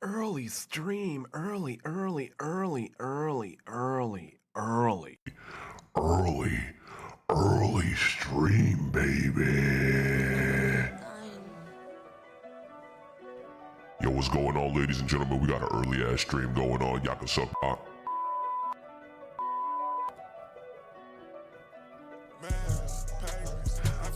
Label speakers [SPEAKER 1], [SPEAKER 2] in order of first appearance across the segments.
[SPEAKER 1] Early stream, early.
[SPEAKER 2] Early stream, baby. Yo, what's going on, ladies and gentlemen? We got an early ass stream going on. Y'all can suck up.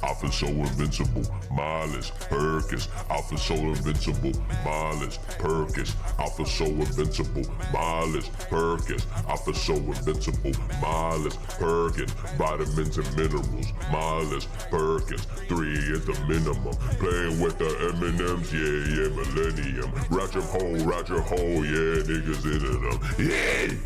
[SPEAKER 2] I feel so invincible, Miles Perkins. I feel so invincible, Miles Perkins. I feel so invincible, Miles Perkins. I feel so invincible, Miles Perkins. Vitamins and minerals, Miles Perkins. 3 is the minimum. Playing with the M&Ms, yeah, millennium. Ratchet hole, yeah, niggas into them, yeah.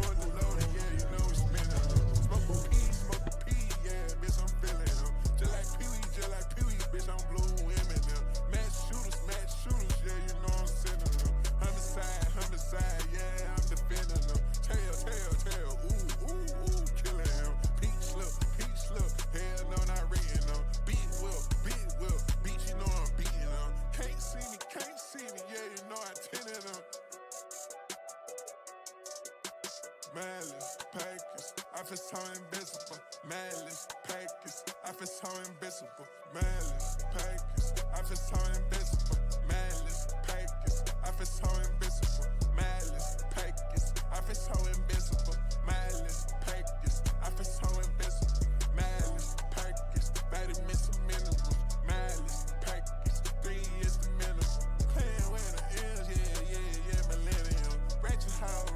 [SPEAKER 3] Malice, Packers, I feel so invisible. Malice, Packers, I feel so invisible. Malice, Packers, I feel so invisible. Malice, Packers, I feel so invisible. Malice, Packers, I feel so invisible. Malice, Packers, I feel so invisible. Malice, Packers, vitamins and minerals. Malice, Packers, 3 is the minimum. Playing with the L's, yeah, millennium. Ratchet hoe,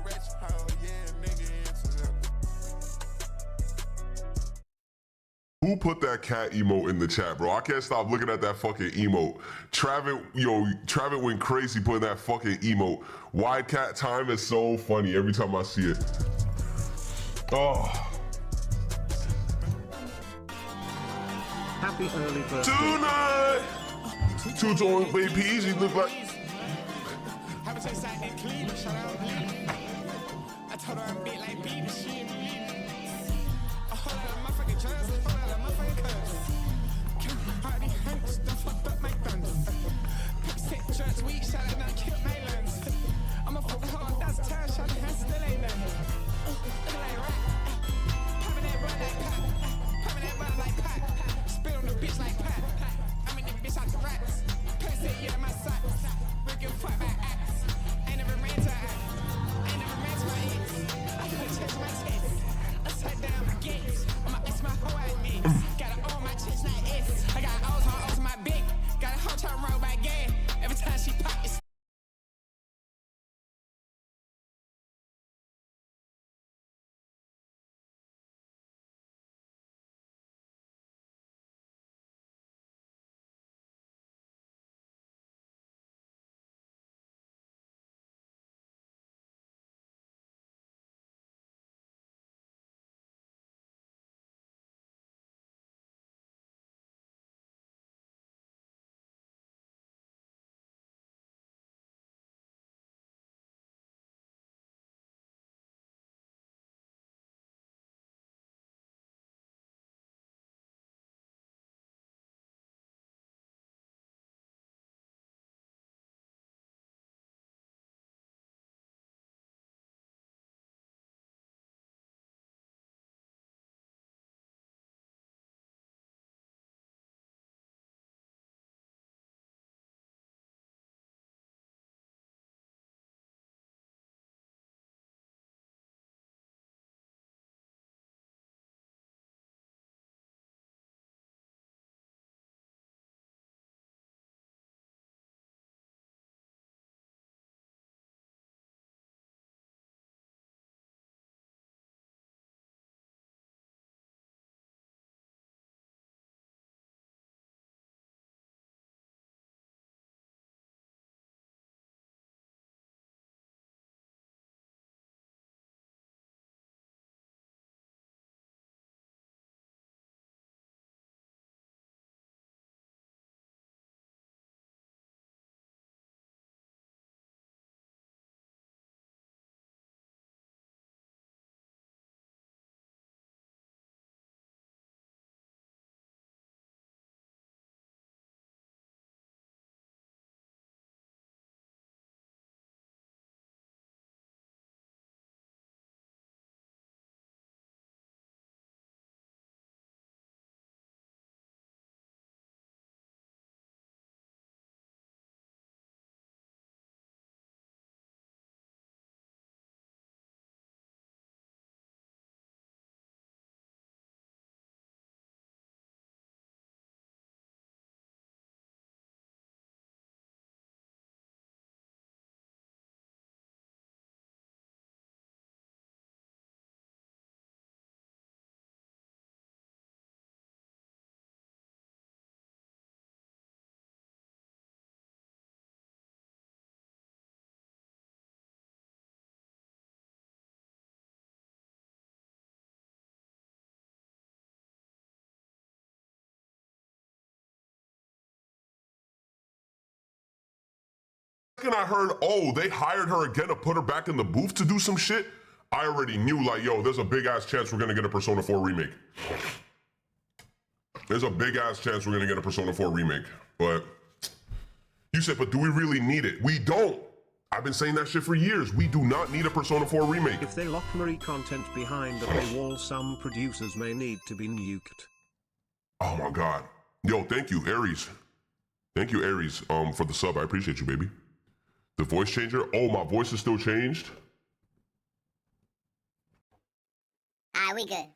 [SPEAKER 3] yeah, nigga into them.
[SPEAKER 2] Who put that cat emote in the chat, bro? I can't stop looking at that fucking emote. Travis went crazy putting that fucking emote. Wide cat time is so funny every time I see it. Oh.
[SPEAKER 4] Happy early birthday.
[SPEAKER 2] Tonight! Two tone babies, you look like.
[SPEAKER 3] Haven't said something clean, shut up, bleed. I told her I'm beat like beat, she ain't bleed. I hold out my fucking chest, hold out my fucking curse. Hardy Hanks, the fucked up my guns. Sick church week, shout out now, kill my lands. I'm a fucking hard, that's time, shout out, still ain't there. Look like rat, popping that run like Pat, popping that run like Pat. Spit on the bitch like Pat, I'm in the bitch out the rats. Pass it, yeah, my side. We give a fuck about acts. Ain't never ran to act. Ain't never ran to my ex. I could've touched my tits. Upside down my gates. On my it's my hoe at me. Got it on my chest like it's. I got O's on my big. Got a hoe
[SPEAKER 2] second I heard, oh, they hired her again to put her back in the booth to do some shit, I already knew, like, yo, there's a big-ass chance we're gonna get a Persona 4 remake. There's a big-ass chance we're gonna get a Persona 4 remake. But you said, but do we really need it? We don't. I've been saying that shit for years. We do not need a Persona 4 remake.
[SPEAKER 4] If they lock Marie content behind a paywall, some producers may need to be nuked.
[SPEAKER 2] Oh my God. Yo, thank you, Aries. Thank you, Aries, for the sub. I appreciate you, baby. The voice changer. Oh, my voice is still changed?
[SPEAKER 5] Alright, we good.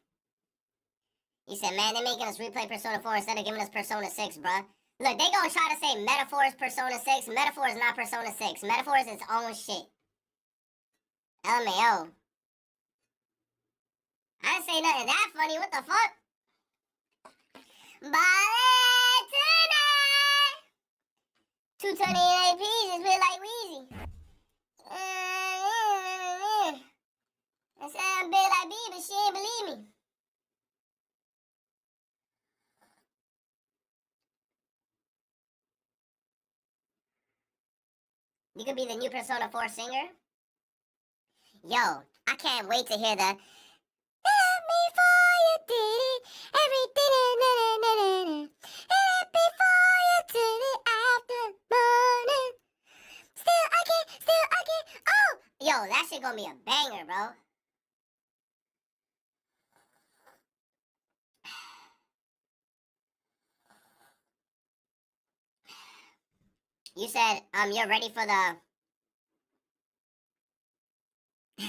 [SPEAKER 5] You said, man, they're making us replay Persona 4 instead of giving us Persona 6, bruh. Look, they gonna try to say Metaphor is Persona 6. Metaphor is not Persona 6. Metaphor is its own shit. LMAO. I didn't say nothing that funny. What the fuck? Ballet tonight. 220 AP just been like Weezy. I said I'm big like B, but she ain't believe me. You could be the new Persona 4 singer. Yo, I can't wait to hear the "Love me before you did it, everything, and before you did it after morning. Still I can't, oh! Yo, that shit gonna be a banger, bro. You said, you're ready for the... Oh,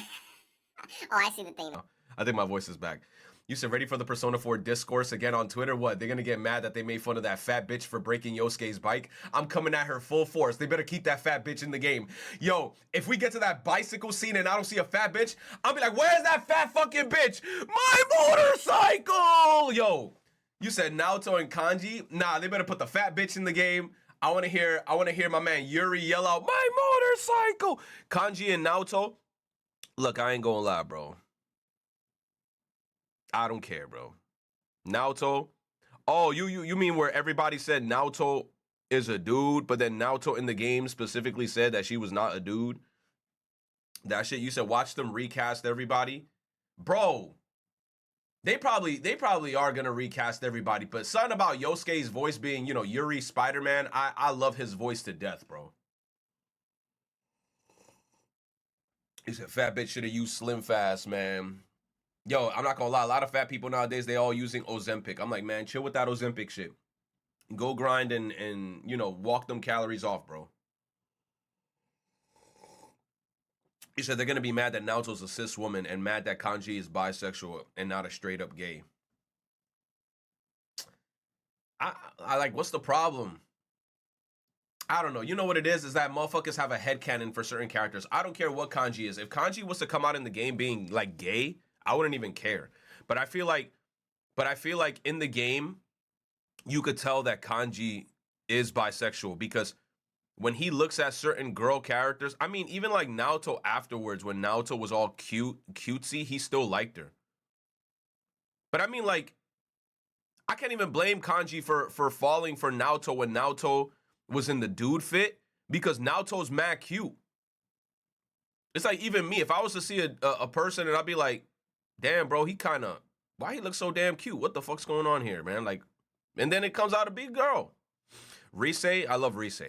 [SPEAKER 5] I see the thing.
[SPEAKER 1] I think my voice is back. You said ready for the Persona 4 discourse again on Twitter? What, they're gonna get mad that they made fun of that fat bitch for breaking Yosuke's bike? I'm coming at her full force. They better keep that fat bitch in the game. Yo, if we get to that bicycle scene and I don't see a fat bitch, I'll be like, where's that fat fucking bitch? My motorcycle! Yo, you said Naoto and Kanji? Nah, they better put the fat bitch in the game. I wanna hear my man Yuri yell out, my motorcycle! Kanji and Naoto, look, I ain't gonna lie, bro. I don't care, bro. Naoto? Oh, you mean where everybody said Naoto is a dude, but then Naoto in the game specifically said that she was not a dude? That shit, you said watch them recast everybody? Bro, they probably are gonna recast everybody, but something about Yosuke's voice being, you know, Yuri Spider-Man, I love his voice to death, bro. He said fat bitch should have used Slim Fast, man. Yo, I'm not gonna lie, a lot of fat people nowadays, they all using Ozempic. I'm like, man, chill with that Ozempic shit. Go grind and you know, walk them calories off, bro. He said they're gonna be mad that Naoto's a cis woman and mad that Kanji is bisexual and not a straight up gay. I like, what's the problem? I don't know. You know what it is that motherfuckers have a headcanon for certain characters. I don't care what Kanji is. If Kanji was to come out in the game being like gay, I wouldn't even care. But I feel like in the game, you could tell that Kanji is bisexual because when he looks at certain girl characters, I mean, even like Naoto afterwards, when Naoto was all cutesy, he still liked her. But I mean, like, I can't even blame Kanji for falling for Naoto when Naoto was in the dude fit because Naoto's mad cute. It's like even me, if I was to see a person and I'd be like, damn, bro, why he look so damn cute? What the fuck's going on here, man? Like, and then it comes out a big girl. Rise, I love Rise.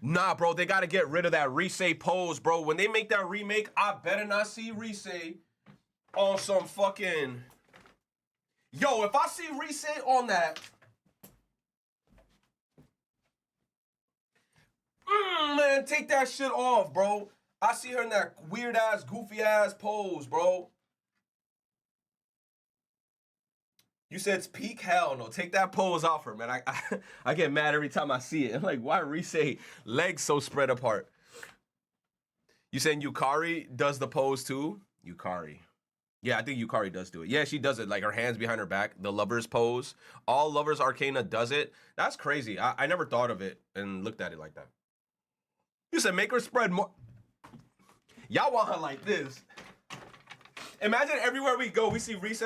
[SPEAKER 1] Nah, bro, they gotta get rid of that Rise pose, bro. When they make that remake, I better not see Rise on some fucking... Yo, if I see Rise on that... Man, take that shit off, bro. I see her in that weird-ass, goofy-ass pose, bro. You said it's peak? Hell no. Take that pose off her, man. I get mad every time I see it. I'm like, why Rise legs so spread apart? You saying Yukari does the pose too? Yukari. Yeah, I think Yukari does do it. Yeah, she does it. Like her hands behind her back. The lover's pose. All Lovers Arcana does it. That's crazy. I never thought of it and looked at it like that. You said make her spread more. Y'all want her like this. Imagine everywhere we go, we see Rise.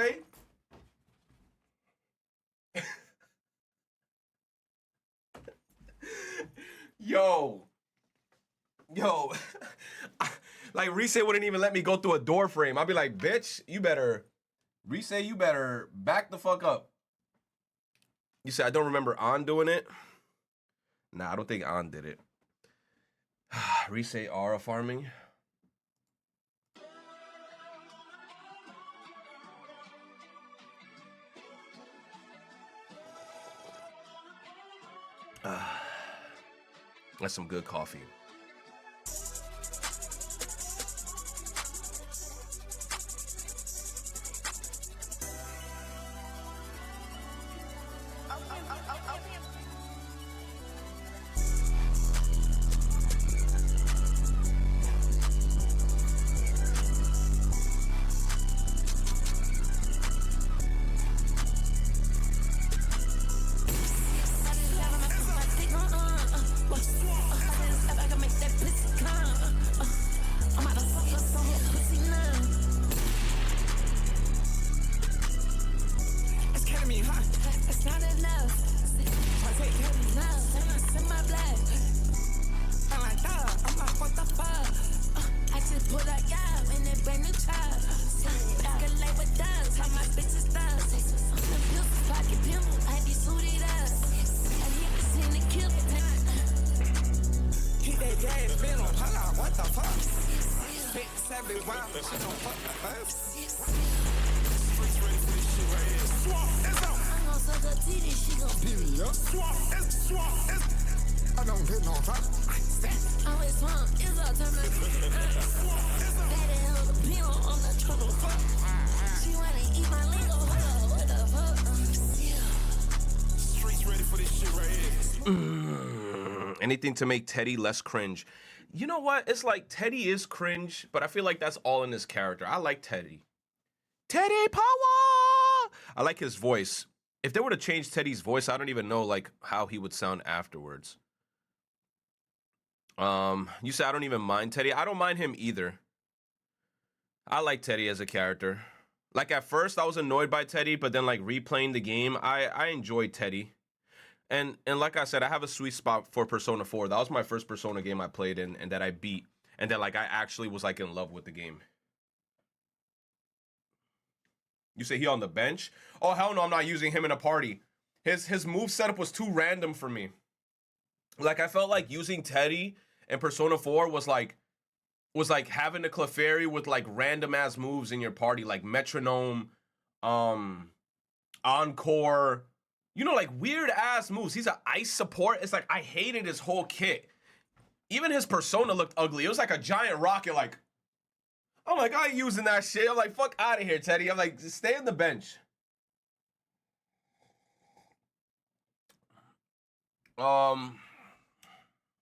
[SPEAKER 1] Yo, Yo, like Rise wouldn't even let me go through a door frame. I'd be like, bitch, Rise, you better back the fuck up. You said I don't remember An doing it. Nah, I don't think An did it. Rise aura farming. That's some good coffee. Anything to make Teddy less cringe. You know what? It's like Teddy is cringe, but I feel like that's all in his character. I like Teddy. Teddy power! I like his voice. If they were to change Teddy's voice, I don't even know like how he would sound afterwards. You say I don't even mind Teddy. I don't mind him either. I like Teddy as a character. Like at first I was annoyed by Teddy, but then like replaying the game, I enjoyed Teddy. And like I said, I have a sweet spot for Persona 4. That was my first Persona game I played in and that I beat. And that like I actually was like in love with the game. You say he on the bench? Oh hell no, I'm not using him in a party. His move setup was too random for me. Like I felt like using Teddy in Persona 4 was like having a Clefairy with like random ass moves in your party, like Metronome, Encore. You know, like weird ass moves. He's an ice support. It's like I hated his whole kit. Even his persona looked ugly. It was like a giant rocket. Like, I'm like, I ain't using that shit. I'm like, fuck out of here, Teddy. I'm like, stay on the bench. Who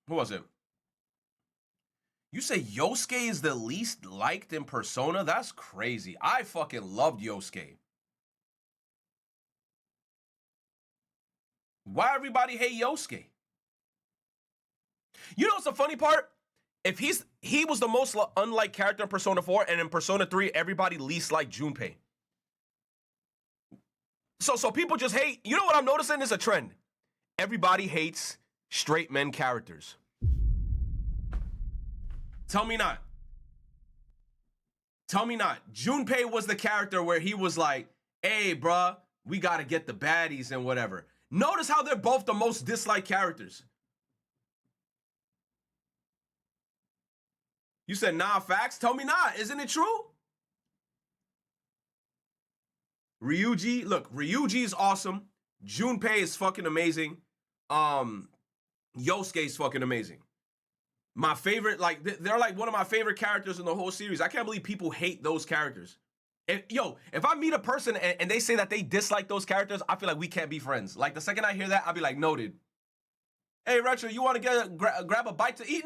[SPEAKER 1] was it? You say Yosuke is the least liked in Persona? That's crazy. I fucking loved Yosuke. Why everybody hate Yosuke? You know what's the funny part? If he was the most unliked character in Persona 4, and in Persona 3, everybody least liked Junpei. So people just hate. You know what I'm noticing is a trend. Everybody hates straight men characters. Tell me not. Tell me not. Junpei was the character where he was like, hey, bruh, we gotta get the baddies and whatever. Notice how they're both the most disliked characters. You said, nah, facts? Tell me not. Isn't it true? Ryuji, look, Ryuji is awesome. Junpei is fucking amazing. Yosuke is fucking amazing. My favorite, like, they're like one of my favorite characters in the whole series. I can't believe people hate those characters. If I meet a person and they say that they dislike those characters, I feel like we can't be friends. Like, the second I hear that, I'll be like, noted. Hey, Retro, you want to grab a bite to eat?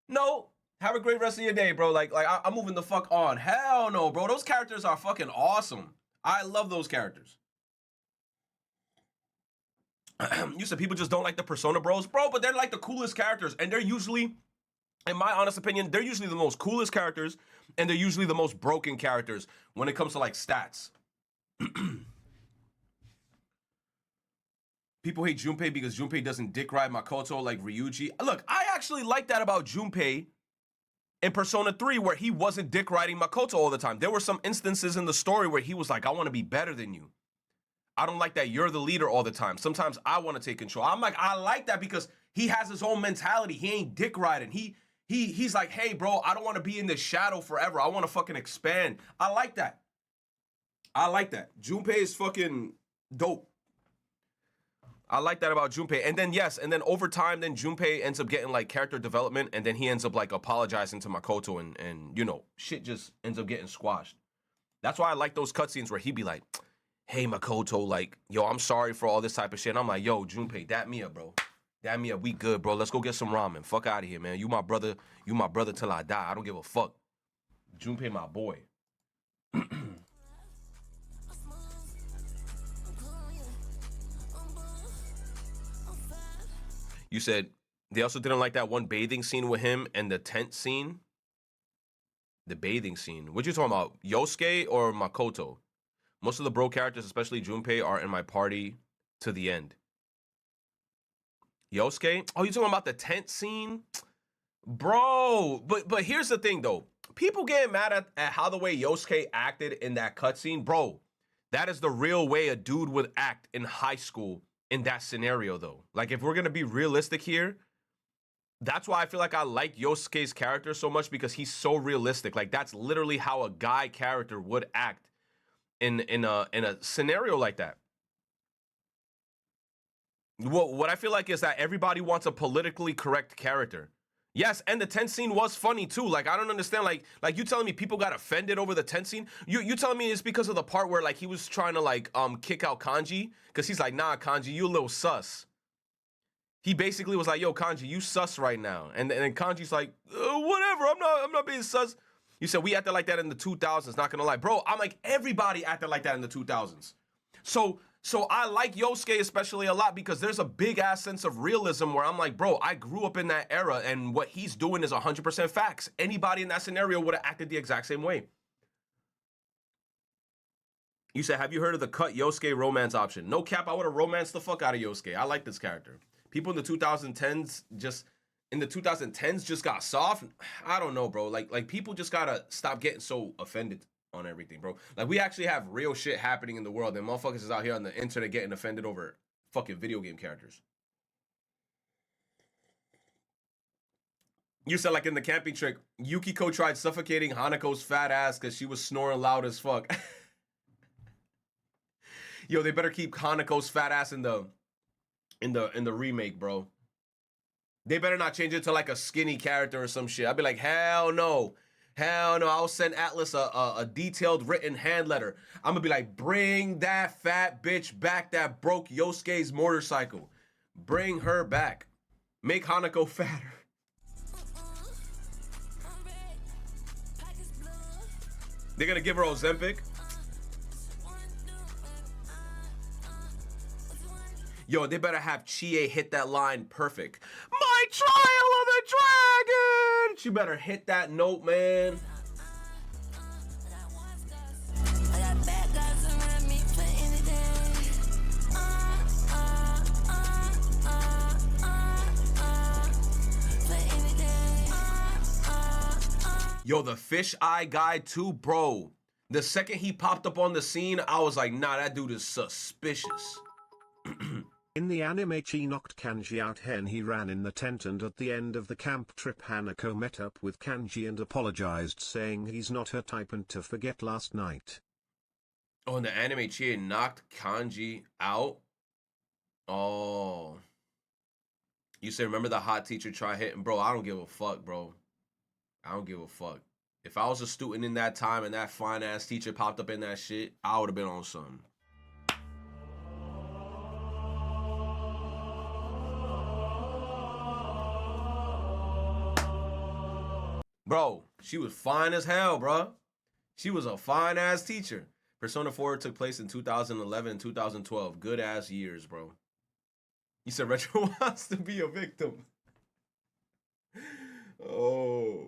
[SPEAKER 1] No. Have a great rest of your day, bro. Like I'm moving the fuck on. Hell no, bro. Those characters are fucking awesome. I love those characters. You said people just don't like the Persona bros, bro, but they're like the coolest characters, and they're usually, in my honest opinion, they're usually the most coolest characters, and they're usually the most broken characters when it comes to like stats. People hate Junpei because Junpei doesn't dick ride Makoto like Ryuji. Look, I actually like that about Junpei in Persona 3 where he wasn't dick riding Makoto all the time. There were some instances in the story where he was like, I want to be better than you. I don't like that you're the leader all the time. Sometimes I want to take control. I'm like, I like that because he has his own mentality. He ain't dick riding. He's like, hey, bro, I don't want to be in this shadow forever. I want to fucking expand. I like that. I like that. Junpei is fucking dope. I like that about Junpei. And then, yes, and then over time, then Junpei ends up getting, like, character development, and then he ends up, like, apologizing to Makoto, and you know, shit just ends up getting squashed. That's why I like those cutscenes where he'd be like, hey, Makoto, like, yo, I'm sorry for all this type of shit. And I'm like, yo, Junpei, dap me up, bro. Dap me up. We good, bro. Let's go get some ramen. Fuck out of here, man. You my brother till I die. I don't give a fuck. Junpei, my boy. You said they also didn't like that one bathing scene with him and the tent scene. The bathing scene. What you talking about? Yosuke or Makoto? Most of the bro characters, especially Junpei, are in my party to the end. Yosuke? Oh, you talking about the tent scene? Bro, but here's the thing though. People getting mad at how the way Yosuke acted in that cutscene. Bro, that is the real way a dude would act in high school in that scenario though. Like if we're gonna be realistic here, that's why I feel like I like Yosuke's character so much because he's so realistic. Like that's literally how a guy character would act in a scenario like that. What I feel like is that everybody wants a politically correct character. Yes, and the tent scene was funny too. Like I don't understand. Like you telling me people got offended over the tent scene? You telling me it's because of the part where like he was trying to like kick out Kanji because he's like, nah, Kanji, you a little sus. He basically was like, yo, Kanji, you sus right now, and then Kanji's like, whatever, I'm not being sus. You said we acted like that in the 2000s. Not gonna lie, bro. I'm like everybody acted like that in the 2000s. So I like Yosuke especially a lot because there's a big ass sense of realism where I'm like, bro, I grew up in that era and what he's doing is 100% facts. Anybody in that scenario would have acted the exact same way. You said, have you heard of the cut Yosuke romance option? No cap, I would have romanced the fuck out of Yosuke. I like this character. People in the 2010s just got soft. I don't know, bro. Like people just gotta stop getting so offended on everything, bro. Like we actually have real shit happening in the world, and motherfuckers is out here on the internet getting offended over fucking video game characters. You said like in the camping trick, Yukiko tried suffocating Hanako's fat ass because she was snoring loud as fuck. Yo, they better keep Hanako's fat ass in the remake, bro. They better not change it to like a skinny character or some shit. I'd be like, hell no. Hell no, I'll send Atlas a detailed written hand letter. I'm gonna be like, bring that fat bitch back that broke Yosuke's motorcycle. Bring her back. Make Hanako fatter. They're gonna give her Ozempic. Yo, they better have Chie hit that line perfect. My trial of the dragon! She better hit that note, man. Yo, the fish eye guy too, bro. The second he popped up on the scene, I was like, nah, that dude is suspicious.
[SPEAKER 4] In the anime, Chi knocked Kanji out when he ran in the tent, and at the end of the camp trip Hanako met up with Kanji and apologized, saying he's not her type and to forget last night.
[SPEAKER 1] Oh, in the anime, Chi knocked Kanji out? Oh. You say, remember the hot teacher try hitting? Bro, I don't give a fuck, bro. I don't give a fuck. If I was a student in that time and that fine-ass teacher popped up in that shit, I would have been on something. Bro, she was fine as hell, bro. She was a fine-ass teacher. Persona 4 took place in 2011 and 2012. Good-ass years, bro. You said Retro wants to be a victim. Oh.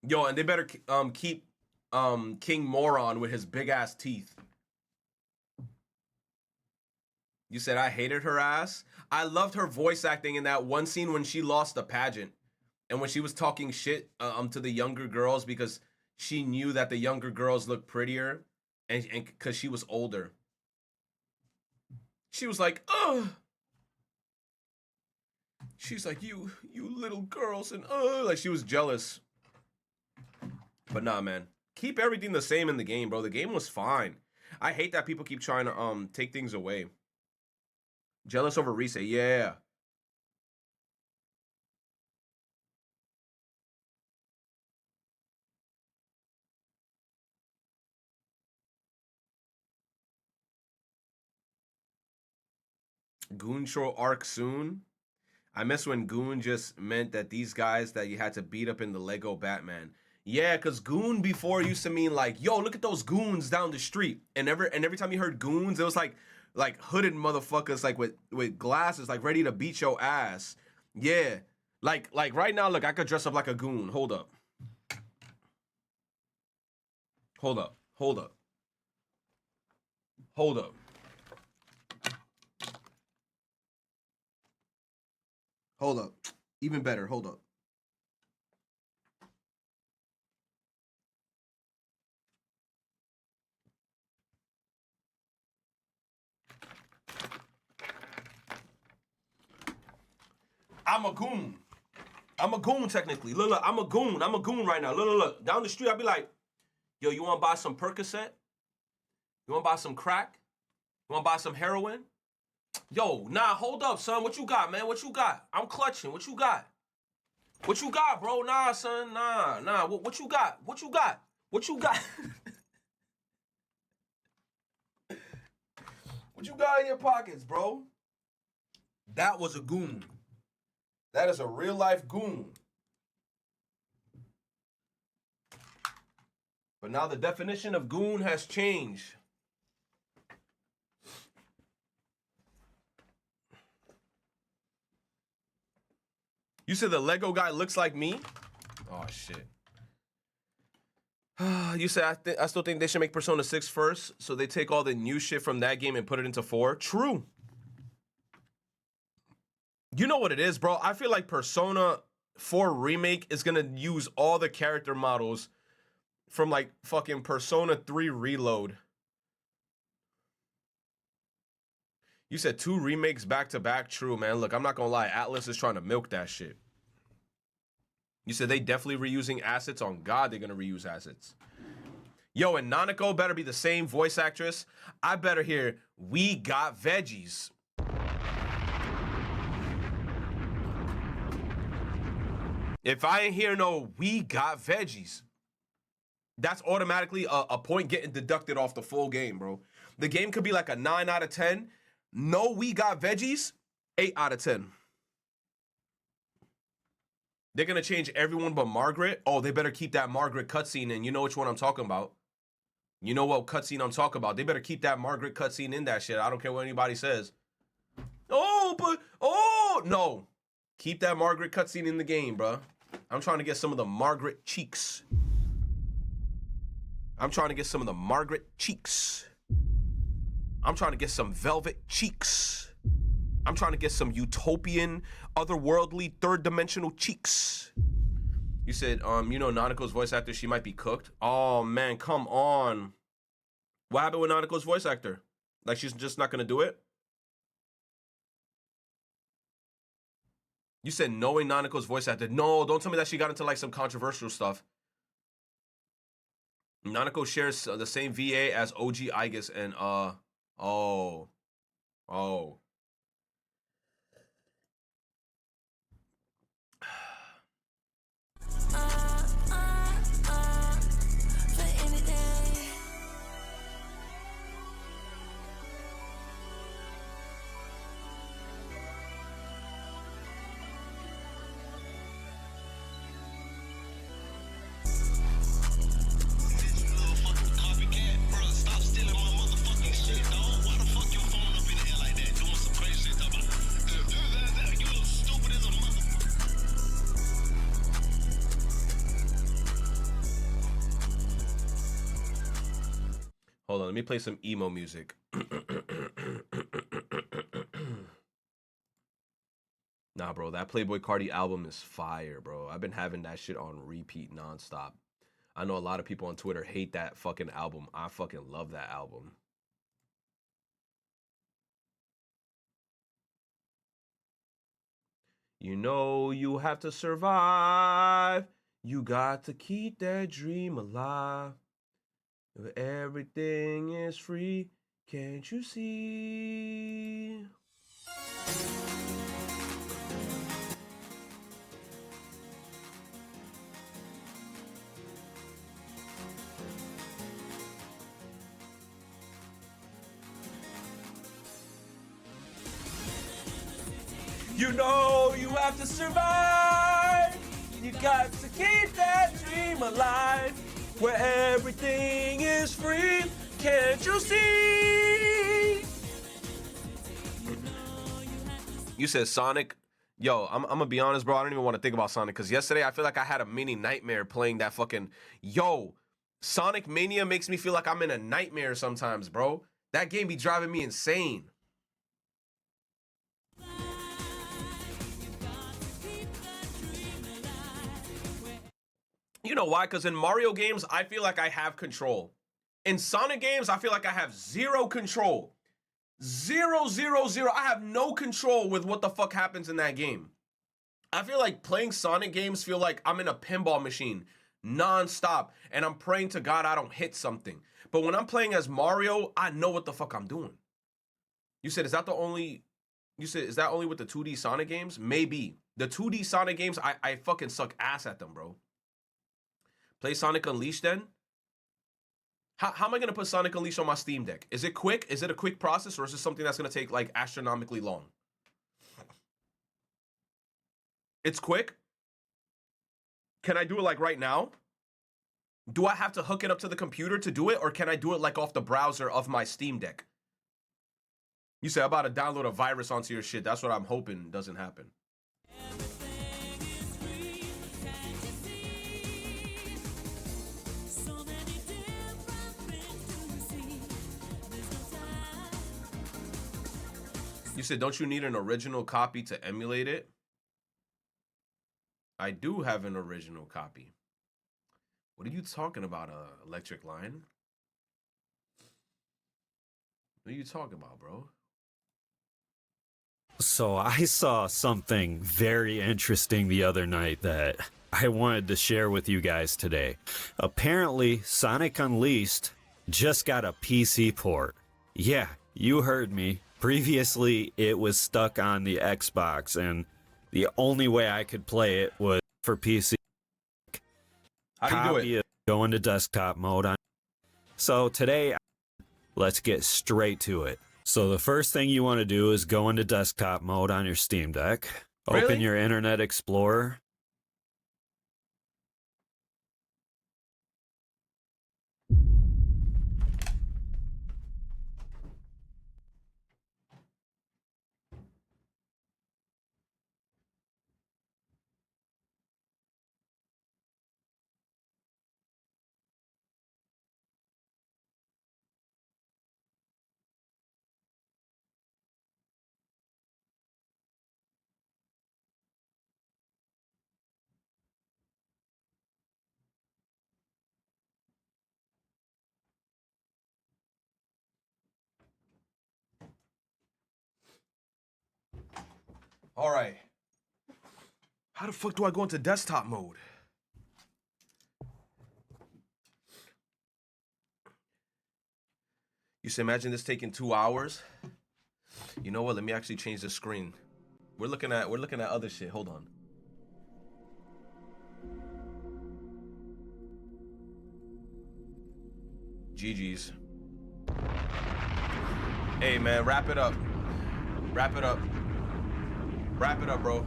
[SPEAKER 1] Yo, and they better keep King Moron with his big-ass teeth. You said I hated her ass. I loved her voice acting in that one scene when she lost the pageant and when she was talking shit to the younger girls because she knew that the younger girls looked prettier and because she was older. She was like, ugh. She's like, you little girls, and like she was jealous. But nah, man. Keep everything the same in the game, bro. The game was fine. I hate that people keep trying to take things away. Jealous over Rise, yeah. Goon Show arc soon. I miss when Goon just meant that these guys that you had to beat up in the Lego Batman. Yeah, because Goon before used to mean like, yo, look at those goons down the street. And every time you heard goons, it was like hooded motherfuckers like with glasses, like ready to beat your ass. Yeah. Like right now, look, I could dress up like a goon. Hold up. Hold up. Hold up. Hold up. Hold up. Even better. Hold up. I'm a goon. I'm a goon technically. Look, I'm a goon. I'm a goon right now. Look. Down the street, I'll be like, yo, you want to buy some Percocet? You want to buy some crack? You want to buy some heroin? Yo, nah, hold up, son. What you got, man? What you got? I'm clutching. What you got? What you got, bro? Nah, son. Nah. What you got? What you got? What you got? What you got in your pockets, bro? That was a goon. That is a real life goon. But now the definition of goon has changed. You said the Lego guy looks like me? Oh, shit. You said I still think they should make Persona 6 first, so they take all the new shit from that game and put it into 4. True. You know what it is, bro? I feel like Persona 4 Remake is going to use all the character models from, like, fucking Persona 3 Reload. You said 2 remakes back-to-back. True, man. Look, I'm not going to lie. Atlas is trying to milk that shit. You said they definitely reusing assets. On God, they're going to reuse assets. Yo, and Nanako better be the same voice actress. I better hear, we got veggies. If I ain't hear no, we got veggies, that's automatically a point getting deducted off the full game, bro. The game could be like a 9 out of 10. No, we got veggies, 8 out of 10. They're going to change everyone but Margaret. Oh, they better keep that Margaret cutscene in. You know which one I'm talking about. You know what cutscene I'm talking about. They better keep that Margaret cutscene in that shit. I don't care what anybody says. No. Keep that Margaret cutscene in the game, bro. I'm trying to get some of the Margaret cheeks. I'm trying to get some of the Margaret cheeks. I'm trying to get some velvet cheeks. I'm trying to get some utopian, otherworldly, third-dimensional cheeks. You said, you know Nanako's voice actor, she might be cooked. Oh, man, come on. What happened with Nanako's voice actor? Like, she's just not going to do it? You said knowing Nanako's voice actor. No, don't tell me that she got into, like, some controversial stuff. Nanako shares the same VA as OG Igus and, Oh. Hold on, let me play some emo music. bro, that Playboi Carti album is fire, bro. I've been having that shit on repeat nonstop. I know a lot of people on Twitter hate that fucking album. I fucking love that album. You know you have to survive. You got to keep that dream alive. Everything is free. Can't you see? You know you have to survive. You got to keep that dream alive. Where everything is free. Can't you see? You said Sonic. Yo, I'm gonna be honest, bro. I don't even want to think about Sonic because yesterday I feel like I had a mini nightmare playing that fucking. Yo, Sonic Mania makes me feel like I'm in a nightmare sometimes, bro. That game be driving me insane. You know why? Because in Mario games, I feel like I have control. In Sonic games, I feel like I have zero control. Zero, zero, zero. I have no control with what the fuck happens in that game. I feel like playing Sonic games feel like I'm in a pinball machine non-stop and I'm praying to God I don't hit something. But when I'm playing as Mario, I know what the fuck I'm doing. You said, is that only with the 2D Sonic games? Maybe. The 2D Sonic games, I fucking suck ass at them, bro. Play Sonic Unleashed then? How am I going to put Sonic Unleashed on my Steam Deck? Is it quick? Is it a quick process? Or is it something that's going to take, like, astronomically long? It's quick? Can I do it, like, right now? Do I have to hook it up to the computer to do it? Or can I do it, like, off the browser of my Steam Deck? You say I'm about to download a virus onto your shit. That's what I'm hoping doesn't happen. You said, don't you need an original copy to emulate it? I do have an original copy. What are you talking about, Electric Line? What are you talking about, bro?
[SPEAKER 6] So I saw something very interesting the other night that I wanted to share with you guys today. Apparently, Sonic Unleashed just got a PC port. Yeah, you heard me. Previously, it was stuck on the Xbox, and the only way I could play it was for PC.
[SPEAKER 1] How do you do it?
[SPEAKER 6] Go into desktop mode. So today, let's get straight to it. So the first thing you want to do is go into desktop mode on your Steam Deck.
[SPEAKER 1] Really?
[SPEAKER 6] Open your Internet Explorer.
[SPEAKER 1] All right. How the fuck do I go into desktop mode? You say, imagine this taking 2 hours. You know what? Let me actually change the screen. We're looking at other shit. Hold on. GG's. Hey man, wrap it up. Wrap it up. Wrap it up, bro.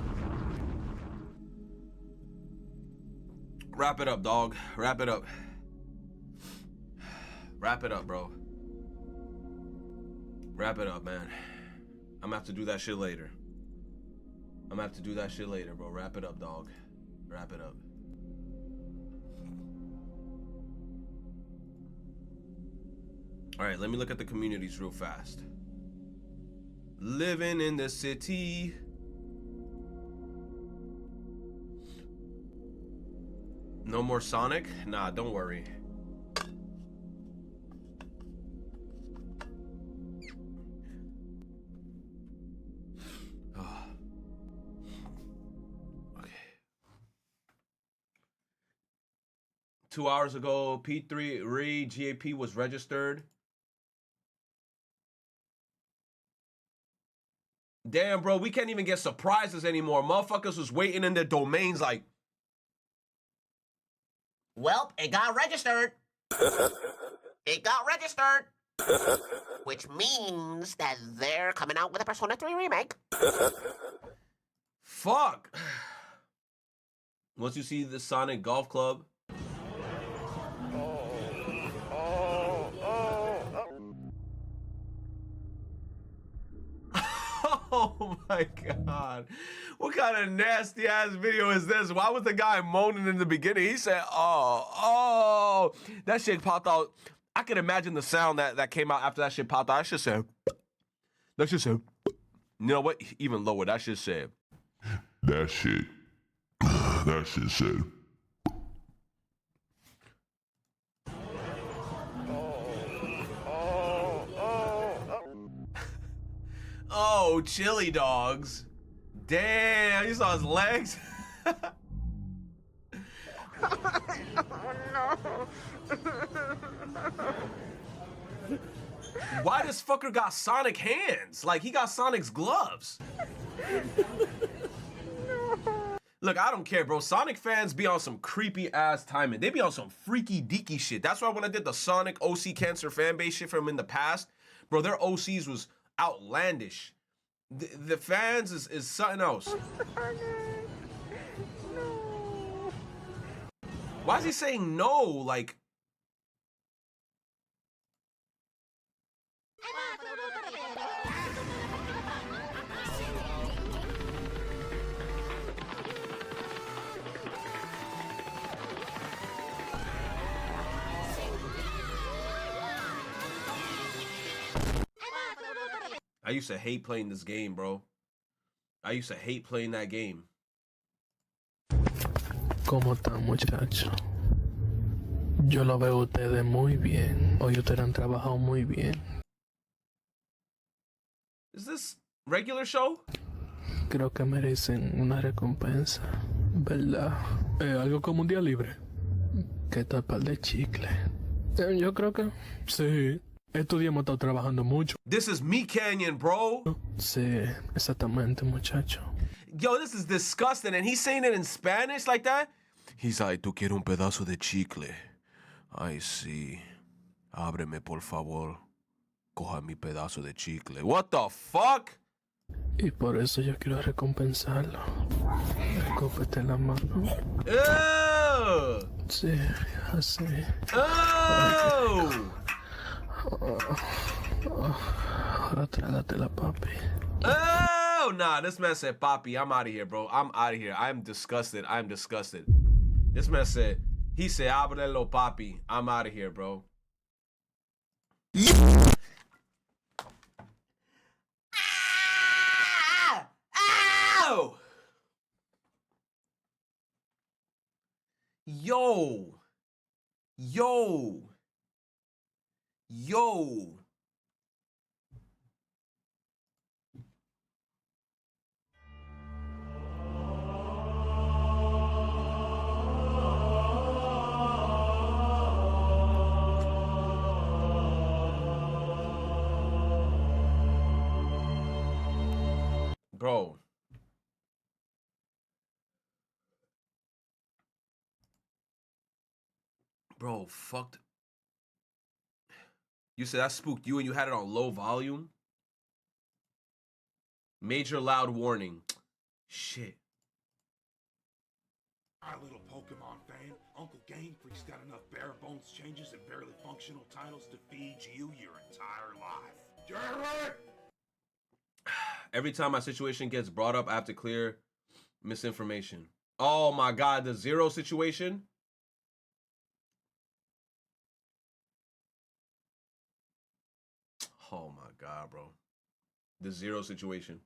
[SPEAKER 1] Wrap it up, dog. Wrap it up. Wrap it up, bro. Wrap it up, man. I'm gonna have to do that shit later. I'm gonna have to do that shit later, bro. Wrap it up, dog. Wrap it up. All right, let me look at the communities real fast. Living in the city. No more Sonic? Nah, don't worry. Okay. 2 hours ago, P3 GAP was registered. Damn, bro, we can't even get surprises anymore. Motherfuckers was waiting in their domains like, well, it got registered. It got registered. Which means that they're coming out with a Persona 3 remake. Fuck. Once you see the Sonic Golf Club. Oh my god. What kind of nasty ass video is this? Why was the guy moaning in the beginning? He said, oh. That shit popped out. I can imagine the sound that came out after that shit popped out. That shit said, you know what? Even lower, that shit said.
[SPEAKER 2] That shit said.
[SPEAKER 1] Oh, chili dogs. Damn, you saw his legs? Why this fucker got Sonic hands? Like, he got Sonic's gloves. Look, I don't care, bro. Sonic fans be on some creepy ass timing. They be on some freaky deaky shit. That's why when I did the Sonic OC Cancer fan base shit from in the past, bro, their OCs was outlandish. The fans is something else. Why is he saying no? Like, I used to hate playing this game, bro. I used to hate playing that game.
[SPEAKER 7] ¿Cómo están, muchachos? Yo lo veo a ustedes muy bien. Hoy ustedes han trabajado muy bien.
[SPEAKER 1] Is this regular show?
[SPEAKER 7] Creo que merecen una recompensa, ¿verdad? Algo como un día libre. ¿Qué tal par de chicle? Yo creo que sí. Estos días hemos estado trabajando mucho.
[SPEAKER 1] This is Me Canyon, bro.
[SPEAKER 7] Sí, exactamente, muchacho.
[SPEAKER 1] Yo, this is disgusting. And he's saying it in Spanish like that? He's like, tú quieres un pedazo de chicle. Ay, sí. Ábreme, por favor. Coja mi pedazo de chicle. What the fuck?
[SPEAKER 7] Y por eso yo quiero recompensarlo. Recópete la mano.
[SPEAKER 1] Ew!
[SPEAKER 7] Sí, así.
[SPEAKER 1] Oh!
[SPEAKER 7] Ahora trágatela, papi.
[SPEAKER 1] Oh, nah, this man said, Papi, I'm out of here, bro. I'm out of here. I'm disgusted. I'm disgusted. This man said, he said, ábrelo, papi. I'm out of here, bro. Ah! Ow! Yo. Yo. Yo. Bro. Bro, fucked. You said that spooked you and you had it on low volume? Major loud warning. Shit.
[SPEAKER 8] Alright, little Pokemon fan, Uncle Game Freak's got enough bare bones changes and barely functional titles to feed you your entire life. Jerry!
[SPEAKER 1] Every time my situation gets brought up, I have to clear misinformation. Oh my god, the Zero situation? Oh my god, bro. The Zero situation.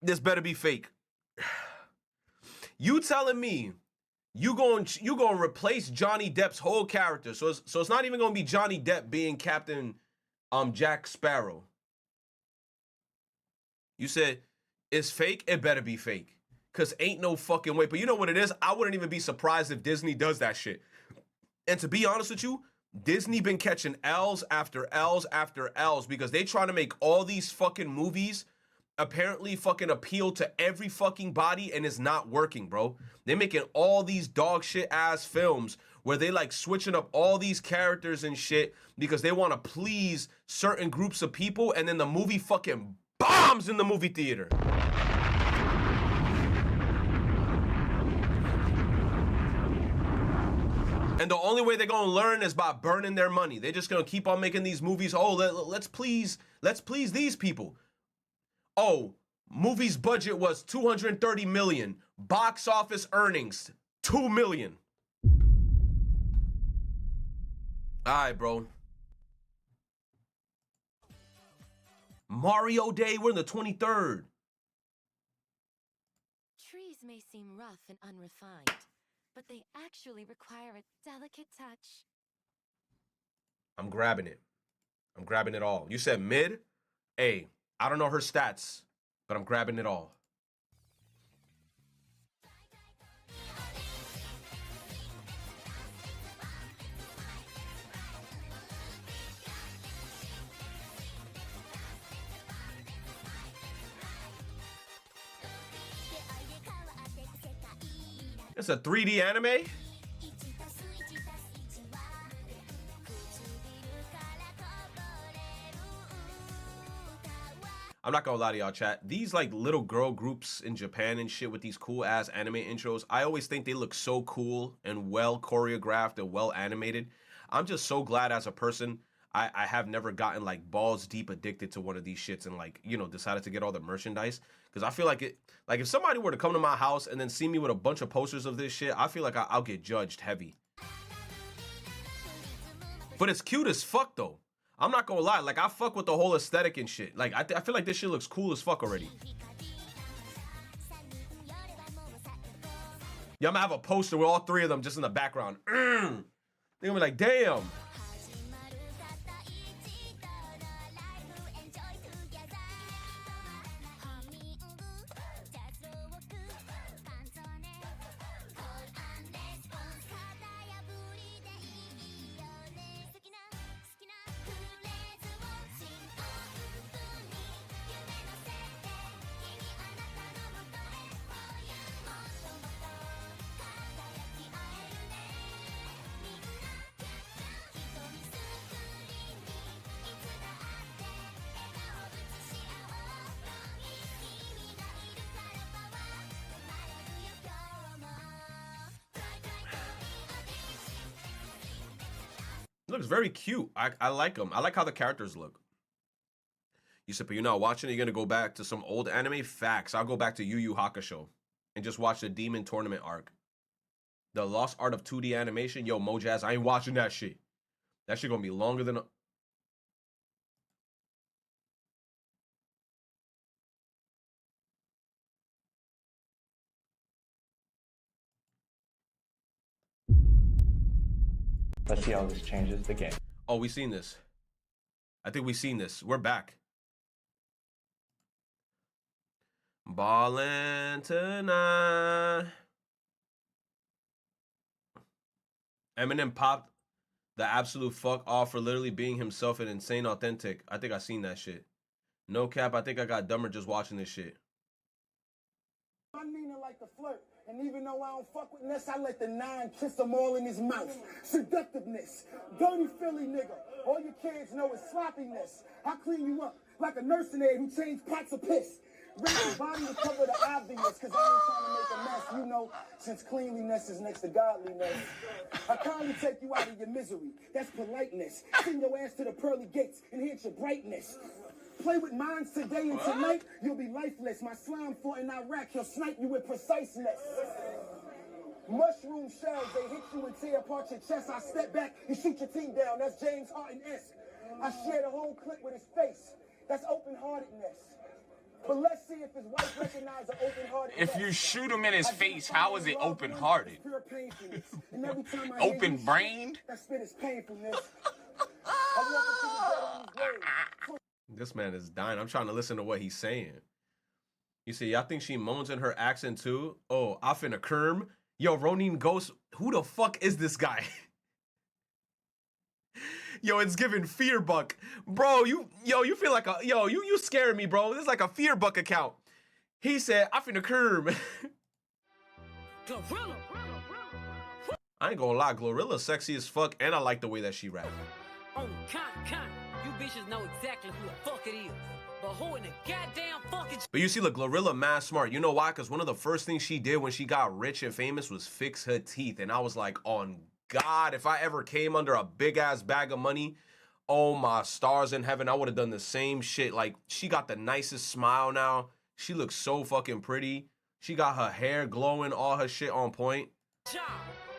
[SPEAKER 1] This better be fake. You telling me you going to replace Johnny Depp's whole character? So it's not even going to be Johnny Depp being Captain Jack Sparrow. You said it's fake. It better be fake, cause ain't no fucking way. But you know what it is? I wouldn't even be surprised if Disney does that shit. And to be honest with you, Disney been catching L's after L's after L's because they trying to make all these fucking movies apparently fucking appeal to every fucking body, and it's not working, bro. They're making all these dog shit ass films where they like switching up all these characters and shit because they want to please certain groups of people, and then the movie fucking bombs in the movie theater. And the only way they're gonna learn is by burning their money. They're just gonna keep on making these movies. Oh, let's please these people. Oh, movie's budget was 230 million. Box office earnings 2 million. All right, bro. Mario Day, we're in the 23rd.
[SPEAKER 9] Trees may seem rough and unrefined, but they actually require a delicate touch.
[SPEAKER 1] I'm grabbing it. I'm grabbing it all. You said mid? Hey, I don't know her stats, but I'm grabbing it all. It's a 3D anime? I'm not gonna lie to y'all, chat. These like little girl groups in Japan and shit with these cool ass anime intros, I always think they look so cool and well choreographed and well animated. I'm just so glad as a person I have never gotten like balls deep addicted to one of these shits and like, you know, decided to get all the merchandise. Because I feel like it, like if somebody were to come to my house and then see me with a bunch of posters of this shit, I feel like I'll get judged heavy. But it's cute as fuck though. I'm not gonna lie, like I fuck with the whole aesthetic and shit. Like I feel like this shit looks cool as fuck already. Yeah, I'm gonna have a poster with all three of them just in the background. They're gonna be like, damn. Looks very cute. I like them. I like how the characters look. You said, but you're not watching it, you're gonna go back to some old anime? Facts. I'll go back to Yu Yu Hakusho and just watch the Demon Tournament arc. The Lost Art of 2D Animation. Yo, Mojazz, I ain't watching that shit. That shit gonna be longer than
[SPEAKER 10] Let's see how this changes the game.
[SPEAKER 1] Oh, we seen this. I think we seen this. We're back. Ballin' tonight. Eminem popped the absolute fuck off for literally being himself and insane authentic. I think I seen that shit. No cap, I think I got dumber just watching this shit.
[SPEAKER 11] My Nina like to flirt, and even though I don't fuck with Ness, I let the 9 kiss them all in his mouth. Seductiveness, dirty Philly nigga. All your kids know is sloppiness. I clean you up like a nursing aide who changed pots of piss. Raise your body to cover the obvious, cause I ain't trying to make a mess, you know, since cleanliness is next to godliness. I kindly take you out of your misery, that's politeness. Send your ass to the pearly gates and hit your brightness. Play with minds today and tonight, you'll be lifeless. My slime fought in Iraq, he'll snipe you with preciseness. Mushroom shells, they hit you and tear apart your chest. I step back and shoot your team down, that's James Harden-esque. I share the whole clip with his face, that's open-heartedness. But let's see if his wife recognizes recognize an open-hearted
[SPEAKER 3] If you shoot him in his face, how is it open-hearted?
[SPEAKER 11] Pure painfulness. And every time I hear you
[SPEAKER 3] Open-brained?
[SPEAKER 11] speak, that spit is painfulness. I walk into the dead on his way.
[SPEAKER 1] This man is dying. I'm trying to listen to what he's saying. You see, y'all think she moans in her accent too? Oh, I finna kerm. Yo, Ronin Ghost, who the fuck is this guy? Yo, it's giving fear buck. Bro, you feel like you scaring me, bro. This is like a fear buck account. He said, I finna kerm. I ain't gonna lie, Glorilla's sexy as fuck, and I like the way that she rap.
[SPEAKER 12] On kind, you bitches know exactly who the fuck it is. But who in the goddamn fucking...
[SPEAKER 1] But you see, look, Glorilla mad smart. You know why? Because one of the first things she did when she got rich and famous was fix her teeth. And I was like, on God, if I ever came under a big-ass bag of money, oh my stars in heaven, I would have done the same shit. Like, she got the nicest smile now. She looks so fucking pretty. She got her hair glowing, all her shit on point.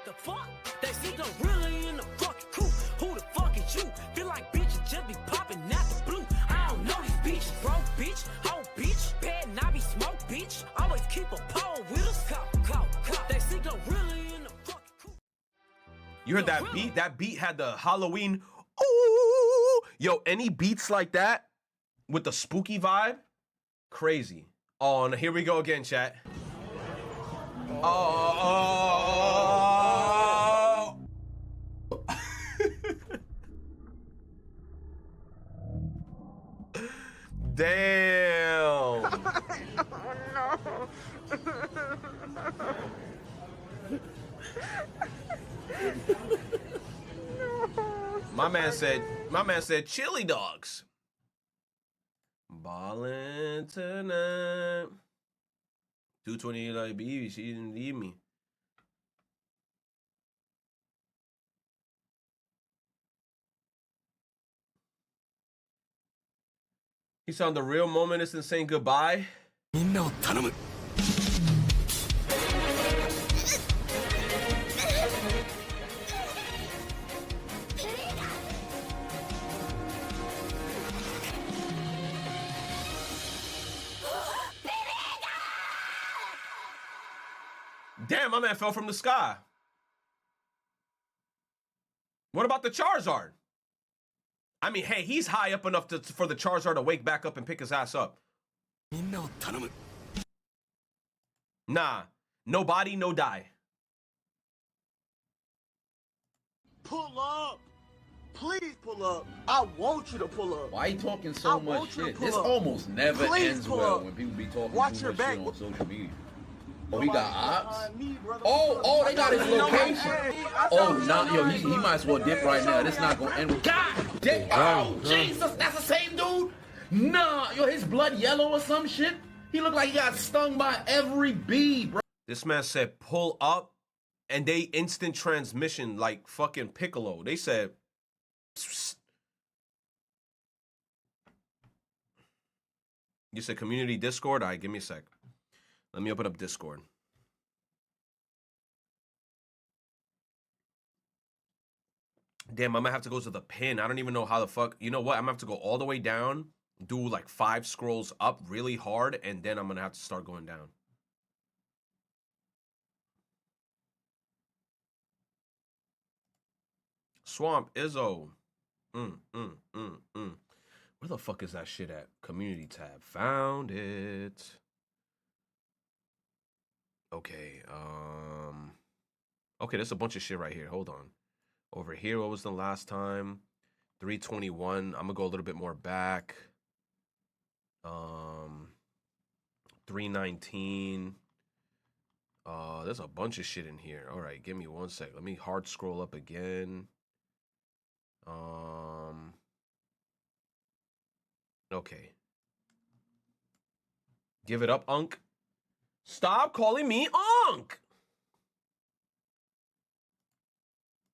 [SPEAKER 12] The fuck? They see Glorilla in the fucking coop. Who the fuck is you? Feel like bitches just be popping out the blue. I don't know these bitches, bro, bitch, hoe, bitch, bad and I be smoke, bitch. Always keep a pole with us. Cop. They see Glorilla in the fucking coop.
[SPEAKER 1] You heard that beat? That beat had the Halloween. Ooh, yo, any beats like that with the spooky vibe, crazy. Oh, and here we go again, chat. Oh. Damn.
[SPEAKER 3] Oh, no.
[SPEAKER 1] My man said chili dogs. Ballin' tonight. 220 like baby, she didn't leave me. He saw the real moment is in saying goodbye. Damn, my man fell from the sky. What about the Charizard? I mean, hey, he's high up enough for the Charizard to wake back up and pick his ass up. Nah, no body, no die.
[SPEAKER 13] Pull up. Please pull up. I want you to pull up.
[SPEAKER 14] Why you talking so much shit? This almost never ends well when people be talking too much shit on social media. Oh, he got ops? Oh, they got his location. Oh, nah, yo, he might as well dip right now. This not gonna end with God damn. Oh, Jesus, that's the same dude? Nah, yo, his blood yellow or some shit? He looked like he got stung by every bee, bro.
[SPEAKER 1] This man said pull up, and they instant transmission like fucking Piccolo. They said... You said community Discord? All right, give me a sec. Let me open up Discord. Damn, I'm gonna have to go to the pin. I don't even know how the fuck. You know what? I'm gonna have to go all the way down, do like 5 scrolls up really hard, and then I'm gonna have to start going down. Swamp Izzo. Where the fuck is that shit at? Community tab. Found it. Okay, okay, there's a bunch of shit right here. Hold on. Over here, what was the last time? 321. I'm gonna go a little bit more back. 319. There's a bunch of shit in here. All right, give me 1 sec. Let me hard scroll up again. Okay. Give it up, Unk. Stop calling me Unk.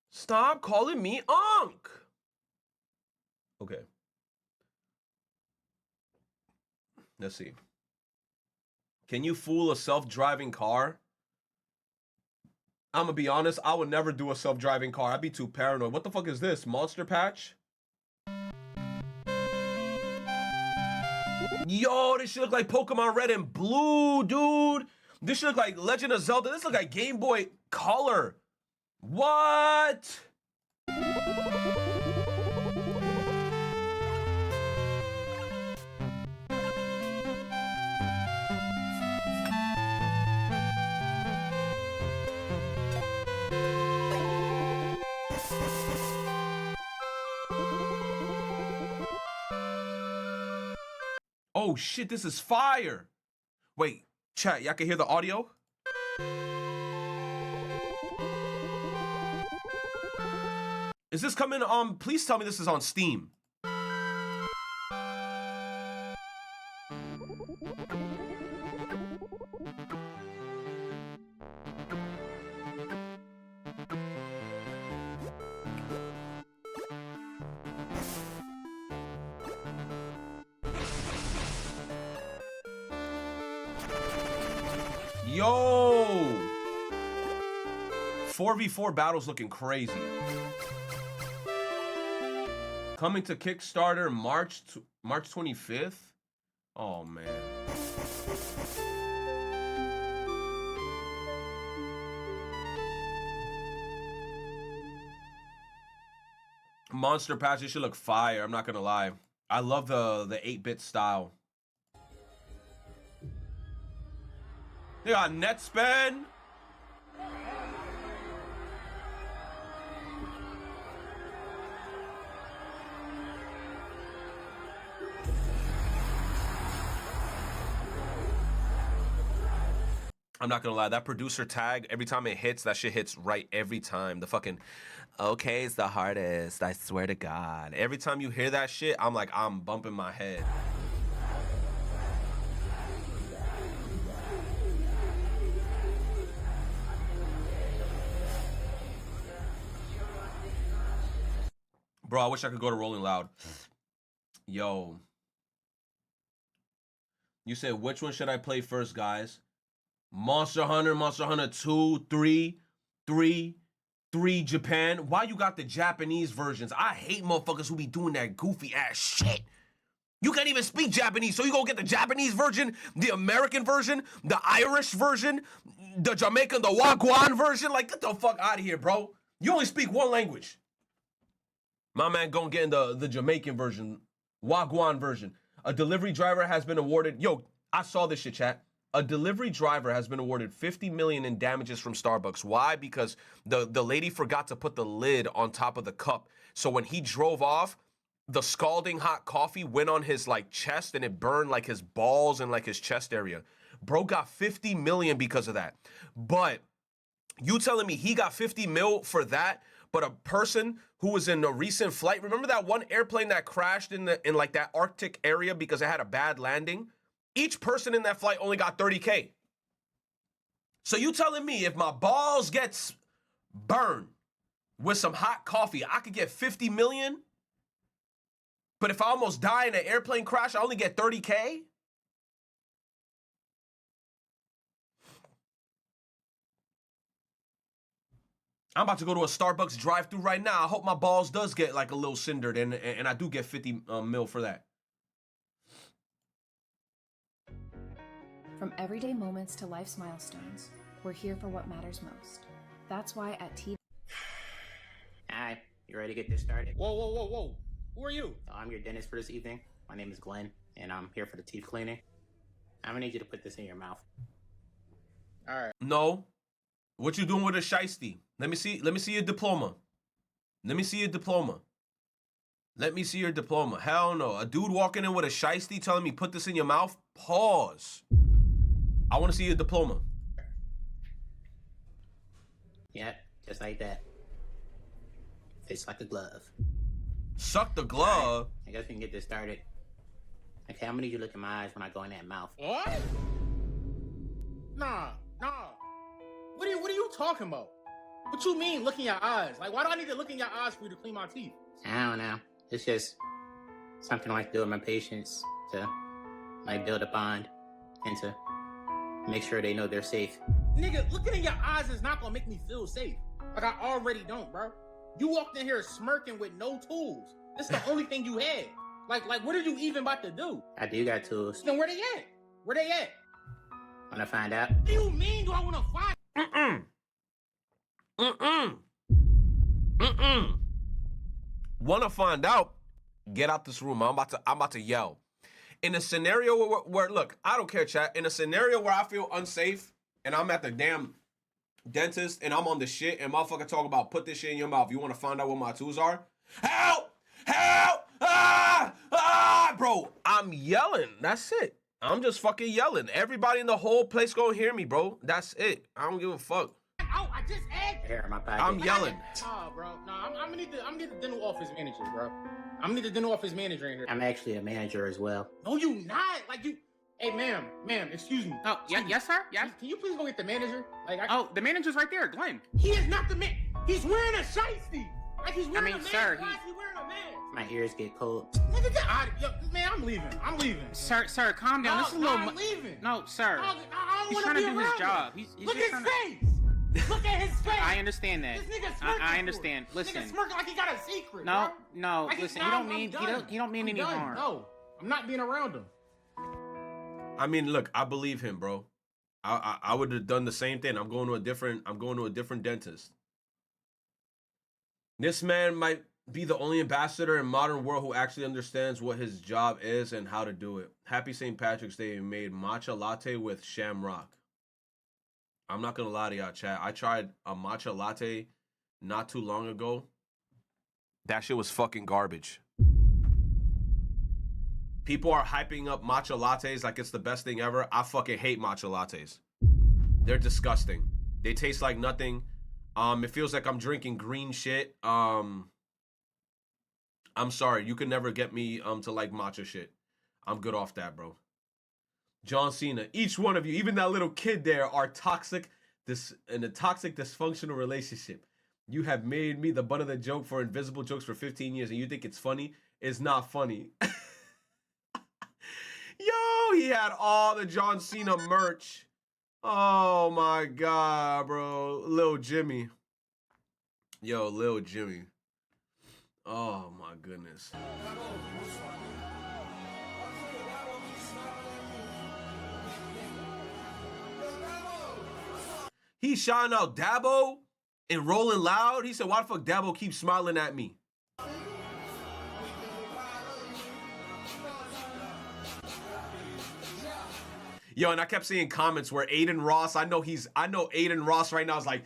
[SPEAKER 1] Stop calling me Unk. Okay. Let's see. Can you fool a self-driving car? I'm gonna be honest, I would never do a self-driving car. I'd be too paranoid. What the fuck is this? Monster Patch? Yo, this shit look like Pokemon Red and Blue, dude. This shit look like Legend of Zelda. This look like Game Boy Color. What? Oh shit, this is fire. Wait, chat, y'all can hear the audio? Is this coming on? Please tell me this is on Steam. Yo! 4v4 battles looking crazy. Coming to Kickstarter March 25th? Oh, man. Monster Patch, it should look fire. I'm not gonna lie. I love the 8-bit style. They got Netspend. I'm not gonna lie, that producer tag, every time it hits, that shit hits right every time. The fucking, okay, it's the hardest, I swear to God. Every time you hear that shit, I'm like, I'm bumping my head. Bro, I wish I could go to Rolling Loud. Yo. You said, which one should I play first, guys? Monster Hunter 2, 3, Japan. Why you got the Japanese versions? I hate motherfuckers who be doing that goofy ass shit. You can't even speak Japanese, so you gonna get the Japanese version, the American version, the Irish version, the Jamaican, the Wagwan version. Like, get the fuck out of here, bro. You only speak one language. My man gonna get in the Jamaican version, Wagwan version. A delivery driver has been awarded. Yo, I saw this shit, chat. A delivery driver has been awarded $50 million in damages from Starbucks. Why? Because the lady forgot to put the lid on top of the cup. So when he drove off, the scalding hot coffee went on his like chest and it burned like his balls and like his chest area. Bro got $50 million because of that. But you telling me he got $50 million for that? But a person who was in a recent flight, remember that one airplane that crashed in like that Arctic area because it had a bad landing? Each person in that flight only got $30K. So you telling me if my balls gets burned with some hot coffee, I could get $50 million? But if I almost die in an airplane crash, I only get $30K? I'm about to go to a Starbucks drive-thru right now. I hope my balls does get like a little cindered and I do get 50 mil for that.
[SPEAKER 15] From everyday moments to life's milestones, we're here for what matters most. That's why at TV...
[SPEAKER 16] Hi, you ready to get this started?
[SPEAKER 17] Whoa. Who are you?
[SPEAKER 16] I'm your dentist for this evening. My name is Glenn, and I'm here for the teeth cleaning. I'm gonna need you to put this in your mouth.
[SPEAKER 17] All right.
[SPEAKER 1] No. What you doing with a shiesty? Let me see your diploma. Let me see your diploma. Let me see your diploma. Hell no. A dude walking in with a shiesty telling me put this in your mouth? Pause. I want to see your diploma.
[SPEAKER 16] Yep, just like that. Fits like a glove.
[SPEAKER 1] Suck the glove?
[SPEAKER 16] Right, I guess we can get this started. Okay, I'm gonna need you to look in my eyes when I go in that mouth.
[SPEAKER 17] What? Nah. What are you talking about? What you mean, look in your eyes? Like, why do I need to look in your eyes for you to clean my teeth?
[SPEAKER 16] I don't know. It's just something I like to do with my patients to, like, build a bond and to make sure they know they're safe.
[SPEAKER 17] Nigga, looking in your eyes is not gonna make me feel safe. Like, I already don't, bro. You walked in here smirking with no tools. This is the only thing you had. Like, what are you even about to do?
[SPEAKER 16] I do got tools.
[SPEAKER 17] Then where they at? Where they at?
[SPEAKER 16] Wanna find out?
[SPEAKER 17] What do you mean? Do I want to find?
[SPEAKER 1] Wanna find out? Get out this room. I'm about to yell. In a scenario where look, I don't care, chat. In a scenario where I feel unsafe and I'm at the damn dentist and I'm on the shit and motherfucker talk about put this shit in your mouth. You want to find out what my tools are? Help! Help! Bro, I'm yelling. That's it. I'm just fucking yelling. Everybody in the whole place gonna hear me, bro. That's it. I don't give a fuck.
[SPEAKER 17] Oh, I just asked.
[SPEAKER 16] Hair in my pocket.
[SPEAKER 1] I'm yelling.
[SPEAKER 17] Nah, bro. Nah, I'm gonna need the dental office manager, bro. I'm gonna need the dental office manager in here.
[SPEAKER 16] I'm actually a manager as well.
[SPEAKER 17] No, you not. Like you. Hey, ma'am, excuse me.
[SPEAKER 18] Oh, yeah, yes, sir. Yes.
[SPEAKER 17] Can you please go get the manager? Like,
[SPEAKER 18] oh, the manager's right there, Glenn.
[SPEAKER 17] He is not the man. He's wearing a shiesty. Like he's wearing a mask.
[SPEAKER 18] Sir,
[SPEAKER 17] Why is he wearing a mask?
[SPEAKER 16] My ears get cold.
[SPEAKER 17] Nigga, man, I'm leaving.
[SPEAKER 18] Sir, calm down.
[SPEAKER 17] No,
[SPEAKER 18] this is a little.
[SPEAKER 17] I'm leaving.
[SPEAKER 18] No, sir.
[SPEAKER 17] I don't
[SPEAKER 18] He's
[SPEAKER 17] want
[SPEAKER 18] trying
[SPEAKER 17] to
[SPEAKER 18] to
[SPEAKER 17] be
[SPEAKER 18] do
[SPEAKER 17] around
[SPEAKER 18] his job.
[SPEAKER 17] him.
[SPEAKER 18] He's
[SPEAKER 17] Look
[SPEAKER 18] just
[SPEAKER 17] at his
[SPEAKER 18] trying
[SPEAKER 17] face. Look at his face.
[SPEAKER 18] I understand that.
[SPEAKER 17] This nigga smirking.
[SPEAKER 18] I understand. Listen.
[SPEAKER 17] This nigga smirking like he got a secret.
[SPEAKER 18] No,
[SPEAKER 17] bro.
[SPEAKER 18] no.
[SPEAKER 17] Like
[SPEAKER 18] Listen,
[SPEAKER 17] I'm
[SPEAKER 18] he
[SPEAKER 17] done.
[SPEAKER 18] don't mean
[SPEAKER 17] I'm
[SPEAKER 18] any
[SPEAKER 17] done.
[SPEAKER 18] harm.
[SPEAKER 17] No, I'm not being around him.
[SPEAKER 1] I mean, look, I believe him, bro. I would have done the same thing. I'm going to a different dentist. This man might be the only ambassador in modern world who actually understands what his job is and how to do it. Happy St. Patrick's Day and made matcha latte with shamrock. I'm not gonna lie to y'all, chat. I tried a matcha latte not too long ago. That shit was fucking garbage. People are hyping up matcha lattes like it's the best thing ever. I fucking hate matcha lattes. They're disgusting. They taste like nothing. It feels like I'm drinking green shit. I'm sorry. You could never get me to like matcha shit. I'm good off that, bro. John Cena, each one of you, even that little kid there, are toxic. In a toxic, dysfunctional relationship. You have made me the butt of the joke for invisible jokes for 15 years, and you think it's funny? It's not funny. Yo, he had all the John Cena merch. Oh my God, bro. Lil Jimmy. Yo, Lil Jimmy. Oh my goodness. He shouting out Dabo and Rolling Loud. He said, why the fuck Dabo keeps smiling at me? Yo, and I kept seeing comments where Aiden Ross, I know Aiden Ross right now is like,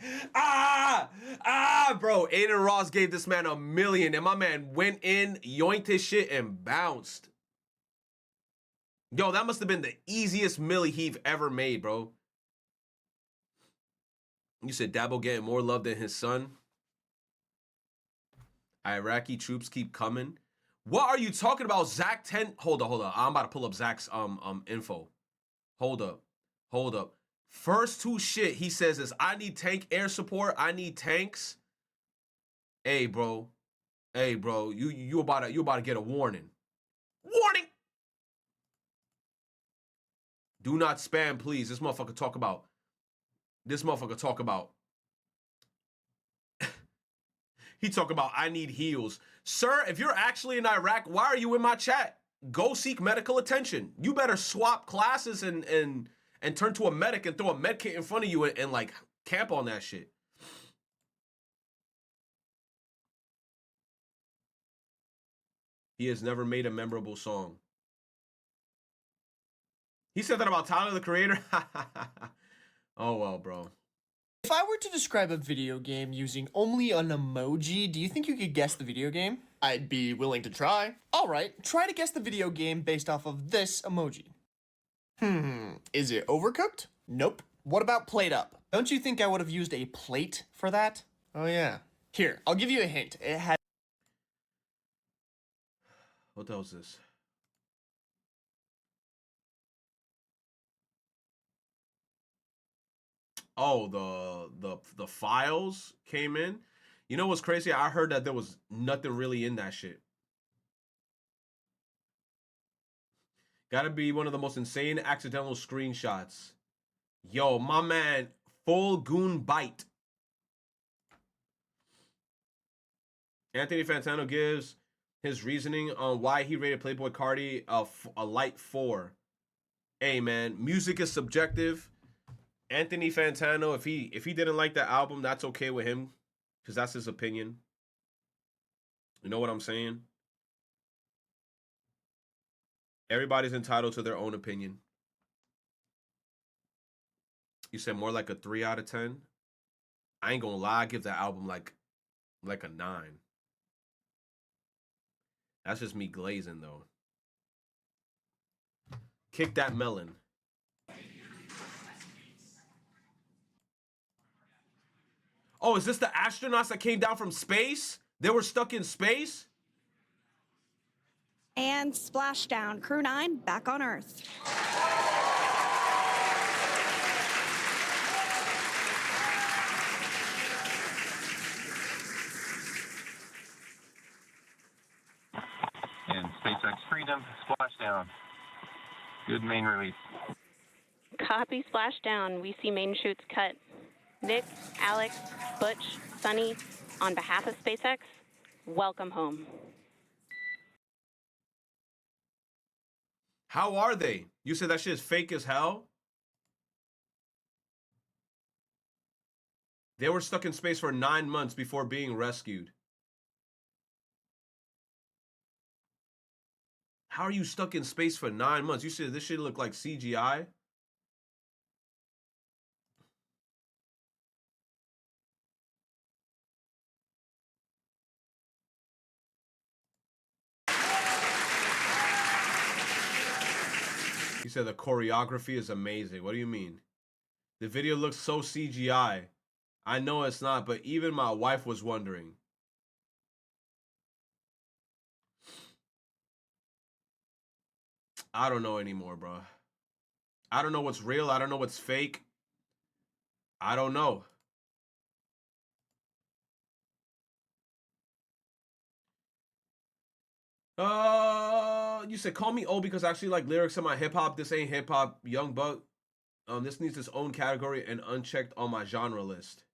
[SPEAKER 1] bro. Aiden Ross gave this man $1 million, and my man went in, yoinked his shit, and bounced. Yo, that must have been the easiest milli he've ever made, bro. You said Dabo getting more love than his son. Iraqi troops keep coming. What are you talking about, Zach 10? Hold on. I'm about to pull up Zach's info. Hold up. First two shit he says is, I need tank air support. I need tanks. Hey, bro. You about to get a warning. Warning. Do not spam, please. This motherfucker talk about. He talk about, I need heals. Sir, if you're actually in Iraq, why are you in my chat? Go seek medical attention. You better swap classes and turn to a medic and throw a med kit in front of you and like camp on that shit. He has never made a memorable song. He said that about Tyler, the Creator. Oh, well, bro.
[SPEAKER 19] If I were to describe a video game using only an emoji, do you think you could guess the video game? I'd be willing to try. Alright, try to guess the video game based off of this emoji. Is it Overcooked? Nope. What about Plate Up? Don't you think I would have used a plate for that? Oh yeah. Here, I'll give you a hint. It had...
[SPEAKER 1] What the hell is this? Oh, the files came in. You know what's crazy? I heard that there was nothing really in that shit. Gotta be one of the most insane accidental screenshots. Yo, my man, full goon bite. Anthony Fantano gives his reasoning on why he rated Playboi Carti a light 4. Hey man, music is subjective. Anthony Fantano, if he didn't like the album, that's okay with him, because that's his opinion. You know what I'm saying? Everybody's entitled to their own opinion. You said more like a 3 out of 10. I ain't gonna lie, I give that album like a 9. That's just me glazing though. Kick that melon. Oh, is this the astronauts that came down from space? They were stuck in space?
[SPEAKER 20] And splashdown. Crew 9 back on Earth.
[SPEAKER 21] And SpaceX Freedom, splashdown. Good main release.
[SPEAKER 22] Copy splashdown. We see main shoots cut. Nick, Alex, Butch, Sunny, on behalf of SpaceX, welcome home.
[SPEAKER 1] How are they? You said that shit is fake as hell? They were stuck in space for 9 months before being rescued. How are you stuck in space for 9 months? You said this shit looked like CGI? He said the choreography is amazing. What do you mean? The video looks so CGI. I know it's not, but even my wife was wondering. I don't know anymore, bro. I don't know what's real. I don't know what's fake. I don't know. You said call me old because I actually like lyrics in my hip hop. This ain't hip hop, Young Buck. This needs its own category and unchecked on my genre list.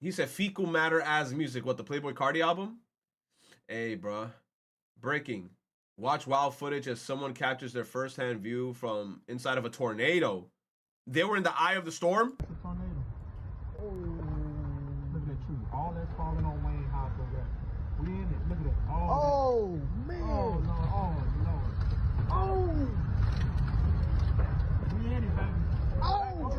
[SPEAKER 1] He said fecal matter as music. What, the Playboi Carti album? Hey, bruh. Breaking. Watch wild footage as someone captures their first-hand view from inside of a tornado. They were in the eye of the storm?
[SPEAKER 11] It's a tornado. Oh, look at that tree. All that's falling on Wayne House over there. We in it. Look at that. Oh, man. Oh, no. Oh, Lord. Oh. We in it, baby. Oh.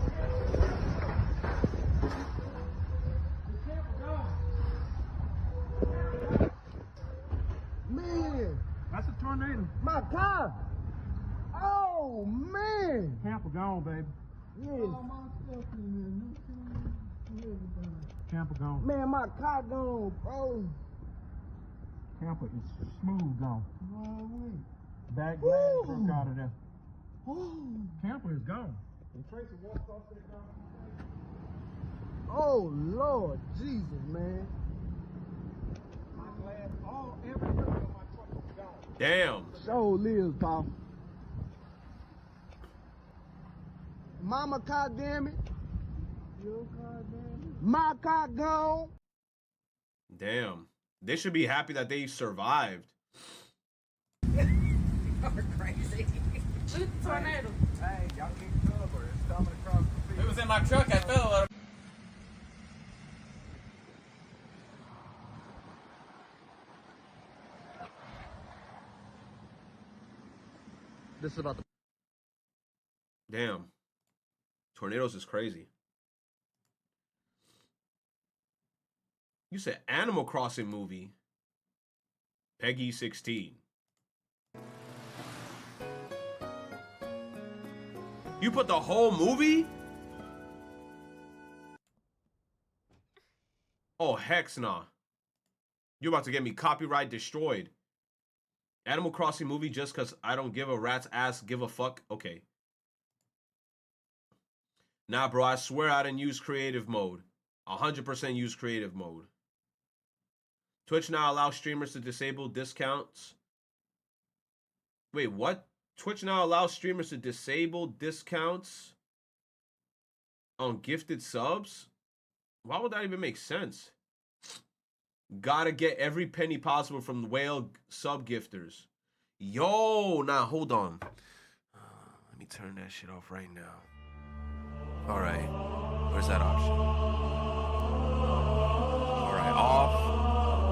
[SPEAKER 11] Man. That's a tornado. My God. Oh, man. Camper gone, baby. Yes. Camper gone. Man, my car gone, bro. Camper is smooth gone. Back glass broke out of there. Camper is gone. And Tracy walked off that ground. Oh, Lord Jesus, man. My glass, everything on my truck is gone.
[SPEAKER 1] Damn.
[SPEAKER 11] So lives, Paul. Mama car, damn it. Your car, damn it. My car gone.
[SPEAKER 1] Damn. They should be happy that they survived.
[SPEAKER 23] You're crazy. Shoot the tornado.
[SPEAKER 11] Hey, y'all get covered. It's coming across the field.
[SPEAKER 18] It was in my truck. I fell a little.
[SPEAKER 11] This is about the...
[SPEAKER 1] Damn. Tornadoes is crazy. You said Animal Crossing movie. Peggy 16. You put the whole movie? Oh, heck nah. You're about to get me copyright destroyed. Animal Crossing movie just because I don't give a rat's ass give a fuck? Okay. Nah, bro, I swear I didn't use creative mode. 100% use creative mode. Twitch now allows streamers to disable discounts. Wait, what? Twitch now allows streamers to disable discounts on gifted subs? Why would that even make sense? Gotta get every penny possible from the whale sub gifters. Yo, nah, hold on. Let me turn that shit off right now. All right, where's that option? All right, off.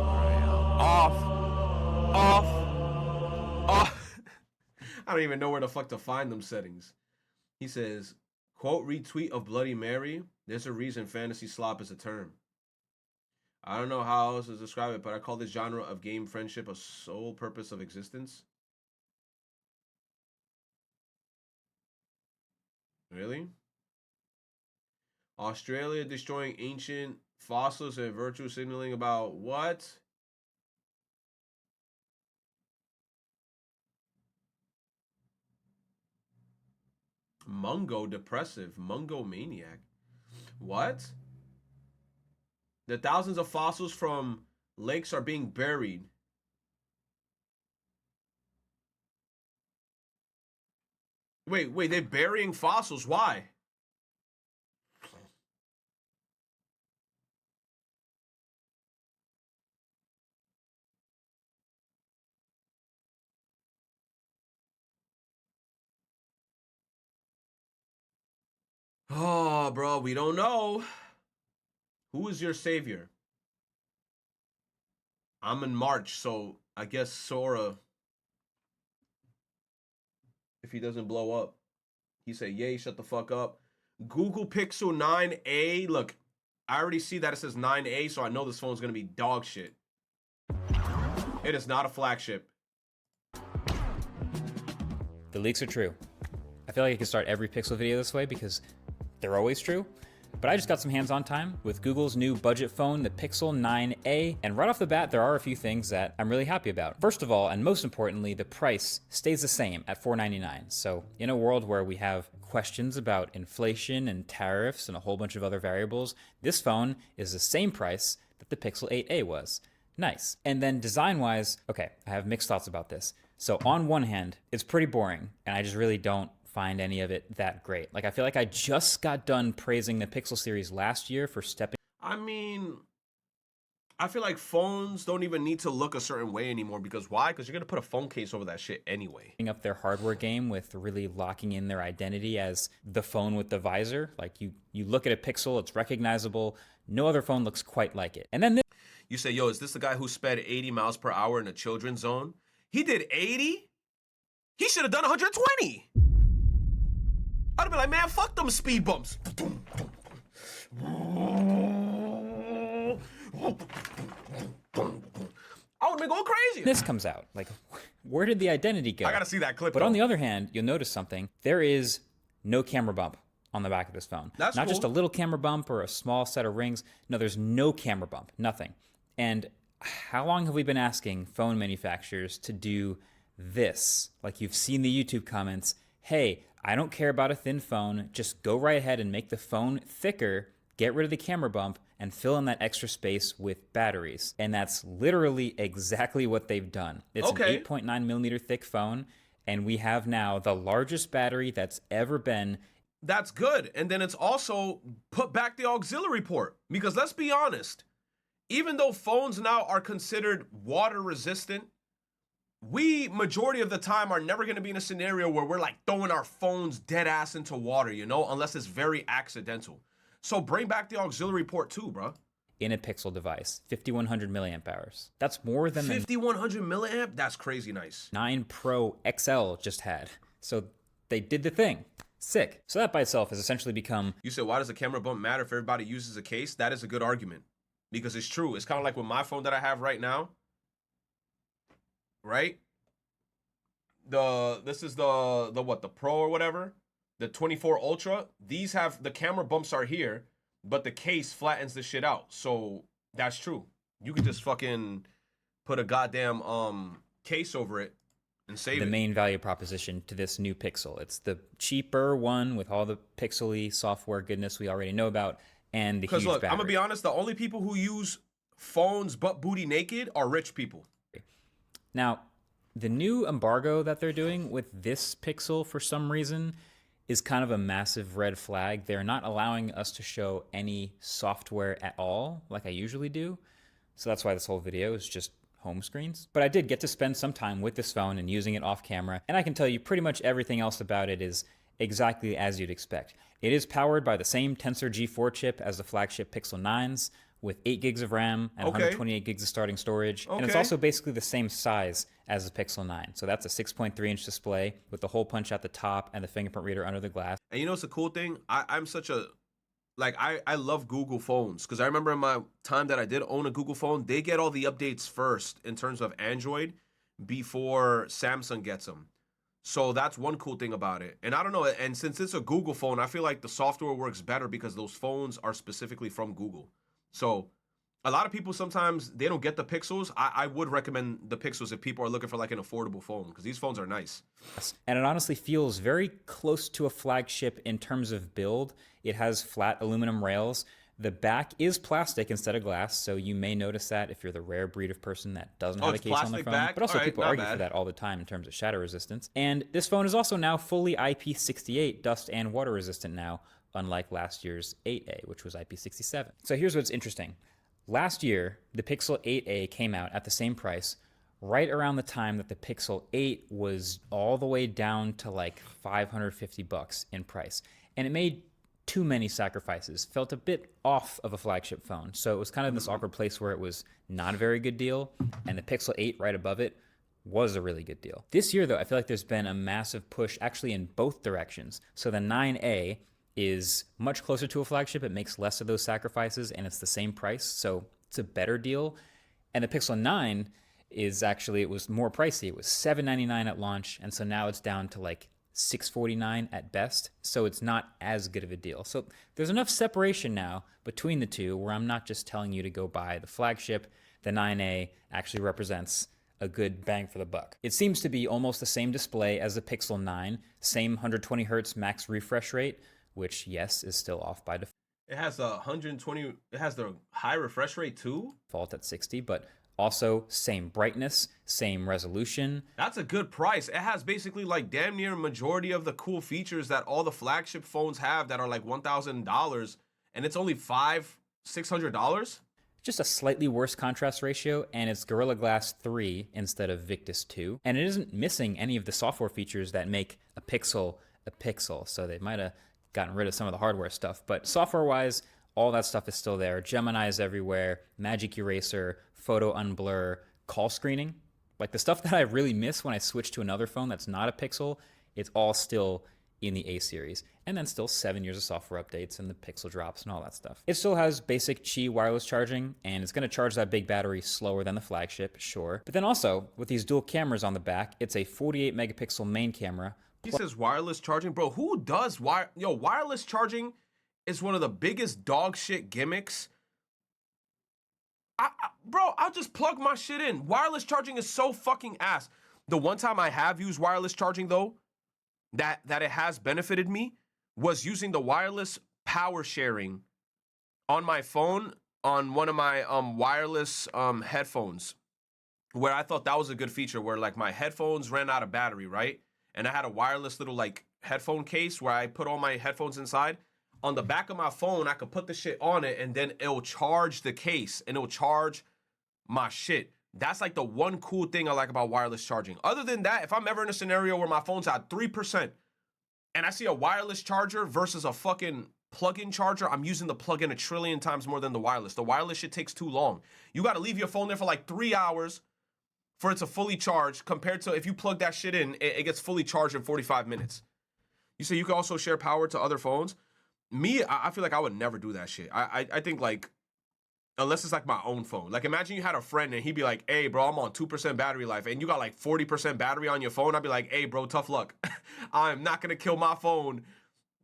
[SPEAKER 1] All right, off. I don't even know where the fuck to find them settings. He says, quote retweet of Bloody Mary. There's a reason fantasy slop is a term. I don't know how else to describe it, but I call this genre of game friendship a sole purpose of existence. Really? Australia destroying ancient fossils and virtue signaling about what? Mungo depressive. Mungo maniac. What? The thousands of fossils from lakes are being buried. Wait, they're burying fossils. Why? Oh, bro, we don't know. Who is your savior? I'm in March, so I guess Sora, if he doesn't blow up, he said, yay, shut the fuck up. Google Pixel 9a. Look, I already see that it says 9a, so I know this phone's going to be dog shit. It is not a flagship.
[SPEAKER 4] The leaks are true. I feel like I could start every Pixel video this way because they're always true. But I just got some hands-on time with Google's new budget phone, the Pixel 9a, and right off the bat, there are a few things that I'm really happy about. First of all, and most importantly, the price stays the same at $499. So in a world where we have questions about inflation and tariffs and a whole bunch of other variables, this phone is the same price that the Pixel 8a was. Nice. And then design-wise, okay, I have mixed thoughts about this. So on one hand, it's pretty boring, and I just really don't find any of it that great. Like, I feel like I just got done praising the Pixel series last year for stepping.
[SPEAKER 1] I mean, I feel like phones don't even need to look a certain way anymore. Because why? Because you're going to put a phone case over that shit anyway.
[SPEAKER 4] Up their hardware game with really locking in their identity as the phone with the visor. Like, you look at a Pixel, it's recognizable. No other phone looks quite like it. And then
[SPEAKER 1] you say, yo, is this the guy who sped 80 miles per hour in a children's zone? He did 80? He should have done 120. I'd have been like, man, fuck them speed bumps. I would have been going crazy.
[SPEAKER 4] This comes out. Like, where did the identity go?
[SPEAKER 1] I gotta see that clip.
[SPEAKER 4] But on the other hand, you'll notice something. There is no camera bump on the back of this phone.
[SPEAKER 1] That's
[SPEAKER 4] not
[SPEAKER 1] cool.
[SPEAKER 4] Just a little camera bump or a small set of rings. No, there's no camera bump. Nothing. And how long have we been asking phone manufacturers to do this? Like, you've seen the YouTube comments. Hey, I don't care about a thin phone. Just go right ahead and make the phone thicker, get rid of the camera bump, and fill in that extra space with batteries. And that's literally exactly what they've done. It's an 8.9 millimeter thick phone, and we have now the largest battery that's ever been.
[SPEAKER 1] That's good. And then it's also put back the auxiliary port. Because let's be honest, even though phones now are considered water resistant, we, majority of the time, are never going to be in a scenario where we're like throwing our phones dead ass into water, you know, unless it's very accidental. So bring back the auxiliary port too, bro.
[SPEAKER 4] In a Pixel device, 5100 milliamp hours. That's more than
[SPEAKER 1] 5100 milliamp? That's crazy nice.
[SPEAKER 4] 9 Pro XL just had. So they did the thing. Sick. So that by itself has essentially become.
[SPEAKER 1] You said, why does the camera bump matter if everybody uses a case? That is a good argument. Because it's true. It's kind of like with my phone that I have right now. Right? This is the what, the Pro or whatever? The 24 Ultra. These have, the camera bumps are here, but the case flattens the shit out. So that's true. You could just fucking put a goddamn case over it and save it.
[SPEAKER 4] The main value proposition to this new Pixel. It's the cheaper one with all the pixely software goodness we already know about, and the huge
[SPEAKER 1] look,
[SPEAKER 4] battery.
[SPEAKER 1] I'm gonna be honest, the only people who use phones butt booty naked are rich people.
[SPEAKER 4] Now, the new embargo that they're doing with this Pixel for some reason is kind of a massive red flag. They're not allowing us to show any software at all, like I usually do. So that's why this whole video is just home screens. But I did get to spend some time with this phone and using it off camera, and I can tell you pretty much everything else about it is exactly as you'd expect. It is powered by the same Tensor G4 chip as the flagship Pixel 9s, with 8 gigs of RAM and 128 gigs of starting storage. And it's also basically the same size as the Pixel 9. So that's a 6.3-inch display with the hole punch at the top and the fingerprint reader under the glass.
[SPEAKER 1] And you know what's the cool thing? I'm such a, like, I love Google phones, because I remember in my time that I did own a Google phone, they get all the updates first in terms of Android before Samsung gets them. So that's one cool thing about it. And I don't know, and since it's a Google phone, I feel like the software works better because those phones are specifically from Google. So a lot of people sometimes, they don't get the Pixels. I would recommend the Pixels if people are looking for like an affordable phone, because these phones are nice.
[SPEAKER 4] And it honestly feels very close to a flagship in terms of build. It has flat aluminum rails. The back is plastic instead of glass, so you may notice that if you're the rare breed of person that doesn't have a case on their phone.
[SPEAKER 1] Back?
[SPEAKER 4] But also people argue
[SPEAKER 1] bad.
[SPEAKER 4] for that all the time in terms of shatter resistance. And this phone is also now fully IP68 dust and water resistant now, unlike last year's 8A, which was IP67. So here's what's interesting. Last year, the Pixel 8A came out at the same price, right around the time that the Pixel 8 was all the way down to like $550 in price. And it made too many sacrifices, felt a bit off of a flagship phone. So it was kind of this awkward place where it was not a very good deal, and the Pixel 8 right above it was a really good deal. This year, though, I feel like there's been a massive push actually in both directions. So the 9A is much closer to a flagship. It makes less of those sacrifices, and it's the same price, so it's a better deal. And the Pixel 9 is actually, it was more pricey. It was $799 at launch, and so now it's down to like $649 at best, so it's not as good of a deal. So there's enough separation now between the two where I'm not just telling you to go buy the flagship. The 9A actually represents a good bang for the buck. It seems to be almost the same display as the Pixel 9, same 120 hertz max refresh rate, which, yes, is still off by default.
[SPEAKER 1] It has a 120, it has the high refresh rate too?
[SPEAKER 4] Default at 60, but also same brightness, same resolution.
[SPEAKER 1] That's a good price. It has basically like damn near a majority of the cool features that all the flagship phones have that are like $1,000, and it's only $600?
[SPEAKER 4] Just a slightly worse contrast ratio, and it's Gorilla Glass 3 instead of Victus 2. And it isn't missing any of the software features that make a Pixel a Pixel, so they might have gotten rid of some of the hardware stuff. But software-wise, all that stuff is still there. Gemini is everywhere, Magic Eraser, Photo Unblur, call screening. Like the stuff that I really miss when I switch to another phone that's not a Pixel, it's all still in the A series. And then still 7 years of software updates and the Pixel drops and all that stuff. It still has basic Qi wireless charging, and it's gonna charge that big battery slower than the flagship, sure. But then also, with these dual cameras on the back, it's a 48 megapixel main camera.
[SPEAKER 1] He says wireless charging. Bro, who does wireless charging is one of the biggest dog shit gimmicks. Bro, I'll just plug my shit in. Wireless charging is so fucking ass. The one time I have used wireless charging though, that it has benefited me, was using the wireless power sharing on my phone on one of my wireless headphones, where I thought that was a good feature, where like my headphones ran out of battery, right? And I had a wireless little like headphone case where I put all my headphones inside. On the back of my phone, I could put the shit on it, and then it'll charge the case and it'll charge my shit. That's like the one cool thing I like about wireless charging. Other than that, if I'm ever in a scenario where my phone's at 3% and I see a wireless charger versus a fucking plug-in charger, I'm using the plug-in 1 trillion times more than the wireless. The wireless shit takes too long. You got to leave your phone there for like 3 hours for it to fully charge, compared to if you plug that shit in, it gets fully charged in 45 minutes. You say you can also share power to other phones. Me, I feel like I would never do that shit. I think like, unless it's like my own phone. Like imagine you had a friend and he'd be like, hey bro, I'm on 2% battery life, and you got like 40% battery on your phone. I'd be like, hey bro, tough luck. I'm not gonna kill my phone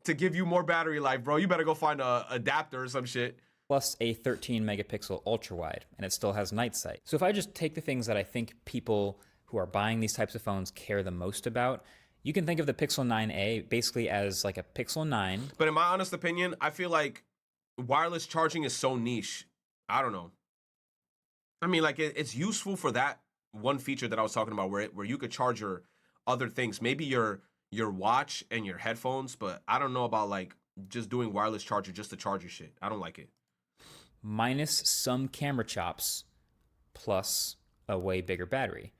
[SPEAKER 1] to give you more battery life, bro. You better go find a adapter or some shit.
[SPEAKER 4] Plus a 13 megapixel ultra wide, and it still has night sight. So if I just take the things that I think people who are buying these types of phones care the most about, you can think of the Pixel 9a basically as like a Pixel 9.
[SPEAKER 1] But in my honest opinion, I feel like wireless charging is so niche. I don't know. I mean, like it's useful for that one feature that I was talking about, where you could charge your other things, maybe your watch and your headphones. But I don't know about like just doing wireless charger just to charge your shit. I don't like it.
[SPEAKER 4] Minus some camera chops, plus a way bigger battery.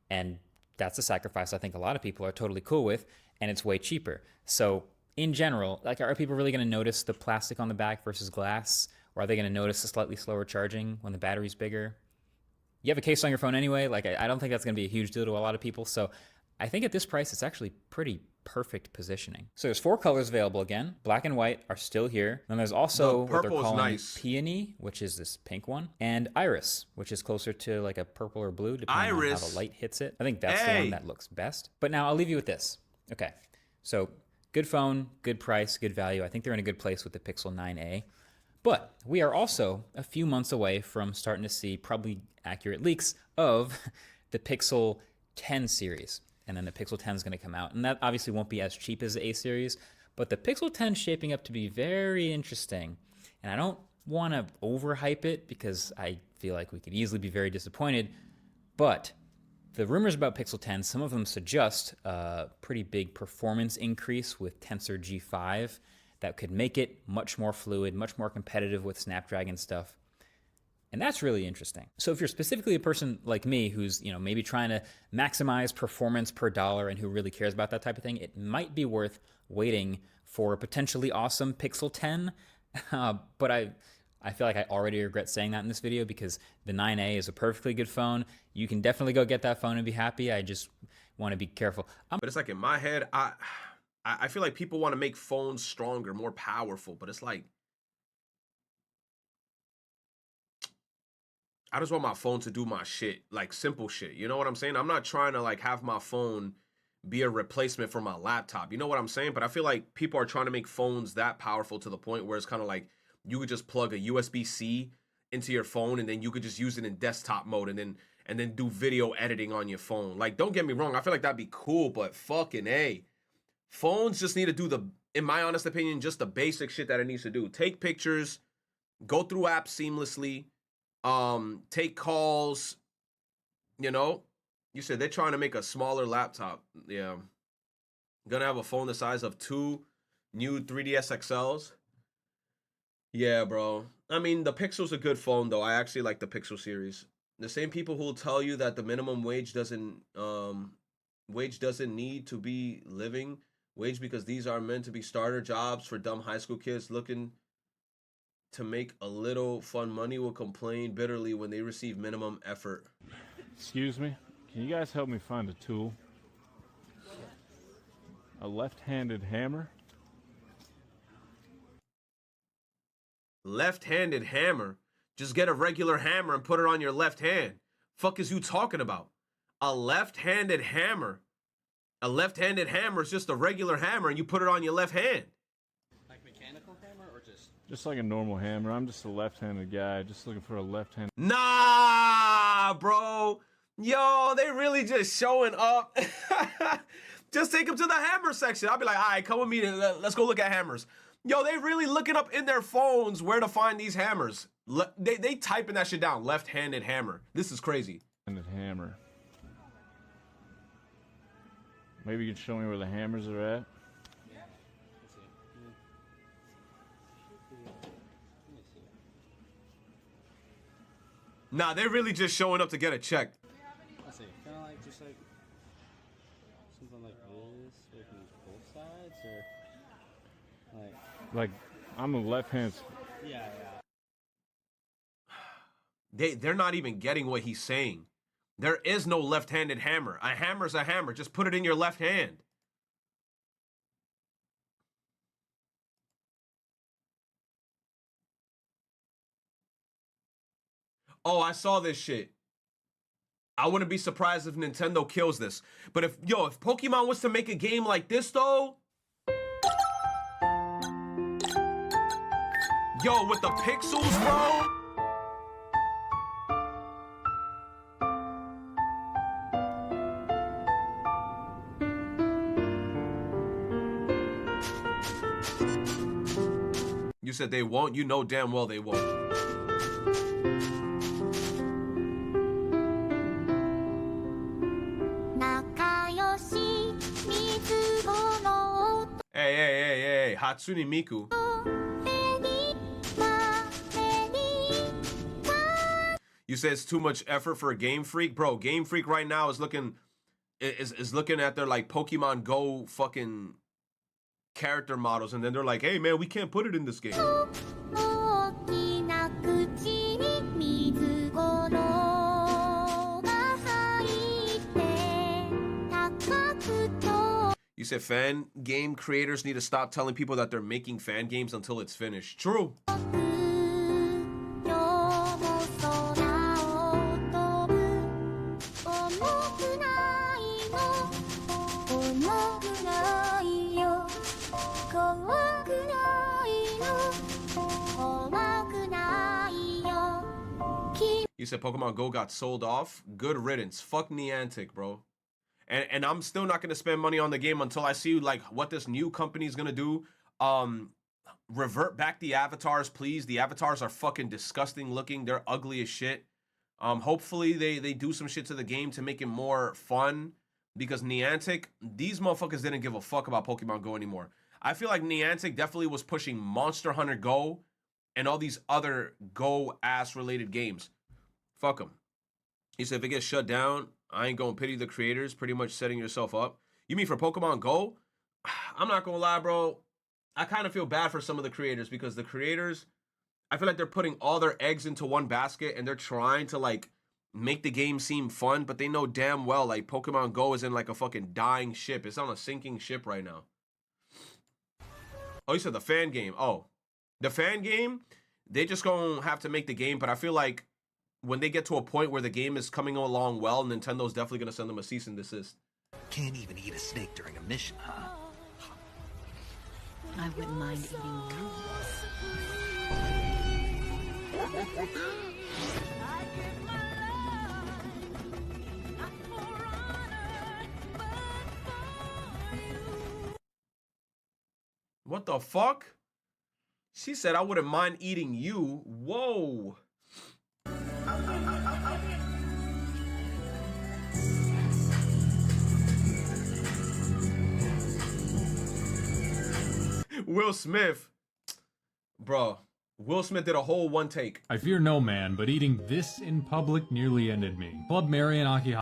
[SPEAKER 4] And that's a sacrifice I think a lot of people are totally cool with, and it's way cheaper. So in general, like, are people really going to notice the plastic on the back versus glass? Or are they going to notice the slightly slower charging when the battery's bigger? You have a case on your phone anyway. Like, I don't think that's going to be a huge deal to a lot of people. So I think at this price, it's actually pretty perfect positioning. So there's 4 colors available again. Black and white are still here. And there's also what they're calling Peony, which is this pink one, and Iris, which is closer to like a purple or blue, depending on how the light hits it. I think that's the one that looks best. But now I'll leave you with this. Okay, so good phone, good price, good value. I think they're in a good place with the Pixel 9a. But we are also a few months away from starting to see probably accurate leaks of the Pixel 10 series. And then the Pixel 10 is going to come out. And that obviously won't be as cheap as the A series, but the Pixel 10 is shaping up to be very interesting. And I don't want to overhype it because I feel like we could easily be very disappointed. But the rumors about Pixel 10, some of them suggest a pretty big performance increase with Tensor G5 that could make it much more fluid, much more competitive with Snapdragon stuff. And that's really interesting. So if you're specifically a person like me who's, maybe trying to maximize performance per dollar and who really cares about that type of thing, it might be worth waiting for a potentially awesome Pixel 10. But I feel like I already regret saying that in this video because the 9a is a perfectly good phone. You can definitely go get that phone and be happy. I just want to be careful.
[SPEAKER 1] But it's like in my head, I feel like people want to make phones stronger, more powerful, but it's like, I just want my phone to do my shit, like simple shit. You know what I'm saying? I'm not trying to like have my phone be a replacement for my laptop. You know what I'm saying? But I feel like people are trying to make phones that powerful to the point where it's kind of like you could just plug a USB-C into your phone and then you could just use it in desktop mode and then do video editing on your phone. Like, don't get me wrong, I feel like that'd be cool, but fucking A. Phones just need to do in my honest opinion, just the basic shit that it needs to do. Take pictures, go through apps seamlessly, take calls, You said they're trying to make a smaller laptop. Yeah. Gonna have a phone the size of 2 new 3DS XLs. Yeah, bro. I mean, the Pixel's a good phone, though. I actually like the Pixel series. The same people who will tell you that the minimum wage doesn't need to be living wage because these are meant to be starter jobs for dumb high school kids looking to make a little fun money will complain bitterly when they receive minimum effort.
[SPEAKER 2] Excuse me? Can you guys help me find a tool? A left-handed hammer?
[SPEAKER 1] Left-handed hammer? Just get a regular hammer and put it on your left hand. Fuck is you talking about? A left-handed hammer? A left-handed hammer is just a regular hammer and you put it on your left hand.
[SPEAKER 5] Like mechanical hammer or just?
[SPEAKER 2] Just like a normal hammer. I'm just a left-handed guy, just looking for a left-handed.
[SPEAKER 1] Nah, bro. Yo, they really just showing up. Just take them to the hammer section. I'll be like, all right, come with me. Let's go look at hammers. Yo, they really looking up in their phones where to find these hammers. They typing that shit down. Left-handed hammer. This is crazy.
[SPEAKER 2] Hammer. Maybe you can show me where the hammers are at.
[SPEAKER 1] Nah, they're really just showing up to get a check.
[SPEAKER 5] Let's see. Kind of like just like something like this, where you can use both sides, or
[SPEAKER 2] like I'm a left-handed.
[SPEAKER 5] Yeah.
[SPEAKER 1] They're not even getting what he's saying. There is no left-handed hammer. A hammer's a hammer. Just put it in your left hand. Oh, I saw this shit. I wouldn't be surprised if Nintendo kills this. But if Pokemon was to make a game like this, though... Yo, with the pixels, bro... You said they won't? You know damn well they won't. Hey, Hatsune Miku. You say it's too much effort for a Game Freak, bro. Game Freak right now is looking at their like Pokemon Go fucking character models, and then they're like, hey man, we can't put it in this game. You said fan game creators need to stop telling people that they're making fan games until it's finished. True. You said Pokemon Go got sold off. Good riddance. Fuck Niantic, bro. And I'm still not gonna spend money on the game until I see like what this new company is gonna do. Revert back the avatars, please. The avatars are fucking disgusting looking. They're ugly as shit. Hopefully they do some shit to the game to make it more fun. Because Niantic, these motherfuckers didn't give a fuck about Pokemon Go anymore. I feel like Niantic definitely was pushing Monster Hunter Go and all these other Go ass related games. Fuck them. He said if it gets shut down, I ain't gonna pity the creators, pretty much setting yourself up. You mean for Pokemon Go? I'm not gonna lie, bro. I kind of feel bad for some of the creators because the creators, I feel like they're putting all their eggs into one basket and they're trying to like make the game seem fun, but they know damn well like Pokemon Go is in like a fucking dying ship. It's on a sinking ship right now. Oh, you said the fan game. Oh, the fan game, they just gonna have to make the game, but I feel like when they get to a point where the game is coming along well, Nintendo's definitely going to send them a cease and desist.
[SPEAKER 6] Can't even eat a snake during a mission, huh?
[SPEAKER 9] I wouldn't mind eating
[SPEAKER 1] What the fuck? She said I wouldn't mind eating you. Whoa. Will Smith, bro. Will Smith did a whole one take.
[SPEAKER 7] I fear no man, but eating this in public nearly ended me. Club Mary and Akihabara.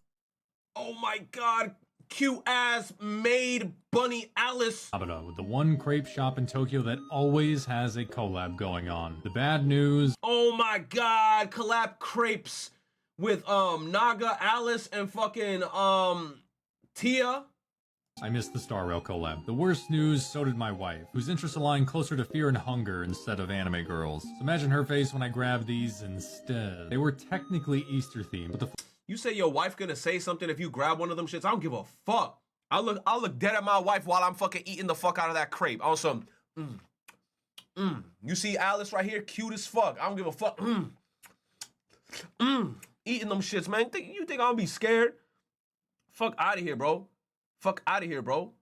[SPEAKER 1] Oh my god, cute ass maid bunny Alice.
[SPEAKER 7] With the one crepe shop in Tokyo that always has a collab going on. The bad news.
[SPEAKER 1] Oh my god, collab crepes with Naga, Alice, and fucking Tia.
[SPEAKER 7] I missed the Star Rail collab. The worst news, so did my wife, whose interests align closer to Fear and Hunger instead of anime girls. So imagine her face when I grabbed these instead. They were technically Easter themed, but the
[SPEAKER 1] You say your wife gonna say something if you grab one of them shits? I don't give a fuck. I'll look dead at my wife while I'm fucking eating the fuck out of that crepe. On some, You see Alice right here, cute as fuck. I don't give a fuck. Eating them shits, man. You think I'm gonna be scared? Fuck out of here, bro. Fuck out of here, bro.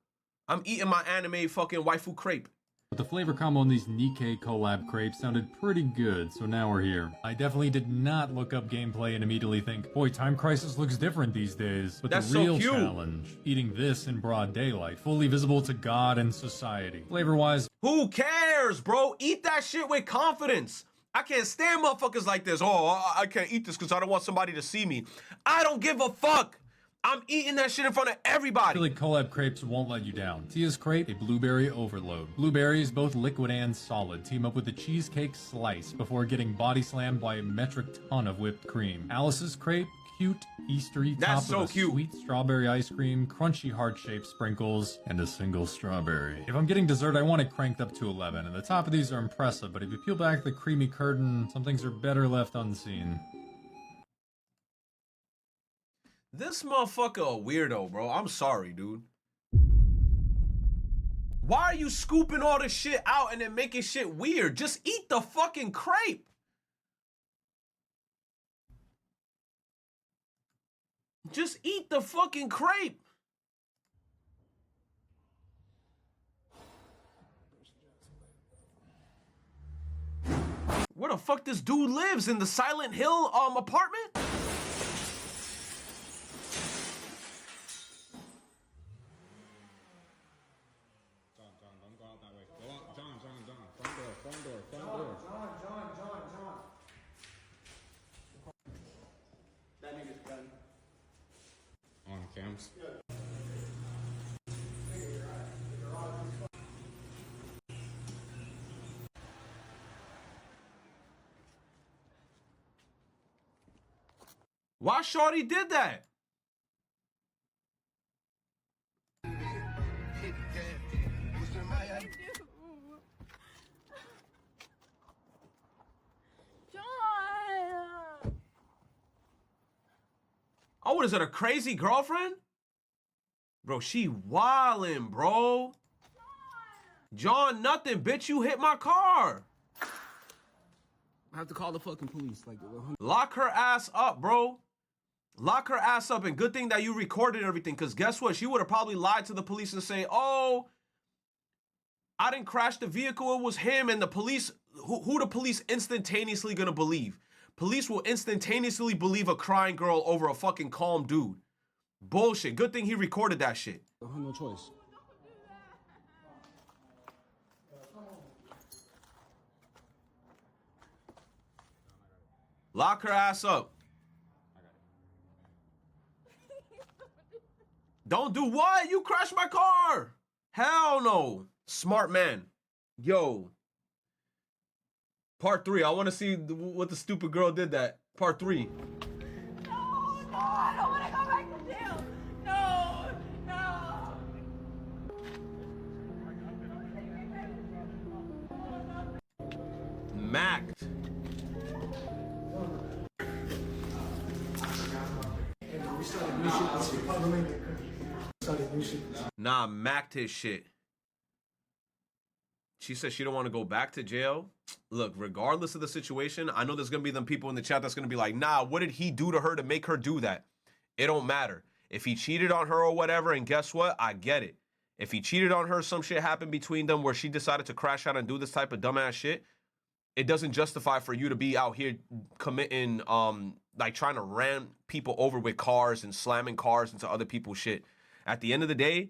[SPEAKER 1] I'm eating my anime fucking waifu crepe.
[SPEAKER 7] But the flavor combo on these Nikkei collab crepes sounded pretty good, so now we're here. I definitely did not look up gameplay and immediately think, boy, Time Crisis looks different these days. But
[SPEAKER 1] That's
[SPEAKER 7] the real
[SPEAKER 1] so cute.
[SPEAKER 7] challenge, eating this in broad daylight, fully visible to God and society. Flavor-wise,
[SPEAKER 1] who cares, bro? Eat that shit with confidence. I can't stand motherfuckers like this. Oh, I can't eat this because I don't want somebody to see me. I don't give a fuck. I'm eating that shit in front of everybody.
[SPEAKER 7] I feel like collab crepes won't let you down. Tia's crepe, a blueberry overload. Blueberries, both liquid and solid, team up with the cheesecake slice before getting body slammed by a metric ton of whipped cream. Alice's crepe, cute, Eastery top with a sweet strawberry ice cream, crunchy heart-shaped sprinkles, and a single strawberry. If I'm getting dessert, I want it cranked up to 11, and the top of these are impressive, but if you peel back the creamy curtain, some things are better left unseen.
[SPEAKER 1] This motherfucker a weirdo, bro. I'm sorry, dude. Why are you scooping all this shit out and then making shit weird? Just eat the fucking crepe. Just eat the fucking crepe. Where the fuck this dude lives? In the Silent Hill apartment?
[SPEAKER 5] times.
[SPEAKER 1] Why Shorty did that? Oh, what is it, a crazy girlfriend? Bro, she wildin', bro. John, nothing, bitch, you hit my car.
[SPEAKER 5] I have to call the fucking police. Like,
[SPEAKER 1] lock her ass up, bro. Lock her ass up, and good thing that you recorded everything, because guess what? She would have probably lied to the police and say, oh, I didn't crash the vehicle, it was him, and the police, who the police instantaneously gonna believe? Police will instantaneously believe a crying girl over a fucking calm dude. Bullshit. Good thing he recorded that shit.
[SPEAKER 5] I have no choice.
[SPEAKER 1] Lock her ass up. Don't do what? You crashed my car. Hell no. Smart man. Yo. Part 3. I want to see what the stupid girl did that. Part 3.
[SPEAKER 23] No, I don't want to go back to jail. No, no.
[SPEAKER 1] Macked. Nah, Macked his shit. She said she don't want to go back to jail. Look, regardless of the situation, I know there's going to be them people in the chat that's going to be like, nah, what did he do to her to make her do that? It don't matter. If he cheated on her or whatever, and guess what? I get it. If he cheated on her, some shit happened between them where she decided to crash out and do this type of dumbass shit, it doesn't justify for you to be out here committing, like trying to ram people over with cars and slamming cars into other people's shit. At the end of the day,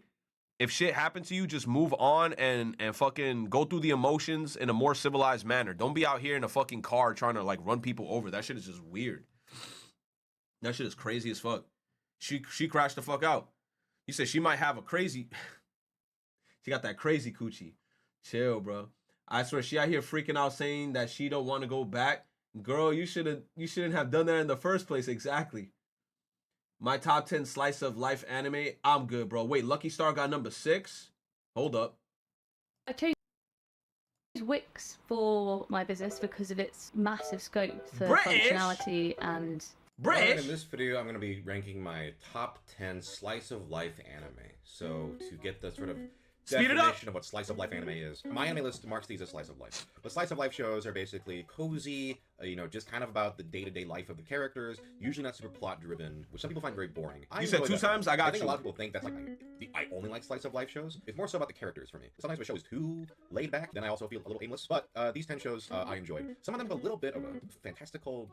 [SPEAKER 1] if shit happened to you, just move on and fucking go through the emotions in a more civilized manner. Don't be out here in a fucking car trying to like run people over. That shit is just weird. That shit is crazy as fuck. She crashed the fuck out. You said she might have a crazy... She got that crazy coochie. Chill, bro. I swear she out here freaking out saying that she don't want to go back. Girl, you shouldn't have done that in the first place. Exactly. My top 10 slice of life anime. I'm good, bro. Wait, Lucky Star got number 6? Hold up.
[SPEAKER 8] I chose Wix for my business because of its massive scope for functionality and...
[SPEAKER 10] Alright, in this video, I'm going to be ranking my top 10 slice of life anime. So to get the sort of definition of what slice of life anime is, my anime list marks these as slice of life. But slice of life shows are basically cozy, just kind of about the day-to-day life of the characters, usually not super plot-driven, which some people find very boring.
[SPEAKER 1] You said 2 times? I got you.
[SPEAKER 10] I think a lot of people think that's like I only like slice of life shows. It's more so about the characters for me. Sometimes if a show is too laid back, then I also feel a little aimless. But these 10 shows I enjoyed. Some of them have a little bit of a fantastical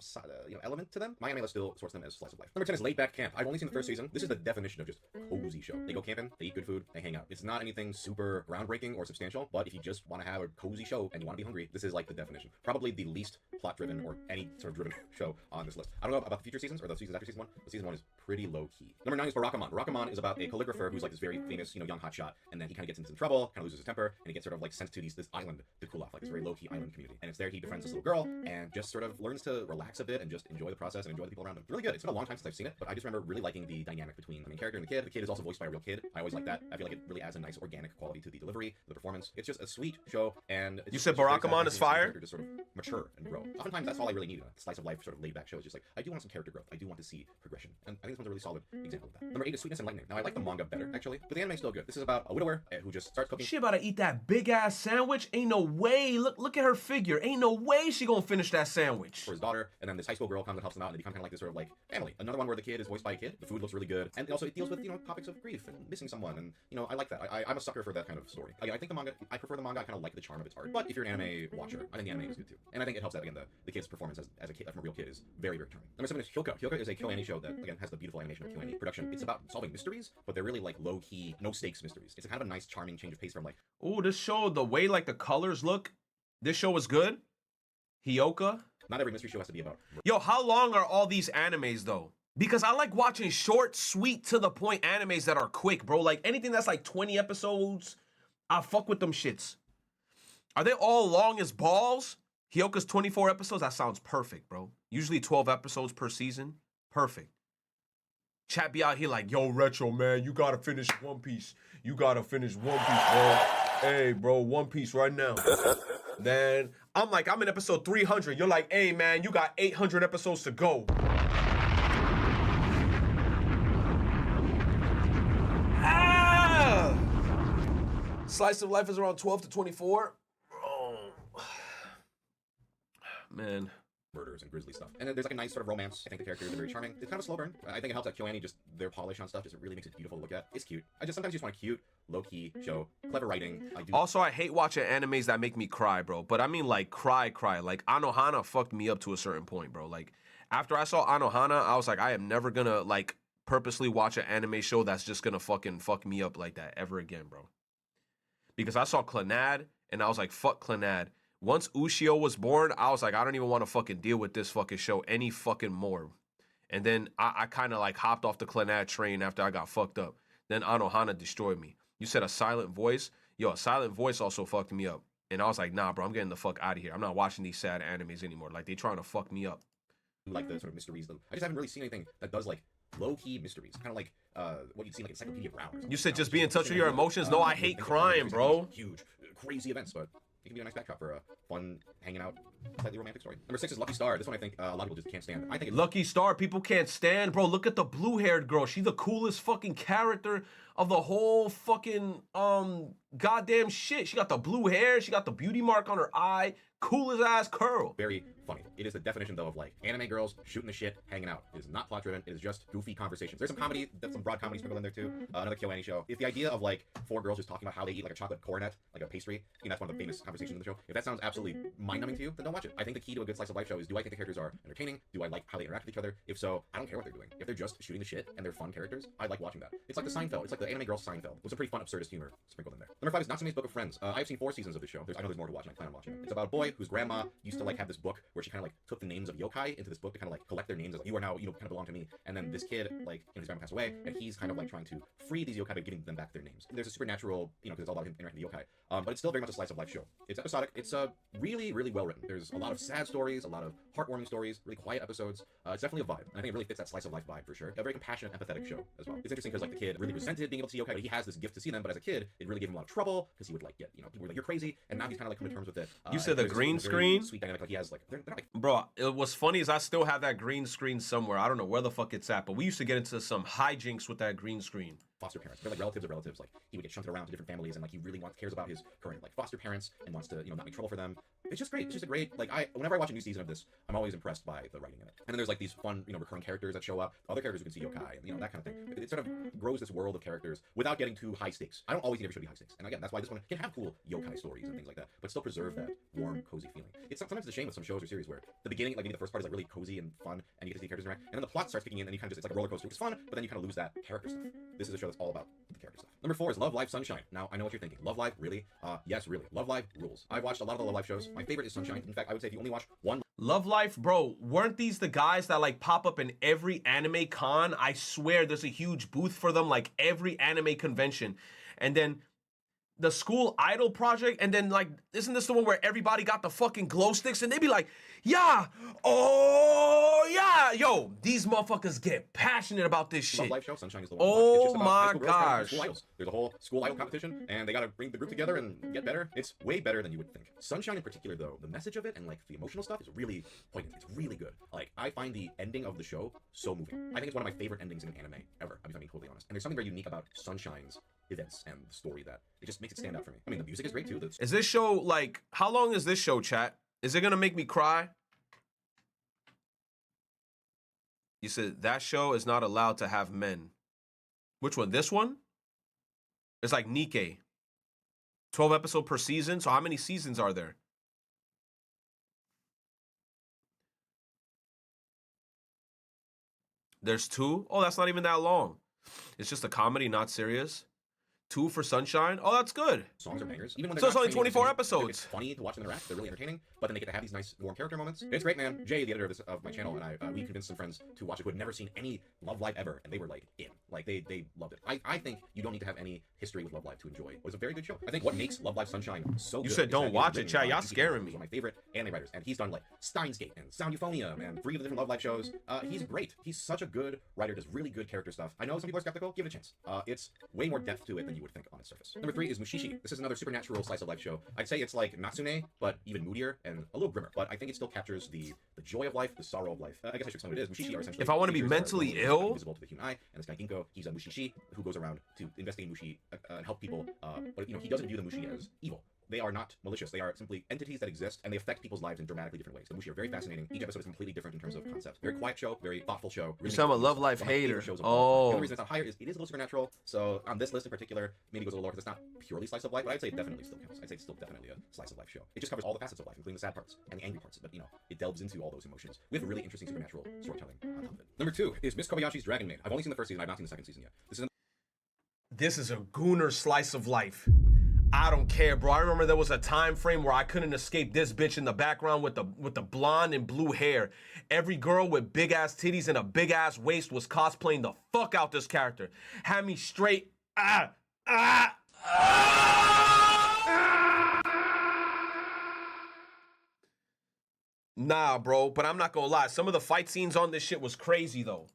[SPEAKER 10] element to them. My anime list still sorts them as slice of life. Number 10 is Laid Back Camp. I've only seen the first season. This is the definition of just cozy show. They go camping, they eat good food, they hang out. It's not anything super groundbreaking or substantial, but if you just want to have a cozy show and you want to be hungry, this is like the definition. Probably the least plot-driven or any sort of driven show on this list. I don't know about the future seasons or the seasons after season 1, but season 1 is pretty low-key. Number 9 is Barakamon. Barakamon is about a calligrapher who's like this very famous, young hotshot, and then he kind of gets into some trouble, kind of loses his temper, and he gets sort of like sent to this island to cool off, like this very low-key island community. And it's there he befriends this little girl and just sort of learns to relax a bit and just enjoy the process and enjoy the people around him. Really good. It's been a long time since I've seen it, but I just remember really liking the dynamic between the main character and the kid. The kid is also voiced by a real kid. I always like that. I feel like it really adds a nice organic quality to the delivery, the performance. It's just a sweet show, and you
[SPEAKER 1] said Barakamon is fire?
[SPEAKER 10] To sort of mature and grow. Oftentimes that's all I really need in a slice of life sort of laid back show. Is just like I do want some character growth. I do want to see progression, and I think this one's a really solid example of that. Number 8 is Sweetness and Lightning. Now I like the manga better actually, but the anime is still good. This is about a widower who just starts cooking.
[SPEAKER 1] She about to eat that big ass sandwich. Ain't no way. Look at her figure. Ain't no way she gonna finish that sandwich.
[SPEAKER 10] For his daughter, and then this high school girl comes and helps them out, and they become kind of like this sort of like family. Another one where the kid is voiced by a kid. The food looks really good, and also it deals with topics of grief and missing someone, and I like that. I'm a sucker for that kind of story. Again, I think the manga. I prefer the manga. I kind of like the charm of its art. But if you're an anime watcher, I think the anime is good too, and I think it helps that again the kid's performance as a kid from a real kid is very very charming. Number 7 is Hyoka. Hyoka is a KyoAni show that again has the beautiful animation of KyoAni production. It's about solving mysteries, but they're really like low key, no stakes mysteries. It's a kind of a nice charming change of pace from like.
[SPEAKER 1] Oh, this show, the way like the colors look, this show was good. Hyoka.
[SPEAKER 10] Not every mystery show has to be about.
[SPEAKER 1] Yo, how long are all these animes though? Because I like watching short, sweet, to the point animes that are quick, bro. Like anything that's like 20 episodes, I fuck with them shits. Are they all long as balls? Hyoka's 24 episodes? That sounds perfect, bro. Usually 12 episodes per season. Perfect. Chat be out here like, yo, Retro, man, you gotta finish One Piece. You gotta finish One Piece, bro. Hey, bro, One Piece right now. Then I'm like, I'm in episode 300. You're like, hey, man, you got 800 episodes to go. Ah! Slice of life is around 12 to 24. Oh. Man.
[SPEAKER 10] Murders and grisly stuff. And then there's like a nice sort of romance. I think the characters are very charming. It's kind of a slow burn. I think it helps that KyoAni, just their polish on stuff, just really makes it beautiful to look at. It's cute. I just sometimes just want a cute, low-key show, clever writing.
[SPEAKER 1] Also, I hate watching animes that make me cry, bro. But I mean like cry. Like Anohana fucked me up to a certain point, bro. Like after I saw Anohana, I was like, I am never gonna like purposely watch an anime show that's just gonna fucking fuck me up like that ever again, bro. Because I saw Clannad and I was like, fuck Clannad. Once Ushio was born, I was like, I don't even want to fucking deal with this fucking show any fucking more. And then I kind of like hopped off the Clannad train after I got fucked up. Then Anohana destroyed me. You said a silent voice? Yo, a silent voice also fucked me up. And I was like, nah, bro, I'm getting the fuck out of here. I'm not watching these sad animes anymore. Like, they trying to fuck me up.
[SPEAKER 10] Like the sort of mysteries. I just haven't really seen anything that does like low-key mysteries. Kind of like what you'd see like Encyclopedia Brown. Or
[SPEAKER 1] You said just be in touch with your emotions? No, I hate crying, bro.
[SPEAKER 10] Huge, crazy events, but it can be a nice backdrop for a fun, hanging out, slightly romantic story. Number 6 is Lucky Star. This one I think a lot of people just can't stand. I think it's
[SPEAKER 1] Lucky Star, people can't stand. Bro, look at the blue-haired girl. She's the coolest fucking character of the whole fucking goddamn shit. She got the blue hair. She got the beauty mark on her eye. Coolest ass curl.
[SPEAKER 10] Very funny. It is the definition, though, of like anime girls shooting the shit, hanging out. It is not plot driven. It is just goofy conversations. There's some comedy, some broad comedy sprinkled in there too. Another KyoAni show. If the idea of like 4 girls just talking about how they eat like a chocolate coronet, like a pastry, I think that's one of the famous conversations in the show. If that sounds absolutely mind-numbing to you, then don't watch it. I think the key to a good slice of life show is, do I think the characters are entertaining? Do I like how they interact with each other? If so, I don't care what they're doing. If they're just shooting the shit and they're fun characters, I like watching that. It's like the Seinfeld. It's like the anime girl Seinfeld with some pretty fun absurdist humor sprinkled in there. Number 5 is Natsume's Book of Friends. I've seen 4 seasons of the show. I know there's more to watch and I plan on watching it. It's about a boy whose grandma used to like have this book where she kind of like took the names of yokai into this book to kind of like collect their names as like, you are now, you know, kind of belong to me. And then this kid, like, his grandma passed away, and he's kind of like trying to free these yokai by giving them back their names. There's a supernatural, you know, because it's all about him interacting with the yokai. But it's still very much a slice of life show. It's episodic. It's really, really well written. There's a lot of sad stories, a lot of heartwarming stories, really quiet episodes. It's definitely a vibe. And I think it really fits that slice of life vibe for sure. A very compassionate, empathetic show as well. It's interesting because like the kid really resented being able to see yokai, but he has this gift to see them. But as a kid, it really gave him a lot of trouble because he would like get, you know, people were like, you're crazy, and now he's kind of like coming to terms with it.
[SPEAKER 1] You said the green screen?
[SPEAKER 10] Sweet dynamic. Like he has like, they're not like.
[SPEAKER 1] Bro, what's funny is I still have that green screen somewhere. I don't know where the fuck it's at, but we used to get into some hijinks with that green screen.
[SPEAKER 10] Foster parents, they're like relatives of relatives. Like he would get shunted around to different families, and like he really cares about his current like foster parents and wants to, you know, not make trouble for them. It's just great. It's just a great, like, whenever I watch a new season of this, I'm always impressed by the writing in it. And then there's like these fun, you know, recurring characters that show up, other characters who can see yokai, and you know, that kind of thing. It sort of grows this world of characters without getting too high stakes. I don't always need every show to be high stakes, and again, that's why this one can have cool yokai stories and things like that, but still preserve that warm, cozy feeling. It's sometimes a shame with some shows or series where the beginning, like maybe the first part is like really cozy and fun, and you get to see characters interact, and then the plot starts kicking in, and you kind of just, it's like a roller coaster, which is fun, but then you kind of lose that character stuff. This is a show that's all about the character stuff. Number 4 is Love Live Sunshine. Now, I know what you're thinking. Love Live? Really? Yes, really. Love Live rules. I've watched a lot of the Love Live shows. My favorite is Sunshine. In fact, I would say if you only watch one
[SPEAKER 1] Love Life, bro, weren't these the guys that like pop up in every anime con? I swear there's a huge booth for them like every anime convention. And then the School Idol project, and then like, isn't this the one where everybody got the fucking glow sticks and they be like, yeah, oh yeah, yo, these motherfuckers get passionate about this shit.
[SPEAKER 10] Love Live show, Sunshine is the one.
[SPEAKER 1] Oh
[SPEAKER 10] it's just about high
[SPEAKER 1] my
[SPEAKER 10] school girls trying to win
[SPEAKER 1] gosh.
[SPEAKER 10] school idols. There's a whole school idol competition, and they gotta bring the group together and get better. It's way better than you would think. Sunshine in particular, though, the message of it and like the emotional stuff is really poignant. It's really good. Like I find the ending of the show so moving. I think it's one of my favorite endings in an anime ever. I'm being totally honest. And there's something very unique about Sunshine's events and the story that it just makes it stand out for me. I mean, the music is great too.
[SPEAKER 1] Is this show like, how long is this show, chat? Is it gonna make me cry? You said that show is not allowed to have men. Which one? This one? It's like Nikkei. 12 episodes per season. So how many seasons are there? There's 2? Oh, that's not even that long. It's just a comedy, not serious. 2 for Sunshine. Oh, that's good.
[SPEAKER 10] Songs are bangers. Even when
[SPEAKER 1] So
[SPEAKER 10] they're
[SPEAKER 1] it's
[SPEAKER 10] not
[SPEAKER 1] only
[SPEAKER 10] training,
[SPEAKER 1] 24
[SPEAKER 10] it's
[SPEAKER 1] episodes.
[SPEAKER 10] funny to watch them interact. They're really entertaining, but then they get to have these nice, warm character moments. It's great, man. Jay, the editor of my channel, and I, we convinced some friends to watch it who had never seen any Love Live ever, and they were like in. Like they loved it. I think you don't need to have any history with Love Live to enjoy it. It was a very good show. I think what makes Love Live Sunshine so good.
[SPEAKER 1] You said
[SPEAKER 10] is
[SPEAKER 1] don't
[SPEAKER 10] that
[SPEAKER 1] watch it,
[SPEAKER 10] written
[SPEAKER 1] chat.
[SPEAKER 10] by
[SPEAKER 1] Y'all
[SPEAKER 10] Yuki
[SPEAKER 1] scaring
[SPEAKER 10] Kato,
[SPEAKER 1] me.
[SPEAKER 10] who's one of my favorite anime writers, and he's done like Steins Gate and Sound Euphonium and 3 of the different Love Live shows. He's great. He's such a good writer. Does really good character stuff. I know some people are skeptical. Give it a chance. It's way more depth to it than you would think on its surface. Number 3 is Mushishi. This is another supernatural slice of life show. I'd say it's like Natsume, but even moodier and a little grimmer. But I think it still captures the joy of life, the sorrow of life. I guess I should explain what it is. Mushishi are essentially.
[SPEAKER 1] If I want to be
[SPEAKER 10] creatures that are
[SPEAKER 1] mentally
[SPEAKER 10] normally
[SPEAKER 1] ill,
[SPEAKER 10] invisible to the human eye, and this guy Ginkgo, he's a Mushishi who goes around to investigate Mushi and help people. But you know, he doesn't view the Mushi as evil. They are not malicious. They are simply entities that exist, and they affect people's lives in dramatically different ways. The Mushi are very fascinating. Each episode is completely different in terms of concept. Very quiet show, very thoughtful show.
[SPEAKER 1] You sound a Love Live
[SPEAKER 10] One of my favorite
[SPEAKER 1] hater.
[SPEAKER 10] shows of all time. The
[SPEAKER 1] Oh.
[SPEAKER 10] only reason it's not higher is it is a little supernatural. So on this list in particular, maybe goes a little lower because it's not purely slice of life, but I'd say it definitely still counts. I'd say it's still definitely a slice of life show. It just covers all the facets of life, including the sad parts and the angry parts. But you know, it delves into all those emotions with really interesting supernatural storytelling on top of it. Number 2 is Miss Kobayashi's Dragon Maid. I've only seen the first season. I've not seen the second season yet.
[SPEAKER 1] This is a gooner slice of life. I don't care, bro. I remember there was a time frame where I couldn't escape this bitch in the background with the blonde and blue hair. Every girl with big ass titties and a big ass waist was cosplaying the fuck out this character. Had me straight Nah, bro, but I'm not gonna lie. Some of the fight scenes on this shit was crazy though.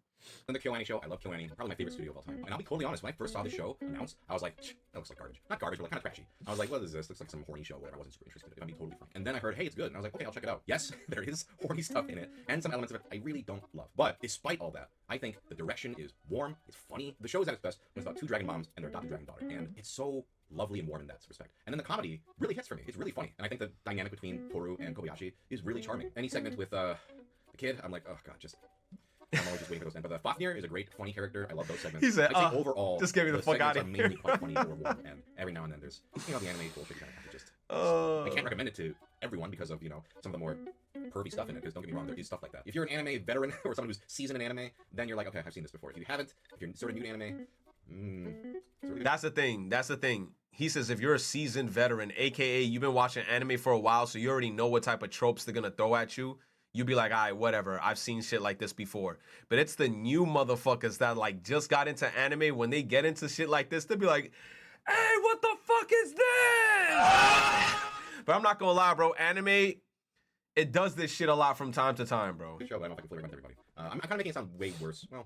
[SPEAKER 10] And the KyoAni show, I love KyoAni, probably my favorite studio of all time. And I'll be totally honest, when I first saw the show announced, I was like, that looks like garbage. Not garbage, but like kind of trashy. I was like, what is this? Looks like some horny show, whatever. I wasn't super interested in it. I'll be totally fine. And then I heard, hey, it's good. And I was like, okay, I'll check it out. Yes, there is horny stuff in it, and some elements of it I really don't love. But despite all that, I think the direction is warm, it's funny. The show is at its best when it's about 2 dragon moms and their adopted dragon daughter. And it's so lovely and warm in that respect. And then the comedy really hits for me. It's really funny. And I think the dynamic between Toru and Kobayashi is really charming. Any segment with the kid, I'm like, oh god, I'm always just waiting for those ends. But Fafnir is a great, funny character. I love those segments.
[SPEAKER 1] He said,
[SPEAKER 10] I'd say overall,
[SPEAKER 1] just get me the fuck out of here.
[SPEAKER 10] mainly quite funny or warm, and every now and then there's, you know, the anime bullshit you kind of have to just. I can't recommend it to everyone because of, you know, some of the more pervy stuff in it. Because don't get me wrong, there is stuff like that. If you're an anime veteran or someone who's seasoned in anime, then you're like, okay, I've seen this before. If you haven't, if you're sort of new to anime,
[SPEAKER 1] That's the thing. That's the thing. He says if you're a seasoned veteran, aka you've been watching anime for a while, so you already know what type of tropes they're gonna throw at you. You'd be like, all right, whatever. I've seen shit like this before. But it's the new motherfuckers that like just got into anime. When they get into shit like this, they'll be like, hey, what the fuck is this? But I'm not gonna lie, bro. Anime, it does this shit a lot from time to time, bro.
[SPEAKER 10] Good show, but I don't know if I can fully recommend everybody. I'm kind of making it sound way worse. Well,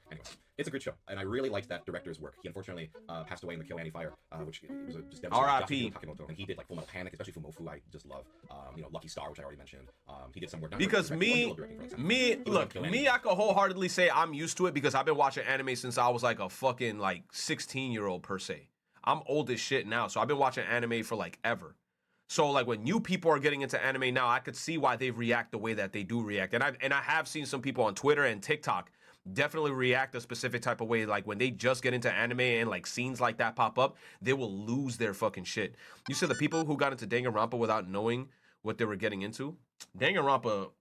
[SPEAKER 10] anyway, it's a good show, and I really liked that director's work. He unfortunately passed away in the KyoAni fire, which it was a just devastating.
[SPEAKER 1] R.I.P.
[SPEAKER 10] Takimoto, and he did like Fullmetal Panic, especially Fumofu. I just love. You know, Lucky Star, which I already mentioned. He did some work.
[SPEAKER 1] Because me, I could wholeheartedly say I'm used to it because I've been watching anime since I was like a fucking like 16-year-old per se. I'm old as shit now, so I've been watching anime for like ever. So like when new people are getting into anime now, I could see why they react the way that they do react. And I have seen some people on Twitter and TikTok definitely react a specific type of way. Like when they just get into anime and like scenes like that pop up, they will lose their fucking shit. You said the people who got into Danganronpa without knowing what they were getting into? Danganronpa,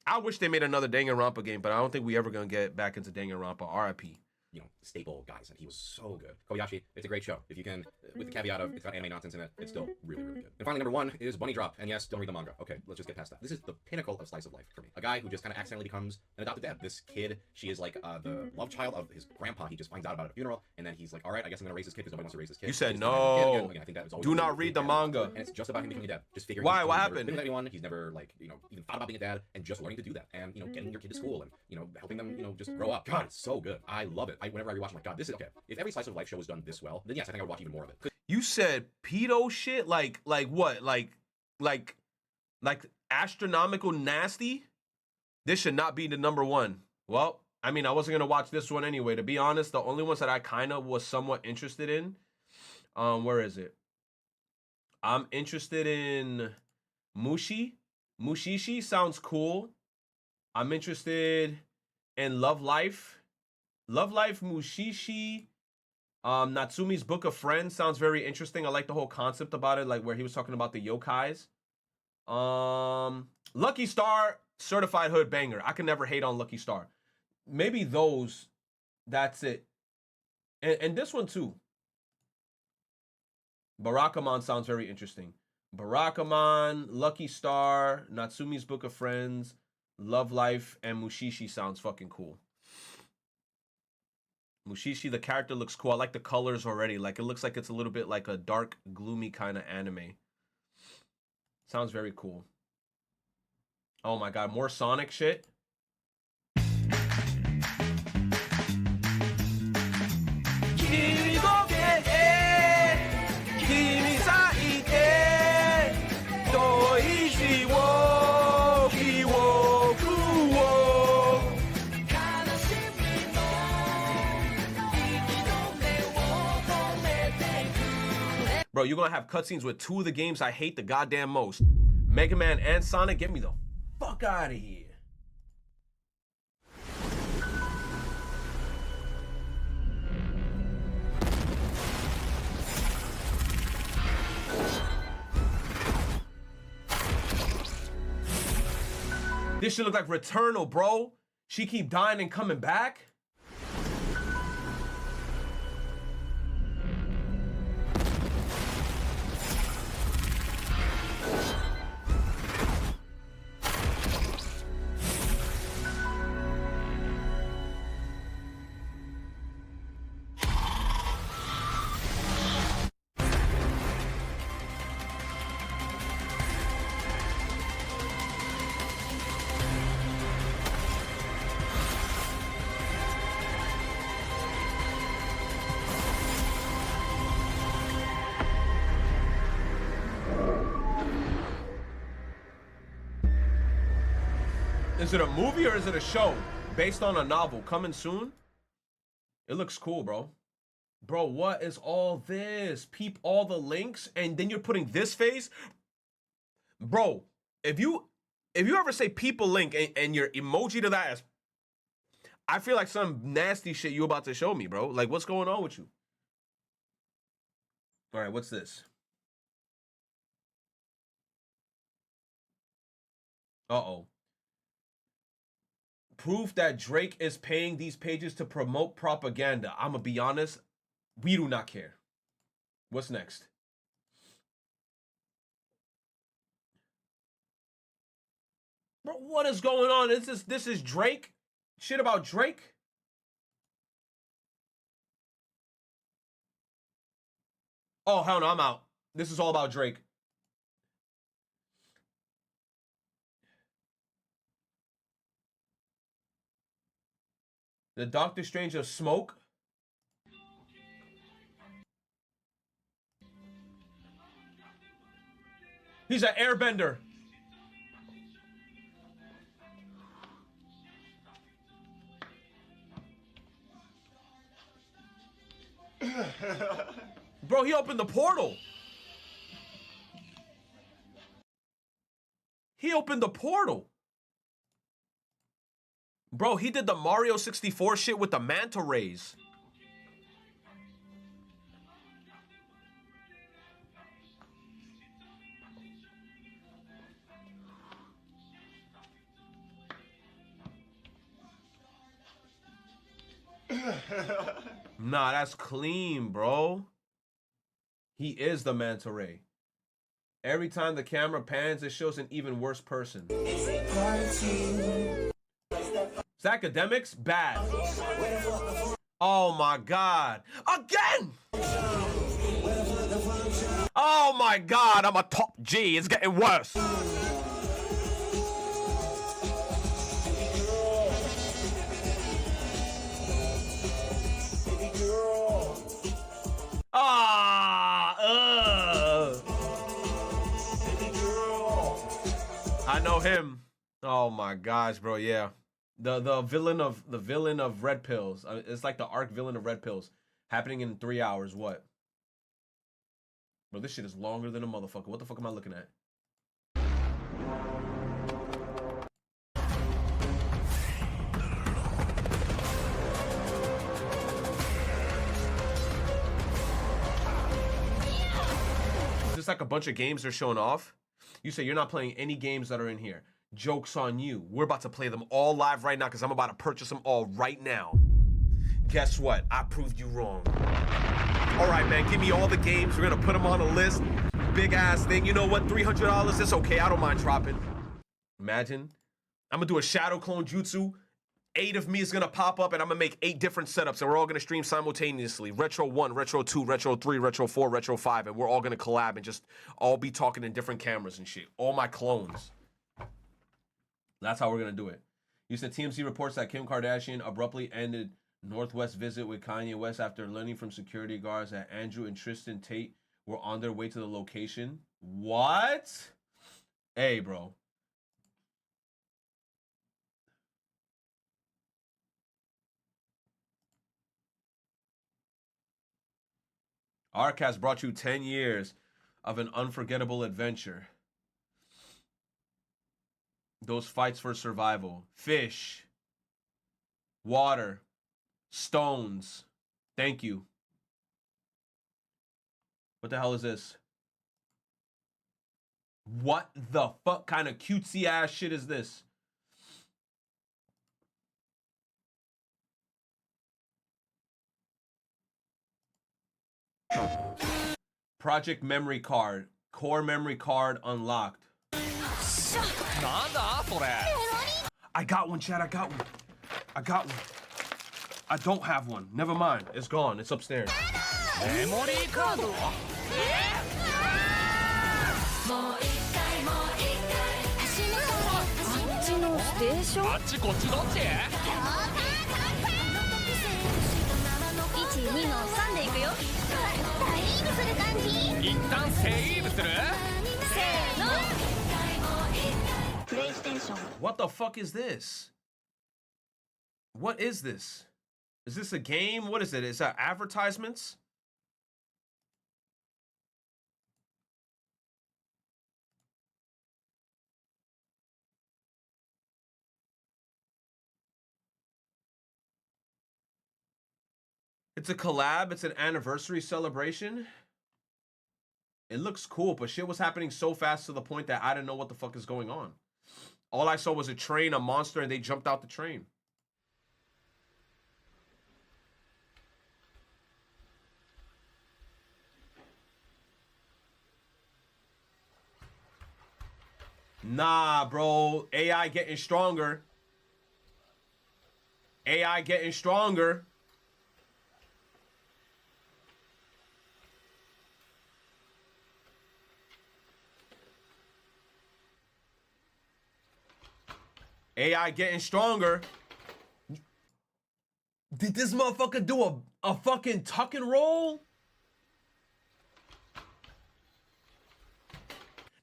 [SPEAKER 1] I wish they made another Danganronpa game, but I don't think we ever gonna get back into Danganronpa. RIP.
[SPEAKER 10] You know, staple guys, and he was so good. Kobayashi, it's a great show. If you can, with the caveat of it's got anime nonsense in it, it's still really, really good. And finally, number 1 is Bunny Drop. And yes, don't read the manga. Okay, let's just get past that. This is the pinnacle of slice of life for me. A guy who just kind of accidentally becomes an adopted dad. This kid, she is like the love child of his grandpa. He just finds out about it at a funeral, and then he's like, all right, I guess I'm gonna raise this kid because nobody wants to raise this kid.
[SPEAKER 1] You said
[SPEAKER 10] Again,
[SPEAKER 1] no.
[SPEAKER 10] I think that was always
[SPEAKER 1] Do not read the manga.
[SPEAKER 10] And it's just about him becoming a dad. Just figuring.
[SPEAKER 1] Why? What
[SPEAKER 10] He's
[SPEAKER 1] happened?
[SPEAKER 10] never been with anyone. He's never like even thought about being a dad, and just learning to do that, and getting your kid to school, and helping them just grow up. God, it's so good. I love it. Whenever I rewatch, I'm like, God, this is okay. If every slice of life show was done this well, then yes, I think I would watch even more of it.
[SPEAKER 1] You said pedo shit? Like what? Like astronomical nasty? This should not be the number 1. Well, I mean, I wasn't gonna watch this one anyway. To be honest, the only ones that I kind of was somewhat interested in, where is it? I'm interested in Mushishi sounds cool. I'm interested in Love Life. Love Life Mushishi. Natsumi's Book of Friends sounds very interesting. I like the whole concept about it, like where he was talking about the yokais. Lucky Star, certified hood banger. I can never hate on Lucky Star. Maybe those, that's it. And this one too. Barakamon sounds very interesting. Barakamon, Lucky Star, Natsumi's Book of Friends, Love Life, and Mushishi sounds fucking cool. Mushishi, the character looks cool. I like the colors already. Like, it looks like it's a little bit like a dark, gloomy kind of anime. Sounds very cool. Oh my god, more Sonic shit. Bro, you're gonna have cutscenes with two of the games I hate the goddamn most. Mega Man and Sonic, get me the fuck out of here. This shit look like Returnal, bro. She keep dying and coming back. Is it a movie or is it a show based on a novel coming soon? It looks cool, bro. Bro, what is all this? Peep all the links and then you're putting this face? Bro, if you ever say peep a link and your emoji to that is, I feel like some nasty shit you about to show me, bro. Like, what's going on with you? All right, what's this? Uh-oh. Proof that Drake is paying these pages to promote propaganda. I'm gonna be honest, we do not care. What's next? Bro, what is going on? This is Drake? Shit about Drake? Oh, hell no, I'm out. This is all about Drake. The Doctor Strange of smoke. He's an airbender. Bro, he opened the portal. He opened the portal. Bro, he did the Mario 64 shit with the manta rays. Nah, that's clean, bro. He is the manta ray. Every time the camera pans, it shows an even worse person. Academics, bad. Oh my god. Again! Oh my god, I'm a top G. It's getting worse. I know him. Oh my gosh, bro, yeah. The villain of Red Pills. It's like the arc villain of Red Pills. Happening in 3 hours. What? Bro, this shit is longer than a motherfucker. What the fuck am I looking at? Is this like a bunch of games they're showing off? You say you're not playing any games that are in here. Joke's on you. We're about to play them all live right now because I'm about to purchase them all right now. Guess what? I proved you wrong. All right, man, give me all the games. We're gonna put them on a list. Big ass thing. You know what? $300. It's okay. I don't mind dropping. Imagine. I'm gonna do a shadow clone jutsu. 8 of me is gonna pop up, and I'm gonna make 8 different setups, and we're all gonna stream simultaneously. Retro 1, Retro 2, Retro 3, Retro 4, Retro 5, and we're all gonna collab and just all be talking in different cameras and shit. All my clones. That's how we're gonna do it. You said TMZ reports that Kim Kardashian abruptly ended Northwest visit with Kanye West after learning from security guards that Andrew and Tristan Tate were on their way to the location. What? Hey, bro. Arcast brought you 10 years of an unforgettable adventure. Those fights for survival. Fish. Water. Stones. Thank you. What the hell is this? What the fuck kind of cutesy ass shit is this? Project memory card. Core memory card unlocked. I got one, Chad. I got one. I got one. I don't have one. Never mind. It's gone. It's upstairs.
[SPEAKER 23] Memory card.
[SPEAKER 1] What the fuck is this? What is this? Is this a game? What is it? Is that advertisements? It's a collab. It's an anniversary celebration. It looks cool, but shit was happening so fast to the point that I didn't know what the fuck is going on. All I saw was a train, a monster, and they jumped out the train. Nah, bro. AI getting stronger. AI getting stronger. AI getting stronger. Did this motherfucker do a fucking tuck and roll?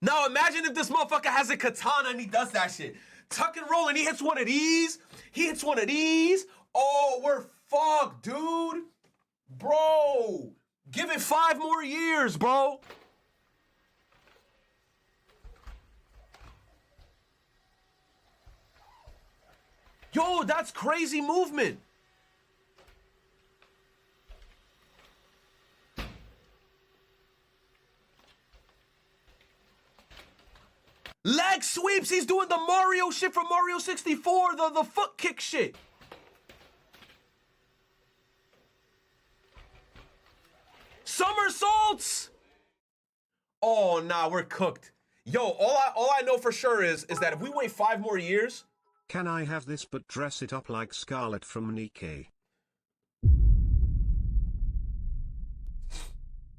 [SPEAKER 1] Now imagine if this motherfucker has a katana and he does that shit. Tuck and roll and he hits one of these. He hits one of these. Oh, we're fucked, dude. Bro. Give it 5 more years, bro. Yo, that's crazy movement. Leg sweeps. He's doing the Mario shit from Mario 64. The foot kick shit. Somersaults. Oh, nah, we're cooked. Yo, all I know for sure is that if we wait 5 more years.
[SPEAKER 3] Can I have this but dress it up like Scarlet from Nikkei?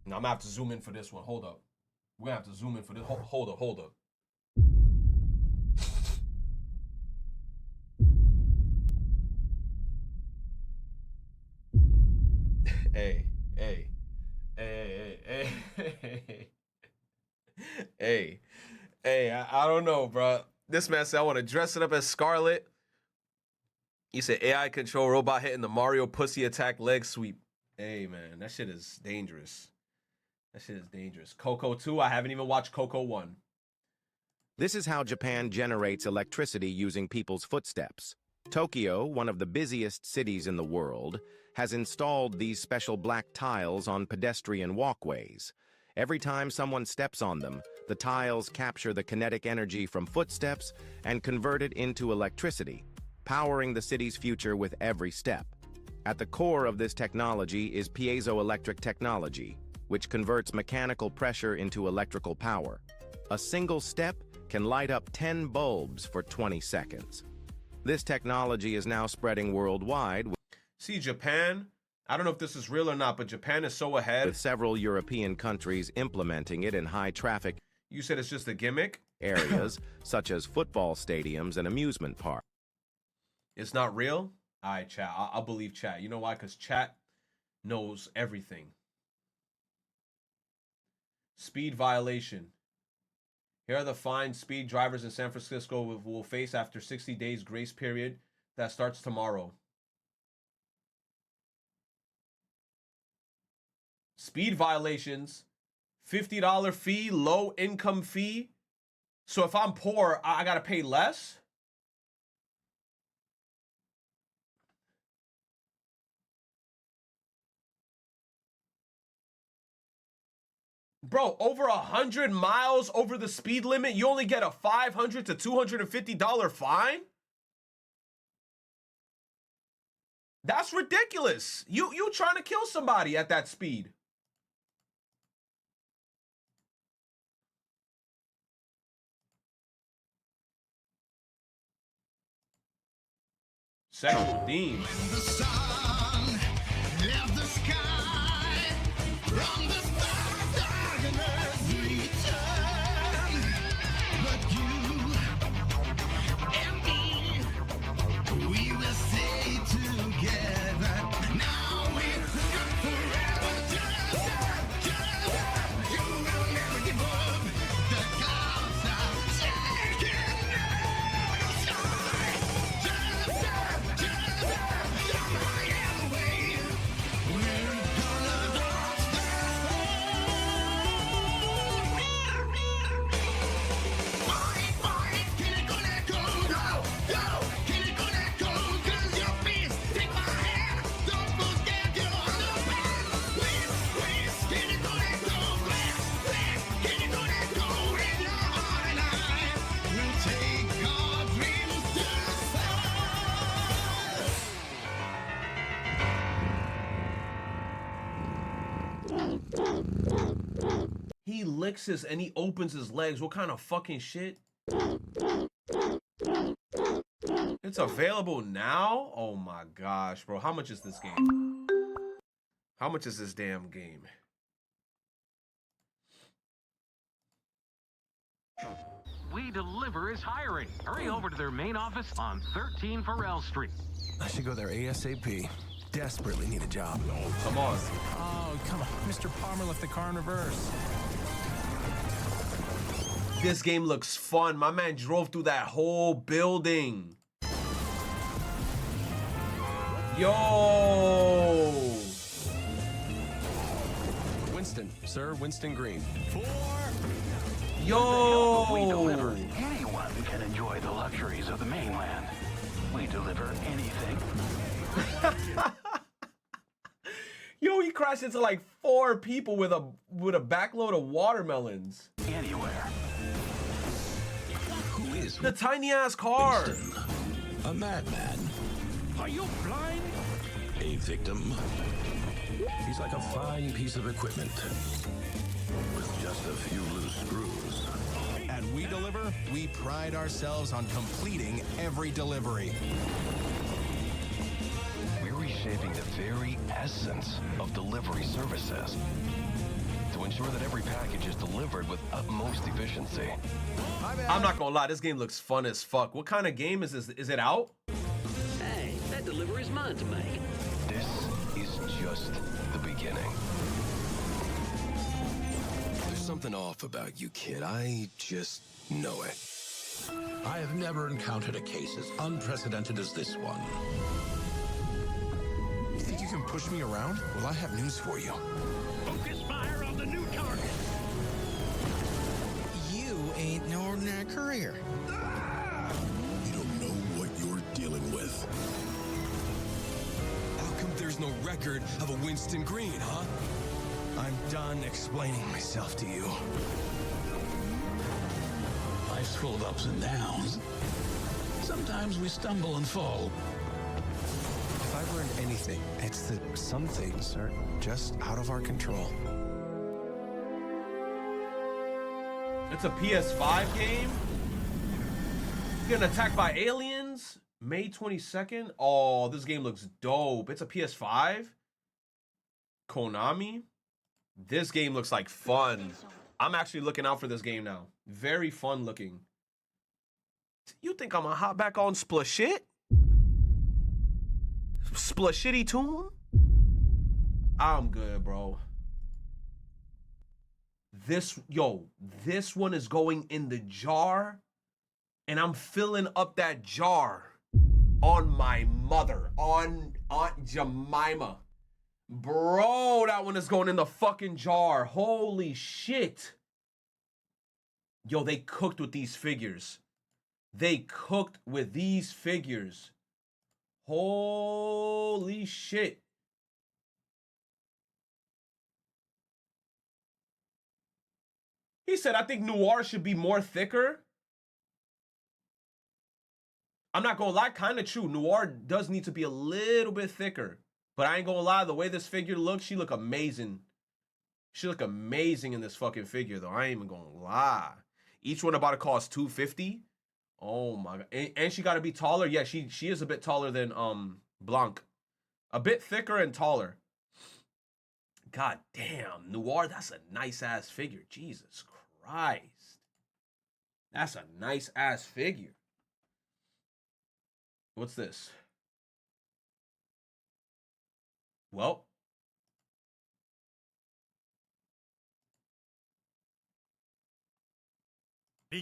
[SPEAKER 1] Now I'm gonna have to zoom in for this one. Hold up. We're gonna have to zoom in for this. Hold up. Hey. I don't know, bro. This man said, I want to dress it up as Scarlet. He said, AI control robot hitting the Mario pussy attack leg sweep. Hey, man, that shit is dangerous. Coco 2, I haven't even watched Coco 1.
[SPEAKER 12] This is how Japan generates electricity using people's footsteps. Tokyo, one of the busiest cities in the world, has installed these special black tiles on pedestrian walkways. Every time someone steps on them, the tiles capture the kinetic energy from footsteps and convert it into electricity, powering the city's future with every step. At the core of this technology is piezoelectric technology, which converts mechanical pressure into electrical power. A single step can light up 10 bulbs for 20 seconds. This technology is now spreading worldwide.
[SPEAKER 1] See, Japan, I don't know if this is real or not, but Japan is so ahead.
[SPEAKER 12] With several European countries implementing it in high traffic.
[SPEAKER 1] You said it's just a gimmick?
[SPEAKER 12] Areas such as football stadiums and amusement parks.
[SPEAKER 1] It's not real? All right, chat. I'll believe chat. You know why? Because chat knows everything. Speed violation. Here are the fines speed drivers in San Francisco will face after 60 days grace period that starts tomorrow. Speed violations, $50 fee, low income fee. So if I'm poor, I gotta pay less? Bro, over 100 miles over the speed limit, you only get a $500 to $250 fine? That's ridiculous. You trying to kill somebody at that speed. Sexual themes. He licks his and he opens his legs. What kind of fucking shit? It's available now? Oh my gosh, bro. How much is this game? How much is this damn game?
[SPEAKER 13] We Deliver is hiring. Hurry over to their main office on 13 Farrell Street.
[SPEAKER 14] I should go there ASAP. Desperately need a job.
[SPEAKER 1] Oh, come on.
[SPEAKER 14] Oh, come on. Mr. Palmer left the car in reverse.
[SPEAKER 1] This game looks fun. My man drove through that whole building. Yo!
[SPEAKER 14] Winston, sir, Winston Green.
[SPEAKER 1] Yo!
[SPEAKER 13] We Deliver. Anyone can enjoy the luxuries of the mainland. We deliver anything.
[SPEAKER 1] Yo, he crashed into like 4 people with a backload of watermelons.
[SPEAKER 13] Anywhere.
[SPEAKER 14] Who is
[SPEAKER 1] the tiny ass car?
[SPEAKER 14] Winston, a madman. Are you blind? A victim. He's like a fine piece of equipment with just a few loose screws.
[SPEAKER 15] At We Deliver, we pride ourselves on completing every delivery.
[SPEAKER 13] We're reshaping the very essence of delivery services to ensure that every package is delivered with utmost efficiency.
[SPEAKER 1] I'm not gonna lie, this game looks fun as fuck. What kind of game is this? Is it out?
[SPEAKER 13] Hey, that delivery's mine to make. This is just the beginning.
[SPEAKER 14] There's something off about you, kid. I just know it. I have never encountered a case as unprecedented as this one.
[SPEAKER 15] You think you can push me around? Well, I have news for you.
[SPEAKER 13] Focus fire on the new target.
[SPEAKER 15] You ain't no ordinary courier.
[SPEAKER 14] You don't know what you're dealing with.
[SPEAKER 15] How come there's no record of a Winston Green, huh? I'm done explaining myself to you.
[SPEAKER 14] Life's full of ups and downs. Sometimes we stumble and fall.
[SPEAKER 15] If I I've learned anything, it's that some things are just out of our control.
[SPEAKER 1] It's a PS5 game? Getting attacked by aliens? May 22nd? Oh, this game looks dope. It's a PS5? Konami? This game looks like fun. I'm actually looking out for this game now. Very fun looking. You think I'm gonna hop back on Splashit? Splashitty Tune? I'm good, bro. This one is going in the jar, and I'm filling up that jar on my mother, on Aunt Jemima. Bro, that one is going in the fucking jar. Holy shit. Yo, they cooked with these figures. They cooked with these figures. Holy shit. He said, I think Noir should be more thicker. I'm not gonna lie, kind of true. Noir does need to be a little bit thicker. But I ain't gonna lie, the way this figure looks, she look amazing. She look amazing in this fucking figure, though. I ain't even gonna lie. Each one about to cost $250. Oh my god. And she gotta be taller. Yeah, she is a bit taller than Blanc. A bit thicker and taller. God damn, Noir, that's a nice ass figure. Jesus Christ. That's a nice ass figure. What's this? Well. What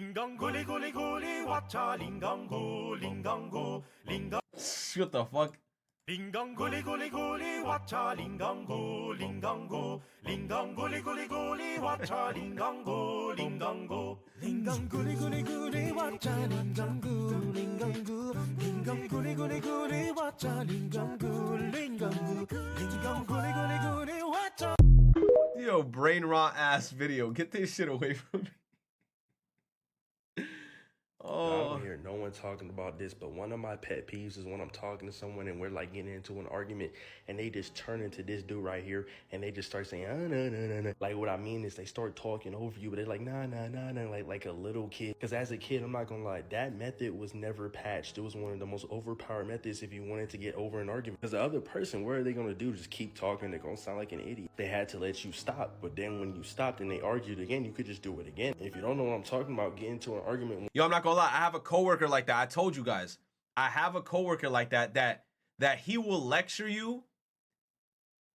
[SPEAKER 1] the fuck? Yo, brain rot ass video. Get this shit away from me.
[SPEAKER 16] I don't hear no one talking about this, but one of my pet peeves is when I'm talking to someone and we're like getting into an argument and they just turn into this dude right here and they just start saying, nah. Like what I mean is they start talking over you, but they're like, nah, like a little kid. Because as a kid, I'm not gonna lie, that method was never patched. It was one of the most overpowered methods if you wanted to get over an argument. Because the other person, what are they gonna do? Just keep talking, they're gonna sound like an idiot. They had to let you stop, but then when you stopped and they argued again, you could just do it again. If you don't know what I'm talking about, get into an argument.
[SPEAKER 1] Yo, I'm not gonna lie, I have a coworker like that. I told you guys. I have a coworker like that he will lecture you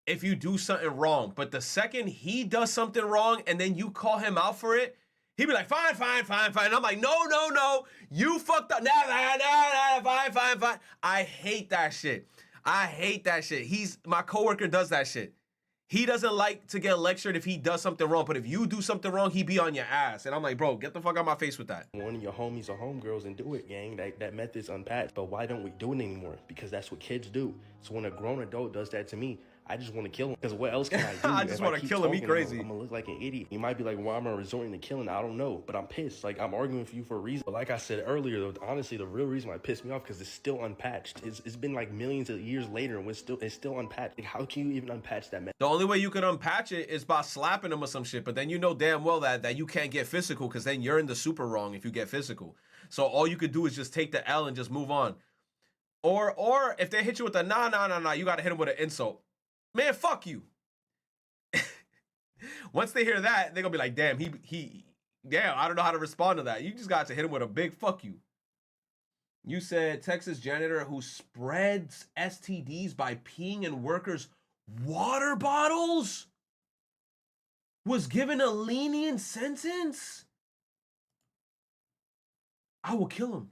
[SPEAKER 1] if you do something wrong. But the second he does something wrong and then you call him out for it, he'd be like, fine. And I'm like, no. You fucked up. Nah, fine. I hate that shit. My coworker does that shit. He doesn't like to get lectured if he does something wrong, but if you do something wrong, he be on your ass. And I'm like, bro, get the fuck out of my face with that.
[SPEAKER 16] One of your homies or homegirls and do it, gang. That method's unpatched. But why don't we do it anymore? Because that's what kids do. So when a grown adult does that to me, I just want to kill him. Because what else can I do?
[SPEAKER 1] I just want to kill him. He crazy.
[SPEAKER 16] I'm going to look like an idiot. You might be like, why am I resorting to killing? I don't know. But I'm pissed. Like, I'm arguing with you for a reason. But like I said earlier, though, honestly, the real reason why it pissed me off because it's still unpatched. It's been like millions of years later and it's still unpatched. Like, how can you even unpatch that method?
[SPEAKER 1] The only way you can unpatch it is by slapping him or some shit. But then you know damn well that you can't get physical because then you're in the super wrong if you get physical. So all you could do is just take the L and just move on. Or if they hit you with a nah, you got to hit them with an insult. Man, fuck you. Once they hear that, they're going to be like, damn, damn, I don't know how to respond to that. You just got to hit him with a big fuck you. You said Texas janitor who spreads STDs by peeing in workers' water bottles was given a lenient sentence? I will kill him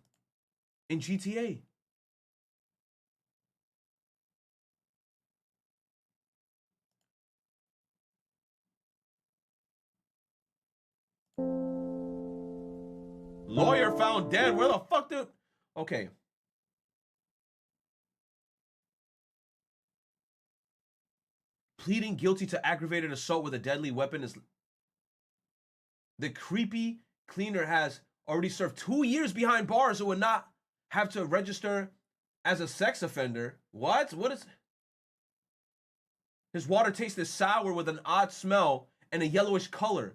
[SPEAKER 1] in GTA. Lawyer found dead. Where the fuck did... Okay. Pleading guilty to aggravated assault with a deadly weapon is... The creepy cleaner has already served 2 years behind bars and would not have to register as a sex offender. What? What is... His water tasted sour with an odd smell and a yellowish color.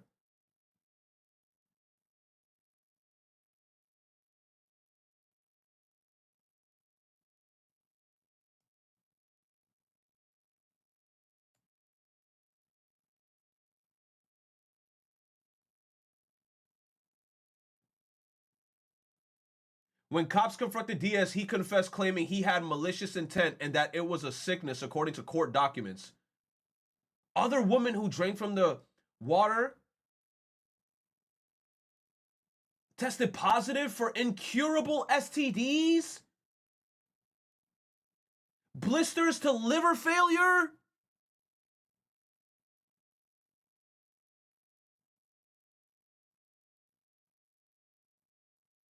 [SPEAKER 1] When cops confronted Diaz, he confessed, claiming he had malicious intent and that it was a sickness, according to court documents. Other women who drank from the water tested positive for incurable STDs, blisters to liver failure.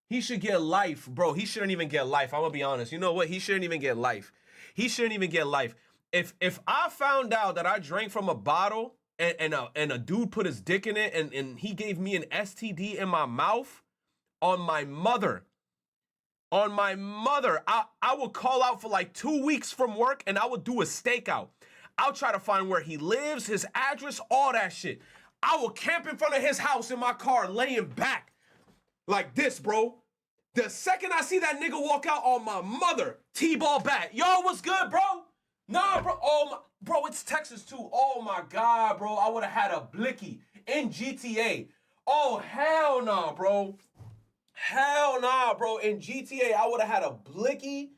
[SPEAKER 1] He should get life, bro. He shouldn't even get life. I'm gonna be honest. You know what? He shouldn't even get life. He shouldn't even get life. If I found out that I drank from a bottle and a dude put his dick in it and he gave me an STD in my mouth, on my mother, I will call out for like 2 weeks from work and I will do a stakeout. I'll try to find where he lives, his address, all that shit. I will camp in front of his house in my car, laying back like this, bro. The second I see that nigga walk out, on my mother, T-ball bat. Yo, what's good, bro? Nah, bro. Oh, my, bro, it's Texas too. Oh my God, bro. I would have had a blicky in GTA. Oh, hell nah, bro. Hell nah, bro. In GTA, I would have had a blicky.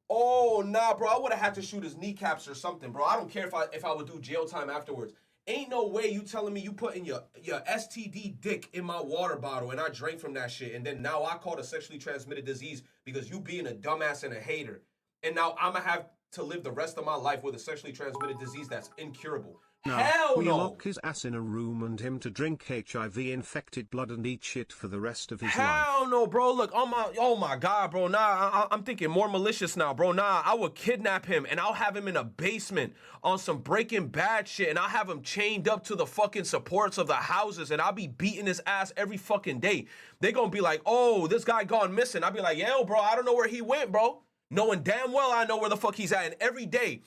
[SPEAKER 1] Oh, nah, bro. I would have had to shoot his kneecaps or something, bro. I don't care if I would do jail time afterwards. Ain't no way you telling me you putting your STD dick in my water bottle and I drank from that shit, and then now I caught a sexually transmitted disease because you being a dumbass and a hater. And now I'm gonna have to live the rest of my life with a sexually transmitted disease that's incurable.
[SPEAKER 3] No,
[SPEAKER 1] Hell
[SPEAKER 3] we
[SPEAKER 1] no.
[SPEAKER 3] lock his ass in a room and him to drink HIV-infected blood and eat shit for the rest of his life.
[SPEAKER 1] Hell no, bro. Look, oh my God, bro. Nah, I'm thinking more malicious now, bro. Nah, I would kidnap him and I'll have him in a basement on some Breaking Bad shit, and I'll have him chained up to the fucking supports of the houses, and I'll be beating his ass every fucking day. They gonna be like, oh, this guy gone missing. I'll be like, yo, bro, I don't know where he went, bro. Knowing damn well I know where the fuck he's at. And every day,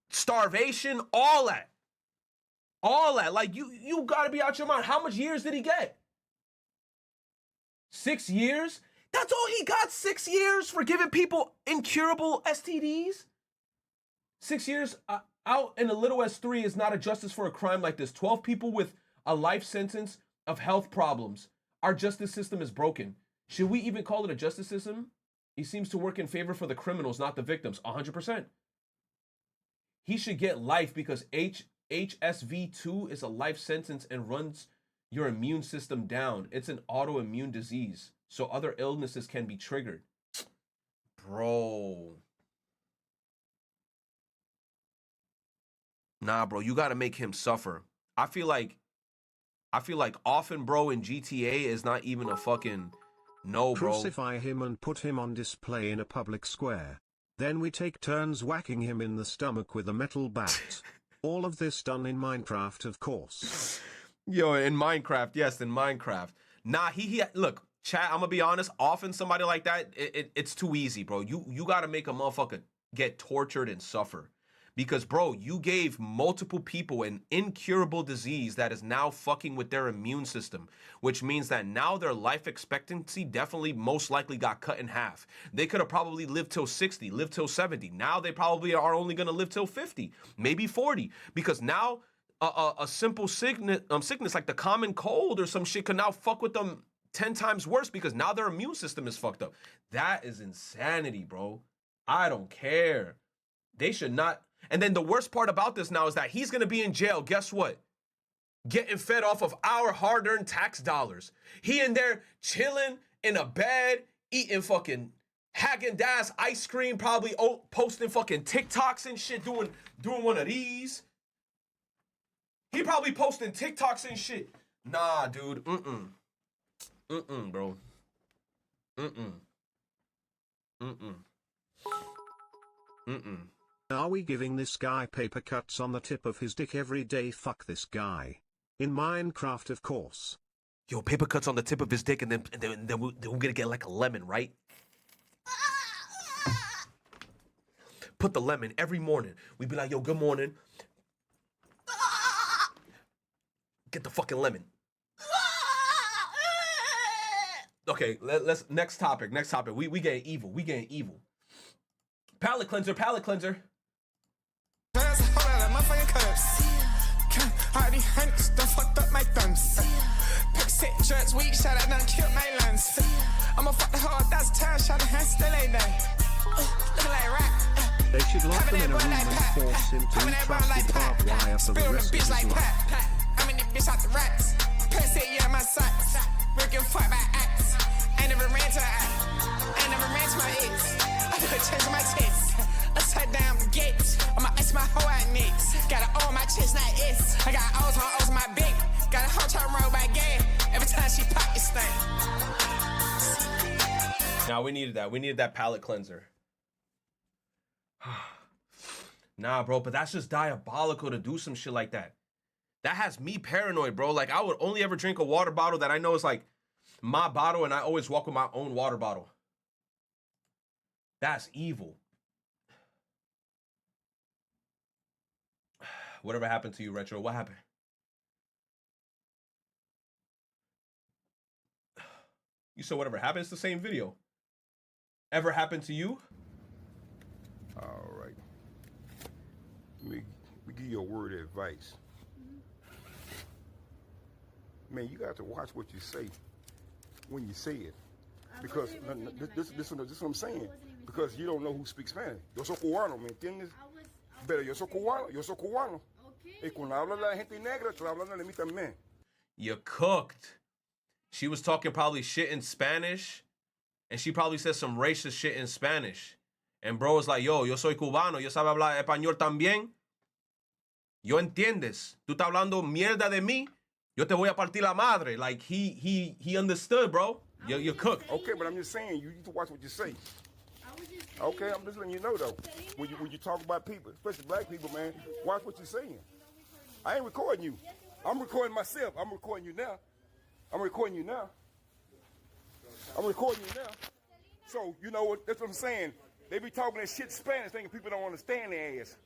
[SPEAKER 1] starvation, all that. All that. Like, you gotta be out your mind. How much years did he get? 6 years? That's all he got, 6 years for giving people incurable STDs? 6 years out in a little as 3 is not a justice for a crime like this. 12 people with a life sentence of health problems. Our justice system is broken. Should we even call it a justice system? He seems to work in favor for the criminals, not the victims. 100%. He should get life because HSV2 is a life sentence and runs your immune system down. It's an autoimmune disease, so other illnesses can be triggered. Bro. Nah, bro, you gotta make him suffer. I feel like often, bro, in GTA is not even a fucking no, bro.
[SPEAKER 3] Crucify him and put him on display in a public square. Then we take turns whacking him in the stomach with a metal bat. All of this done in Minecraft, of course.
[SPEAKER 1] Yo, in Minecraft, yes, in Minecraft. Nah, he look, chat, I'm gonna be honest, often somebody like that, it's too easy, bro. You gotta make a motherfucker get tortured and suffer. Because, bro, you gave multiple people an incurable disease that is now fucking with their immune system, which means that now their life expectancy definitely most likely got cut in half. They could have probably lived till 60, lived till 70. Now they probably are only going to live till 50, maybe 40, because now a simple sickness like the common cold or some shit could now fuck with them 10 times worse because now their immune system is fucked up. That is insanity, bro. I don't care. They should not. And then the worst part about this now is that he's going to be in jail. Guess what? Getting fed off of our hard-earned tax dollars. He in there chilling in a bed, eating fucking Häagen-Dazs ice cream, probably posting fucking TikToks and shit, doing one of these. He probably posting TikToks and shit. Nah, dude. Bro.
[SPEAKER 3] Are we giving this guy paper cuts on the tip of his dick every day? Fuck this guy. In Minecraft, of course.
[SPEAKER 1] Yo, paper cuts on the tip of his dick, and then we're gonna get like a lemon, right? put the lemon every morning. We'd be like, yo, good morning. Get the fucking lemon. Okay, let's next topic. We getting evil. Palate cleanser.
[SPEAKER 23] Weak shot, I done killed my lungs. I'ma fuck the whole that's time shot, and still ain't done. Looking like rap.
[SPEAKER 3] They should lock him in a room and force him to eat trusted barbed wire for the rest of his life.
[SPEAKER 23] I'm in the bitch out the rats. Pussy, yeah, my socks. Working fuck by acts. I never ran to her. I never ran to my ex. I put chains on my chest. Upside down the gates. I'ma ice my whole at nicks. Got an O on my chest, not it's. I got O's on my big. Got a whole time roll by game. Every time she pop, it stink.
[SPEAKER 1] Now we needed that palate cleanser. Nah, bro, but that's just diabolical to do some shit like that. That has me paranoid, bro. Like, I would only ever drink a water bottle that I know is like my bottle, and I always walk with my own water bottle. That's evil. Whatever happened to you, Retro? What happened? You said whatever happened? It's the same video. Ever happened to you?
[SPEAKER 17] All right. Let me give you a word of advice. Man, you got to watch what you say when you say it. Because this is what I'm saying. Because you don't know who speaks Spanish. Yo soy cubano, ¿me entiendes? Pero yo soy cubano. Y cuando habla la gente negra, estoy hablando de mí también.
[SPEAKER 1] You cooked. She was talking probably shit in Spanish, and she probably said some racist shit in Spanish. And bro was like, yo soy cubano, yo sabe hablar español también. Yo entiendes. Tú estás hablando mierda de mí, yo te voy a partir la madre. Like, he understood, bro. You cooked.
[SPEAKER 17] Okay, but I'm just saying, you need to watch what you say. Okay, I'm just letting you know, though. When you talk about people, especially black people, man, watch what you're saying. I ain't recording you. I'm recording myself. I'm recording you now. So, you know what? That's what I'm saying. They be talking that shit Spanish, thinking people don't understand their ass.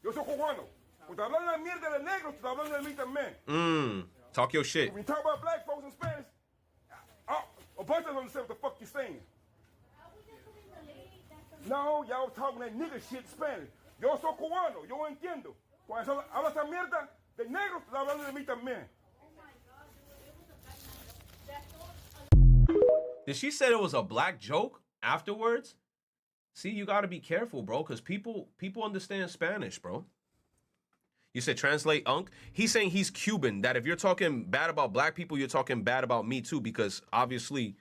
[SPEAKER 17] Yo soy cubano. Cuando hablan la mierda de negros, tú hablando de mí también.
[SPEAKER 1] Talk your shit.
[SPEAKER 17] When you talk about black folks in Spanish, a bunch of them understand what the fuck you're saying. No, y'all talking that nigga shit Spanish. Yo soy cubano, yo entiendo. Cuando habla esa mierda de negros, tú hablando de mí también.
[SPEAKER 1] Did she say it was a black joke afterwards? See, you gotta be careful, bro, because people understand Spanish, bro. You said translate Unk. He's saying he's Cuban, that if you're talking bad about black people, you're talking bad about me too, because obviously,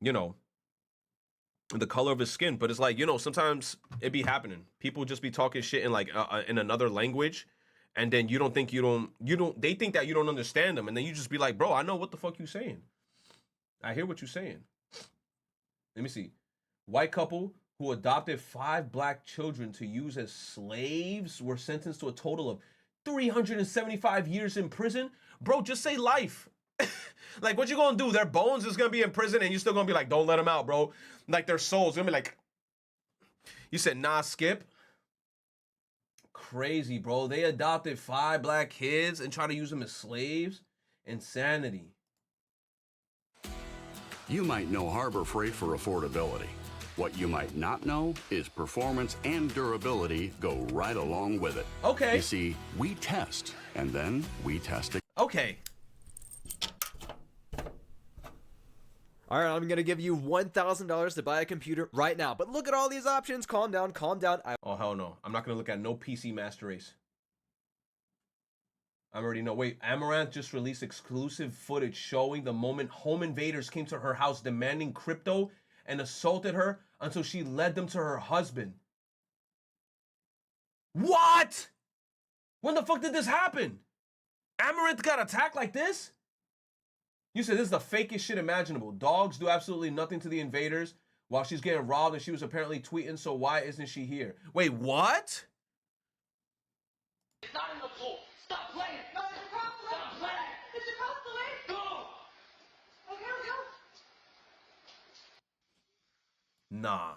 [SPEAKER 1] you know, the color of his skin. But it's like, you know, sometimes it be happening. People just be talking shit in like in another language, and then you don't think they think that you don't understand them, and then you just be like, bro, I know what the fuck you saying. I hear what you're saying. Let me see. White couple who adopted 5 black children to use as slaves were sentenced to a total of 375 years in prison. Bro, just say life. Like, what you gonna do? Their bones is gonna be in prison and you're still gonna be like, don't let them out, bro. Like, their souls gonna be like, you said, nah, Skip. Crazy, bro. They adopted 5 black kids and try to use them as slaves. Insanity.
[SPEAKER 19] You might know Harbor Freight for affordability. What you might not know is performance and durability go right along with it.
[SPEAKER 1] Okay.
[SPEAKER 19] You see, we test, and then we test it.
[SPEAKER 1] Okay.
[SPEAKER 20] All right, I'm going to give you $1,000 to buy a computer right now. But look at all these options. Calm down, calm down.
[SPEAKER 1] Oh, hell no. I'm not going to look at no PC Master Race. I already know. Wait, Amaranth just released exclusive footage showing the moment home invaders came to her house demanding crypto and assaulted her until she led them to her husband. What? When the fuck did this happen? Amaranth got attacked like this? You said this is the fakest shit imaginable. Dogs do absolutely nothing to the invaders while she's getting robbed and she was apparently tweeting, so why isn't she here? Wait, what?
[SPEAKER 23] It's not in the pool. Stop playing. No, it's across the lake. Stop playing. It's across the lake. Go. Okay, we go.
[SPEAKER 1] Nah.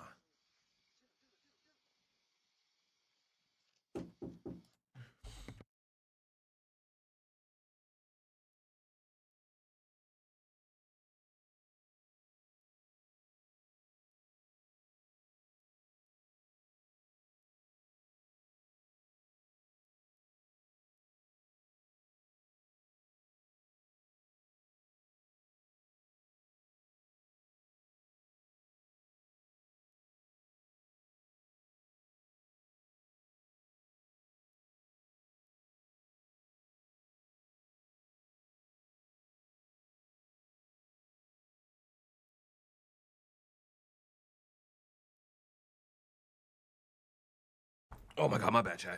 [SPEAKER 1] Oh my God, my bad, chat.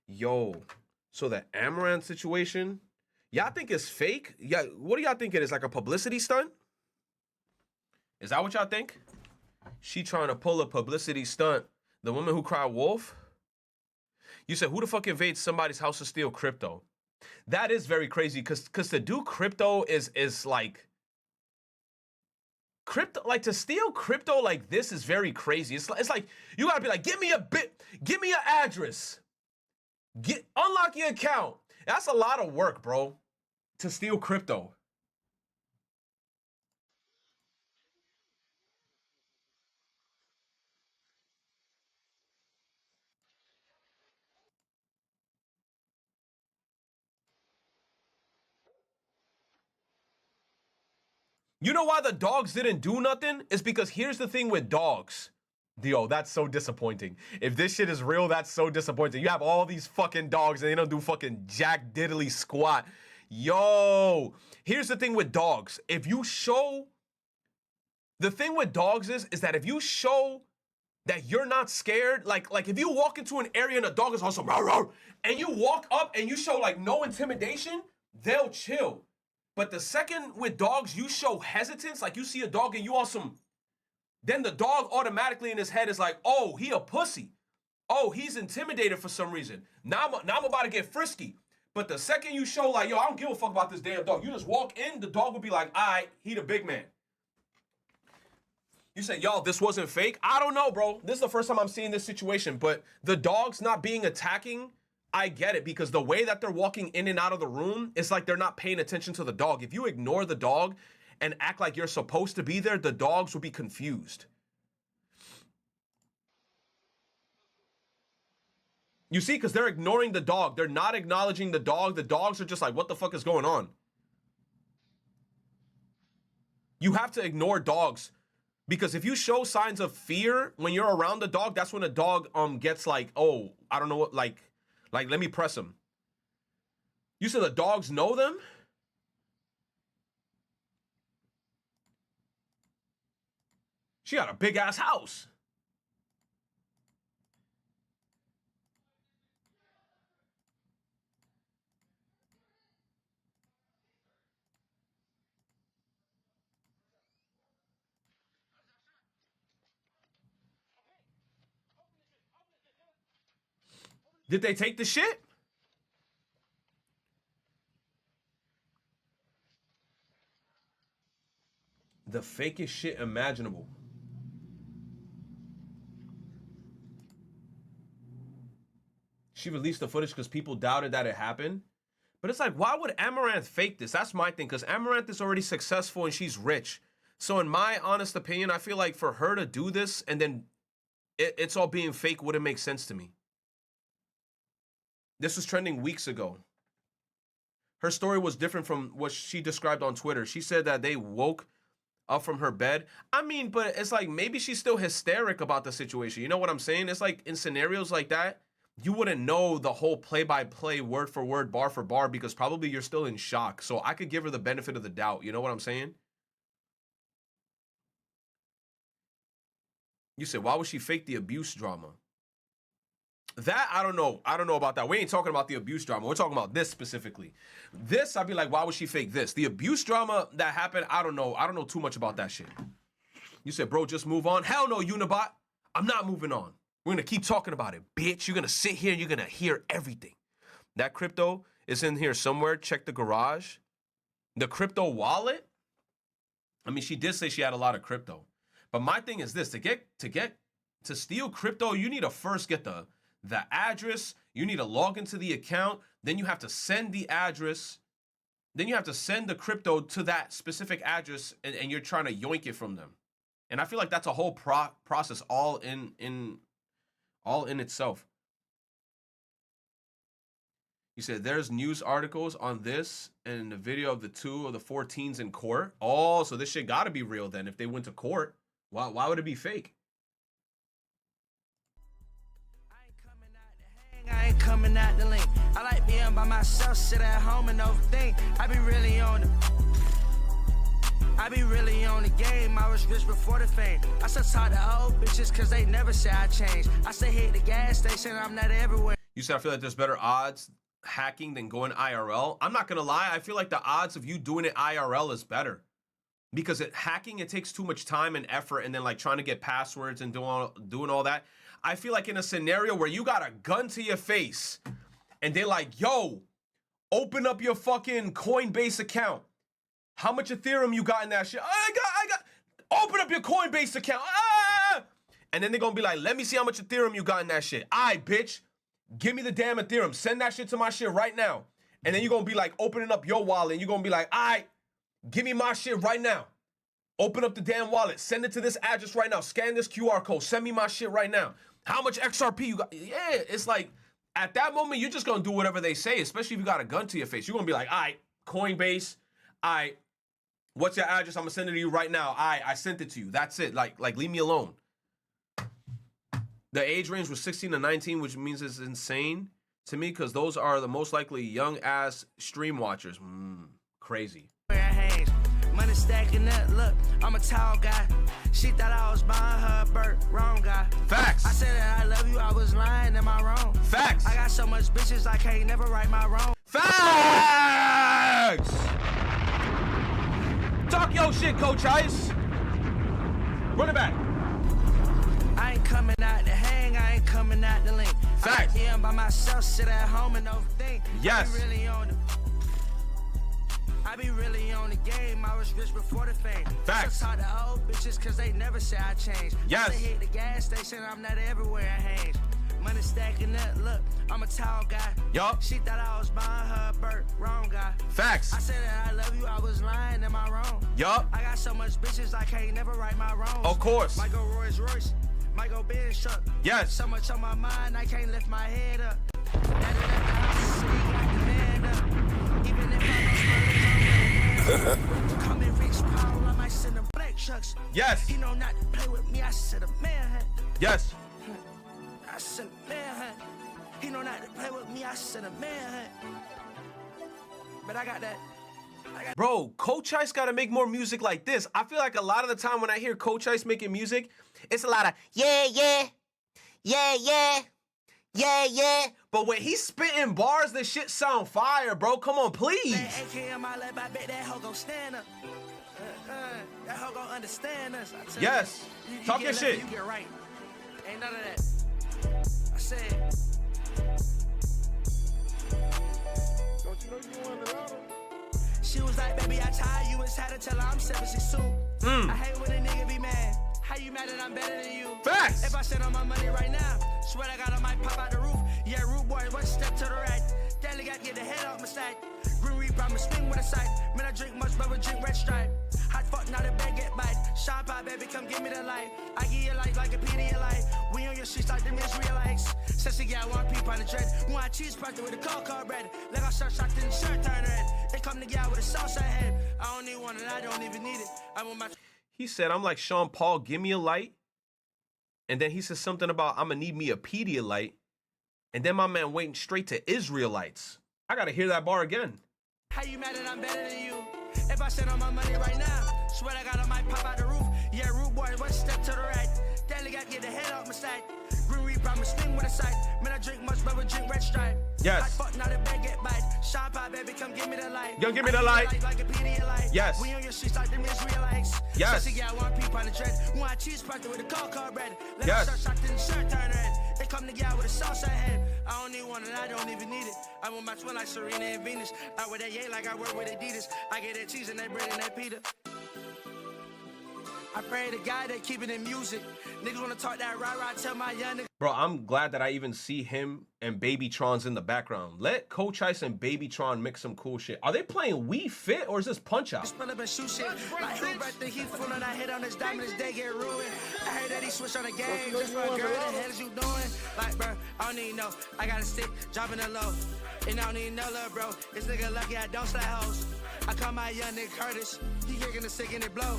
[SPEAKER 1] Yo, so the Amaranth situation, y'all think it's fake? Yeah, what do y'all think it is? Like a publicity stunt? Is that what y'all think? She trying to pull a publicity stunt. The woman who cried wolf? You said, who the fuck invades somebody's house to steal crypto? That is very crazy, because to do crypto is like... Crypto, like to steal crypto like this is very crazy. It's like you gotta be like, give me an address, unlock your account. That's a lot of work, bro, to steal crypto. You know why the dogs didn't do nothing? It's because here's the thing with dogs. Yo, that's so disappointing. If this shit is real, that's so disappointing. You have all these fucking dogs and they don't do fucking jack diddly squat. Yo, here's the thing with dogs. If you show... The thing with dogs is that if you show that you're not scared, like if you walk into an area and a dog is also rawr, rawr, and you walk up and you show like no intimidation, they'll chill. But the second with dogs, you show hesitance, like you see a dog and you on some, then the dog automatically in his head is like, oh, he a pussy. Oh, he's intimidated for some reason. Now I'm about to get frisky. But the second you show like, yo, I don't give a fuck about this damn dog. You just walk in, the dog will be like, all right, he the big man. You say, yo, this wasn't fake? I don't know, bro. This is the first time I'm seeing this situation. But the dogs not being attacking, I get it, because the way that they're walking in and out of the room, it's like they're not paying attention to the dog. If you ignore the dog and act like you're supposed to be there, the dogs will be confused. You see, because they're ignoring the dog. They're not acknowledging the dog. The dogs are just like, what the fuck is going on? You have to ignore dogs, because if you show signs of fear when you're around the dog, that's when a dog gets like, oh, I don't know what, like let me press him. You said the dogs know them? She got a big ass house. Did they take the shit? The fakest shit imaginable. She released the footage because people doubted that it happened. But it's like, why would Amaranth fake this? That's my thing, because Amaranth is already successful and she's rich. So in my honest opinion, I feel like for her to do this and then it's all being fake wouldn't make sense to me. This was trending weeks ago. Her story was different from what she described on Twitter. She said that they woke up from her bed. I mean, but it's like maybe she's still hysteric about the situation. You know what I'm saying? It's like in scenarios like that, you wouldn't know the whole play-by-play, word for word, bar for bar, because probably you're still in shock. So I could give her the benefit of the doubt. You know what I'm saying? You said, why would she fake the abuse drama? That, I don't know. I don't know about that. We ain't talking about the abuse drama. We're talking about this specifically. This, I'd be like, why would she fake this? The abuse drama that happened, I don't know. I don't know too much about that shit. You said, bro, just move on. Hell no, Unibot. I'm not moving on. We're going to keep talking about it, bitch. You're going to sit here and you're going to hear everything. That crypto is in here somewhere. Check the garage. The crypto wallet. I mean, she did say she had a lot of crypto. But my thing is this. To steal crypto, you need to first get the address, you need to log into the account, then you have to send the address, then you have to send the crypto to that specific address, and you're trying to yoink it from them. And I feel like that's a whole process all in itself. You said there's news articles on this and the video of the 2 of the 4 teens in court. Oh, so this shit gotta be real then if they went to court. Why would it be fake?
[SPEAKER 23] I ain't coming out the link. I like being by myself, sit at home and overthink. I be really on the game.
[SPEAKER 18] game, I was rich before the fame. I still talk to old bitches cause they never say I changed. I still hit the gas station, I'm not everywhere.
[SPEAKER 1] You said I feel like there's better odds hacking than going IRL. I'm not gonna lie, I feel like the odds of you doing it IRL is better. Because hacking, it takes too much time and effort, and then like trying to get passwords and doing all that. I feel like in a scenario where you got a gun to your face and they're like, yo, open up your fucking Coinbase account. How much Ethereum you got in that shit? I got. Open up your Coinbase account. Ah! And then they're gonna be like, let me see how much Ethereum you got in that shit. Aight, bitch. Give me the damn Ethereum. Send that shit to my shit right now. And then you're gonna be like opening up your wallet and you're gonna be like, aight, give me my shit right now. Open up the damn wallet. Send it to this address right now. Scan this QR code. Send me my shit right now. How much XRP you got? Yeah, it's like, at that moment, you're just gonna do whatever they say, especially if you got a gun to your face. You're gonna be like, aight, Coinbase, aight, what's your address? I'm gonna send it to you right now. I sent it to you. That's it. Like, leave me alone. The age range was 16 to 19, which means it's insane to me because those are the most likely young ass stream watchers. Crazy.
[SPEAKER 18] Money stacking up, look, I'm a tall guy. She thought I was buying her a bird, wrong guy.
[SPEAKER 1] Facts.
[SPEAKER 18] I said that I love you, I was lying, am I wrong?
[SPEAKER 1] Facts.
[SPEAKER 18] I got so much bitches, I can't never right my wrong.
[SPEAKER 1] Facts. Talk your shit, Coach Ice. Run it back.
[SPEAKER 18] I ain't coming out to hang, I ain't coming out to link.
[SPEAKER 1] Facts.
[SPEAKER 18] I by myself, sit at home and overthink.
[SPEAKER 1] Yes.
[SPEAKER 18] I be really on the game. I was rich before the fame.
[SPEAKER 1] Facts.
[SPEAKER 18] I talk to old bitches cause they never say I changed.
[SPEAKER 1] Yes.
[SPEAKER 18] I hit the gas station, I'm not everywhere I hang. Money stacking up, look, I'm a tall guy.
[SPEAKER 1] Yup.
[SPEAKER 18] She thought I was buying her a bird, wrong guy.
[SPEAKER 1] Facts.
[SPEAKER 18] I said that I love you, I was lying, am I wrong?
[SPEAKER 1] Yup.
[SPEAKER 18] I got so much bitches, I can't never right my wrongs.
[SPEAKER 1] Of course.
[SPEAKER 18] Might go Rolls Royce, might go Benz truck.
[SPEAKER 1] Yes.
[SPEAKER 18] So much on my mind, I can't lift my head up. Now that I got even if Come and reach power, I might send them black trucks.
[SPEAKER 1] Yes.
[SPEAKER 18] He know not to play with me, I said a man.
[SPEAKER 1] Yes.
[SPEAKER 18] I said a man. He know not to play with me, I said a man. But I got that.
[SPEAKER 1] Bro, Coach Ice gotta make more music like this. I feel like a lot of the time when I hear Coach Ice making music, it's a lot of yeah, yeah, yeah, yeah, yeah, yeah. But when he's spitting bars, this shit sound fire, bro. Come on, please.
[SPEAKER 18] That hoe gon' stand up. That hoe gon' understand us.
[SPEAKER 1] Yes. Talk your shit.
[SPEAKER 18] You get right. Ain't none of that. I said.
[SPEAKER 17] Don't you know you won the lotto?
[SPEAKER 18] She was like, baby, I tired you inside to tell her I'm 70 soon. I hate when a nigga be mad. How you mad that I'm better than you?
[SPEAKER 1] Facts.
[SPEAKER 18] If I send on my money right now, swear I got on my pop out the roof. Yeah, rude boy, one step to the right. Daily got to get the head off my side. Green Reaper, I'ma swing with a sight. Man, I drink much, but we drink red stripe. Hot fuck, now the bed get bite. Shine pop, baby, come give me the light. I give you life like a Pedialyte. We on your streets like them Israelites. Sexy gal, one peep on the dread. Want cheese party with a cold car bread. Like I start shocked in the shirt turn red. They come together with a sauce ahead. I don't need one and I don't even need it. I want my.
[SPEAKER 1] He said, I'm like Sean Paul, give me a light. And then he says something about, I'm gonna need me a Pedialyte. And then my man went straight to Israelites. I gotta hear that bar again.
[SPEAKER 18] How you mad that I'm better than you? If I send on my money right now, swear I got on my pop out the roof. Yeah, rude boy, one step to the right. Daily got to get the head off my side. Green Reaper, I'ma swing with a sight. Man, I drink much, but we drink red stripe.
[SPEAKER 1] Yes.
[SPEAKER 18] I fuck, now the bed get bite. Shine pop, baby, come give me the light.
[SPEAKER 1] Yo, give me the light.
[SPEAKER 18] Like a Pedialyte.
[SPEAKER 1] Yes.
[SPEAKER 18] We on your streets like them Israelites.
[SPEAKER 1] Yes.
[SPEAKER 18] Sexy gal, one peep on the dread. Want cheese party with a cold car bread. Let
[SPEAKER 1] yes.
[SPEAKER 18] me start shocked in the shirt turn red. They come together with a sauce ahead. I don't need one and I don't even need it. I want my twin like Serena and Venus. I wear that yay like I work with Adidas. I get that cheese and that bread and that pita. I pray to God they keep it in music. Niggas wanna talk that rah-rah, tell my young nigga.
[SPEAKER 1] Bro, I'm glad that I even see him and Babytron's in the background. Let Coach Ice and Babytron mix some cool shit. Are they playing Wii Fit or is this Punch Out?
[SPEAKER 18] Spill up and shoot shit. Like who bet the heat full and I hit on his diamond, his day get ruined. I heard that he switched on the game. Just for a girl, the hell is you doing? Like, bro, I don't need no. I got a stick, dropping the low. And I don't need no love, bro. This nigga lucky I don't slap hoes. I call my young nigga Curtis. He kicking the sick and it blow.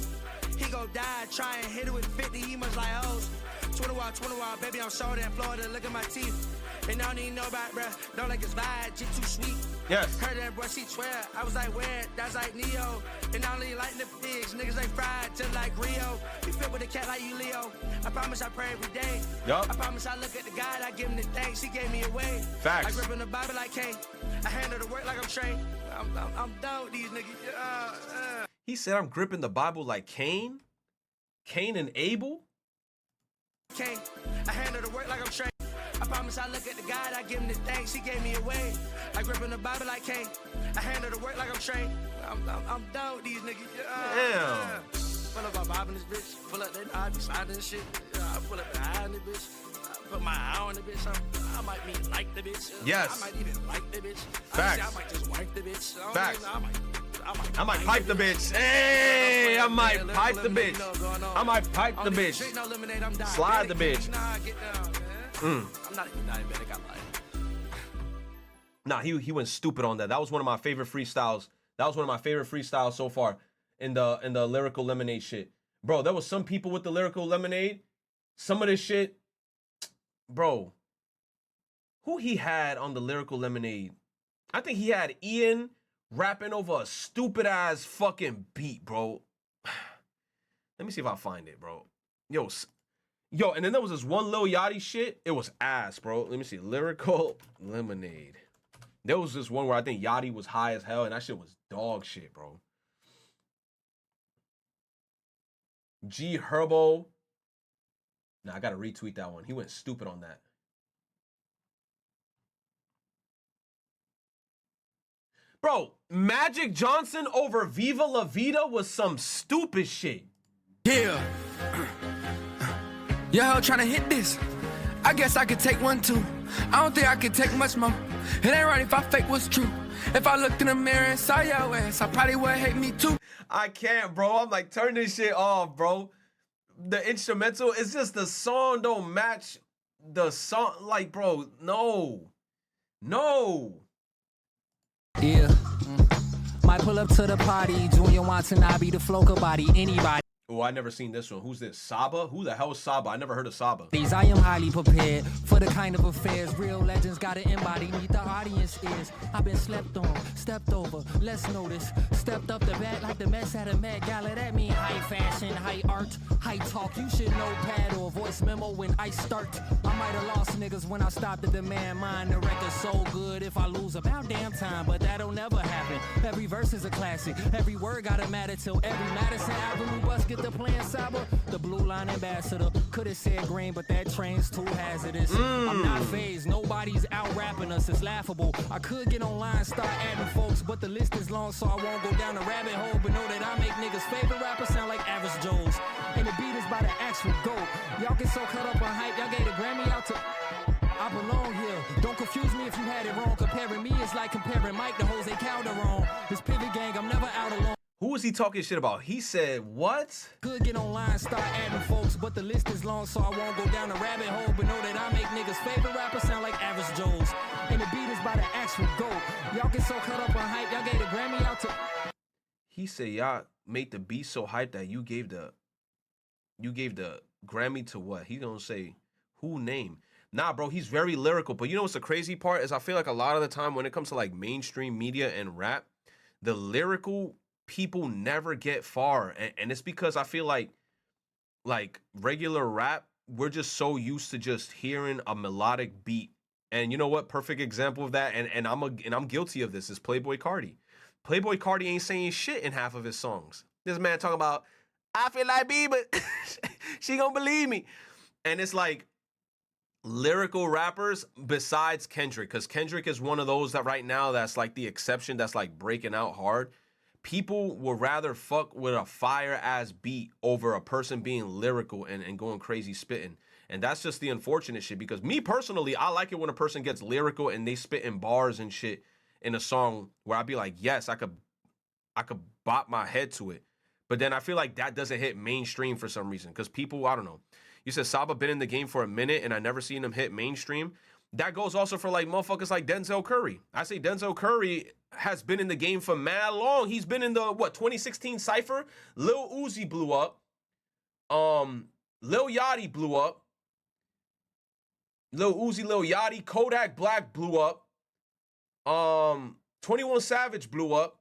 [SPEAKER 18] He go die, try and hit it with 50, he must like hoes. 20 wild, baby, I'm shoulder in Florida, look at my teeth. And I don't need nobody, bruh, don't like his vibe, shit too sweet.
[SPEAKER 1] Yes.
[SPEAKER 18] Heard that boy, she 12, I was like, where? That's like Neo. And I only like the figs, niggas ain't fried, just like Rio. with a cat like you, Leo. I promise I pray every day.
[SPEAKER 1] Yup.
[SPEAKER 18] I promise I look at the God, I give him the thanks. He gave me away.
[SPEAKER 1] Facts.
[SPEAKER 18] I grip in the Bible like K. I handle the work like I'm Trey. I'm done with these niggas.
[SPEAKER 1] He said I'm gripping the Bible like Cain. Cain and Abel.
[SPEAKER 18] K. I handle the work like I'm Trey. I promise I look at the God, I give him the thanks. He gave me away. I grip in the Bible like K. I handle the work like I'm Trey. I'm done with these niggas.
[SPEAKER 1] Damn.
[SPEAKER 18] Pull up my Bible in this bitch. Pull up that eye beside this shit. I pull up the eye in this bitch. I put my eye on the bitch. I might be like the bitch.
[SPEAKER 1] Yes.
[SPEAKER 18] I might even like the bitch.
[SPEAKER 1] Facts.
[SPEAKER 18] I might just wipe the bitch.
[SPEAKER 1] Facts.
[SPEAKER 18] I
[SPEAKER 1] might pipe the bitch. Hey, I might pipe the bitch. I might pipe the bitch. Slide the bitch.
[SPEAKER 18] I'm not even diabetic, I'm lying.
[SPEAKER 1] Nah, he went stupid on that. That was one of my favorite freestyles. That was one of my favorite freestyles so far in the Lyrical Lemonade shit. Bro, there was some people with the Lyrical Lemonade. Some of this shit, bro. Who he had on the Lyrical Lemonade? I think he had Ian rapping over a stupid ass fucking beat, bro. Let me see if I find it, bro. Yo, and then there was this one Lil Yachty shit. It was ass, bro. Let me see. Lyrical Lemonade. There was this one where I think Yachty was high as hell, and that shit was dog shit, bro. G Herbo. Nah, I gotta retweet that one. He went stupid on that. Bro, Magic Johnson over Viva La Vida was some stupid shit.
[SPEAKER 18] Yeah. Yo, trying to hit this. I guess I could take one too. I don't think I could take much more. It ain't right if I fake what's true. If I looked in the mirror and saw your ass, I probably would hate me too.
[SPEAKER 1] I can't, bro. I'm like, turn this shit off, bro. The instrumental, it's just the song don't match the song. Like, bro, no.
[SPEAKER 11] Yeah. Might pull up to the party. Junior Watanabe, the floater body. Anybody.
[SPEAKER 1] Oh, I never seen this one. Who's this? Saba? Who the hell is Saba? I never heard of Saba.
[SPEAKER 11] I am highly prepared for the kind of affairs real legends gotta embody. Need the audience is. I've been slept on, stepped over, less notice. Stepped up the bat like the mess at a Met Gala. That mean high fashion, high art, high talk. You should know pad or voice memo when I start. I might have lost niggas when I stopped to demand mine. The record's so good if I lose about damn time, but that'll never happen. Every verse is a classic. Every word gotta matter till every Madison Avenue bus get the plan Saba. The blue line ambassador could've said green, but that train's too hazardous. I'm not phased. Nobody's out rapping us. It's laughable. I could get online, start adding folks, but the list is long, so I won't go down the rabbit hole. But know that I make niggas' favorite rappers sound like average Joes. And the beat is by the actual GOAT. Y'all get so caught up on hype, y'all gave the Grammy out to. I belong here. Don't confuse me if you had it wrong. Comparing me is like comparing Mike to Jose Calderon. This pivot gang, I'm never out alone.
[SPEAKER 1] Who was he talking shit about? He said, what?
[SPEAKER 11] Could get online, start adding folks, but the list is long, so I won't go down the rabbit hole. But know that I make niggas' favorite rappers sound like average Joes. And the beat is by the actual GOAT. Y'all get so caught up on hype, y'all gave the Grammy out to.
[SPEAKER 1] He said, y'all made the beat so hype that you gave the Grammy to what? He gonna say, who name? Nah, bro, he's very lyrical. But you know what's the crazy part is I feel like a lot of the time when it comes to like mainstream media and rap, the lyrical people never get far. And it's because I feel like regular rap, we're just so used to just hearing a melodic beat. And you know what? Perfect example of that, and I'm guilty of this, is Playboi Carti. Playboi Carti ain't saying shit in half of his songs. This man talking about, I feel like B, but she gonna believe me. And it's like lyrical rappers besides Kendrick, because Kendrick is one of those that right now that's like the exception that's like breaking out hard. People would rather fuck with a fire-ass beat over a person being lyrical and going crazy spitting. And that's just the unfortunate shit, because me personally, I like it when a person gets lyrical and they spit in bars and shit in a song where I'd be like, yes, I could bop my head to it. But then I feel like that doesn't hit mainstream for some reason, because people, I don't know. You said Saba been in the game for a minute and I never seen him hit mainstream. That goes also for like motherfuckers like Denzel Curry. I say Denzel Curry has been in the game for mad long. He's been in the 2016 Cypher. Lil Uzi blew up. Lil Yachty blew up. Lil Uzi, Lil Yachty, Kodak Black blew up. 21 Savage blew up.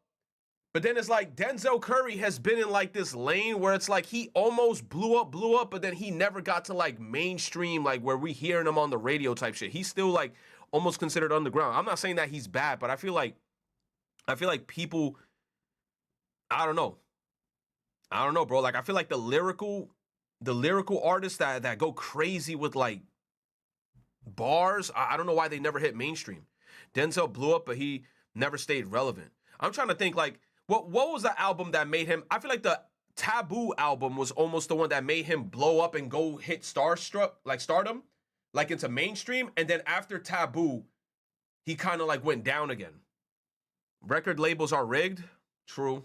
[SPEAKER 1] But then it's like Denzel Curry has been in like this lane where it's like he almost blew up, but then he never got to like mainstream, like where we hearing him on the radio type shit. He's still like almost considered underground. I'm not saying that he's bad, but I feel like people, I don't know, bro. Like I feel like the lyrical artists that go crazy with like bars, I don't know why they never hit mainstream. Denzel blew up, but he never stayed relevant. I'm trying to think like, what was the album that made him? I feel like the Taboo album was almost the one that made him blow up and go hit stardom, like into mainstream. And then after Taboo, he kind of like went down again. Record labels are rigged. True.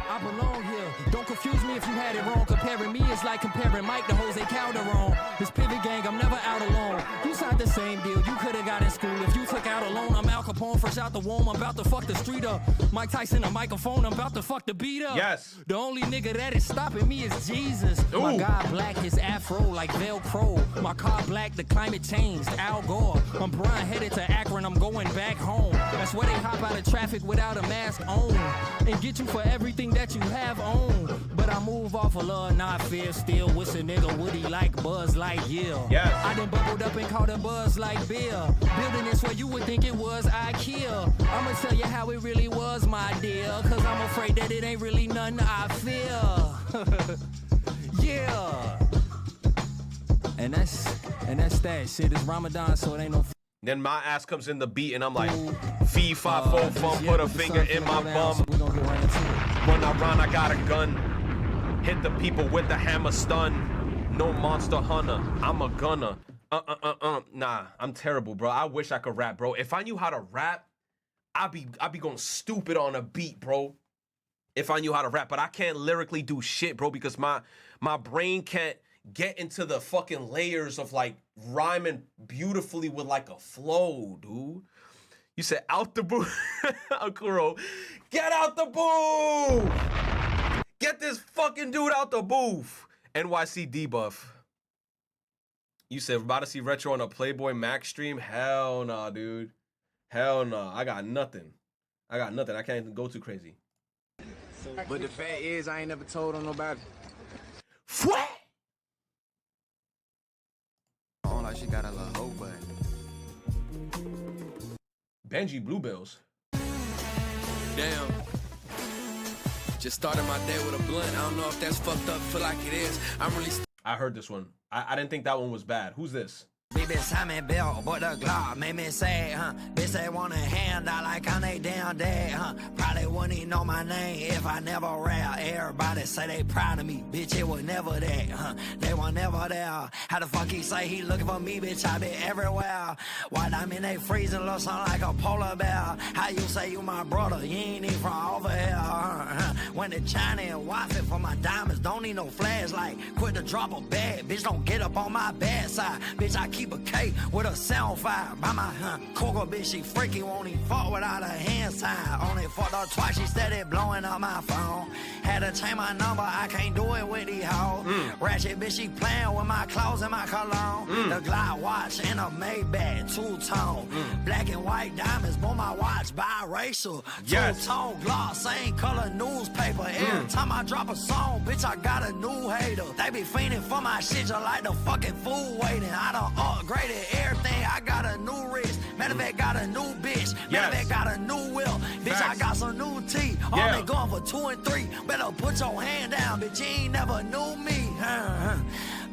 [SPEAKER 11] I belong here. Don't confuse me if you had it wrong. Comparing me is like comparing Mike to Jose Calderon. This pivot gang, I'm never out alone. You signed the same deal you could have got in school. If you took out a loan, I'm Al Capone, fresh out the womb. I'm about to fuck the street up. Mike Tyson, a microphone, I'm about to fuck the beat up.
[SPEAKER 1] Yes.
[SPEAKER 11] The only nigga that is stopping me is Jesus.
[SPEAKER 1] Ooh.
[SPEAKER 11] My God black, his afro like Velcro. My car black, the climate changed. Al Gore. I'm Brian headed to Akron, I'm going back home. That's where they hop out of traffic without a mask on. And get you for everything that you have on. But I move off of love, not fear. Still wish a nigga would he like Buzz Lightyear.
[SPEAKER 1] Yes.
[SPEAKER 11] I done bubbled up and called a Buzz like beer. Building this where you would think it was IKEA. I'ma tell you how it really was, my dear. Cause I'm afraid that it ain't really nothing I fear. Yeah. And that's that shit. It's Ramadan, so it ain't no.
[SPEAKER 1] Then my ass comes in the beat and I'm like, fee, fi, fo, fum, put a finger in my bum. When I run, I got a gun. Hit the people with the hammer stun. No monster hunter, I'm a gunner. Nah, I'm terrible, bro. I wish I could rap, bro. If I knew how to rap, I'd be going stupid on a beat, bro. If I knew how to rap, but I can't lyrically do shit, bro, because my brain can't get into the fucking layers of like rhyming beautifully with like a flow, dude. You said out the booth. Akuro, get out the booth! Get this fucking dude out the booth. NYC debuff. You said we're about to see Retro on a Playboy Max stream? Hell nah, dude. Hell nah. I got nothing. I can't even go too crazy.
[SPEAKER 4] But the fact is, I ain't never told on nobody.
[SPEAKER 1] What?
[SPEAKER 4] On like she got a little hoe butt.
[SPEAKER 1] Benji Bluebills.
[SPEAKER 15] Damn. Just started my day with a blunt. I don't know if that's fucked up. Feel like it is. I'm really.
[SPEAKER 1] I heard this one. I didn't think that one was bad. Who's this?
[SPEAKER 18] Baby, Simon Bill, but the Glock made me say, bitch, they want a handout like I'm they damn dad, Probably wouldn't even know my name if I never rap. Everybody say they proud of me, bitch, it was never that, They were never there. How the fuck he say he looking for me, bitch, I be everywhere. While I'm in they freezing, look something like a polar bear. How you say you my brother, you ain't even from over here, When the China and Wi-Fi for my diamonds, don't need no flashlight. Quit to drop a bag, bitch, don't get up on my bad side. Bitch, I keep a K with a sound fire by my Coco bitch, she freaky, won't even fuck without her hands tied. Only fucked her twice, she steady blowing up my phone. Had to change my number, I can't do it with these hoes. Ratchet bitch, she playing with my clothes and my cologne. The Glide watch and a Maybach, two-tone. Black and white diamonds, boy, my watch biracial.
[SPEAKER 1] Yes.
[SPEAKER 18] Two-tone gloss, same color newspaper. Every time I drop a song, bitch, I got a new hater. They be fiending for my shit just like the fucking food waiting. I done upgraded everything, I got a new wrist. Matter of fact, got a new bitch. Matter of fact, got a new wheel. Bitch, I got some new teeth. Only going for 2 and 3. Better put your hand down, bitch, you ain't never knew me.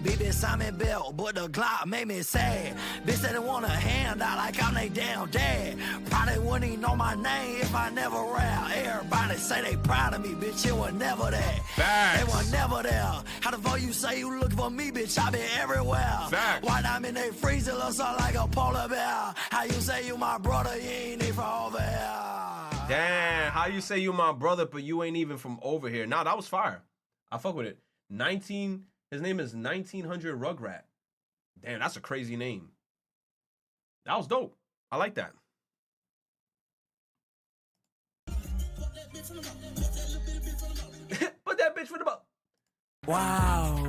[SPEAKER 18] BB Simon Bell, but the Glock made me sad. Bitch said they want a handout like I'm they damn dad. Probably wouldn't even know my name if I never rap. Everybody say they proud of me, bitch, it was never that.
[SPEAKER 1] Facts.
[SPEAKER 18] They were never there. How the fuck you say you looking for me, bitch, I been everywhere.
[SPEAKER 1] Facts.
[SPEAKER 18] While I'm in they freezer, looks like a polar bear. How you say you my brother, you ain't even from over here.
[SPEAKER 1] Damn, how you say you my brother, but you ain't even from over here? Nah, that was fire. I fuck with it. His name is 1900 Rugrat. Damn, that's a crazy name. That was dope. I like that. Put that bitch for the buck.
[SPEAKER 18] Wow.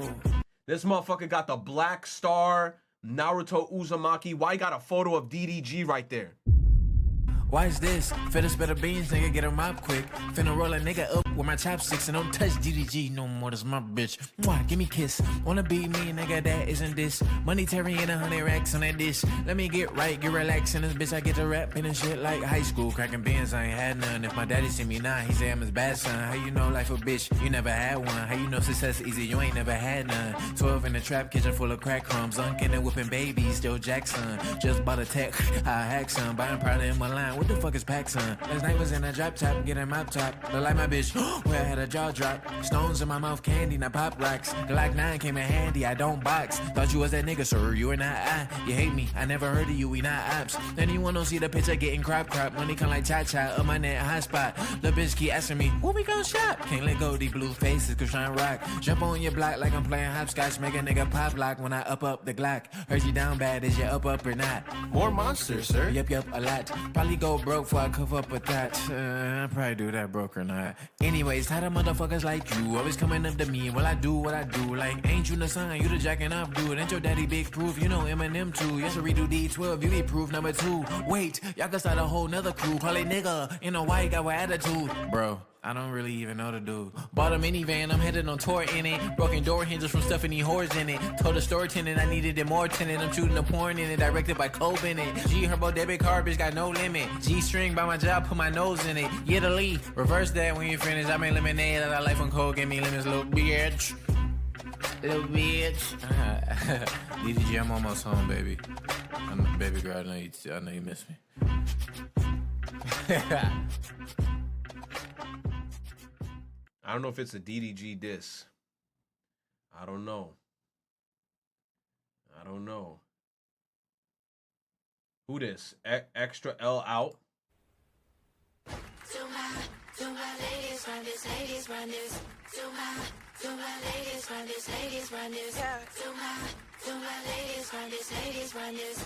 [SPEAKER 1] This motherfucker got the Black Star Naruto Uzumaki. Why you got a photo of DDG right there?
[SPEAKER 18] Watch this. Finna spit the beans, nigga, get 'em up quick. Finna roll a nigga up with my chopsticks and don't touch DDG no more. That's my bitch. Mwah, give me kiss. Wanna be me, nigga, that isn't this. Money Terry and 100 racks on that dish. Let me get right, get relaxed in this bitch. I get to rapping and shit like high school. Cracking beans, I ain't had none. If my daddy see me now, he say I'm his bad son. How you know life a bitch? You never had one. How you know success easy? You ain't never had none. 12 in the trap kitchen full of crack crumbs. Unkin and whipping babies, still Jackson. Just bought a tech, I hack some. Buying Prada in Milan. What the fuck is Paxson? Last night was in a drop top, getting my top. Look like my bitch, where I had a jaw drop. Stones in my mouth, candy, not pop rocks. The Glock 9 came in handy, I don't box. Thought you was that nigga, sir, you are not I. You hate me, I never heard of you, we not ops. Anyone don't see the picture getting crop. Money come like cha-cha, up my net, hot spot. The bitch keep asking me, where we gon' shop? Can't let go of these blue faces, cause trying rock. Jump on your block like I'm playing hopscotch. Make a nigga pop lock when I up the Glock. Heard you down bad, is you up or not?
[SPEAKER 1] More monsters, sir.
[SPEAKER 18] Yup, a lot. Probably go broke before I cover up with that. I probably do that broke or not. Anyways, tired of motherfuckers like you always coming up to me. Well, I do what I do. Like, ain't you the son? You the jacking up dude. Ain't your daddy big proof? You know Eminem too. Yes, I redo D12. You need proof number 2. Wait, y'all can start a whole nother crew. Call it nigga in a white guy with attitude. Bro, I don't really even know the dude. Bought a minivan, I'm headed on tour in it. Broken door hinges from stuffing these whores in it. Told the store attendant I needed it more tenant. I'm shooting a porn in it, directed by Cole Bennett. G Herbo debit card, bitch got no limit. G string by my job, put my nose in it. Yeah, the lead, reverse that when you finish. I made lemonade out of life on cold, give me lemons, little bitch. Little bitch. DDG, I'm almost home, baby. Baby girl, I know you miss me.
[SPEAKER 1] I don't know if it's a DDG diss. I don't know. Who this? Extra L out?
[SPEAKER 9] To my ladies, run this, ladies, run this. To my ladies, run this, ladies, run this. To my ladies, run this, ladies, run this.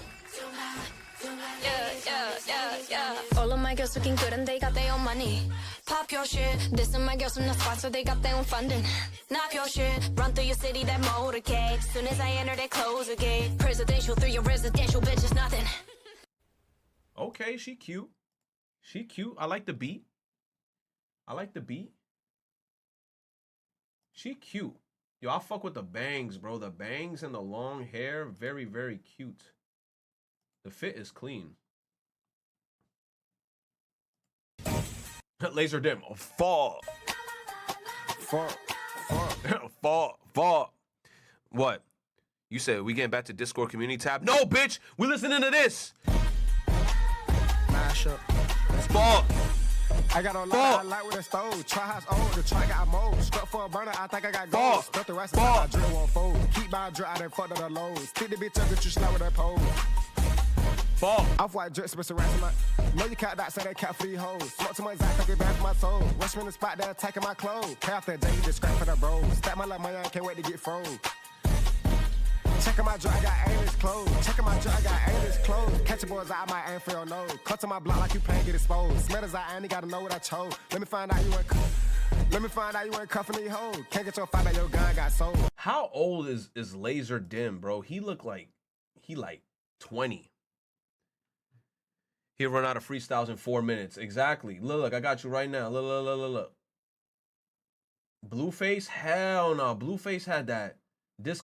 [SPEAKER 9] Yeah.
[SPEAKER 2] All of my girls looking good and they got their own money. Pop your shit. This and my girls from the spot, so they got their own funding. Knock your shit. Run through your city, that motorcade. Soon as I enter, they close the gate. Presidential through your residential, bitch, is nothing.
[SPEAKER 1] Okay, she cute. I like the beat. She cute. Yo, I fuck with the bangs, bro. The bangs and the long hair, very, very cute. The fit is clean. Laser dim. Fall. What? You said we getting back to Discord community tab? No, bitch. We listening to this.
[SPEAKER 4] Mash up.
[SPEAKER 1] Fall.
[SPEAKER 17] I got a lot I like with a stove. Try house old, the try got mold. Struck for a burner, I think I got gold. Stuff the rest of my drill won't fold. Keep my drill out and fuck to the lows. Stick the bitch up, get you slow with that pole.
[SPEAKER 1] Fall.
[SPEAKER 17] Off-white drip, supposed to ransom my. Know you cat that, say they cat for these hoes. Smoke too much Zach, think it bad for my soul. Rush me in the spot, they're attacking my clothes. Pay off that day, just scrap for the bros. Stack my love money, I can't wait to get froze. Checking my drip, I got aliens clothes. Checking my drip, I got aliens clothes. Catch your boys, I might aim for your nose. Cut to my block like you playing, get exposed. Smell as I ain't gotta know what I chose. Let me find out you ain't cuffing these hoes. Can't get your fight that your gun got sold.
[SPEAKER 1] How old is Laser Dim, bro? He look like 20. He'll run out of freestyles in 4 minutes. Exactly. Look, I got you right now. Look. Blueface? Hell no. Blueface had that. This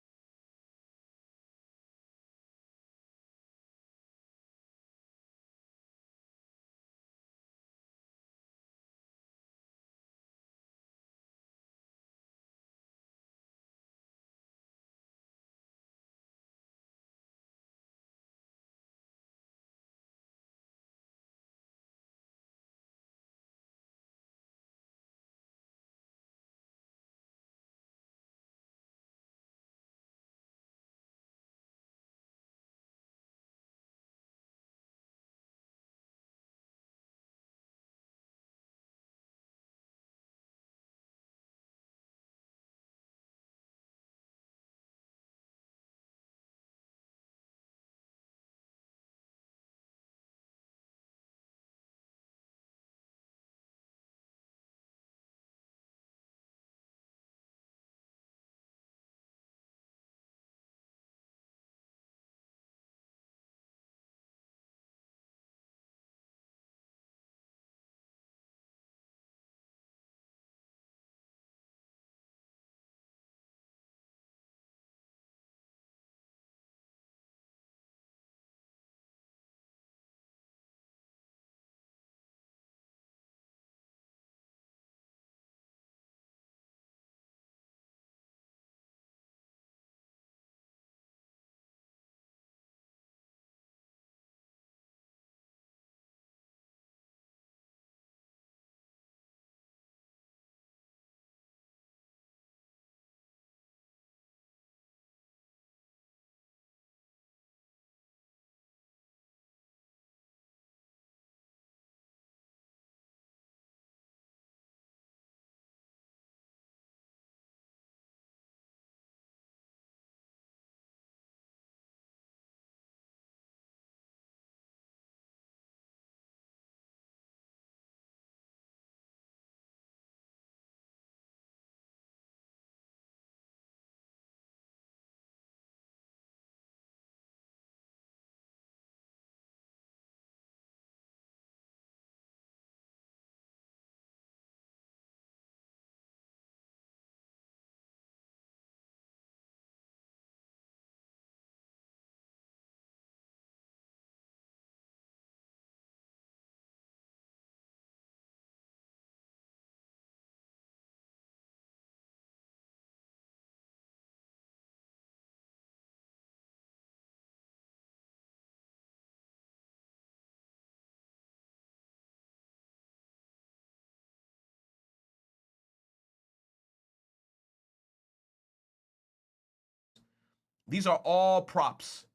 [SPEAKER 1] These are all props.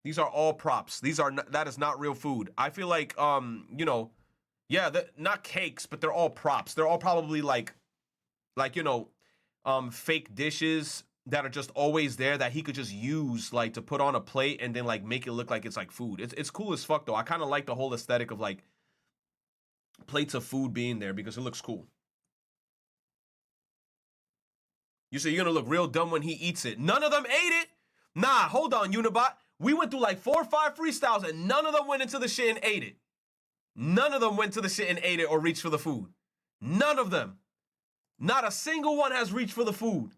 [SPEAKER 1] These are all props. That is not real food. I feel like, you know, yeah, not cakes, but they're all props. They're all probably like, you know, fake dishes that are just always there that he could just use like to put on a plate and then like make it look like it's like food. It's cool as fuck though. I kind of like the whole aesthetic of like plates of food being there because it looks cool. You say you're gonna look real dumb when he eats it. None of them ate it. Nah, hold on, Unibot. We went through like 4 or 5 freestyles and none of them went into the shit and ate it. None of them went to the shit and ate it or reached for the food. None of them. Not a single one has reached for the food.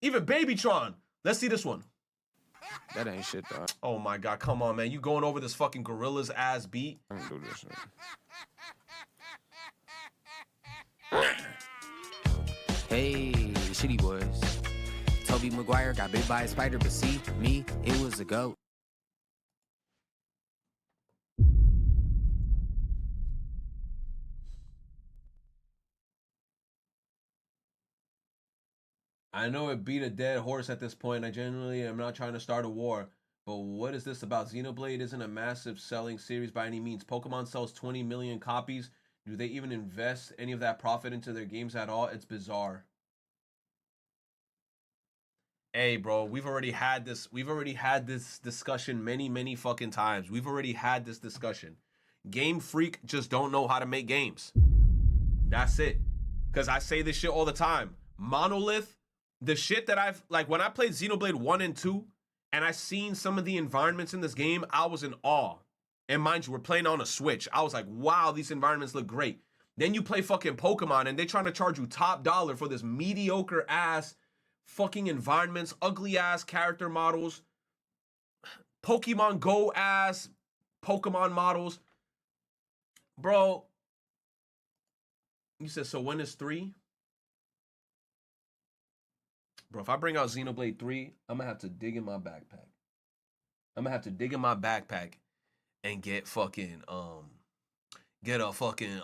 [SPEAKER 1] Even Babytron. Let's see this one.
[SPEAKER 4] That ain't shit, dog.
[SPEAKER 1] Oh my God, come on, man. You going over this fucking Gorillaz ass beat?
[SPEAKER 4] I don't do this shit.
[SPEAKER 6] Hey, Shitty Boys. Toby Maguire got bit by a spider, but see, me, it was a goat.
[SPEAKER 1] I know it beat a dead horse at this point. I genuinely am not trying to start a war. But what is this about? Xenoblade isn't a massive selling series by any means. Pokemon sells 20 million copies. Do they even invest any of that profit into their games at all? It's bizarre. Hey, bro, we've already had this discussion many fucking times. We've already had this discussion. Game Freak just don't know how to make games. That's it. Because I say this shit all the time. Monolith, the shit that I've, like, when I played Xenoblade 1 and 2, and I seen some of the environments in this game, I was in awe. And mind you, we're playing on a Switch. I was like, wow, these environments look great. Then you play fucking Pokemon, and they trying to charge you top dollar for this mediocre ass fucking environments, ugly ass character models, Pokemon Go ass Pokemon models. Bro, you said, so when is 3? Bro, if I bring out Xenoblade 3, I'm gonna have to dig in my backpack. I'm gonna have to dig in my backpack and get fucking get a fucking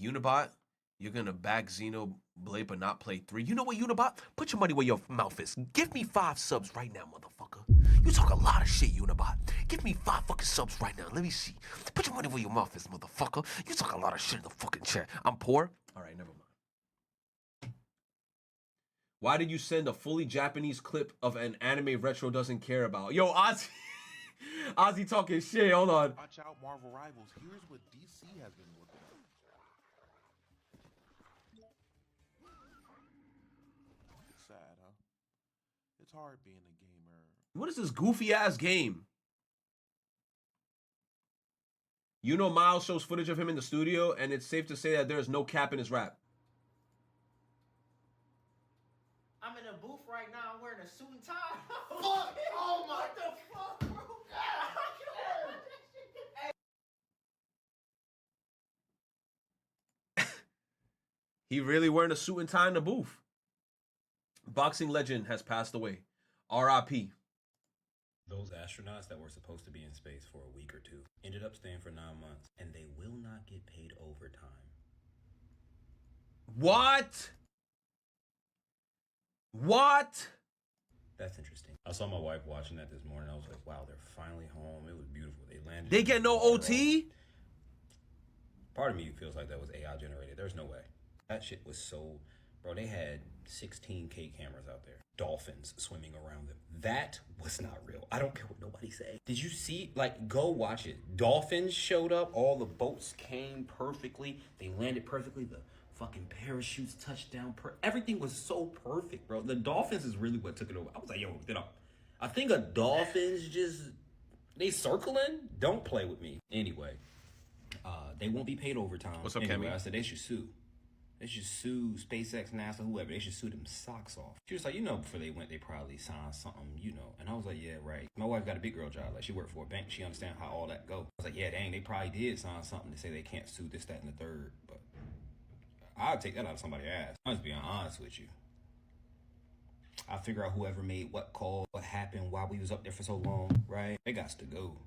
[SPEAKER 1] Unibot. You're gonna back Xenoblade but not play 3. You know what, Unibot? Put your money where your mouth is. Give me 5 subs right now, motherfucker. You talk a lot of shit, Unibot. Give me 5 fucking subs right now. Let me see. Put your money where your mouth is, motherfucker. You talk a lot of shit in the fucking chat. I'm poor. All right, never mind. Why did you send a fully Japanese clip of an anime Retro doesn't care about? Yo, Ozzy. Ozzy talking shit. Hold on.
[SPEAKER 21] Watch out, Marvel Rivals. Here's what DC has been looking at. It's sad, huh? It's hard being a gamer.
[SPEAKER 1] What is this goofy ass game? You know, Miles shows footage of him in the studio, and it's safe to say that there is no cap in his rap.
[SPEAKER 18] I'm in a booth right now. I'm wearing a suit and tie. Fuck! Oh my the fuck, bro!
[SPEAKER 1] He really wearing a suit and tie in the booth. Boxing legend has passed away. R.I.P.
[SPEAKER 22] Those astronauts that were supposed to be in space for a week or 2 ended up staying for 9 months, and they will not get paid overtime.
[SPEAKER 1] What? What?
[SPEAKER 22] That's interesting. I saw my wife watching that this morning. I was like, wow, they're finally home. It was beautiful. They landed.
[SPEAKER 1] They get no OT?
[SPEAKER 22] Part of me feels like that was AI generated. There's no way. That shit was so... Bro, they had 16K cameras out there. Dolphins swimming around them. That was not real. I don't care what nobody say. Did you see? Like, go watch it. Dolphins showed up. All the boats came perfectly. They landed perfectly. The fucking parachutes touched down. Everything was so perfect, bro. The Dolphins is really what took it over. I was like, yo, I think a Dolphins just... They circling? Don't play with me. Anyway, they won't be paid overtime.
[SPEAKER 1] What's up,
[SPEAKER 22] anyway,
[SPEAKER 1] Cammy?
[SPEAKER 22] I said they should sue. They should sue SpaceX, NASA, whoever. They should sue them socks off. She was like, you know, before they went, they probably signed something, you know. And I was like, yeah, right. My wife got a big girl job. Like, she worked for a bank. She understand how all that go. I was like, yeah, dang, they probably did sign something to say they can't sue this, that, and the third. But I'll take that out of somebody's ass. I'm just being honest with you. I'll figure out whoever made what call, what happened, why we was up there for so long, right? They got to go.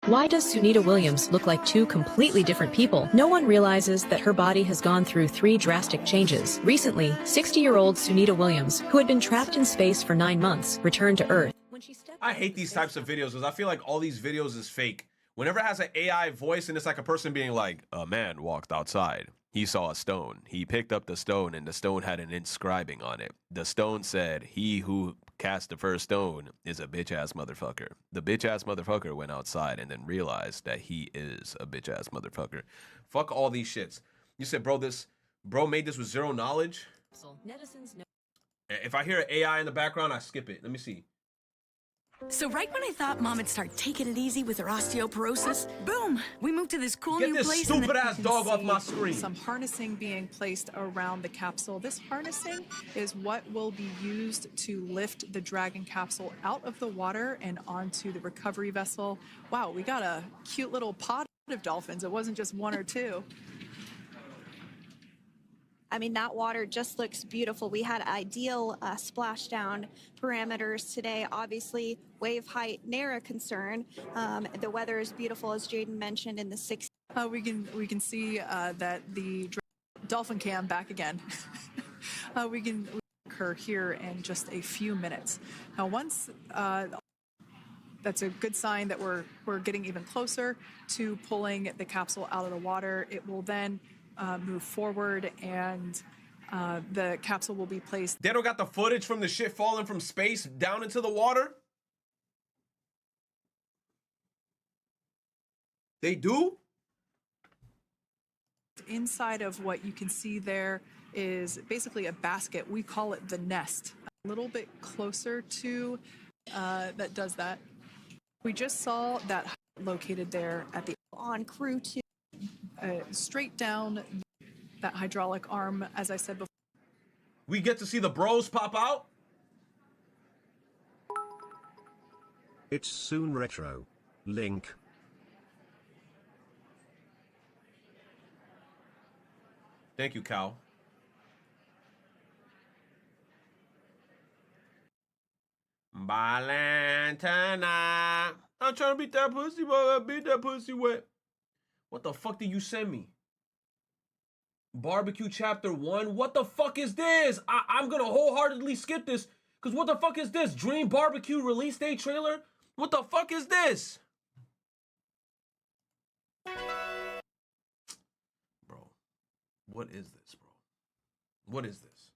[SPEAKER 5] Why does Sunita Williams look like two completely different people? No one realizes that her body has gone through 3 drastic changes. Recently, 60-year-old Sunita Williams, who had been trapped in space for 9 months, returned to Earth.
[SPEAKER 1] I hate these types of videos because I feel like all these videos is fake. Whenever it has an AI voice and it's like a person being like, a man walked outside. He saw a stone. He picked up the stone and the stone had an inscribing on it. The stone said, he who cast the first stone is a bitch-ass motherfucker. The bitch-ass motherfucker went outside and then realized that he is a bitch-ass motherfucker. Fuck all these shits. You said, bro made this with zero knowledge? If I hear an AI in the background, I skip it. Let me see.
[SPEAKER 7] So right when I thought Mom would start taking it easy with her osteoporosis, boom, we moved to this cool new place.
[SPEAKER 1] Get this stupid-ass dog off my screen.
[SPEAKER 8] Some harnessing being placed around the capsule. This harnessing is what will be used to lift the Dragon capsule out of the water and onto the recovery vessel. Wow, we got a cute little pod of dolphins. It wasn't just 1 or 2.
[SPEAKER 24] I mean, that water just looks beautiful. We had ideal splashdown parameters today. Obviously, wave height, ne'er a concern. The weather is beautiful, as Jaden mentioned, in the 60s.
[SPEAKER 8] We can see that the dolphin cam back again. we can occur here in just a few minutes. Now, once that's a good sign that we're getting even closer to pulling the capsule out of the water. It will then move forward, and the capsule will be placed.
[SPEAKER 1] They don't got the footage from the shit falling from space down into the water? They do?
[SPEAKER 8] Inside of what you can see there is basically a basket. We call it the nest. A little bit closer to that does that. We just saw that located there at the
[SPEAKER 24] on crew 2.
[SPEAKER 8] Straight down that hydraulic arm, as I said before.
[SPEAKER 1] We get to see the bros pop out?
[SPEAKER 3] It's soon retro. Link.
[SPEAKER 1] Thank you, Cal. Balantana. I'm trying to beat that pussy, but I beat that pussy wet. What the fuck did you send me? Barbecue Chapter 1? What the fuck is this? I'm gonna wholeheartedly skip this, because what the fuck is this? Dream Barbecue release date trailer? What the fuck is this? Bro, what is this, bro? What is this?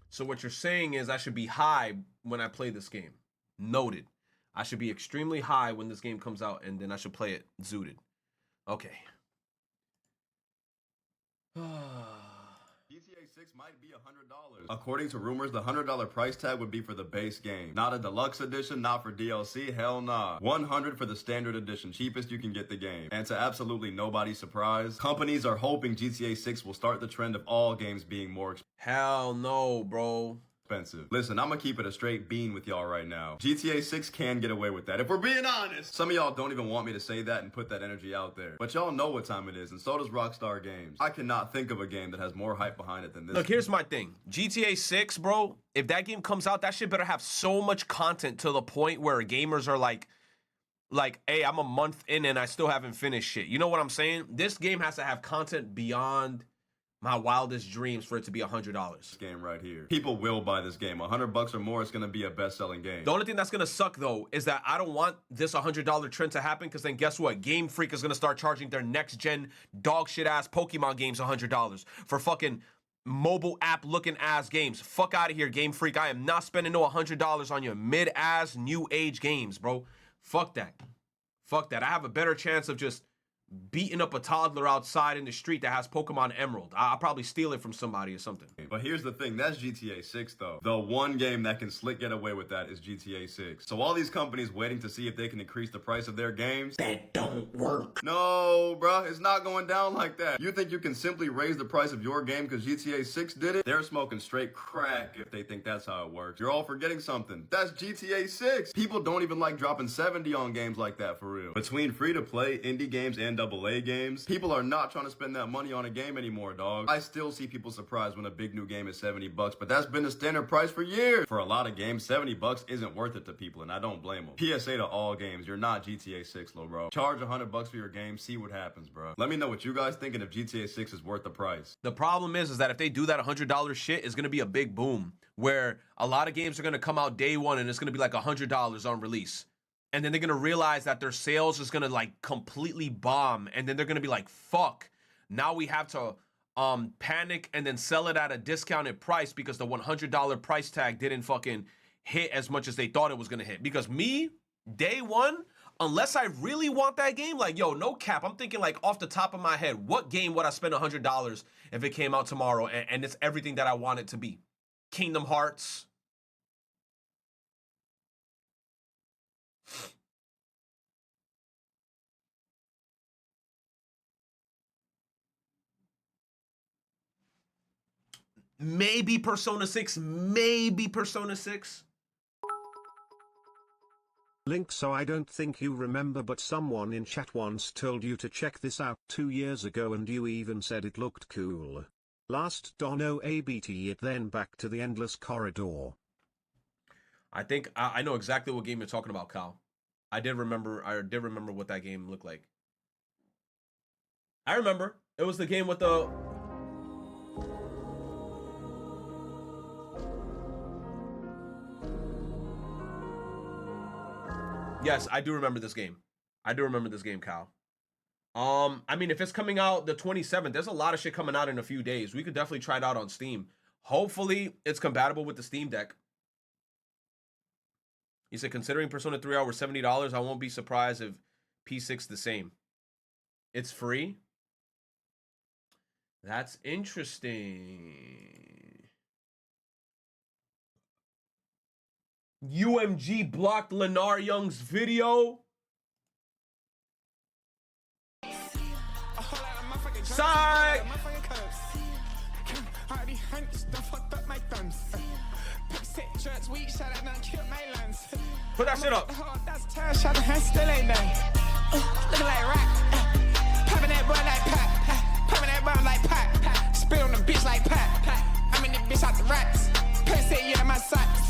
[SPEAKER 1] So what you're saying is I should be high when I play this game. Noted. I should be extremely high when this game comes out, and then I should play it zooted. Okay.
[SPEAKER 25] GTA 6 might be $100. According to rumors, the $100 price tag would be for the base game. Not a deluxe edition, not for DLC, hell nah. $100 for the standard edition, cheapest you can get the game. And to absolutely nobody's surprise, companies are hoping GTA 6 will start the trend of all games being more expensive.
[SPEAKER 1] Hell no, bro.
[SPEAKER 25] Listen, I'm gonna keep it a straight bean with y'all right now. GTA 6 can get away with that, if we're being honest. Some of y'all don't even want me to say that and put that energy out there. But y'all know what time it is, and so does Rockstar Games. I cannot think of a game that has more hype behind it than this.
[SPEAKER 1] Look, here's my thing. GTA 6, bro, if that game comes out, that shit better have so much content to the point where gamers are like, hey, I'm a month in and I still haven't finished shit. You know what I'm saying? This game has to have content beyond my wildest dreams for it to be $100.
[SPEAKER 25] This game right here. People will buy this game. $100 or more, it's gonna be a best-selling game.
[SPEAKER 1] The only thing that's gonna suck though is that I don't want this $100 trend to happen, because then guess what? Game Freak is gonna start charging their next gen dog shit ass Pokemon games $100 for fucking mobile app looking ass games. Fuck out of here, Game Freak. I am not spending no $100 on your mid ass new age games, bro. Fuck that. Fuck that. I have a better chance of just beating up a toddler outside in the street that has Pokemon Emerald. I'll probably steal it from somebody or something.
[SPEAKER 25] But here's the thing, that's GTA 6 though. The one game that can slick get away with that is GTA 6. So all these companies waiting to see if they can increase the price of their games, that don't work. No, bruh, it's not going down like that. You think you can simply raise the price of your game because GTA 6 did it? They're smoking straight crack if they think that's how it works. You're all forgetting something. That's GTA 6. People don't even like dropping 70 on games like that for real. Between free-to-play, indie games, and AA games, people are not trying to spend that money on a game anymore, dog. I still see people surprised when a big new game is $70, but that's been the standard price for years. For a lot of games, $70 isn't worth it to people, and I don't blame them. PSA to all games, you're not GTA 6, lil bro. Charge $100 for your game, see what happens, bro. Let me know what you guys think and if GTA 6 is worth the price.
[SPEAKER 1] The problem is that if they do that $100 shit, it's gonna be a big boom where a lot of games are gonna come out day one and it's gonna be like $100 on release. And then they're gonna realize that their sales is gonna like completely bomb, and then they're gonna be like, fuck, now we have to panic and then sell it at a discounted price because the $100 price tag didn't fucking hit as much as they thought it was gonna hit. Because me, day one, unless I really want that game, like, yo, no cap, I'm thinking like off the top of my head, what game would I spend $100 if it came out tomorrow and it's everything that I want it to be? Kingdom Hearts. Maybe Persona 6, maybe Persona 6.
[SPEAKER 3] Link, so I don't think you remember, but someone in chat once told you to check this out 2 years ago and you even said it looked cool. Last Dono ABT it, then back to the endless corridor.
[SPEAKER 1] I think I know exactly what game you're talking about, Kyle. I did remember what that game looked like. I remember. It was the game with the... Yes, I do remember this game. I do remember this game, Kyle. I mean, if it's coming out the 27th, there's a lot of shit coming out in a few days. We could definitely try it out on Steam. Hopefully, it's compatible with the Steam Deck. He said, considering Persona 3 hours $70, I won't be surprised if P6 the same. It's free? That's interesting. UMG blocked Lenar Young's video. Psych! Put that shit up.
[SPEAKER 23] Looking like rock. Popping that boy like pop. Popping that bomb like pop. Spit on the bitch like pop. I'm in the bitch out the racks. Pussy, yeah, my socks.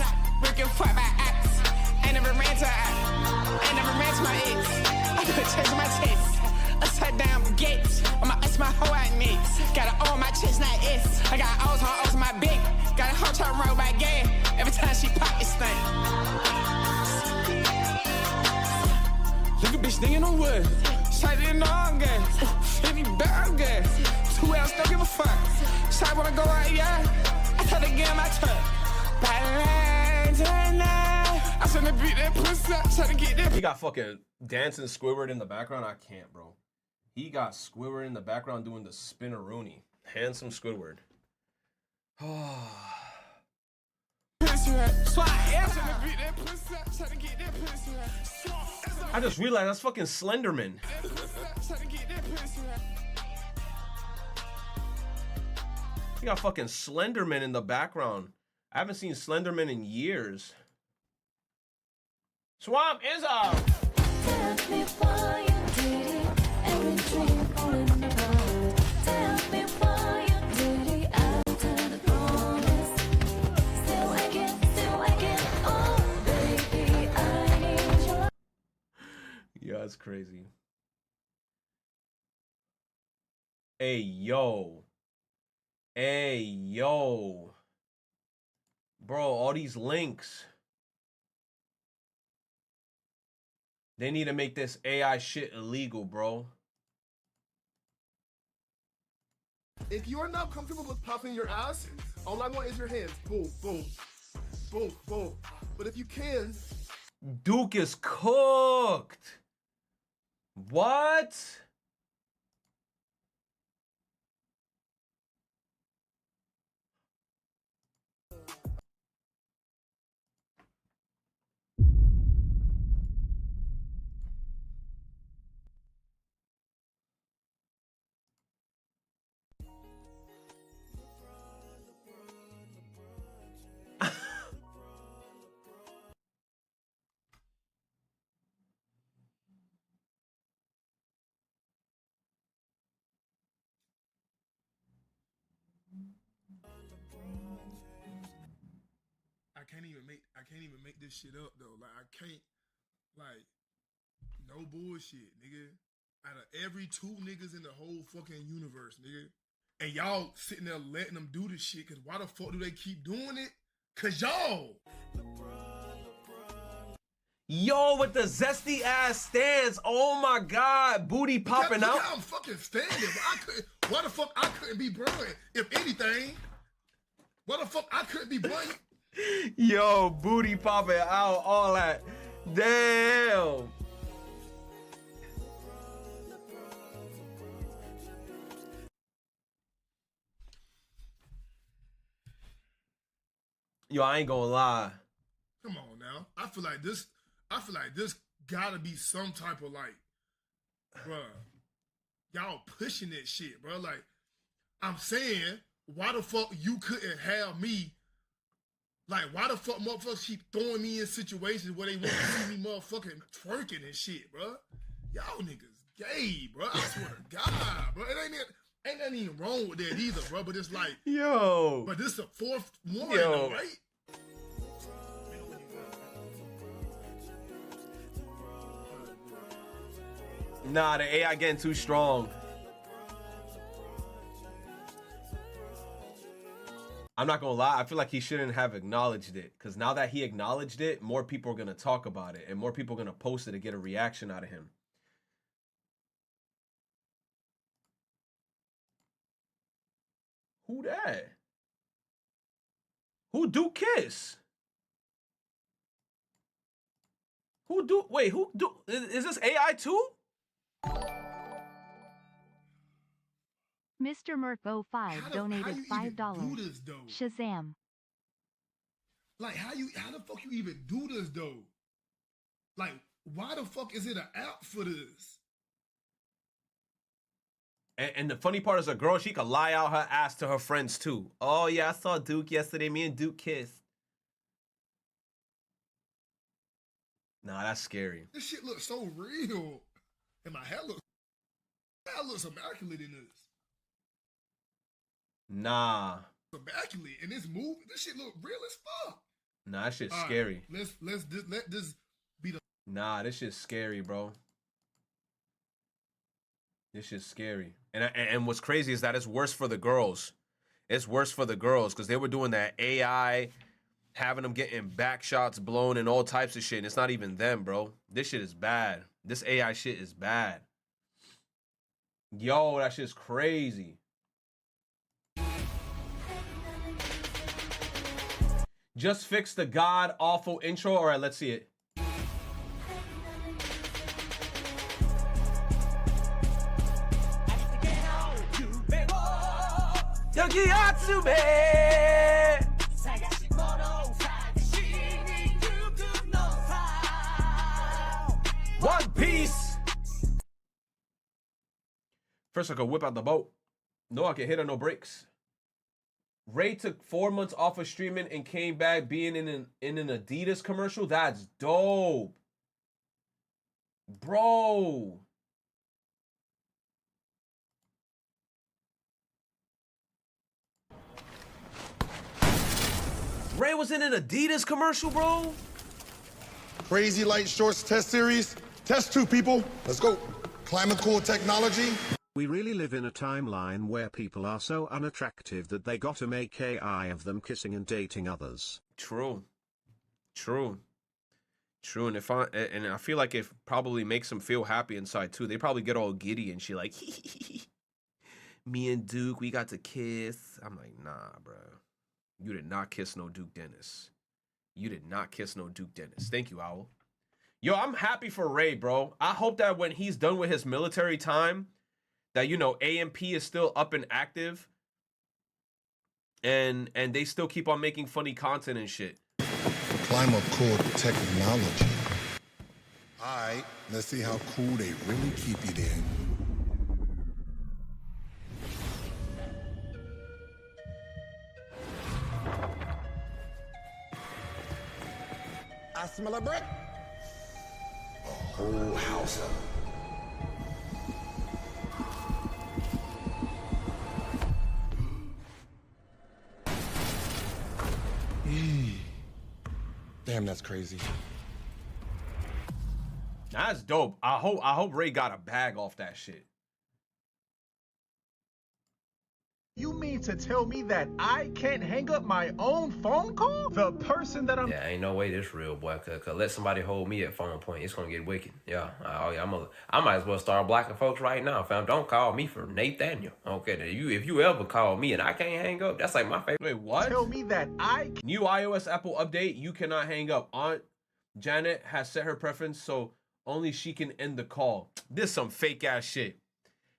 [SPEAKER 23] Rick fuck my axe. Ain't never ran to ain't never ran to my ex. I put change on my chest. Upside down gates. On my ice, my whole I mix. Got an O on my chest, not S. I got O's on my big. Got a whole time roll by game. Every time she pop, it stink. Look a bitch nigga on wood. Shot it in the arm game. Hit me back, I'm good. 2 else, don't give a fuck. Shot wanna go out, yeah. I tell the game my truck. I shouldn't beat that pussy up, trying to get that.
[SPEAKER 1] He got fucking dancing Squidward in the background. I can't, bro. He got Squidward in the background doing the spinneroonie. Handsome Squidward. I just realized that's fucking Slenderman. You got fucking Slenderman in the background. I haven't seen Slenderman in years. Swamp is up. Yeah, that's crazy. Hey, yo. Hey, yo. Bro, all these links. They need to make this AI shit illegal, bro.
[SPEAKER 10] If you are not comfortable with popping your ass, all I want is your hands. Boom, boom, boom, boom. But if you can...
[SPEAKER 1] Duke is cooked. What?
[SPEAKER 12] I can't even make this shit up though. Like I can't, like, no bullshit, nigga. Out of every 2 niggas in the whole fucking universe, nigga, and y'all sitting there letting them do this shit, cause why the fuck do they keep doing it? Cause y'all.
[SPEAKER 1] Yo, with the zesty ass stance. Oh my god, booty popping out.
[SPEAKER 12] I'm fucking standing. Why the fuck I couldn't be Brian? If anything, why the fuck I couldn't be Brian?
[SPEAKER 1] Yo, booty popping out, all that. Damn. Yo, I ain't gonna lie.
[SPEAKER 12] Come on now. I feel like this gotta be some type of like, bruh, y'all pushing that shit, bro. Like, I'm saying, why the fuck you couldn't have me? Like, why the fuck motherfuckers keep throwing me in situations where they want to see me motherfucking twerking and shit, bro? Y'all niggas gay, bro. I swear to God, bro. It ain't nothing even wrong with that either, bro. But it's like,
[SPEAKER 1] yo.
[SPEAKER 12] But this is the 4th one,
[SPEAKER 1] Yo.
[SPEAKER 12] though, right?
[SPEAKER 1] Nah, the AI getting too strong. I'm not gonna lie, I feel like he shouldn't have acknowledged it. Because now that he acknowledged it, more people are gonna talk about it. And more people are gonna post it to get a reaction out of him. Who that? Who do kiss? Who do, wait, who do, is this AI too?
[SPEAKER 13] Mr. Merc05 donated $5.
[SPEAKER 12] This, though?
[SPEAKER 13] Shazam.
[SPEAKER 12] Like, how the fuck you even do this, though? Like, why the fuck is it an app for this?
[SPEAKER 1] And the funny part is a girl, she could lie out her ass to her friends too. Oh yeah, I saw Duke yesterday. Me and Duke kissed. Nah, that's scary.
[SPEAKER 12] This shit looks so real. And my hair looks immaculate in this.
[SPEAKER 1] Nah.
[SPEAKER 12] Immaculate. In this movie, this shit look real as fuck.
[SPEAKER 1] Nah, that shit's
[SPEAKER 12] All
[SPEAKER 1] scary.
[SPEAKER 12] Right, let this be the.
[SPEAKER 1] Nah, this shit's scary, bro. This shit's scary. And what's crazy is that it's worse for the girls. It's worse for the girls because they were doing that AI, having them getting back shots blown and all types of shit. And it's not even them, bro. This shit is bad. This AI shit is bad. Yo, that shit's crazy. Just fix the god awful intro. All right, let's see it. Yogi Atsume! One Piece! First I could whip out the boat. No, I can hit her no brakes. Ray took 4 months off of streaming and came back being in an Adidas commercial. That's dope. Bro. Ray was in an Adidas commercial, bro?
[SPEAKER 14] Crazy Light Shorts test series. Test 2, people. Let's go. Climate cool technology.
[SPEAKER 3] We really live in a timeline where people are so unattractive that they gotta make AI of them kissing and dating others.
[SPEAKER 1] True. True. True. And I feel like it probably makes them feel happy inside too. They probably get all giddy and shit like, me and Duke, we got to kiss. I'm like, nah, bro. You did not kiss no Duke Dennis. You did not kiss no Duke Dennis. Thank you, Owl. Yo, I'm happy for Ray, bro. I hope that when he's done with his military time, that, you know, AMP is still up and active. And they still keep on making funny content and shit.
[SPEAKER 14] Climate cool technology. All right, let's see how cool they really keep you there. I smell a brick. A whole house of Damn, that's crazy.
[SPEAKER 1] That's dope. I hope Ray got a bag off that shit.
[SPEAKER 11] You mean to tell me that I can't hang up my own phone call? The person that I'm...
[SPEAKER 15] Yeah, ain't no way this real, boy. Cause let somebody hold me at phone point. It's gonna get wicked. Yeah, I might as well start blocking folks right now, fam. Don't call me for Nathaniel. Okay, if you ever call me and I can't hang up, that's like my favorite.
[SPEAKER 1] Wait, what?
[SPEAKER 11] Tell me that I...
[SPEAKER 1] New iOS Apple update, you cannot hang up. Aunt Janet has set her preference so only she can end the call. This some fake ass shit.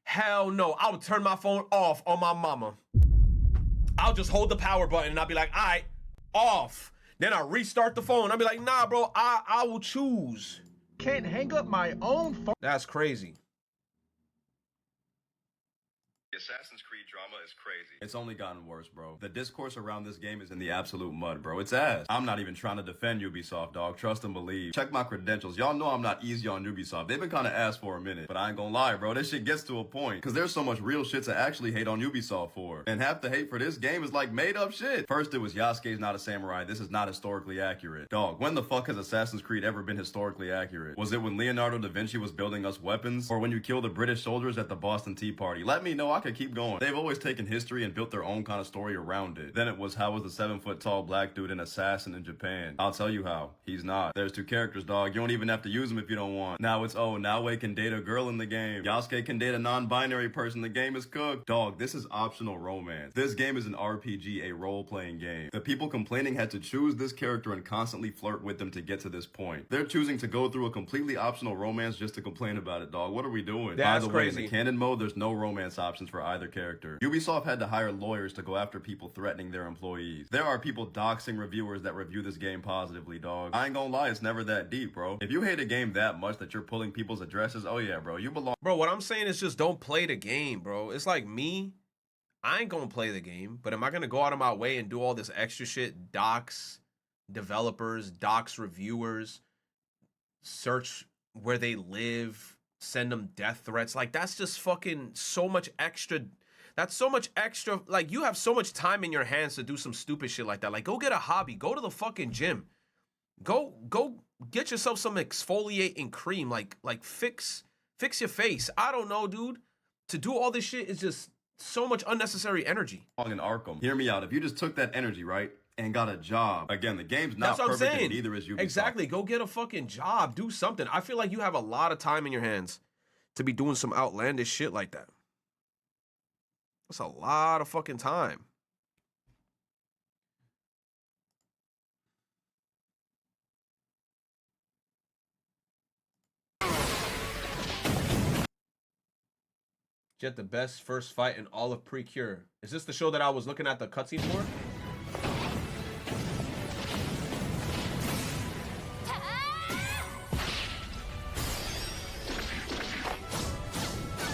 [SPEAKER 1] Hell no, I would turn my phone off on my mama. I'll just hold the power button and I'll be like, all right, off. Then I'll restart the phone. I'll be like, nah, bro, I will choose.
[SPEAKER 11] Can't hang up my own phone.
[SPEAKER 1] That's crazy.
[SPEAKER 25] The Assassin's Creed drama is crazy. It's only gotten worse, bro. The discourse around this game is in the absolute mud, bro. It's ass. I'm not even trying to defend Ubisoft, dog. Trust and believe. Check my credentials. Y'all know I'm not easy on Ubisoft. They've been kind of ass for a minute, but I ain't gonna lie, bro. This shit gets to a point. Cause there's so much real shit to actually hate on Ubisoft for. And half the hate for this game is like made up shit. First it was Yasuke's not a samurai. This is not historically accurate. Dog, when the fuck has Assassin's Creed ever been historically accurate? Was it when Leonardo da Vinci was building us weapons? Or when you killed the British soldiers at the Boston Tea Party? Let me know, I could keep going. They've always taken history and built their own kind of story around it. Then it was, how was the 7-foot tall black dude an assassin in Japan? I'll tell you how. He's not. There's 2 characters, dog. You don't even have to use them if you don't want. Now it's, oh, Naoe can date a girl in the game. Yasuke can date a non-binary person. The game is cooked. Dog, this is optional romance. This game is an RPG, a role-playing game. The people complaining had to choose this character and constantly flirt with them to get to this point. They're choosing to go through a completely optional romance just to complain about it, dog. What are we doing?
[SPEAKER 1] That's
[SPEAKER 25] By the way,
[SPEAKER 1] crazy.
[SPEAKER 25] in the canon mode, there's no romance options for either character. Ubisoft had to hire lawyers to go after people threatening their employees. There are people doxing reviewers that review this game positively, dog. I ain't gonna lie, it's never that deep, bro. If you hate a game that much that you're pulling people's addresses, oh yeah, bro, you belong.
[SPEAKER 1] Bro, what I'm saying is just don't play the game, bro. It's like me. I ain't gonna play the game, but am I gonna go out of my way and do all this extra shit? Dox developers, dox reviewers, search where they live, send them death threats. Like, that's just fucking so much extra. That's so much extra. Like, you have so much time in your hands to do some stupid shit like that. Like, go get a hobby. Go to the fucking gym. Go get yourself some exfoliating cream. Like fix your face. I don't know, dude. To do all this shit is just so much unnecessary energy.
[SPEAKER 25] In Arkham. Hear me out. If you just took that energy, right, and got a job. Again, the game's not
[SPEAKER 1] That's what
[SPEAKER 25] perfect,
[SPEAKER 1] I'm saying.
[SPEAKER 25] and neither is Ubisoft.
[SPEAKER 1] Exactly. Go get a fucking job. Do something. I feel like you have a lot of time in your hands to be doing some outlandish shit like that. That's a lot of fucking time. Get the best first fight in all of Precure. Is this the show that I was looking at the cutscene for?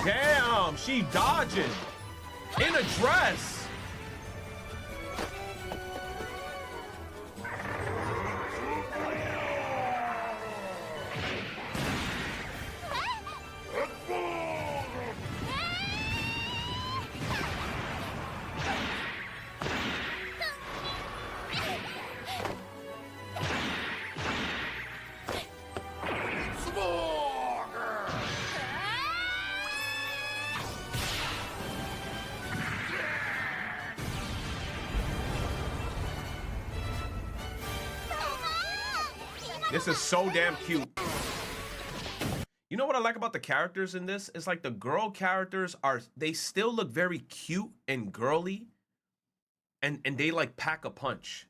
[SPEAKER 1] Damn, she dodging in a dress. This is so damn cute. You know what I like about the characters in this? It's like the girl characters they still look very cute and girly. And they like pack a punch.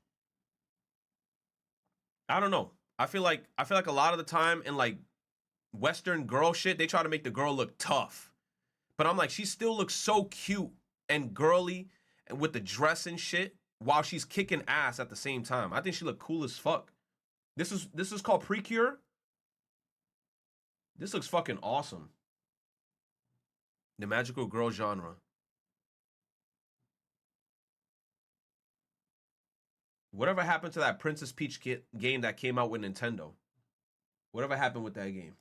[SPEAKER 1] I don't know. I feel like a lot of the time in like Western girl shit, they try to make the girl look tough. But I'm like, she still looks so cute and girly and with the dress and shit while she's kicking ass at the same time. I think she looked cool as fuck. This is called Precure. This looks fucking awesome. The magical girl genre. Whatever happened to that Princess Peach game that came out with Nintendo? Whatever happened with that game?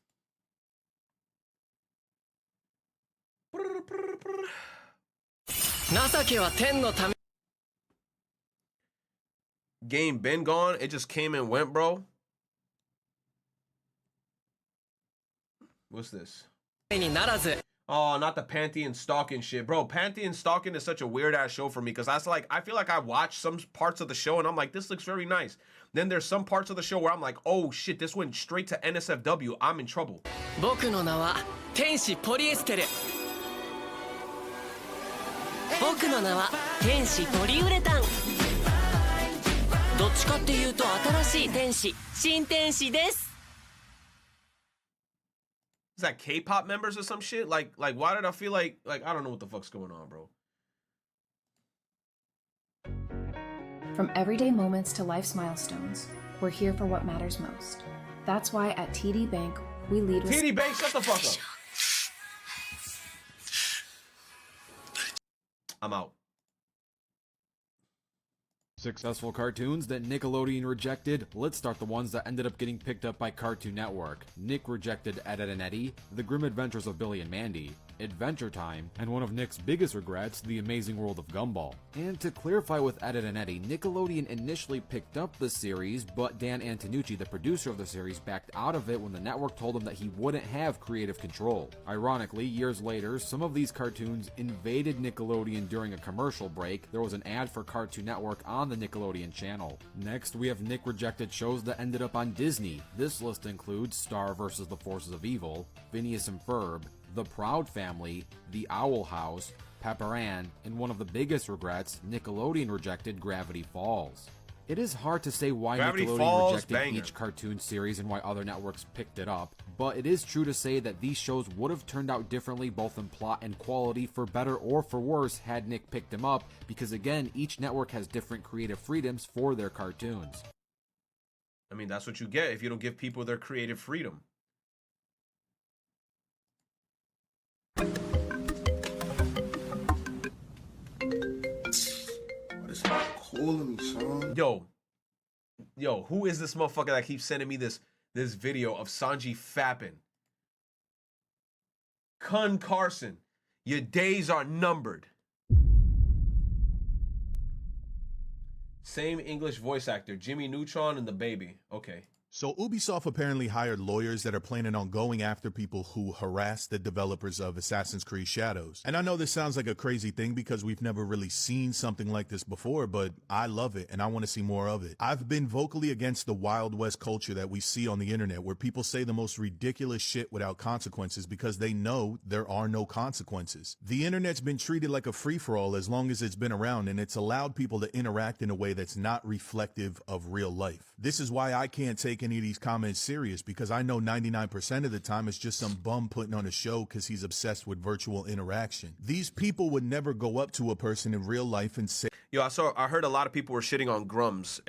[SPEAKER 1] game been gone. It just came and went, bro. What's this? Oh, not the Pantheon stalking shit, bro. Pantheon stalking is such a weird ass show for me because that's like I feel like I watch some parts of the show and I'm like, this looks very nice. Then there's some parts of the show where I'm like, oh shit, this went straight to NSFW. I'm in trouble.
[SPEAKER 2] 僕の名は天使ポリエステル。僕の名は天使ポリウレタン。どっちかっていうと新しい天使、新天使です。
[SPEAKER 1] Is that K-pop members or some shit? Like why did I feel like I don't know what the fuck's going on, bro.
[SPEAKER 9] From everyday moments to life's milestones, we're here for what matters most. That's why at TD Bank, we lead with...
[SPEAKER 1] TD Bank, shut the fuck up. I'm out.
[SPEAKER 16] Successful cartoons that Nickelodeon rejected. Let's start the ones that ended up getting picked up by Cartoon Network. Nick rejected Ed, Edd and Eddy, The Grim Adventures of Billy and Mandy, Adventure Time, and one of Nick's biggest regrets, The Amazing World of Gumball. And to clarify with Ed, Edd and Eddy, Nickelodeon initially picked up the series, but Dan Antonucci, the producer of the series, backed out of it when the network told him that he wouldn't have creative control. Ironically, years later, some of these cartoons invaded Nickelodeon during a commercial break. There was an ad for Cartoon Network on the Nickelodeon channel. Next, we have Nick rejected shows that ended up on Disney. This list includes Star vs. the Forces of Evil, Phineas and Ferb, The Proud Family, The Owl House, Pepper Ann, and one of the biggest regrets, Nickelodeon rejected Gravity Falls. It is hard to say why
[SPEAKER 1] Gravity
[SPEAKER 16] Nickelodeon
[SPEAKER 1] Falls,
[SPEAKER 16] rejected
[SPEAKER 1] banger.
[SPEAKER 16] each cartoon series and why other networks picked it up, but it is true to say that these shows would have turned out differently both in plot and quality for better or for worse had Nick picked them up, because again, each network has different creative freedoms for their cartoons.
[SPEAKER 1] I mean, that's what you get if you don't give people their creative freedom.
[SPEAKER 10] Calling me, son.
[SPEAKER 1] Yo, who is this motherfucker that keeps sending me this video of Sanji fapping? Kun Carson, your days are numbered. Same English voice actor, Jimmy Neutron and the baby. Okay.
[SPEAKER 19] So Ubisoft apparently hired lawyers that are planning on going after people who harass the developers of Assassin's Creed Shadows. And I know this sounds like a crazy thing because we've never really seen something like this before, but I love it and I want to see more of it. I've been vocally against the Wild West culture that we see on the internet where people say the most ridiculous shit without consequences because they know there are no consequences. The internet's been treated like a free-for-all as long as it's been around, and it's allowed people to interact in a way that's not reflective of real life. This is why I can't take any of these comments serious, because I know 99% of the time it's just some bum putting on a show because he's obsessed with virtual interaction. These people would never go up to a person in real life and say,
[SPEAKER 1] Yo, I heard a lot of people were shitting on Grums.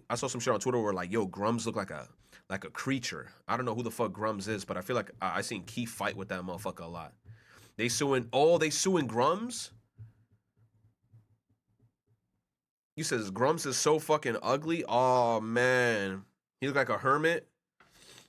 [SPEAKER 1] I saw some shit on Twitter where like, yo, Grums look like a creature. I don't know who the fuck Grums is, but I feel like I seen Keith fight with that motherfucker a lot. They suing Grums? You says Grums is so fucking ugly? Oh man. He look like a hermit.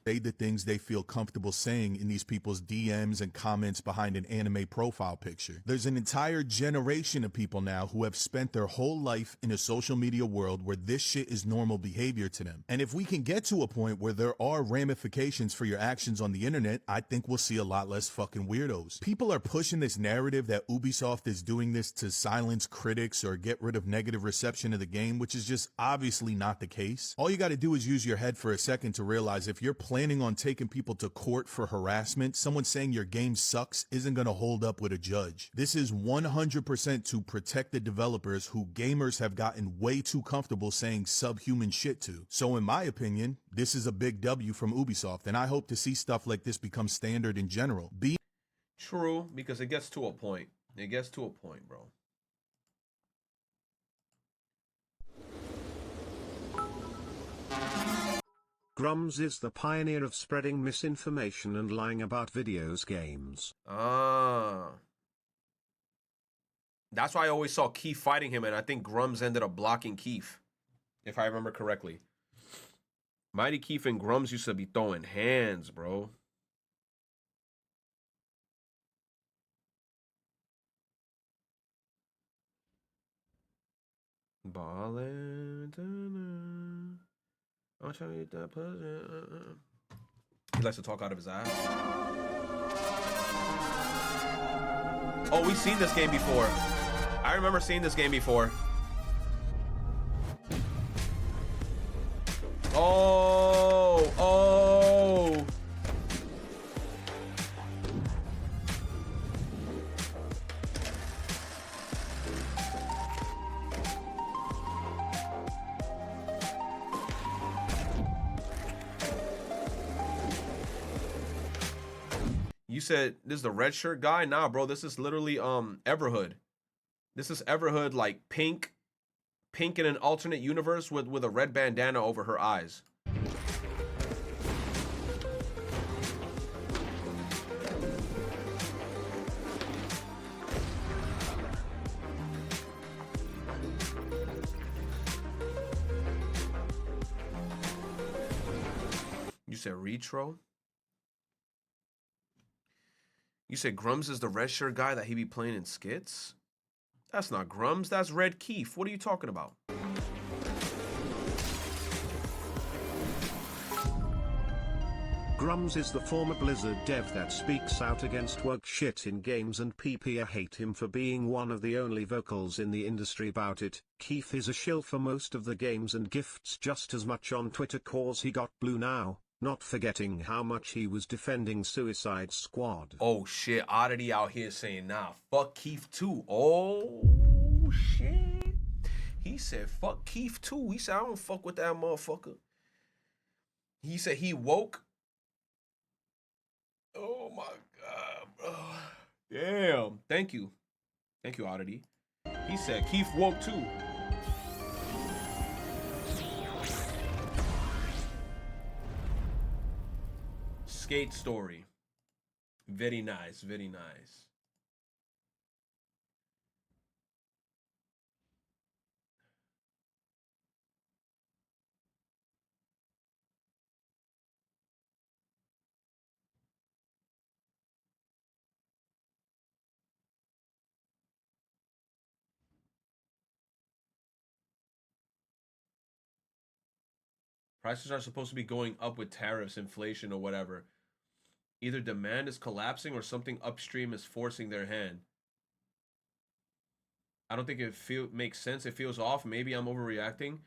[SPEAKER 19] say the things they feel comfortable saying in these people's DMs and comments behind an anime profile picture. There's an entire generation of people now who have spent their whole life in a social media world where this shit is normal behavior to them. And if we can get to a point where there are ramifications for your actions on the internet, I think we'll see a lot less fucking weirdos. People are pushing this narrative that Ubisoft is doing this to silence critics or get rid of negative reception of the game, which is just obviously not the case. All you got to do is use your head for a second to realize if you're planning on taking people to court for harassment, someone saying your game sucks isn't going to hold up with a judge. This is 100% to protect the developers who gamers have gotten way too comfortable saying subhuman shit to. So in my opinion, this is a big W from Ubisoft, and I hope to see stuff like this become standard in general.
[SPEAKER 1] True, because it gets to a point. It gets to a point, bro.
[SPEAKER 3] Grums is the pioneer of spreading misinformation and lying about videos games.
[SPEAKER 1] Ah. That's why I always saw Keith fighting him, and I think Grums ended up blocking Keith, if I remember correctly. Mighty Keith and Grums used to be throwing hands, bro. Ballin'. I'm trying to get that pussy. He likes to talk out of his ass. Oh, we've seen this game before. I remember seeing this game before. Oh. You said this is the red shirt guy? Nah, bro, this is literally Everhood. This is Everhood, like pink in an alternate universe with a red bandana over her eyes. You said retro? You said Grums is the red shirt guy that he be playing in skits? That's not Grums, that's Red Keith. What are you talking about?
[SPEAKER 3] Grums is the former Blizzard dev that speaks out against woke shit in games, and people hate him for being one of the only vocals in the industry about it. Keith is a shill for most of the games and gifts just as much on Twitter cause he got blue now. Not forgetting how much he was defending Suicide Squad.
[SPEAKER 1] Oh shit, Oddity out here saying, nah, fuck Keith too. Oh shit. He said, fuck Keith too. He said, I don't fuck with that motherfucker. He said he woke. Oh my God, bro. Damn. Thank you. Thank you, Oddity. He said Keith woke too. Skate story. Very nice, very nice. Prices are supposed to be going up with tariffs, inflation, or whatever. Either demand is collapsing or something upstream is forcing their hand. I don't think it makes sense. It feels off. Maybe I'm overreacting,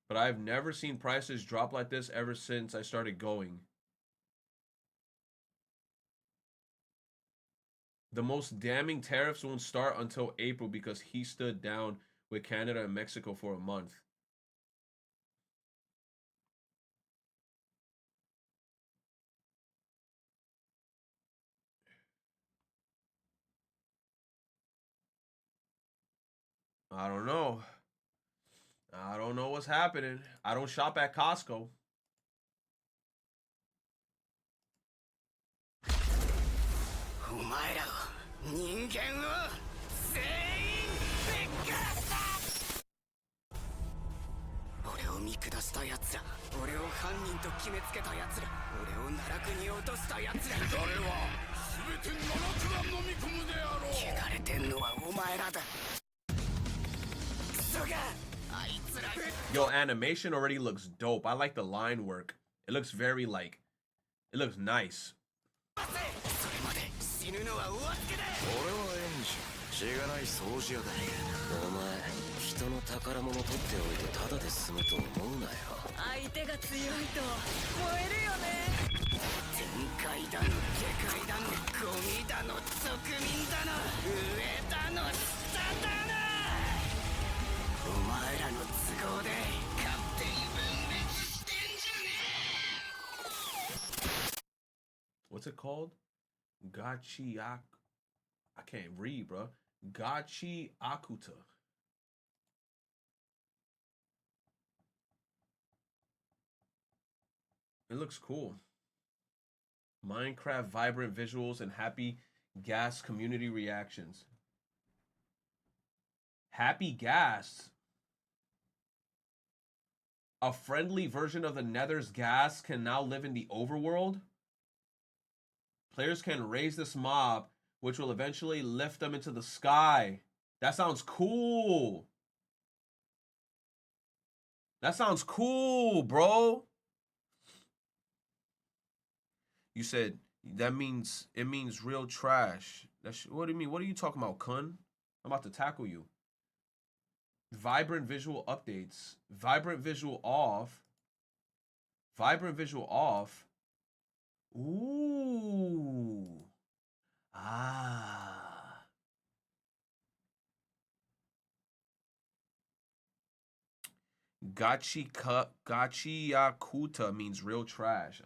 [SPEAKER 1] but I've never seen prices drop like this ever since I started going. The most damning tariffs won't start until April because he stood down with Canada and Mexico for a month. I don't know. I don't know what's happening. I don't shop at Costco. Yo, animation already looks dope. I like the line work. It looks very like, it looks nice. What's it called? Gachi I can't read, bro. Gachi Akuta. It looks cool. Minecraft vibrant visuals and happy gas community reactions. Happy gas. A friendly version of the Nether's gas can now live in the overworld. Players can raise this mob, which will eventually lift them into the sky. That sounds cool. That sounds cool, bro. You said it means real trash. What do you mean? What are you talking about, kun? I'm about to tackle you. Vibrant visual updates. Vibrant visual off. Vibrant visual off. Ooh. Ah. Gachiyakuta means real trash.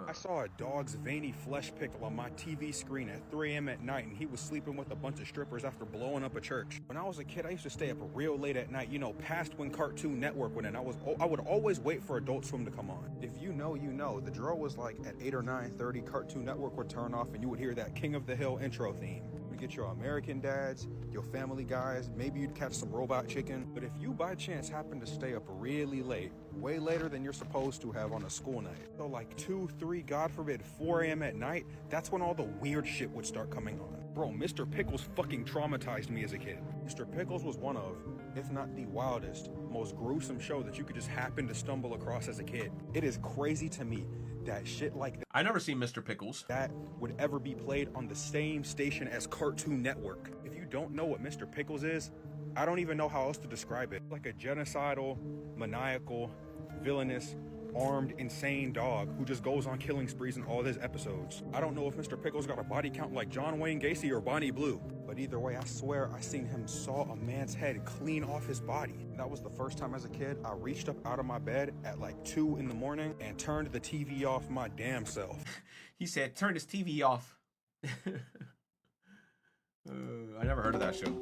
[SPEAKER 4] I saw a dog's veiny flesh pic on my TV screen at 3 a.m. at night, and he was sleeping with a bunch of strippers after blowing up a church. When I was a kid, I used to stay up real late at night, you know, past when Cartoon Network went in. I would always wait for Adult Swim to come on. If you know, you know. The drill was like at 8 or 9:30, Cartoon Network would turn off, and you would hear that King of the Hill intro theme. You'd get your American Dads, your Family Guys, maybe you'd catch some Robot Chicken. But if you by chance happen to stay up really late, way later than you're supposed to have on a school night, so like 2, 3, God forbid, 4 a.m. at night, that's when all the weird shit would start coming on. Bro, Mr. Pickles fucking traumatized me as a kid. Mr. Pickles was one of, if not the wildest, most gruesome show that you could just happen to stumble across as a kid. It is crazy to me that shit like that.
[SPEAKER 1] I never seen Mr. Pickles.
[SPEAKER 4] That would ever be played on the same station as Cartoon Network. If you don't know what Mr. Pickles is, I don't even know how else to describe it. Like a genocidal, maniacal, villainous, armed, insane dog who just goes on killing sprees in all his episodes. I don't know if Mr. Pickles got a body count like John Wayne Gacy or Bonnie Blue, but either way, I swear I seen him saw a man's head clean off his body. That was the first time as a kid I reached up out of my bed at like 2 in the morning and turned the TV off my damn self.
[SPEAKER 1] He said, turn his TV off. I never heard of that show.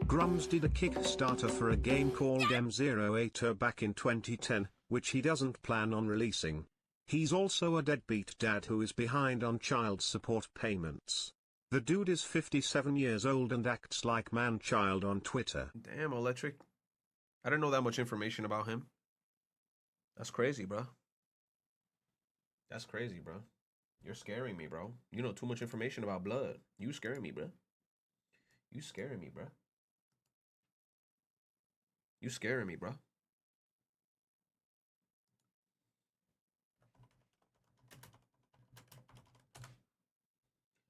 [SPEAKER 3] Grums did a Kickstarter for a game called M08 back in 2010, which he doesn't plan on releasing. He's also a deadbeat dad who is behind on child support payments. The dude is 57 years old and acts like man-child on Twitter.
[SPEAKER 1] Damn, Electric. I didn't know that much information about him. That's crazy, bro. That's crazy, bro. You're scaring me, bro. You know too much information about blood. You scaring me, bro. You scaring me, bro. You scaring me, bro.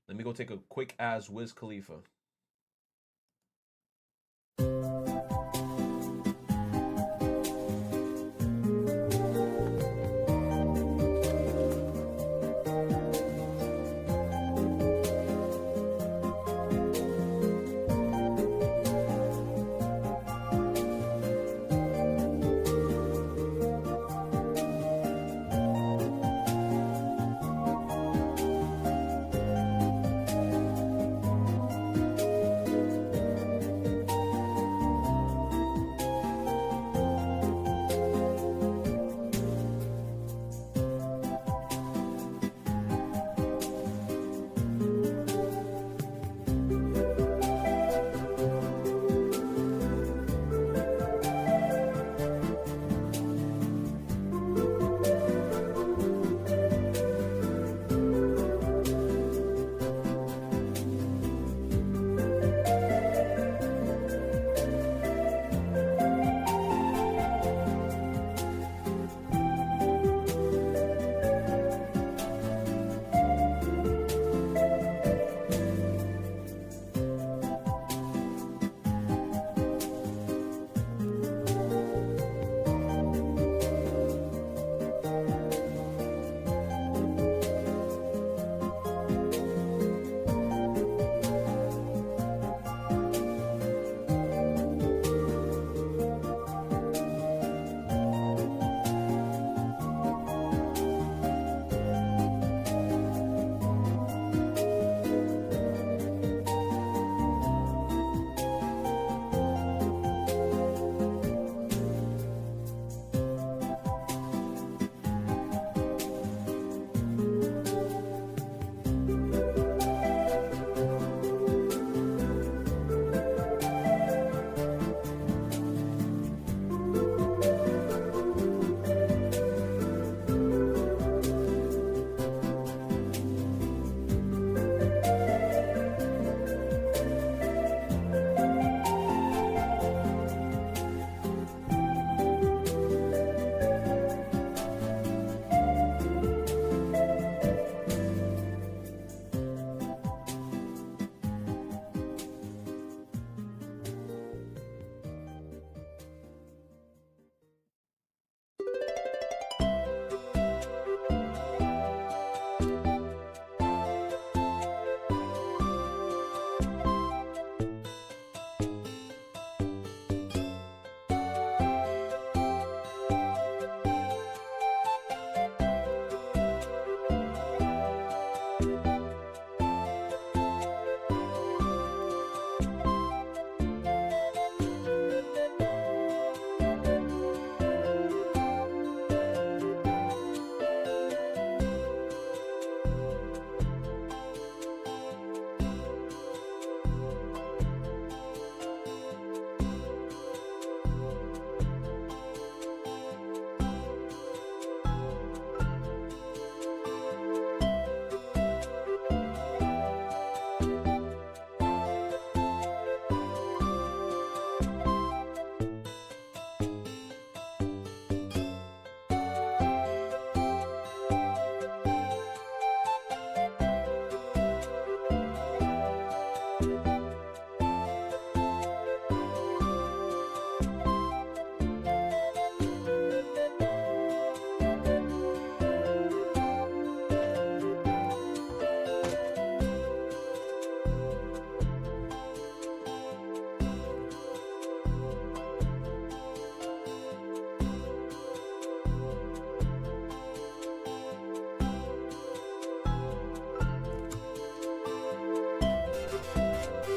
[SPEAKER 1] Let me go take a quick ass Wiz Khalifa.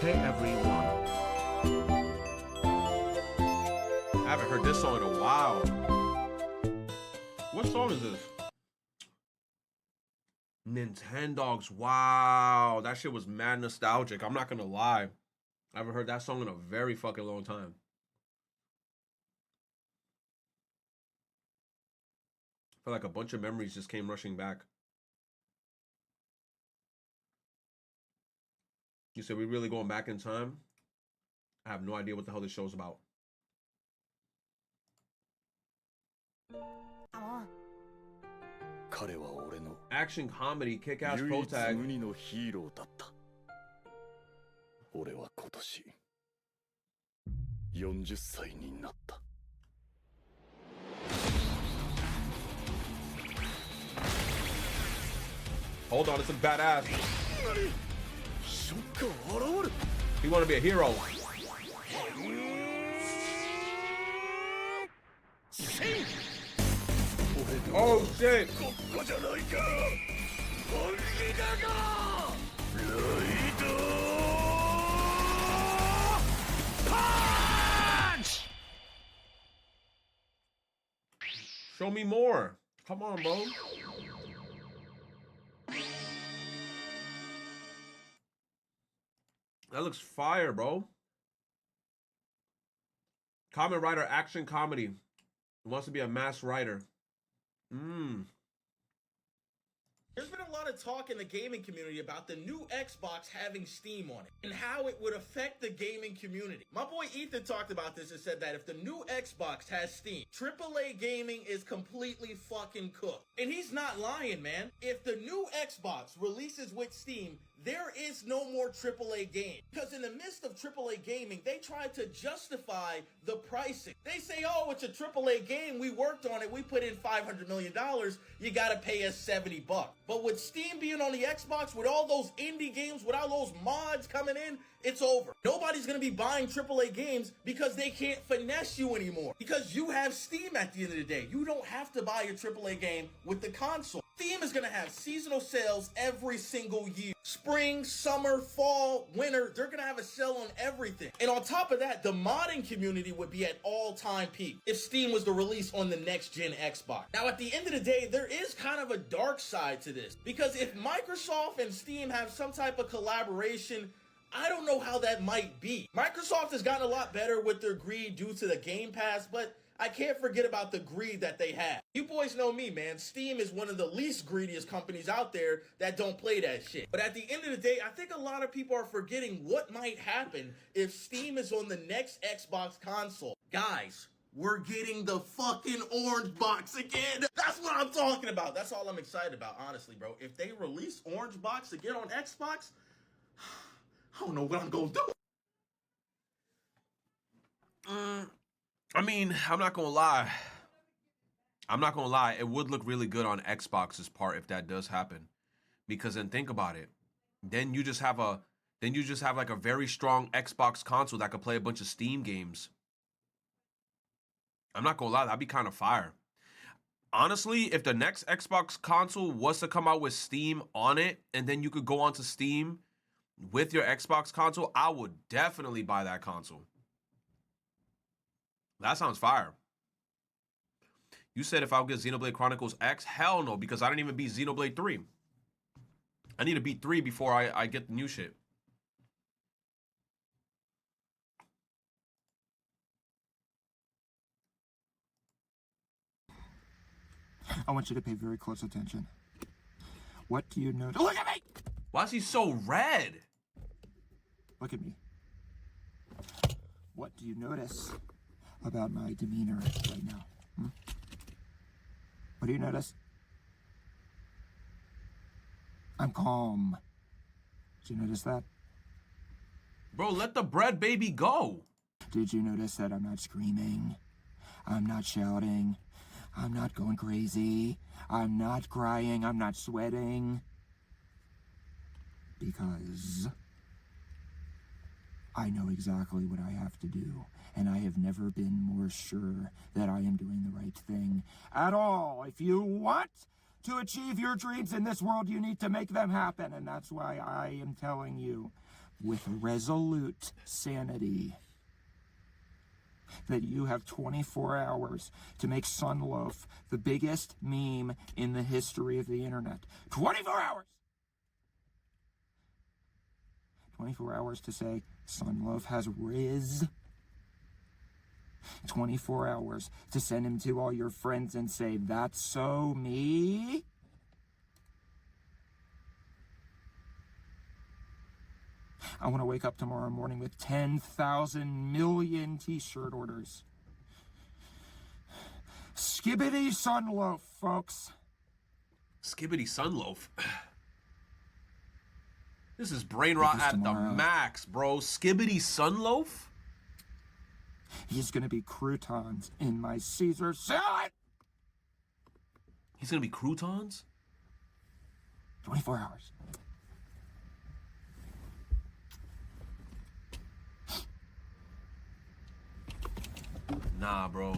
[SPEAKER 3] Hey everyone.
[SPEAKER 1] I haven't heard this song in a while. What song is this? Nintendogs. Wow. That shit was mad nostalgic. I'm not gonna lie. I haven't heard that song in a very fucking long time. I feel like a bunch of memories just came rushing back. You said we really going back in time? I have no idea what the hell this show's about. Action comedy, kick-ass pro tag. Hold on, it's a badass. He want to be a hero. Oh shit! Show me more. Come on, bro. That looks fire, bro. Kamen Rider action comedy. He wants to be a mass writer.
[SPEAKER 6] There's been a lot of talk in the gaming community about the new Xbox having Steam on it and how it would affect the gaming community. My boy Ethan talked about this and said that if the new Xbox has Steam, AAA gaming is completely fucking cooked. And he's not lying, man. If the new Xbox releases with Steam, there is no more AAA game. Because in the midst of AAA gaming, they try to justify the pricing. They say, oh, it's a AAA game. We worked on it. We put in $500 million. You got to pay us $70. But with Steam being on the Xbox, with all those indie games, with all those mods coming in, it's over. Nobody's going to be buying AAA games because they can't finesse you anymore. Because you have Steam at the end of the day. You don't have to buy a AAA game with the console. Steam is going to have seasonal sales every single year. Spring, summer, fall, winter, they're going to have a sale on everything. And on top of that, the modding community would be at all-time peak if Steam was to release on the next-gen Xbox. Now, at the end of the day, there is kind of a dark side to this. Because if Microsoft and Steam have some type of collaboration, I don't know how that might be. Microsoft has gotten a lot better with their greed due to the Game Pass, but I can't forget about the greed that they have. You boys know me, man. Steam is one of the least greediest companies out there that don't play that shit. But at the end of the day, I think a lot of people are forgetting what might happen if Steam is on the next Xbox console. Guys, we're getting the fucking orange box again. That's what I'm talking about. That's all I'm excited about, honestly, bro. If they release orange box again on Xbox, I don't know what I'm gonna do.
[SPEAKER 1] I mean, I'm not gonna lie. It would look really good on Xbox's part if that does happen, because then think about it. Then you just have like a very strong Xbox console that could play a bunch of Steam games. I'm not gonna lie, that'd be kind of fire. Honestly, if the next Xbox console was to come out with Steam on it, and then you could go onto Steam with your Xbox console, I would definitely buy that console. That sounds fire. You said if I'll get Xenoblade Chronicles X? Hell no, because I didn't even beat Xenoblade 3. I need to beat 3 before I get the new shit.
[SPEAKER 17] I want you to pay very close attention. What do you know? Look at me!
[SPEAKER 1] Why is he so red?
[SPEAKER 17] Look at me. What do you notice about my demeanor right now? What do you notice? I'm calm. Did you notice that?
[SPEAKER 1] Bro, let the bread baby go.
[SPEAKER 17] Did you notice that I'm not screaming? I'm not shouting. I'm not going crazy. I'm not crying. I'm not sweating. Because I know exactly what I have to do, and I have never been more sure that I am doing the right thing at all. If you want to achieve your dreams in this world, you need to make them happen, and that's why I am telling you with resolute sanity that you have 24 hours to make Sunloaf the biggest meme in the history of the internet. 24 hours! 24 hours to say Sunloaf has Riz. 24 hours to send him to all your friends and say, that's so me? I want to wake up tomorrow morning with 10,000 million t-shirt orders. Skibbity Sunloaf, folks.
[SPEAKER 1] Skibbity Sunloaf. This is brain rot at the max, bro. Skibbity Sunloaf?
[SPEAKER 17] He's gonna be croutons in my Caesar salad!
[SPEAKER 1] He's gonna be croutons?
[SPEAKER 17] 24 hours.
[SPEAKER 1] Nah, bro.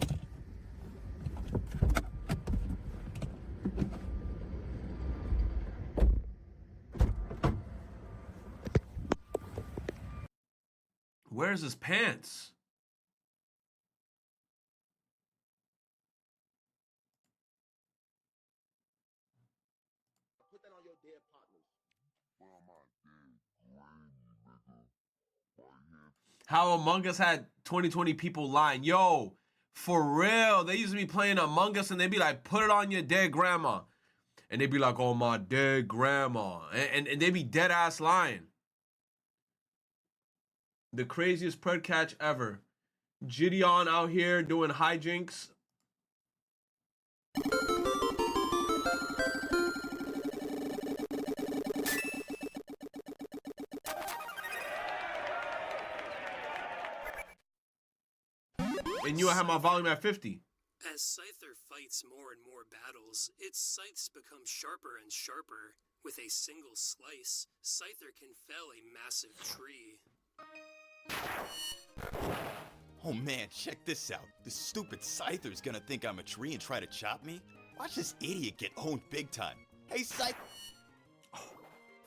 [SPEAKER 1] Where's his pants?
[SPEAKER 10] Put that on your dead partners.
[SPEAKER 1] How Among Us had 20 people lying. Yo, for real. They used to be playing Among Us and they'd be like, put it on your dead grandma. And they'd be like, oh, my dead grandma. And they'd be dead ass lying. The craziest pred catch ever. Gideon out here doing hijinks. And you have my volume at 50.
[SPEAKER 5] As Scyther fights more and more battles, its scythes become sharper and sharper. With a single slice, Scyther can fell a massive tree.
[SPEAKER 18] Oh man, check this out. This stupid Scyther's gonna think I'm a tree and try to chop me? Watch this idiot get owned big time. Hey, Scyther!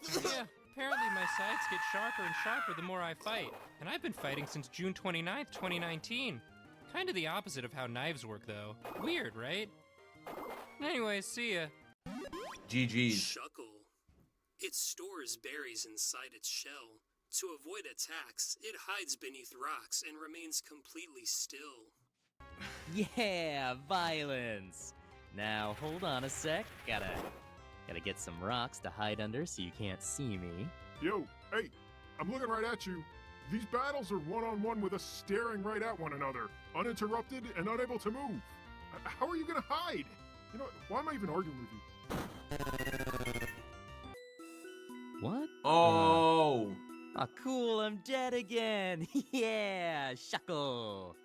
[SPEAKER 20] Yeah, apparently my scythes get sharper and sharper the more I fight. And I've been fighting since June 29th, 2019. Kind of the opposite of how knives work, though. Weird, right? Anyway, see ya.
[SPEAKER 1] GG's.
[SPEAKER 5] Shuckle. It stores berries inside its shell. To avoid attacks, it hides beneath rocks and remains completely still.
[SPEAKER 21] Yeah, violence. Now, hold on a sec. Gotta get some rocks to hide under so you can't see me.
[SPEAKER 22] Yo, hey, I'm looking right at you. These battles are one-on-one with us staring right at one another, uninterrupted and unable to move. How are you gonna hide? You know, why am I even arguing with you?
[SPEAKER 21] What?
[SPEAKER 1] Oh.
[SPEAKER 21] Oh, cool, I'm dead again. Yeah, Shuckle.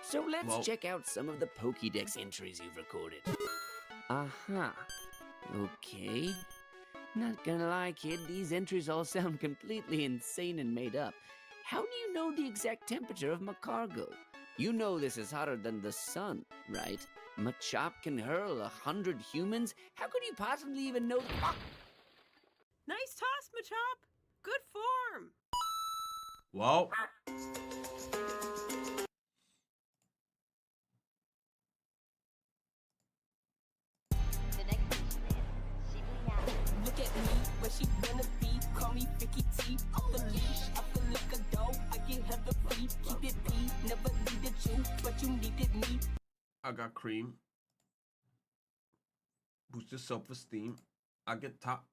[SPEAKER 26] So let's
[SPEAKER 21] Well-
[SPEAKER 26] check out some of the Pokédex entries you've recorded. Uh-huh. Okay. Not gonna lie, kid, these entries all sound completely insane and made up. How do you know the exact temperature of Macargo? You know this is hotter than the sun, right? Machop can hurl 100 humans? How could you possibly even know?
[SPEAKER 27] Nice toss, Machop. Good form.
[SPEAKER 1] Well.
[SPEAKER 27] Look at me, where she gonna be? Call me Vicky T. Off the leash, off the liquor dough. I get hella free. Keep it P. Never needed you, but you needed me.
[SPEAKER 1] I got cream. Boost your self-esteem. I get top.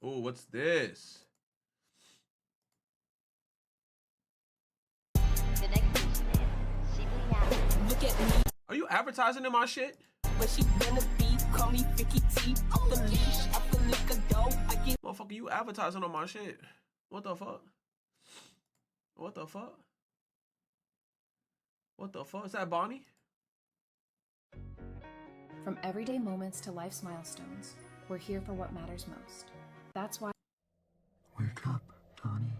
[SPEAKER 1] Oh, what's this?
[SPEAKER 27] Look at me,
[SPEAKER 1] Are you advertising in my shit?
[SPEAKER 27] where she gonna be? Call me Vicky T. Off the leash, off the liquor dough. I get
[SPEAKER 1] Motherfucker, you advertising on my shit. What the fuck? What the fuck? What the fuck? Is that Bonnie?
[SPEAKER 9] From everyday moments to life's milestones, we're here for what matters most. That's why.
[SPEAKER 17] Wake up, Donnie.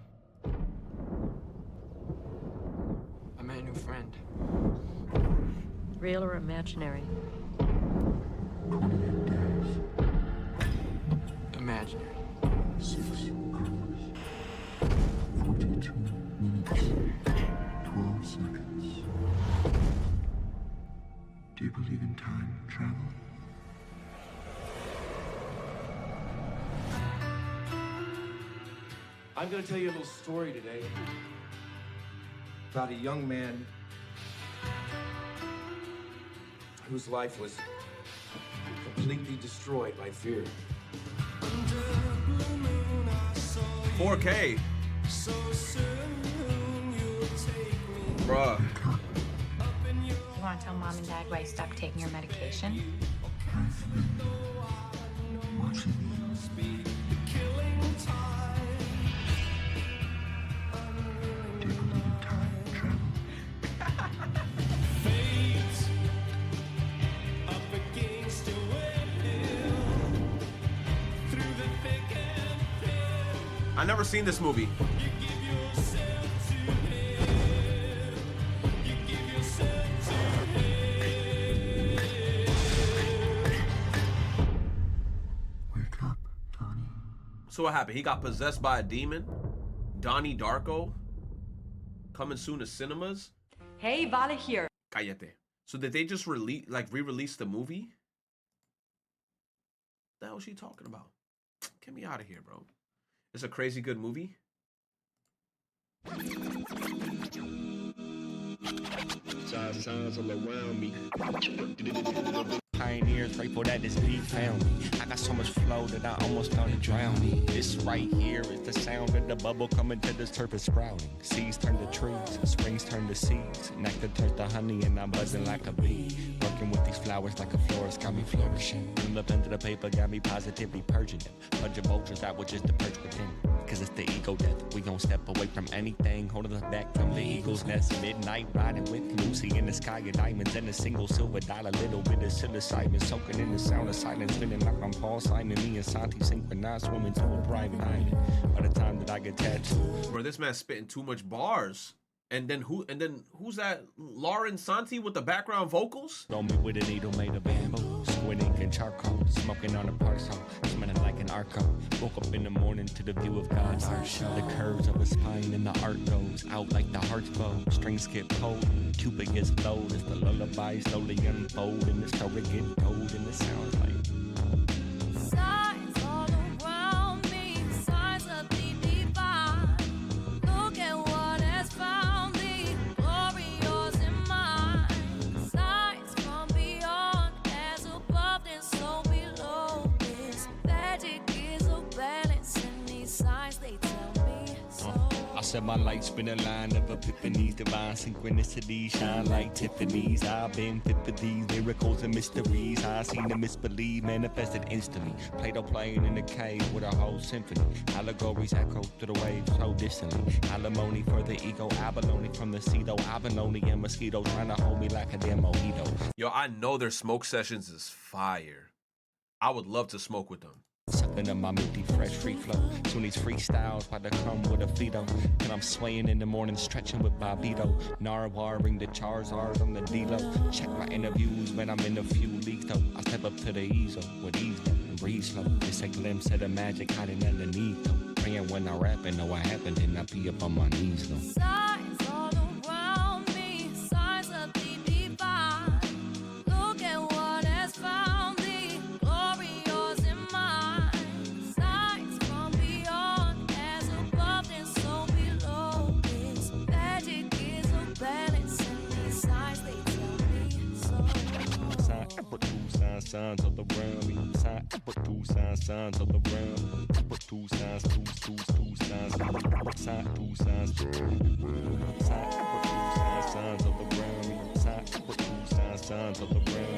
[SPEAKER 28] I met a new friend.
[SPEAKER 29] Real or imaginary?
[SPEAKER 17] 28 days.
[SPEAKER 28] Imaginary.
[SPEAKER 17] 6 hours.
[SPEAKER 7] I'm gonna tell you a little story today about a young man whose life was completely destroyed by fear.
[SPEAKER 1] 4K. Bruh.
[SPEAKER 8] You want to tell mom and dad why you stopped taking your medication?
[SPEAKER 1] I never seen this movie. So what happened? He got possessed by a demon? Donnie Darko? Coming soon to cinemas?
[SPEAKER 12] Hey, Vale here.
[SPEAKER 1] Cállate. So did they just re-release the movie? What the hell is she talking about? Get me out of here, bro. It's a crazy good movie.
[SPEAKER 13] Signs all around me. Pioneers grateful that this beat found me. I got so much flow that I almost started drowning. This right here is the sound of the bubble coming to the surface sprouting. Seeds turn to trees, springs turn to seeds. Nectar turns to honey and I'm buzzing like a bee. Working with these flowers like a florist got me flourishing. From the pen to the paper got me positively purging them. Bunch of vultures that were just to purge within. Cause it's the ego death. We gon' step away from anything holding us back from the eagle's nest. Midnight riding with Lucy in the sky of diamonds and a single silver dollar. Little bit of psilocybin soaking in the sound of silence. Feeling like I'm Paul Simon. Me and Santi synchronized swimming to a private island. By the time that I get tattooed.
[SPEAKER 1] Bro, this man's spitting too much bars. And then who's that? Lauren Santi with the background vocals?
[SPEAKER 13] Throw me with a needle made of bamboo. Squid ink and charcoal. Smoking on a parcel. Smelling like an arco. Woke up in the morning to the view of God's art show. The curves of his spine and the art goes out like the heart's bow. Strings get cold. Cupid gets low. As the lullaby slowly unfold. And the story get told. And the sounds like
[SPEAKER 14] signs all around me. Signs of the divine. Look at what has found me. Glory yours and mine. Signs from beyond. As above and so below. This magic is a balance. And these signs they tell me so.
[SPEAKER 13] I said my light spin a line of epiphanies. Divine synchronicity shine like Tiffany's. I've been fit for these miracles and mysteries. I seen the misbelieve manifested instantly. Plato playing in the cave with a whole symphony. Allegories echo through the waves so distantly. Alimony for the ego, abalone from the cedo. Abalone and mosquito trying to hold me like a damn mojito.
[SPEAKER 1] Yo, I know their smoke sessions is fire. I would love to smoke with them.
[SPEAKER 13] Something of my minty fresh free flow. Soon these freestyles about to come with a Fido. And I'm swaying in the morning, stretching with Bobito. Narwaring the Charizards on the D-Lo. Check my interviews when I'm in a few leagues though. I step up to the easel with ease and breathe slow. It's a glimpse of the magic hiding underneath though. Praying when I rap and know what happened and I be up on my knees though.
[SPEAKER 14] Signs all around me. Signs of the divine. Look at what has found me. Glory yours and mine. Signs from beyond. As above and so below. This magic is a balance. And these signs they tell me so.
[SPEAKER 13] Signs all around me. Signs all around me. Two signs, two signs. Signs all around me. Signs all around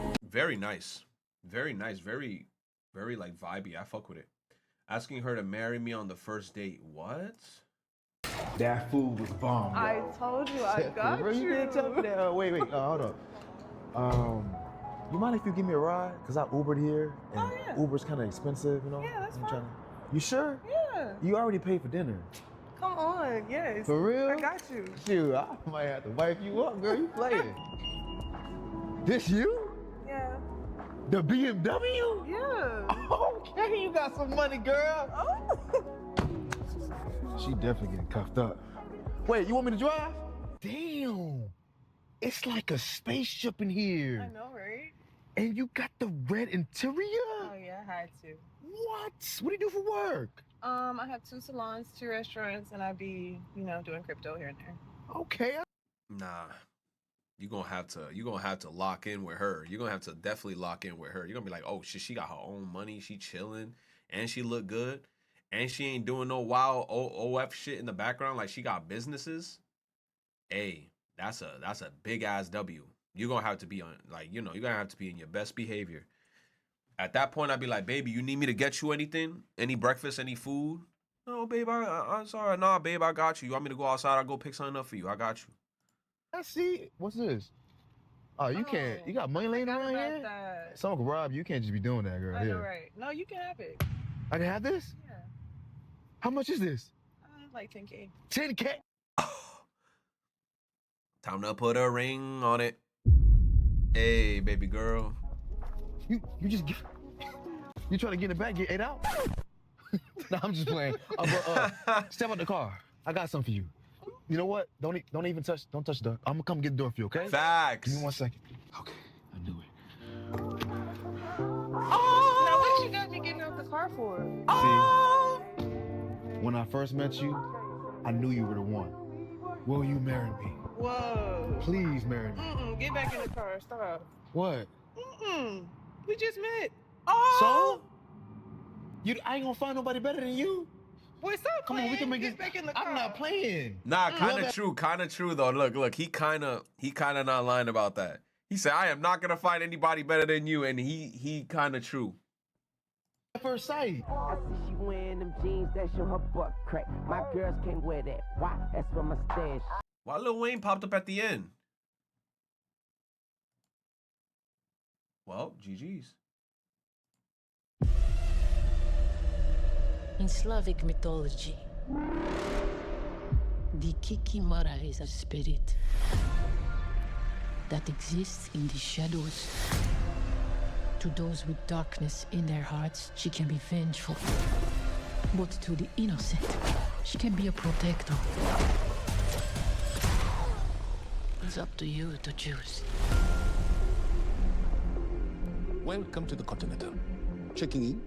[SPEAKER 13] me.
[SPEAKER 1] Very nice. Very nice. Very, very like vibey. I fuck with it. Asking her to marry me on the first date. What?
[SPEAKER 11] That food was bomb. Bro.
[SPEAKER 15] I told you I got you.
[SPEAKER 11] You didn't tell me that. Wait, hold up. You mind if you give me a ride? Cause I Ubered here, and Uber's kind of expensive, you know.
[SPEAKER 15] Yeah, that's fine.
[SPEAKER 11] You sure?
[SPEAKER 15] Yeah.
[SPEAKER 11] You already paid for dinner.
[SPEAKER 15] Come on, yes.
[SPEAKER 11] For real?
[SPEAKER 15] I got you.
[SPEAKER 11] Shoot, I might have to wipe you up, girl. You playing? This you?
[SPEAKER 15] Yeah.
[SPEAKER 11] The BMW?
[SPEAKER 15] Yeah.
[SPEAKER 11] Okay, you got some money, girl.
[SPEAKER 15] Oh.
[SPEAKER 11] She definitely getting cuffed up. Wait, you want me to drive? Damn. It's like a spaceship in here.
[SPEAKER 15] I know, right?
[SPEAKER 11] And you got the red interior?
[SPEAKER 15] Oh, yeah, I had to.
[SPEAKER 11] What? What do you do for work?
[SPEAKER 15] I have 2 salons, 2 restaurants, and I be, doing crypto here and there.
[SPEAKER 11] Okay.
[SPEAKER 1] Nah. You're gonna have to lock in with her. You're gonna have to definitely lock in with her. You're gonna be like, oh shit, she got her own money, she chilling, and she look good, and she ain't doing no wild OF shit in the background, like she got businesses. Hey, that's a big ass W. You're gonna have to be on, like, you're gonna have to be in your best behavior. At that point, I'd be like, baby, you need me to get you anything? Any breakfast, any food? No, babe, I'm sorry. Nah, babe, I got you. You want me to go outside? I'll go pick something up for you. I got you.
[SPEAKER 11] I see. What's this? Oh, you can't. You got money laying around here? Someone can rob you. You can't just be doing that, girl.
[SPEAKER 15] I know,
[SPEAKER 11] Here.
[SPEAKER 15] right? No, you can have it.
[SPEAKER 11] I can have this?
[SPEAKER 15] Yeah.
[SPEAKER 11] How much is this?
[SPEAKER 15] Like 10K.
[SPEAKER 11] 10K?
[SPEAKER 1] Time to put a ring on it. Hey, baby girl.
[SPEAKER 11] You just get. You trying to get in the back, get ate out? No, I'm just playing. Step out the car. I got something for you. You know what? Don't even touch the door. I'm gonna come get the door for you, okay?
[SPEAKER 1] Facts.
[SPEAKER 11] Give me 1 second. Okay, I knew it.
[SPEAKER 15] Oh! Now what you got me getting out the car for?
[SPEAKER 11] See, when I first met you, I knew you were the one. Will you marry me?
[SPEAKER 15] Whoa.
[SPEAKER 11] Please marry me.
[SPEAKER 15] Get back in the car. Stop.
[SPEAKER 11] What?
[SPEAKER 15] We just met.
[SPEAKER 11] So? I ain't gonna find nobody better than you.
[SPEAKER 15] Boy, stop
[SPEAKER 11] Come
[SPEAKER 15] playing.
[SPEAKER 11] on, we can make
[SPEAKER 15] Get
[SPEAKER 11] it.
[SPEAKER 15] back in the car.
[SPEAKER 11] I'm not playing.
[SPEAKER 1] Nah, kind of true though. Look, he kind of not lying about that. He said, I am not gonna find anybody better than you, and he kind of true.
[SPEAKER 11] At first sight.
[SPEAKER 2] I see she wearing them jeans that show her butt crack. My girls can't wear that. Why? That's for my stash.
[SPEAKER 1] Why Lil Wayne popped up at the end? Well, GG's.
[SPEAKER 4] In Slavic mythology, the Kikimara is a spirit that exists in the shadows. To those with darkness in their hearts, she can be vengeful. But to the innocent, she can be a protector. It's up to you to choose.
[SPEAKER 12] Welcome to the Continental. Checking in.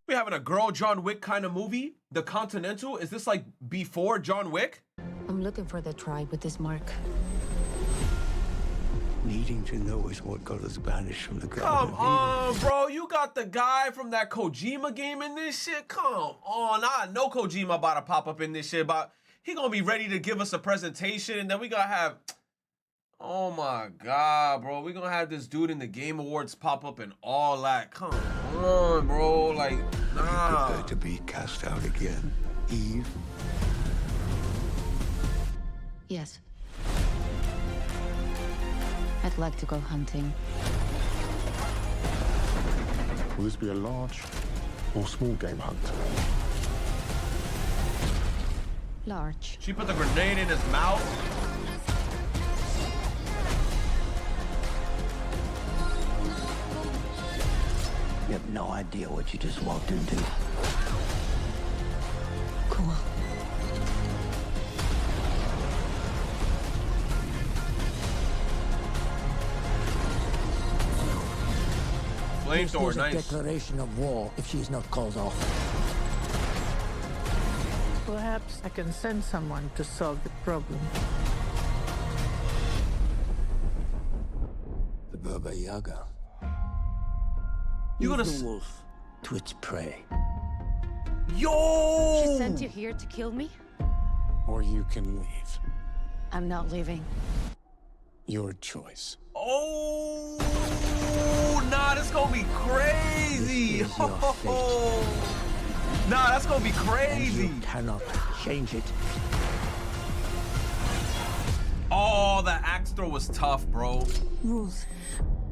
[SPEAKER 1] We having a girl John Wick kind of movie? The Continental? Is this like before John Wick?
[SPEAKER 8] I'm looking for the tribe with this mark.
[SPEAKER 12] Needing to know is what got us banished from the
[SPEAKER 1] Come
[SPEAKER 12] Garden of
[SPEAKER 1] on, bro. You got the guy from that Kojima game in this shit? Come on. I know Kojima about to pop up in this shit, but he gonna be ready to give us a presentation, and then we gonna have... Oh my God, bro. We gonna have this dude in the Game Awards pop up and all that. Come on, bro. Like, nah.
[SPEAKER 12] Prepare to be cast out again, Eve.
[SPEAKER 8] Yes. I'd like to go hunting.
[SPEAKER 12] Will this be a large or small game hunt?
[SPEAKER 8] Large.
[SPEAKER 1] She put the grenade in his mouth.
[SPEAKER 12] You have no idea what you just walked into.
[SPEAKER 8] Cool.
[SPEAKER 1] Flamethrower,
[SPEAKER 12] This is a
[SPEAKER 1] nice.
[SPEAKER 12] declaration of war if she's not called off.
[SPEAKER 16] Perhaps I can send someone to solve the problem.
[SPEAKER 12] The Baba Yaga.
[SPEAKER 1] You gonna
[SPEAKER 12] the wolf to its prey.
[SPEAKER 1] Yo!
[SPEAKER 8] She sent you here to kill me?
[SPEAKER 12] Or you can leave.
[SPEAKER 8] I'm not leaving.
[SPEAKER 12] Your choice.
[SPEAKER 1] Oh, nah, that's gonna be crazy.
[SPEAKER 12] This is your fate.
[SPEAKER 1] Nah, that's gonna be crazy.
[SPEAKER 12] And you cannot change it.
[SPEAKER 1] Oh, that axe throw was tough, bro.
[SPEAKER 8] Rules.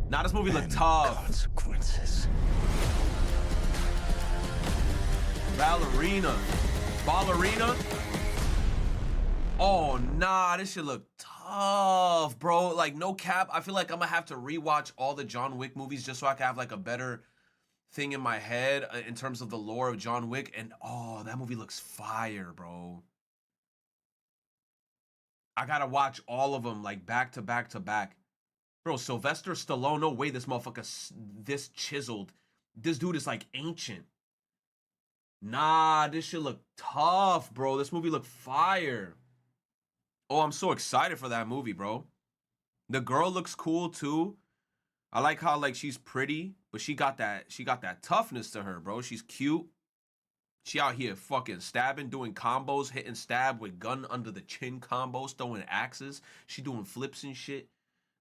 [SPEAKER 1] Nah, this movie looked tough.
[SPEAKER 12] Consequences.
[SPEAKER 1] Ballerina. Oh, nah, this shit look tough, bro. Like, no cap. I feel like I'm gonna have to rewatch all the John Wick movies just so I can have like a better thing in my head in terms of the lore of John Wick. And oh, that movie looks fire, bro. I gotta watch all of them like back to back to back. Bro, Sylvester Stallone, no way this motherfucker this chiseled. This dude is like ancient. Nah, this shit look tough, bro. This movie look fire. Oh, I'm so excited for that movie, bro. The girl looks cool too. I like how like she's pretty, but she got that toughness to her, bro. She's cute. She out here fucking stabbing, doing combos, hitting stab with gun under the chin combos, throwing axes. She doing flips and shit.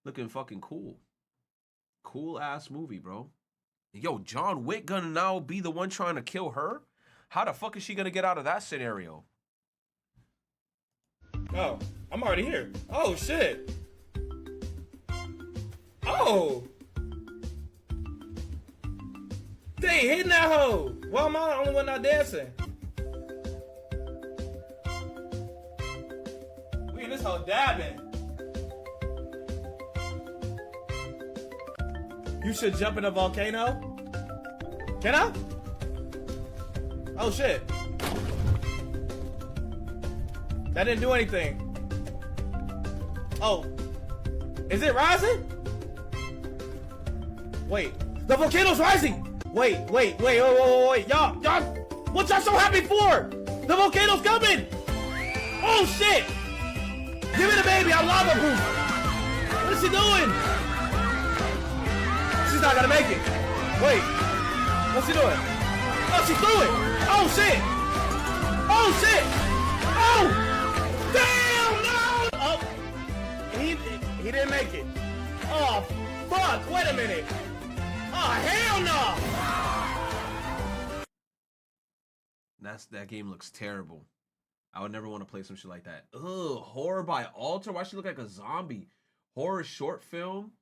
[SPEAKER 1] Looking fucking cool. Cool ass movie, bro. Yo, John Wick gonna now be the one trying to kill her? How the fuck is she gonna get out of that scenario?
[SPEAKER 3] Oh, I'm already here. Oh, shit. Oh. They ain't hitting that hoe. Why am I the only one not dancing? We in this hoe dabbing. You should jump in a volcano. Can I? Oh shit. That didn't do anything. Oh. Is it rising? Wait. The volcano's rising! Wait. Y'all, what y'all so happy for? The volcano's coming! Oh shit! Give me the baby, I'm lava proof! What is she doing? She's not gonna make it. Wait. What's she doing? Oh, she threw it! Oh shit! Oh shit! Oh! Damn, no! Oh, he didn't make it. Oh, fuck, wait a minute. Oh, hell no!
[SPEAKER 1] That game looks terrible. I would never want to play some shit like that. Ugh, Horror by Alter? Why she look like a zombie? Horror short film?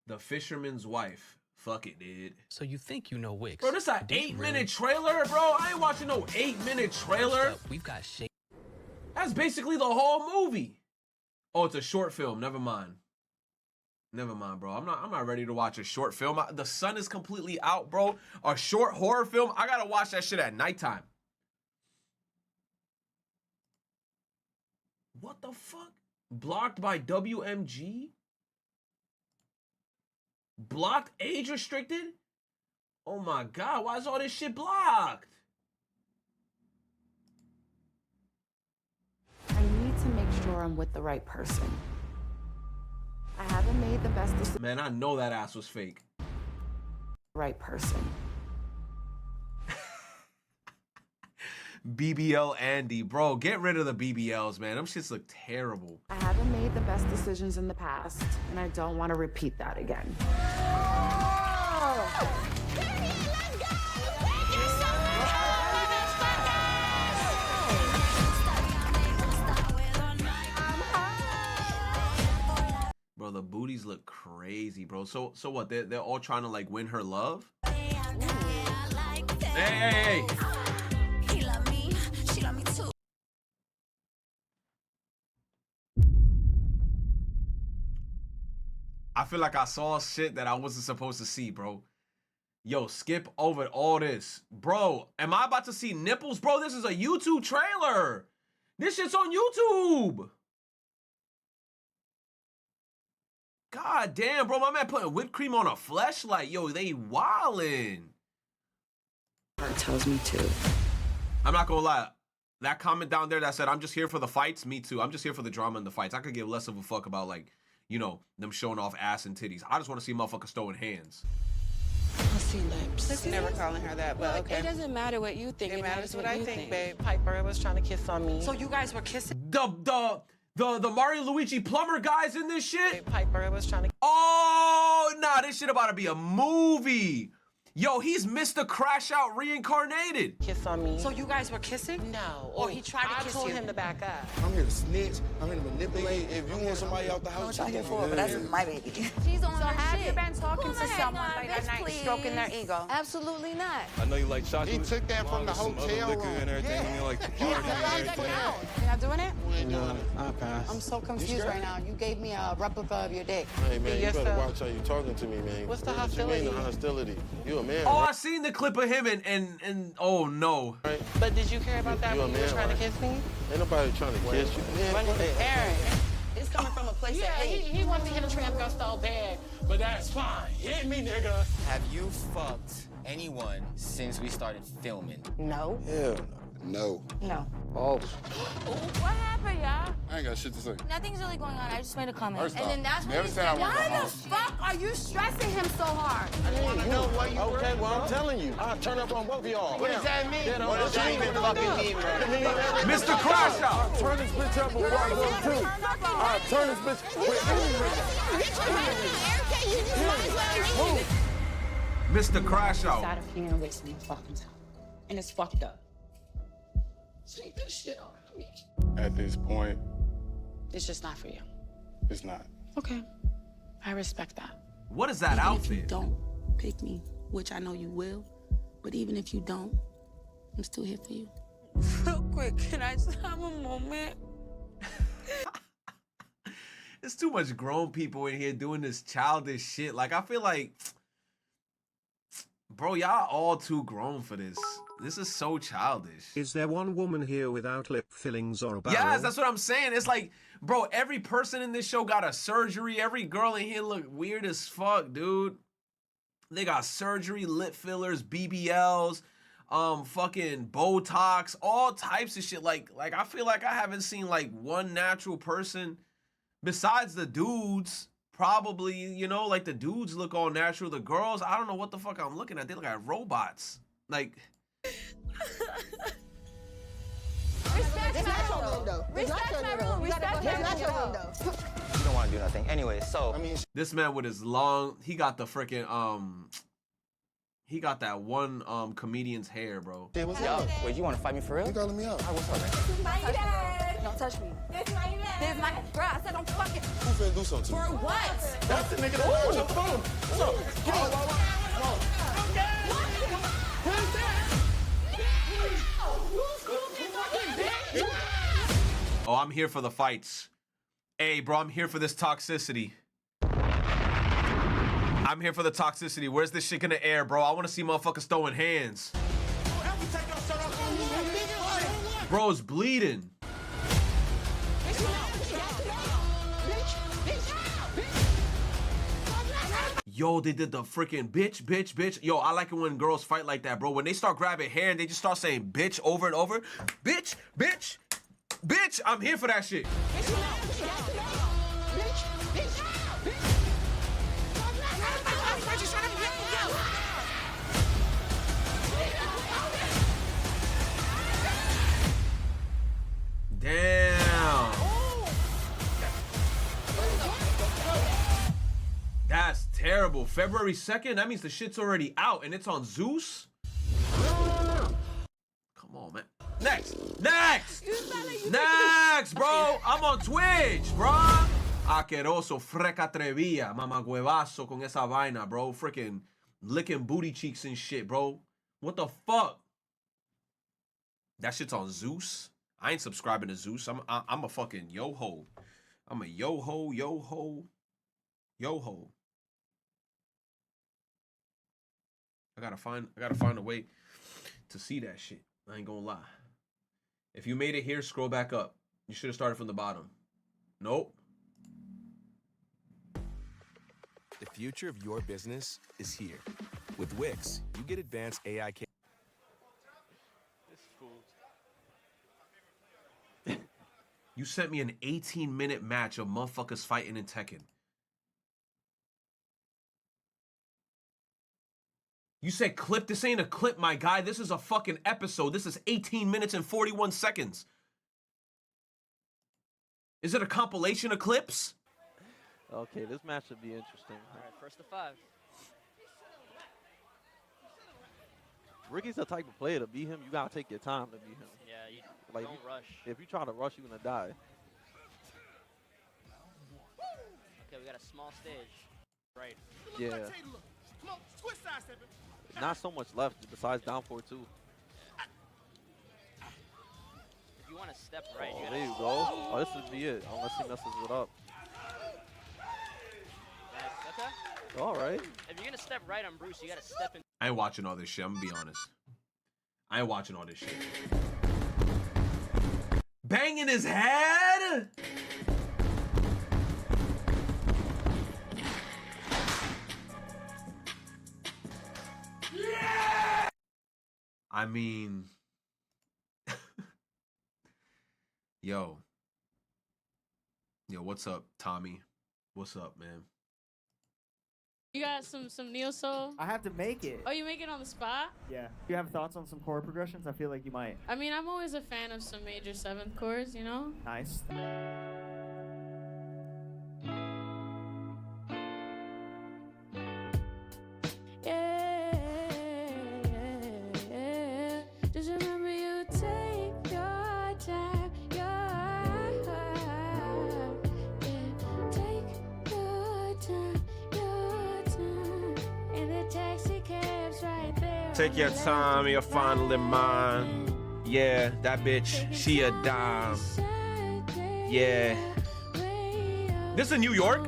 [SPEAKER 1] The Fisherman's Wife. Fuck it, dude.
[SPEAKER 5] So you think you know Wix?
[SPEAKER 1] Bro, this is an 8-minute trailer, bro. I ain't watching no 8-minute trailer.
[SPEAKER 5] We've got shit.
[SPEAKER 1] That's basically the whole movie. Oh, it's a short film. Never mind. Never mind, bro. I'm not ready to watch a short film. The sun is completely out, bro. A short horror film. I gotta watch that shit at nighttime. What the fuck? Blocked by WMG? Blocked, age restricted? Oh my god, why is all this shit blocked?
[SPEAKER 6] I need to make sure I'm with the right person. I haven't made the best decision.
[SPEAKER 1] Man, I know that ass was fake.
[SPEAKER 6] Right person.
[SPEAKER 1] BBL Andy. Bro, get rid of the BBLs, man. Them shits look terrible.
[SPEAKER 6] I haven't made the best decisions in the past, and I don't want to repeat that again.
[SPEAKER 1] Bro, the booties look crazy, bro. So what? They're all trying to like win her love? Hey. I feel like I saw shit that I wasn't supposed to see, bro. Yo, skip over all this. Bro, am I about to see nipples? Bro, this is a YouTube trailer. This shit's on YouTube. God damn, bro. My man putting whipped cream on a fleshlight. Yo, they wildin'.
[SPEAKER 6] Heart tells me to.
[SPEAKER 1] I'm not gonna lie. That comment down there that said, I'm just here for the fights. Me too. I'm just here for the drama and the fights. I could give less of a fuck about, like, you know, them showing off ass and titties. I just want to see motherfuckers throwing hands.
[SPEAKER 6] I see lips.
[SPEAKER 15] Never calling her that, but okay.
[SPEAKER 6] It doesn't matter what you think.
[SPEAKER 15] It matters what I
[SPEAKER 6] you
[SPEAKER 15] think, babe. Piper was trying to kiss on me.
[SPEAKER 6] So you guys were kissing?
[SPEAKER 1] The Mario Luigi plumber guys in this shit?
[SPEAKER 15] Piper was trying to...
[SPEAKER 1] Oh, nah, this shit about to be a movie. Yo, he's Mr. Crash Out reincarnated.
[SPEAKER 15] Kiss on me.
[SPEAKER 6] So you guys were kissing?
[SPEAKER 15] No.
[SPEAKER 6] Or he tried to kiss you?
[SPEAKER 15] I told him to back up.
[SPEAKER 10] I'm here to snitch. I'm here to manipulate. If you want somebody out the house,
[SPEAKER 6] what y'all here for? But that's my baby.
[SPEAKER 8] She's on
[SPEAKER 6] So
[SPEAKER 8] her
[SPEAKER 6] have
[SPEAKER 8] shit.
[SPEAKER 6] you been talking
[SPEAKER 8] Pull
[SPEAKER 6] to
[SPEAKER 8] the heck
[SPEAKER 6] someone
[SPEAKER 8] on,
[SPEAKER 6] late
[SPEAKER 8] bitch,
[SPEAKER 6] at night,
[SPEAKER 8] please.
[SPEAKER 6] stroking their ego?
[SPEAKER 8] Absolutely not.
[SPEAKER 10] I know you like chocolate. He took that from the hotel room. And everything.
[SPEAKER 6] Yeah.
[SPEAKER 10] You like the
[SPEAKER 6] Yeah,
[SPEAKER 10] party and everything.
[SPEAKER 6] You're not doing it?
[SPEAKER 10] We ain't doing it. I'll pass.
[SPEAKER 6] I'm so confused right now. You gave me a replica of your dick.
[SPEAKER 10] Hey, man, you
[SPEAKER 15] Yes,
[SPEAKER 10] better
[SPEAKER 15] sir.
[SPEAKER 10] watch how you talking to me, man.
[SPEAKER 15] What's the
[SPEAKER 10] What you mean, the
[SPEAKER 15] hostility?
[SPEAKER 10] hostility? You a man,
[SPEAKER 1] Oh,
[SPEAKER 10] right?
[SPEAKER 1] I seen the clip of him and oh no.
[SPEAKER 10] Right?
[SPEAKER 15] But did you care about that
[SPEAKER 10] You a
[SPEAKER 15] when you were
[SPEAKER 10] man,
[SPEAKER 15] trying to
[SPEAKER 10] right?
[SPEAKER 15] kiss me?
[SPEAKER 10] Ain't nobody trying to kiss you. Man,
[SPEAKER 15] Aaron.
[SPEAKER 6] It's coming from a place of hate.
[SPEAKER 15] He wanted to hit a tramp girl so bad, but that's fine. Hit me, nigga.
[SPEAKER 17] Have you fucked anyone since we started filming?
[SPEAKER 6] No.
[SPEAKER 10] Hell no.
[SPEAKER 6] No.
[SPEAKER 10] Oh.
[SPEAKER 27] What happened, y'all?
[SPEAKER 10] I ain't got shit to say.
[SPEAKER 27] Nothing's really going on. I just made a comment.
[SPEAKER 10] First
[SPEAKER 27] and
[SPEAKER 10] off,
[SPEAKER 27] then that's when
[SPEAKER 10] never
[SPEAKER 27] he
[SPEAKER 10] said I
[SPEAKER 27] said,
[SPEAKER 10] was
[SPEAKER 27] why
[SPEAKER 10] a
[SPEAKER 27] the
[SPEAKER 10] hoe.
[SPEAKER 27] fuck are you stressing him so hard?
[SPEAKER 10] I want to know why you okay, well, I'm telling you. I'll turn up on both of y'all. What does that mean? What does that even fucking mean, man?
[SPEAKER 1] Mr. Crash Out.
[SPEAKER 10] I'll turn this bitch up before I go too. I'll turn this bitch with
[SPEAKER 1] Mr. Crash Out.
[SPEAKER 6] Out of here and wasting my fucking time. And it's fucked up. Take this shit off me.
[SPEAKER 10] At this point,
[SPEAKER 6] It's just not for you.
[SPEAKER 10] it's not.
[SPEAKER 6] Okay. I respect that.
[SPEAKER 1] What is that
[SPEAKER 6] Even
[SPEAKER 1] outfit?
[SPEAKER 6] If you don't pick me, which I know you will, but even if you don't, I'm still here for you. Real quick, can I just have a moment?
[SPEAKER 1] There's too much grown people in here doing this childish shit. Like, I feel like, bro, y'all all too grown for this. This is so childish.
[SPEAKER 18] Is there one woman here without lip fillings or a barrel?
[SPEAKER 1] Yes, that's what I'm saying. It's like, bro, every person in this show got a surgery. Every girl in here look weird as fuck, dude. They got surgery, lip fillers, BBLs, fucking Botox, all types of shit. Like I feel like I haven't seen like one natural person besides the dudes. Probably, you know, like the dudes look all natural. The girls, I don't know what the fuck I'm looking at. They look like robots. Like.
[SPEAKER 27] Respect my room. Respect my room. Respect my room.
[SPEAKER 17] You don't want to do nothing. Anyway, so.
[SPEAKER 10] I mean,
[SPEAKER 1] This man with his long, he got the freaking he got that one comedian's hair, bro.
[SPEAKER 10] hey, what's
[SPEAKER 17] Yo,
[SPEAKER 10] up?
[SPEAKER 17] wait, you want to fight me for real?
[SPEAKER 10] You calling me out?
[SPEAKER 17] All right, what's up, man?
[SPEAKER 27] This is my dad. Don't touch me. This is my dad. This is my bro. I said don't fucking.
[SPEAKER 10] Who finna do something to
[SPEAKER 27] For
[SPEAKER 10] you?
[SPEAKER 27] what?
[SPEAKER 10] That's the nigga that on the phone. What's up?
[SPEAKER 1] Oh, I'm here for the fights. Hey, bro, I'm here for this toxicity. I'm here for the toxicity. Where's this shit gonna air, bro? I want to see motherfuckers throwing hands. Bro's bleeding. Yo, they did the freaking bitch. Yo, I like it when girls fight like that, bro. When they start grabbing hair and they just start saying bitch over and over. Bitch. I'm here for that shit. Damn. That's terrible. February 2nd? That means the shit's already out and it's on Zeus? Come on, man. Next, bro. I'm on Twitch, bro. Aqueroso, freca atrevía, mamagüevazo con esa vaina, bro. Freaking licking booty cheeks and shit, bro. What the fuck? That shit's on Zeus? I ain't subscribing to Zeus. I'm a fucking yo-ho. I'm a yo-ho. I gotta find a way to see that shit. I ain't gonna lie. If you made it here, scroll back up. You should have started from the bottom. Nope.
[SPEAKER 19] The future of your business is here. With Wix, you get advanced AI
[SPEAKER 1] You sent me an 18-minute match of motherfuckers fighting in Tekken. You said clip? This ain't a clip, my guy. This is a fucking episode. This is 18 minutes and 41 seconds. Is it a compilation of clips?
[SPEAKER 20] Okay, this match should be interesting.
[SPEAKER 21] All right, first to 5.
[SPEAKER 20] Ricky's the type of player to beat him. You gotta take your time to beat him.
[SPEAKER 21] Yeah, you
[SPEAKER 20] Like
[SPEAKER 21] don't rush.
[SPEAKER 20] If you try to rush, you're gonna die.
[SPEAKER 21] Okay, we got a small stage. Right.
[SPEAKER 20] Yeah. Not so much left besides down 4-2.
[SPEAKER 21] If you want to step right, you
[SPEAKER 20] Oh,
[SPEAKER 21] gotta.
[SPEAKER 20] there you go. Oh, this would be it, unless he messes it up.
[SPEAKER 21] Nice. Okay.
[SPEAKER 20] All right.
[SPEAKER 21] If you're gonna step right on Bruce, you gotta step in.
[SPEAKER 1] I ain't watching all this shit. I'm gonna be honest. I ain't watching all this shit. Banging his head? Yeah! I mean, yo, what's up, Tommy? What's up, man?
[SPEAKER 7] You got some neo soul?
[SPEAKER 9] I have to make it.
[SPEAKER 7] Oh, you make it on the spot?
[SPEAKER 9] Yeah. Do you have thoughts on some chord progressions? I feel like you might.
[SPEAKER 7] I mean, I'm always a fan of some major seventh chords, you know?
[SPEAKER 9] Nice.
[SPEAKER 7] Yeah. Just remember you take your time, yeah. Take your time, and the taxi cab's right there.
[SPEAKER 1] Take your time, you're finally mine. Yeah, that bitch, she a dime. Yeah. This in New York?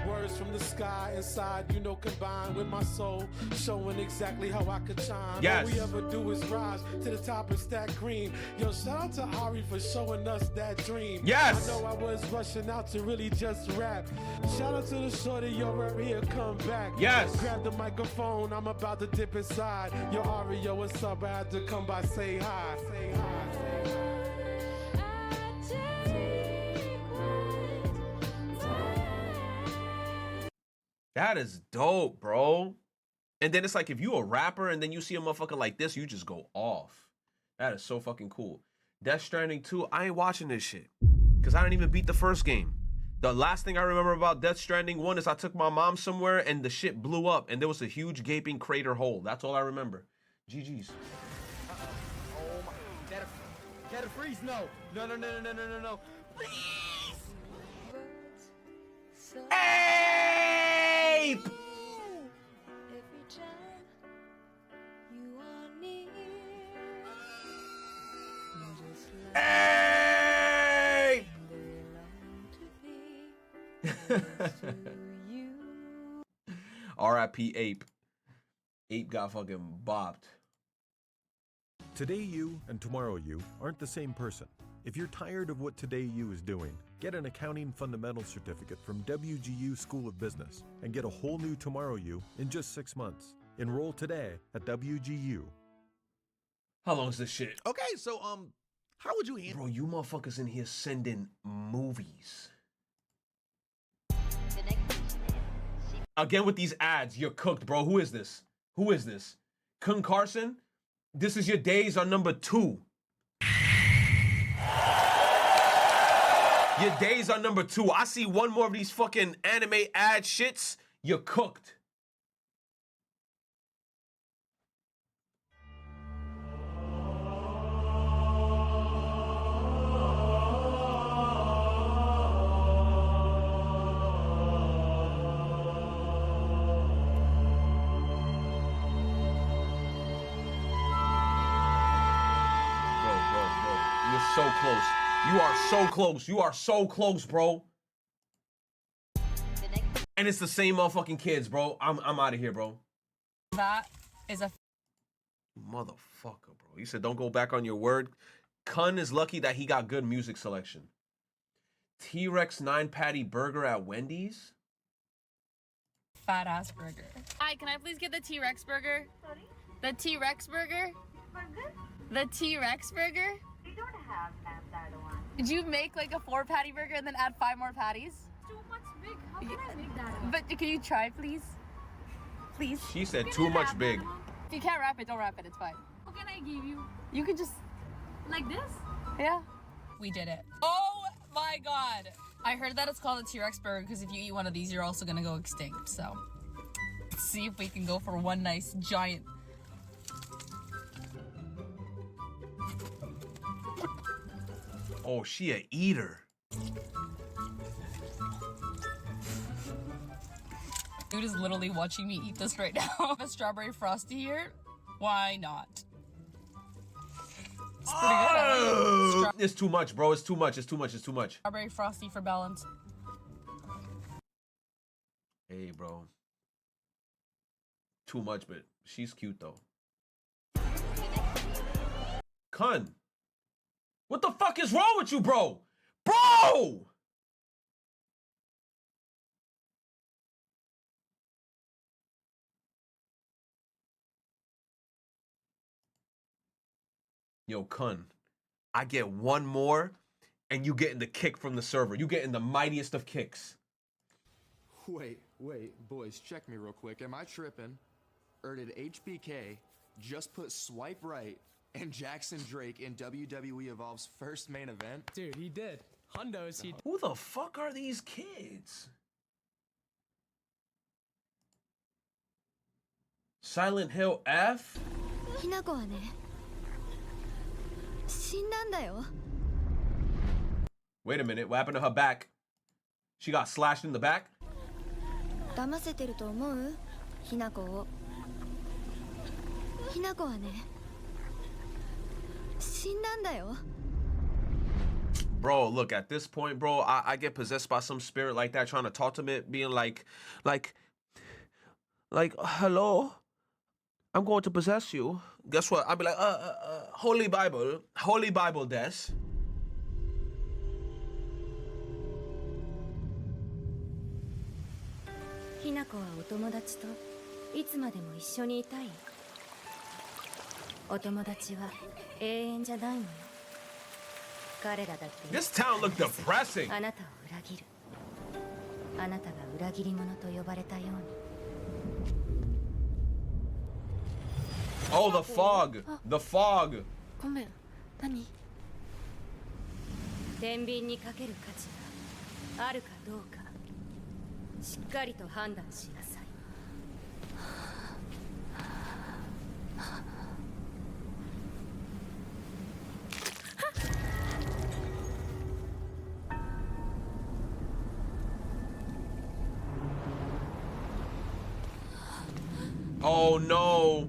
[SPEAKER 22] Words from the sky inside, you know, combined with my soul, showing exactly how I could chime.
[SPEAKER 1] Yes.
[SPEAKER 22] All we ever do is rise to the top and stack cream. Yo, shout out to Ari for showing us that dream.
[SPEAKER 1] Yes.
[SPEAKER 22] I know I was rushing out to really just rap. Shout out to the shorty, yo, right here, come back.
[SPEAKER 1] Yes.
[SPEAKER 22] Grab the microphone, I'm about to dip inside. Yo, Ari, yo, what's up? I had to come by, say hi. Say hi, say hi.
[SPEAKER 1] That is dope, bro. And then it's like if you a rapper and then you see a motherfucker like this, you just go off. That is so fucking cool. Death Stranding 2, I ain't watching this shit. Because I didn't even beat the first game. The last thing I remember about Death Stranding 1 is I took my mom somewhere and the shit blew up and there was a huge gaping crater hole. That's all I remember. GG's.
[SPEAKER 3] Oh my. Get a freeze. No. No. Please.
[SPEAKER 1] Ape! Ape! R.I.P. Ape. Ape got fucking bopped.
[SPEAKER 18] Today you and tomorrow you aren't the same person. If you're tired of what Today You is doing, get an Accounting Fundamentals Certificate from WGU School of Business and get a whole new Tomorrow You in just 6 months. Enroll today at WGU.
[SPEAKER 1] How long is this shit?
[SPEAKER 3] Okay, so how would you handle?
[SPEAKER 1] Bro, you motherfuckers in here sending movies. Again with these ads, you're cooked, bro. Who is this? Who is this? Kun Carson? This is your days on number 2. Your days on number 2. I see one more of these fucking anime ad shits. You're cooked. So close. You are so close. You are so close, bro. And it's the same motherfucking kids, bro. I'm out of here, bro.
[SPEAKER 23] That is a
[SPEAKER 1] Motherfucker, bro. You said don't go back on your word. Kun is lucky that he got good music selection. T-Rex 9-patty burger at Wendy's?
[SPEAKER 23] fat ass burger.
[SPEAKER 24] Hi, can I please get the T-Rex burger? Sorry? The T-Rex burger? Burger? The T-Rex burger?
[SPEAKER 8] We don't have that one.
[SPEAKER 24] Did you make like a 4-patty burger and then add 5 more patties?
[SPEAKER 8] Too much big. How can I make that?
[SPEAKER 24] But can you try, please? Please.
[SPEAKER 1] She said too much big.
[SPEAKER 24] If you can't wrap it, don't wrap it. It's fine.
[SPEAKER 8] What can I give you?
[SPEAKER 24] You can just...
[SPEAKER 8] Like this?
[SPEAKER 24] Yeah.
[SPEAKER 23] We did it. Oh my god. I heard that it's called a T-Rex burger because if you eat one of these, you're also gonna go extinct. So, let's see if we can go for one nice giant...
[SPEAKER 1] Oh, she a eater.
[SPEAKER 23] Dude is literally watching me eat this right now. A strawberry frosty here? Why not? It's pretty good.
[SPEAKER 1] It's too much, bro. It's too much. It's too much. It's too much.
[SPEAKER 23] Strawberry frosty for balance.
[SPEAKER 1] Hey, bro. Too much, but she's cute though. Kun. What the fuck is wrong with you, bro? Bro! Yo, Kun, I get one more, and you getting the kick from the server. You getting the mightiest of kicks.
[SPEAKER 17] Wait, boys, check me real quick. Am I tripping? Or did HBK just put Swipe Right and Jackson Drake in WWE Evolve's first main event?
[SPEAKER 2] Dude, he did. Hundos, he
[SPEAKER 1] Who the fuck are these kids? Silent Hill F?
[SPEAKER 7] ひな子はね、死んだんだよ。
[SPEAKER 1] Wait a minute, what happened to her back? She got slashed in the back?
[SPEAKER 7] 騙せてると思う？ひな子を。ひな子はね、死んだんだよ。
[SPEAKER 1] Bro, look, at this point, bro, I get possessed by some spirit like that, trying to talk to me, being like, hello, I'm going to possess you. Guess what? I'll be like, Holy Bible, des.
[SPEAKER 7] ひな子はお友達といつまでも一緒にいたい。お友達は永遠じゃないのよ。彼らだって
[SPEAKER 1] This town look depressing.
[SPEAKER 7] あなたを裏切る。あなたが裏切り者と呼ばれたように。
[SPEAKER 1] Oh, the fog. The fog.
[SPEAKER 7] ごめん、何？天秤にかける価値があるかどうか、しっかりと判断しなさい。
[SPEAKER 1] Oh no.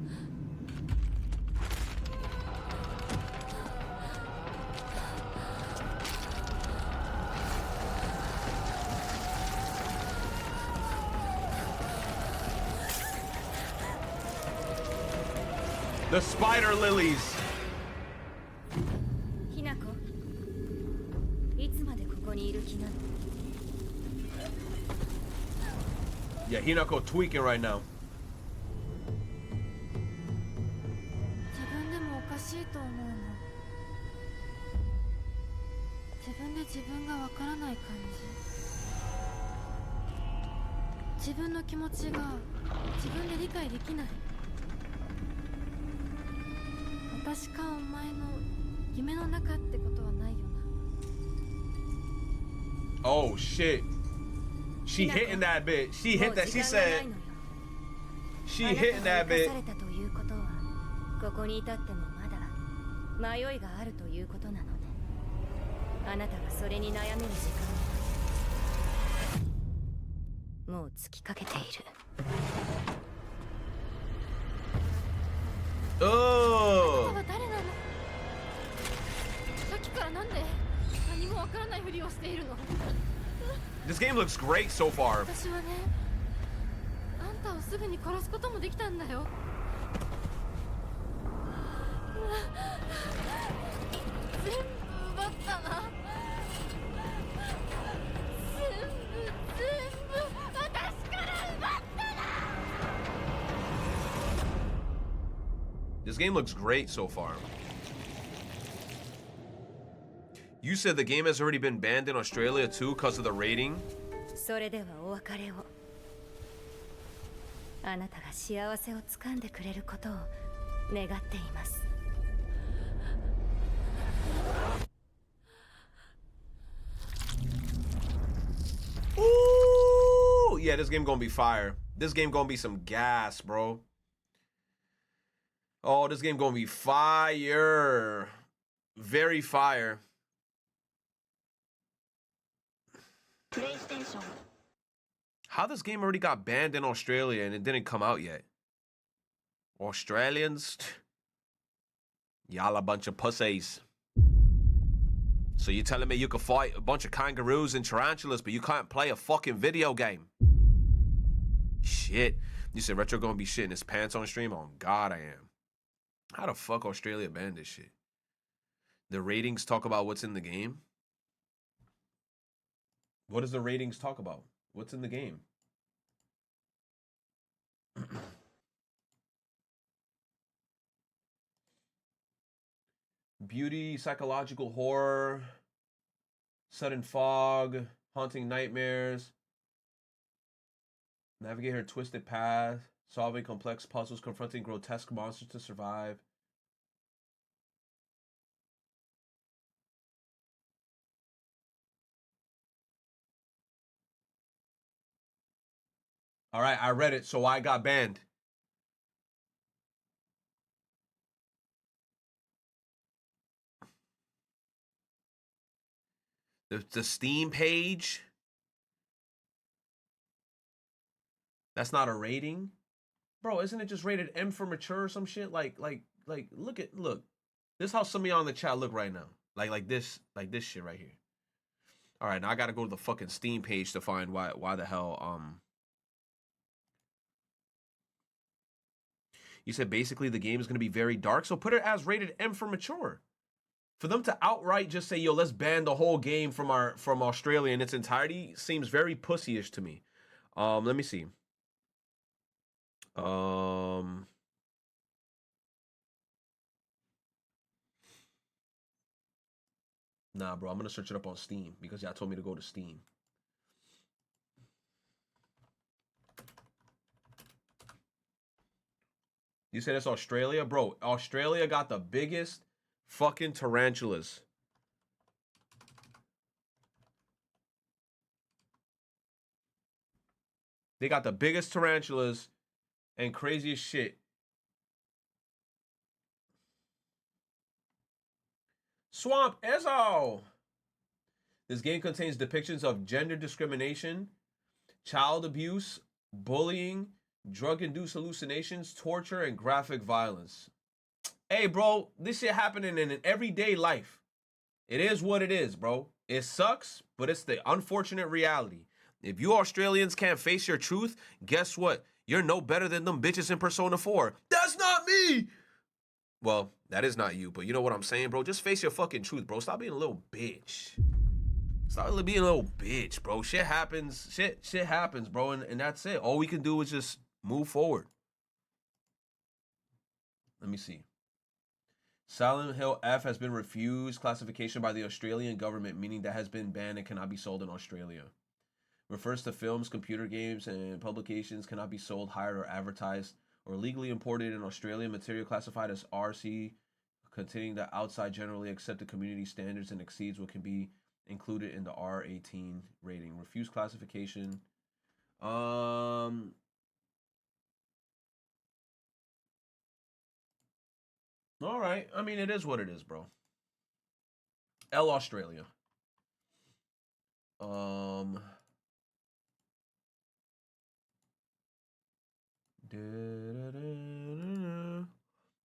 [SPEAKER 1] The spider lilies.
[SPEAKER 7] ひな子、いつまでここにいる気なの？
[SPEAKER 1] Yeah, Hinako tweaking right now.
[SPEAKER 7] 自分でもおかしいと思うの。自分で自分がわからない感じ。自分の気持ちが自分で理解できない。私かお前の夢の中ってことはないよな。
[SPEAKER 1] Oh shit. She hitting that bit. She hit that. She said. She hitting that bit.
[SPEAKER 7] されたということは、ここに至ってもまだ迷いがあるということなのね。あなたがそれに悩める時間はもう尽きかけている。
[SPEAKER 1] Oh.
[SPEAKER 7] あなたは誰なの？さっきからなんで何もわからないふりをしているの？
[SPEAKER 1] This game looks great so far.
[SPEAKER 7] 私はね、あんたをすぐに殺すこともできたんだよ。全部奪ったな。全部私から奪ったな。
[SPEAKER 1] This game looks great so far. You said the game has already been banned in Australia too because of the rating?
[SPEAKER 7] それではお別れを。あなたが幸せをつかんでくれることを願っています。
[SPEAKER 1] Ooh, yeah, this game gonna be fire. This game gonna be some gas, bro. Oh, this game gonna be fire. Very fire.
[SPEAKER 7] PlayStation.
[SPEAKER 1] How this game already got banned in Australia and it didn't come out yet? Australians? Y'all a bunch of pussies. So you're telling me you can fight a bunch of kangaroos and tarantulas, but you can't play a fucking video game? Shit. You said Retro gonna be shitting his pants on stream? Oh God, I am. How the fuck Australia banned this shit? The ratings talk about what's in the game? What does the ratings talk about? What's in the game? Beauty, psychological horror, sudden fog, haunting nightmares, navigate her twisted path, solving complex puzzles, confronting grotesque monsters to survive. All right, I read it, so I got banned. The Steam page. That's not a rating, bro. Isn't it just rated M for mature or some shit? Like, look. This is how some of y'all in the chat look right now. Like this shit right here. All right, now I gotta go to the fucking Steam page to find why the hell You said basically the game is gonna be very dark, so put it as rated M for mature. For them to outright just say, yo, let's ban the whole game from Australia in its entirety seems very pussyish to me. Let me see. Nah, bro, I'm gonna search it up on Steam because y'all told me to go to Steam. You said it's Australia? Bro, Australia got the biggest fucking tarantulas. They got the biggest tarantulas and craziest shit. Swamp Ezzo. This game contains depictions of gender discrimination, child abuse, bullying, drug-induced hallucinations, torture, and graphic violence. Hey, bro, this shit happening in an everyday life. It is what it is, bro. It sucks, but it's the unfortunate reality. If you Australians can't face your truth, guess what? You're no better than them bitches in Persona 4. That's not me! Well, that is not you, but you know what I'm saying, bro? Just face your fucking truth, bro. Stop being a little bitch. Stop being a little bitch, bro. Shit happens. Shit happens, bro, and that's it. All we can do is just move forward. Let me see. Silent Hill F has been refused classification by the Australian government, meaning that has been banned and cannot be sold in Australia. Refers to films, computer games, and publications cannot be sold, hired, or advertised, or legally imported in Australia. Material classified as RC, containing the outside generally accepted community standards and exceeds what can be included in the R18 rating. Refuse classification. All right. I mean, it is what it is, bro. L Australia.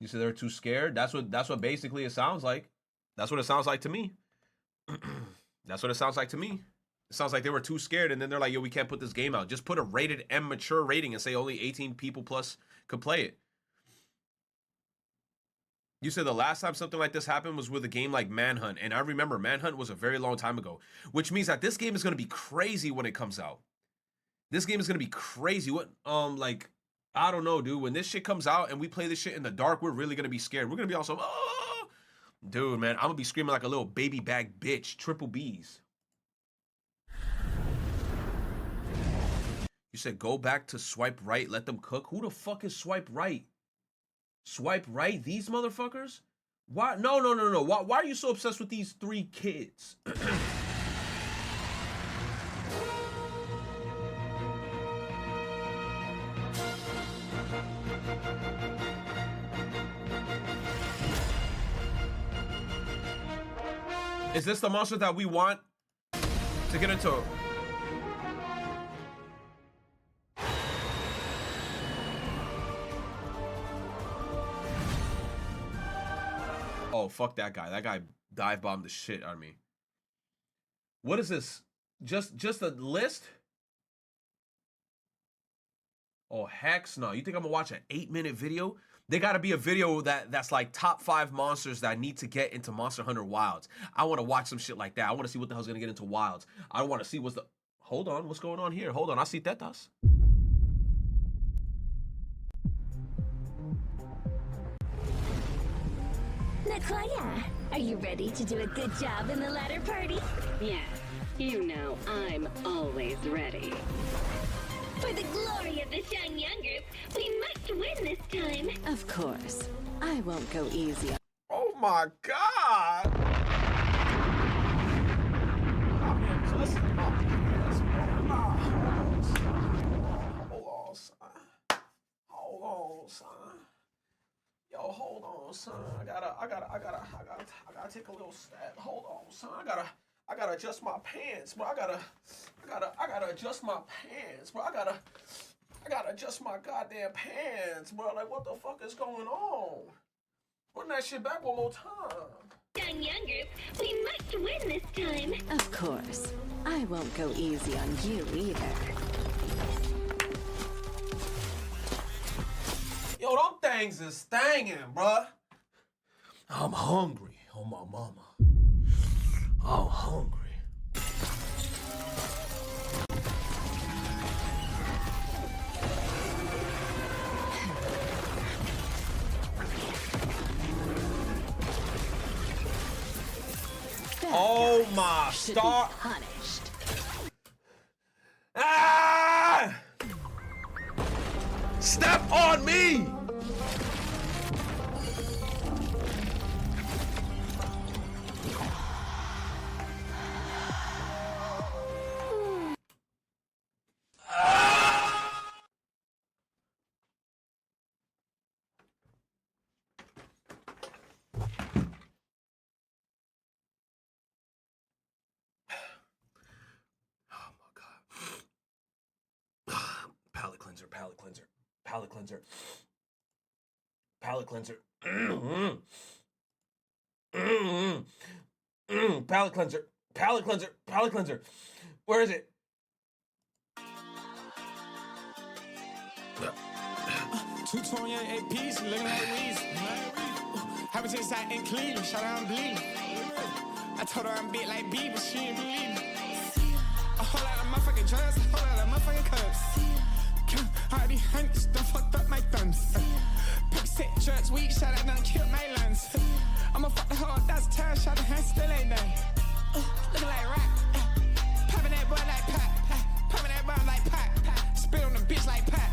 [SPEAKER 1] You said they're too scared? That's what basically it sounds like. That's what it sounds like to me. That's what it sounds like to me. It sounds like they were too scared, and then they're like, yo, we can't put this game out. Just put a rated M mature rating and say only 18 people plus could play it. You said the last time something like this happened was with a game like Manhunt, and I remember Manhunt was a very long time ago, which means that this game is going to be crazy when it comes out. This game is going to be crazy. What, like, I don't know, dude. When this shit comes out and we play this shit in the dark, we're really going to be scared. We're going to be also, oh! Dude, man, I'm going to be screaming like a little baby bag bitch. Triple B's. You said go back to swipe right, let them cook. Who the fuck is swipe right? Swipe right? These motherfuckers? Why? No. Why are you so obsessed with these 3 kids? Is this the monster that we want to get into? Oh, fuck that guy. That guy dive bombed the shit out of me. What is this? Just a list? Oh, heck no. You think I'm gonna watch an 8-minute video? They gotta be a video that's like top 5 monsters that need to get into Monster Hunter Wilds. I wanna watch some shit like that. I wanna see what the hell's gonna get into Wilds. I wanna see what's the... Hold on, what's going on here? Hold on, I see tetas.
[SPEAKER 4] Nakoya, are you ready to do a good job in the ladder party?
[SPEAKER 11] Yeah, you know I'm always ready.
[SPEAKER 4] For the glory of the Shangyang group, we must win this time.
[SPEAKER 11] Of course. I won't go easy.
[SPEAKER 1] Oh my God! Hold on, son. Yo, hold on, son. I gotta take a little step. Hold on, son. I gotta adjust my pants, bro. I gotta adjust my pants, bro. I gotta adjust my goddamn pants, bro. Like, what the fuck is going on? Run that shit back one more time.
[SPEAKER 4] Shangyang group, we must win this time.
[SPEAKER 11] Of course. I won't go easy on you either.
[SPEAKER 1] Yo, them things is stanging, bruh. I'm hungry. Oh, my mama. I'm hungry. Oh, my star.
[SPEAKER 11] Punished.
[SPEAKER 1] Ah! Step on me! Palate cleanser, palate cleanser, palate cleanser, palate cleanser, palate cleanser, palate cleanser, palate cleanser. Where is it?
[SPEAKER 13] Two-tone young APs, looking like Reese. Happens inside in Cleveland, shout out I'm bleeding. I told her I'm big like Bieber, she ain't believe me. A whole lot of motherfucking drugs, a whole lot of motherfucking cups. All these hunts done fucked up my thumbs. Set drugs weak, shot I done killed my lungs. I'ma fuck the whole that's time, shot the hand still ain't done. Looking like rock, popping that boy like pop, popping that bomb like pop, spit on the bitch like pop.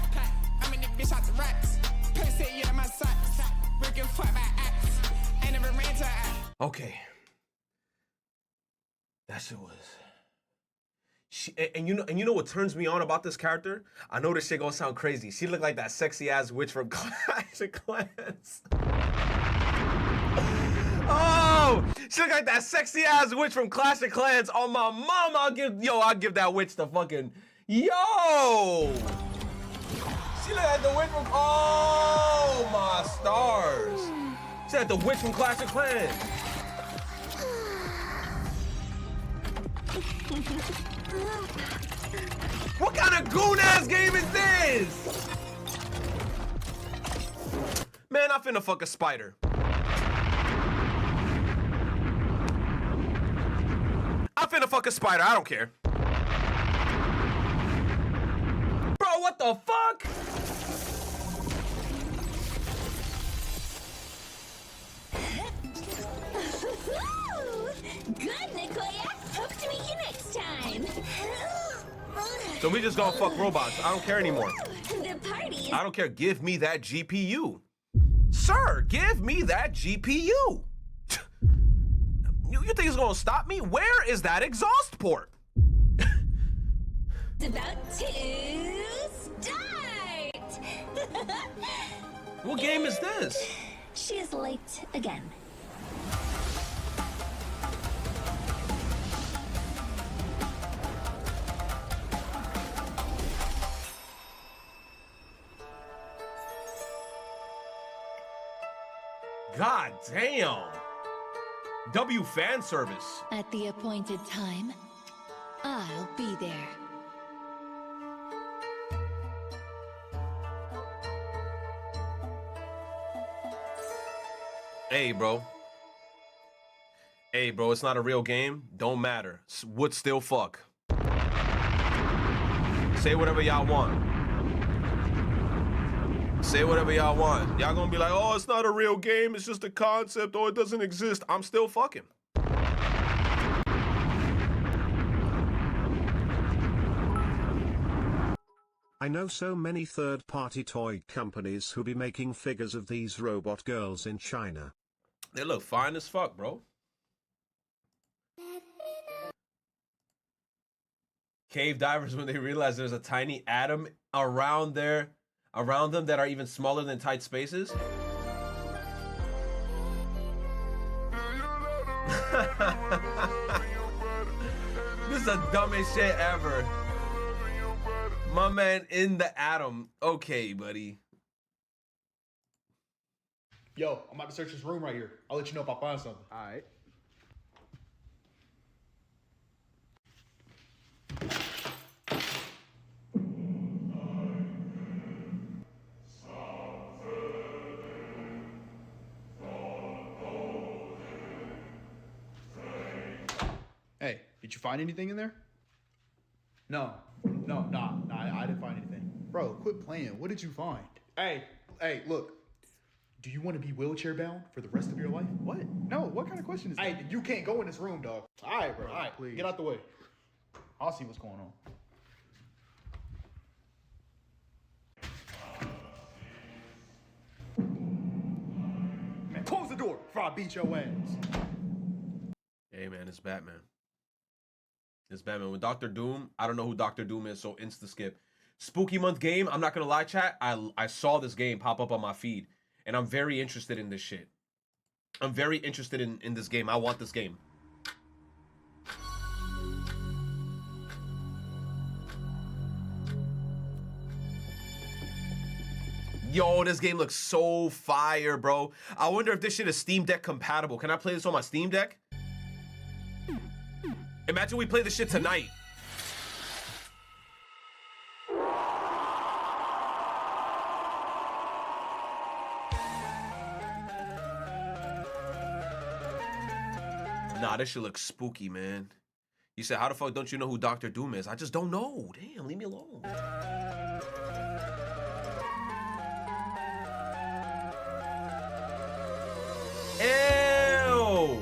[SPEAKER 13] I'm in the bitch out the rocks, pussy yeah my socks, working for my axe, ain't never ran to her act.
[SPEAKER 1] Okay. That shit was. And you know what turns me on about this character? I know this shit gonna sound crazy. She looked like that sexy ass witch from Clash of Clans. Oh, she looked like that sexy ass witch from Clash of Clans. On my mom, I'll give that witch the fucking yo. She looked like the witch from oh my stars. She like the witch from Clash of Clans. What kind of goon-ass game is this? Man, I finna fuck a spider. I finna fuck a spider, I don't care. Bro, what the fuck?
[SPEAKER 4] Good, Nakoya. Hope to meet you next time.
[SPEAKER 1] So we just gonna fuck robots. I don't care anymore.
[SPEAKER 4] The party is...
[SPEAKER 1] I don't care. Give me that GPU. Sir, give me that GPU. You think it's gonna stop me? Where is that exhaust port?
[SPEAKER 4] It's about to start.
[SPEAKER 1] What game is this?
[SPEAKER 4] She is late again.
[SPEAKER 1] God damn. W fan service.
[SPEAKER 4] At the appointed time, I'll be there.
[SPEAKER 1] Hey, bro. Hey, bro, it's not a real game. Don't matter. Would still fuck. Say whatever y'all want. Say whatever y'all want. Y'all gonna be like, oh, it's not a real game. It's just a concept. Oh, it doesn't exist. I'm still fucking.
[SPEAKER 5] I know so many third-party toy companies who be making figures of these robot girls in China.
[SPEAKER 1] They look fine as fuck, bro. Cave divers, when they realize there's a tiny atom around them that are even smaller than tight spaces. This is the dumbest shit ever. My man in the atom. Okay, buddy.
[SPEAKER 12] Yo, I'm about to search this room right here. I'll let you know if I find something.
[SPEAKER 9] All right.
[SPEAKER 12] Hey, did you find anything in there? No, I didn't find anything. Bro, quit playing. What did you find? Hey, look. Do you want to be wheelchair bound for the rest of your life? What? No, what kind of question is that? Hey, you can't go in this room, dog. All right, bro. All right, please. Get out the way. I'll see what's going on. Man, close the door before I beat your ass.
[SPEAKER 1] Hey, man, it's Batman. It's Batman. With Doctor Doom, I don't know who Doctor Doom is, so insta skip. Spooky Month game, I'm not going to lie, chat. I saw this game pop up on my feed, and I'm very interested in this shit. I'm very interested in this game. I want this game. Yo, this game looks so fire, bro. I wonder if this shit is Steam Deck compatible. Can I play this on my Steam Deck? Imagine we play this shit tonight. Nah, this shit looks spooky, man. You said, how the fuck don't you know who Doctor Doom is? I just don't know. Damn, leave me alone. Ew!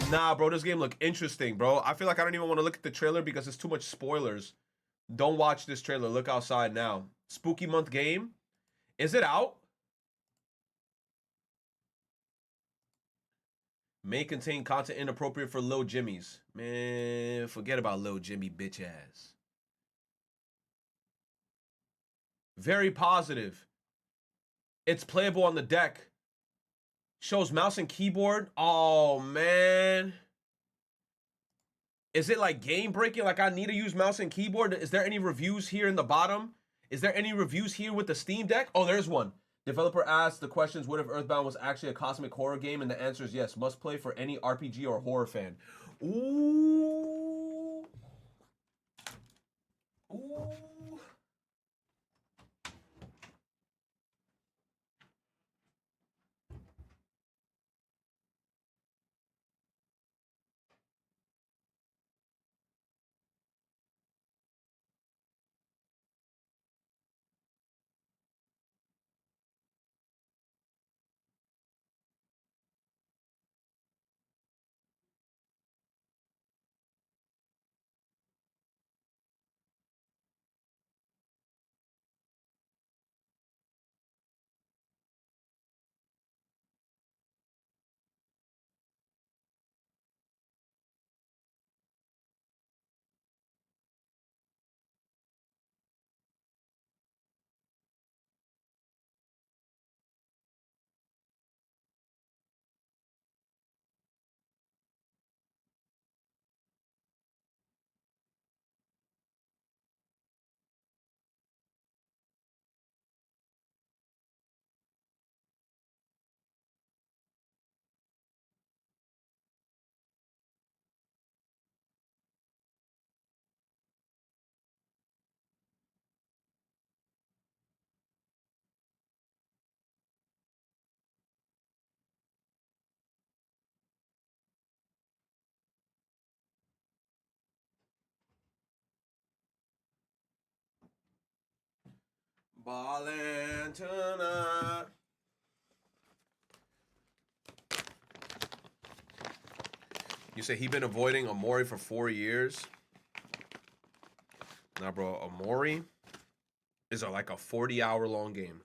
[SPEAKER 1] Nah, bro, this game look interesting, bro. I feel like I don't even want to look at the trailer because it's too much spoilers. Don't watch this trailer. Look outside now. Spooky Month game. Is it out? May contain content inappropriate for Lil Jimmys. Man, forget about Lil Jimmy bitch ass. Very positive. It's playable on the deck. Shows mouse and keyboard. Oh, man. Is it like game breaking? Like I need to use mouse and keyboard? Is there any reviews here in the bottom? Is there any reviews here with the Steam Deck? Oh, there's one. Developer asked the questions, what if Earthbound was actually a cosmic horror game? And the answer is yes. Must play for any RPG or horror fan. Ooh. Ooh. Ballin' tonight. You say he been avoiding Amori for 4 years? Nah, bro, Amori is like a 40-hour long game.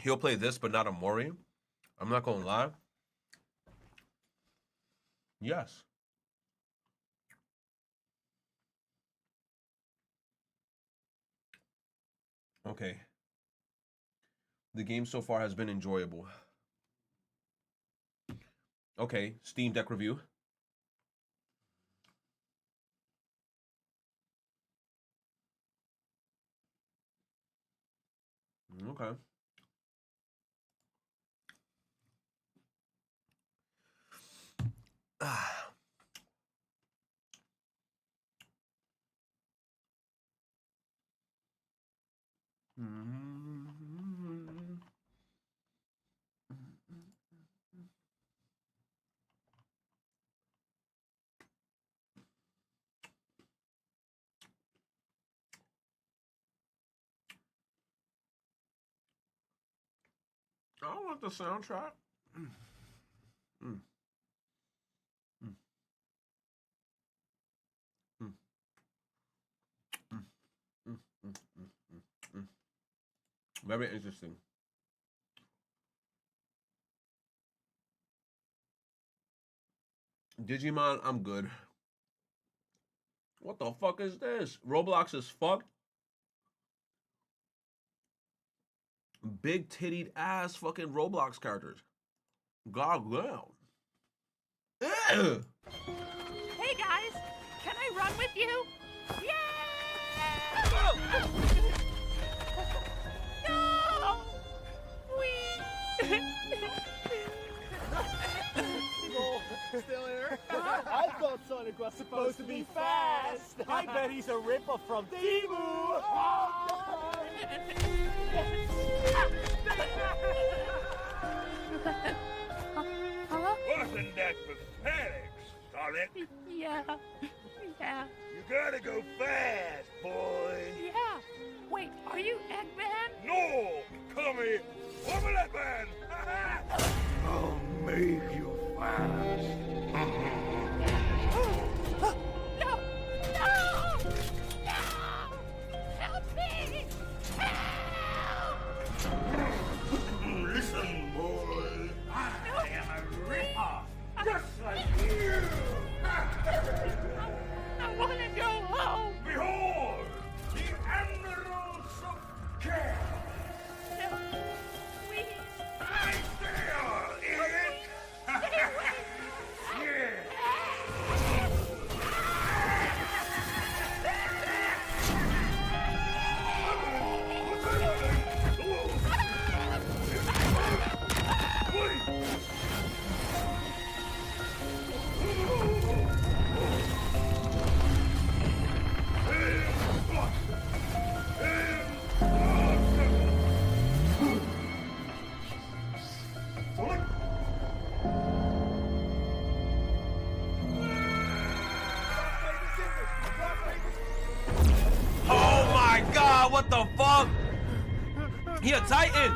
[SPEAKER 1] He'll play this, but not Amori. I'm not gonna lie. Yes. Okay. The game so far has been enjoyable. Okay, Steam Deck review. Okay. I want the soundtrack. Very interesting. Digimon, I'm good. What the fuck is this? Roblox is fucked. Big tittied ass fucking Roblox characters. God damn. Ew.
[SPEAKER 6] Hey guys, can I run with you? Yeah! No!
[SPEAKER 3] Still here? I thought Sonic was supposed to be fast. I bet he's a ripoff from Timu.
[SPEAKER 14] Wasn't that pathetic, Sonic?
[SPEAKER 6] Yeah.
[SPEAKER 14] You gotta go fast, boy.
[SPEAKER 6] Yeah. Wait, are you Eggman?
[SPEAKER 14] No! Come here! Omelette Man! I'll make you fast.
[SPEAKER 6] No! No! No! Help me! Help!
[SPEAKER 14] Listen, boy. I am a ripper, just like you.
[SPEAKER 6] I want to go home.
[SPEAKER 14] Behold, the Emeralds of Care.
[SPEAKER 6] No, please.
[SPEAKER 14] Right there, idiot.
[SPEAKER 6] Stay away.
[SPEAKER 1] Oh my god, what the fuck? He a Titan!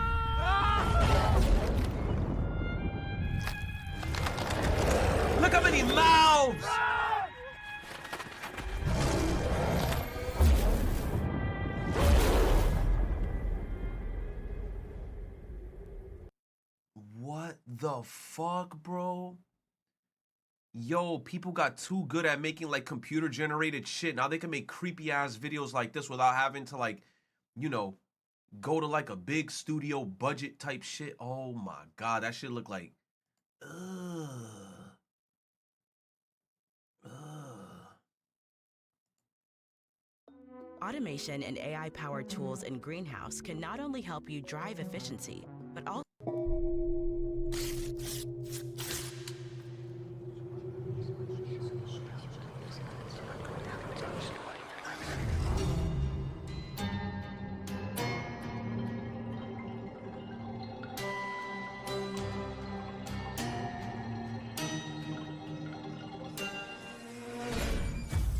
[SPEAKER 1] Look how many mouths! What the fuck, bro? Yo, people got too good at making like computer generated shit. Now they can make creepy ass videos like this without having to like, you know, go to like a big studio budget type shit. Oh my god, that shit look like
[SPEAKER 10] automation and AI-powered tools in Greenhouse can not only help you drive efficiency, but also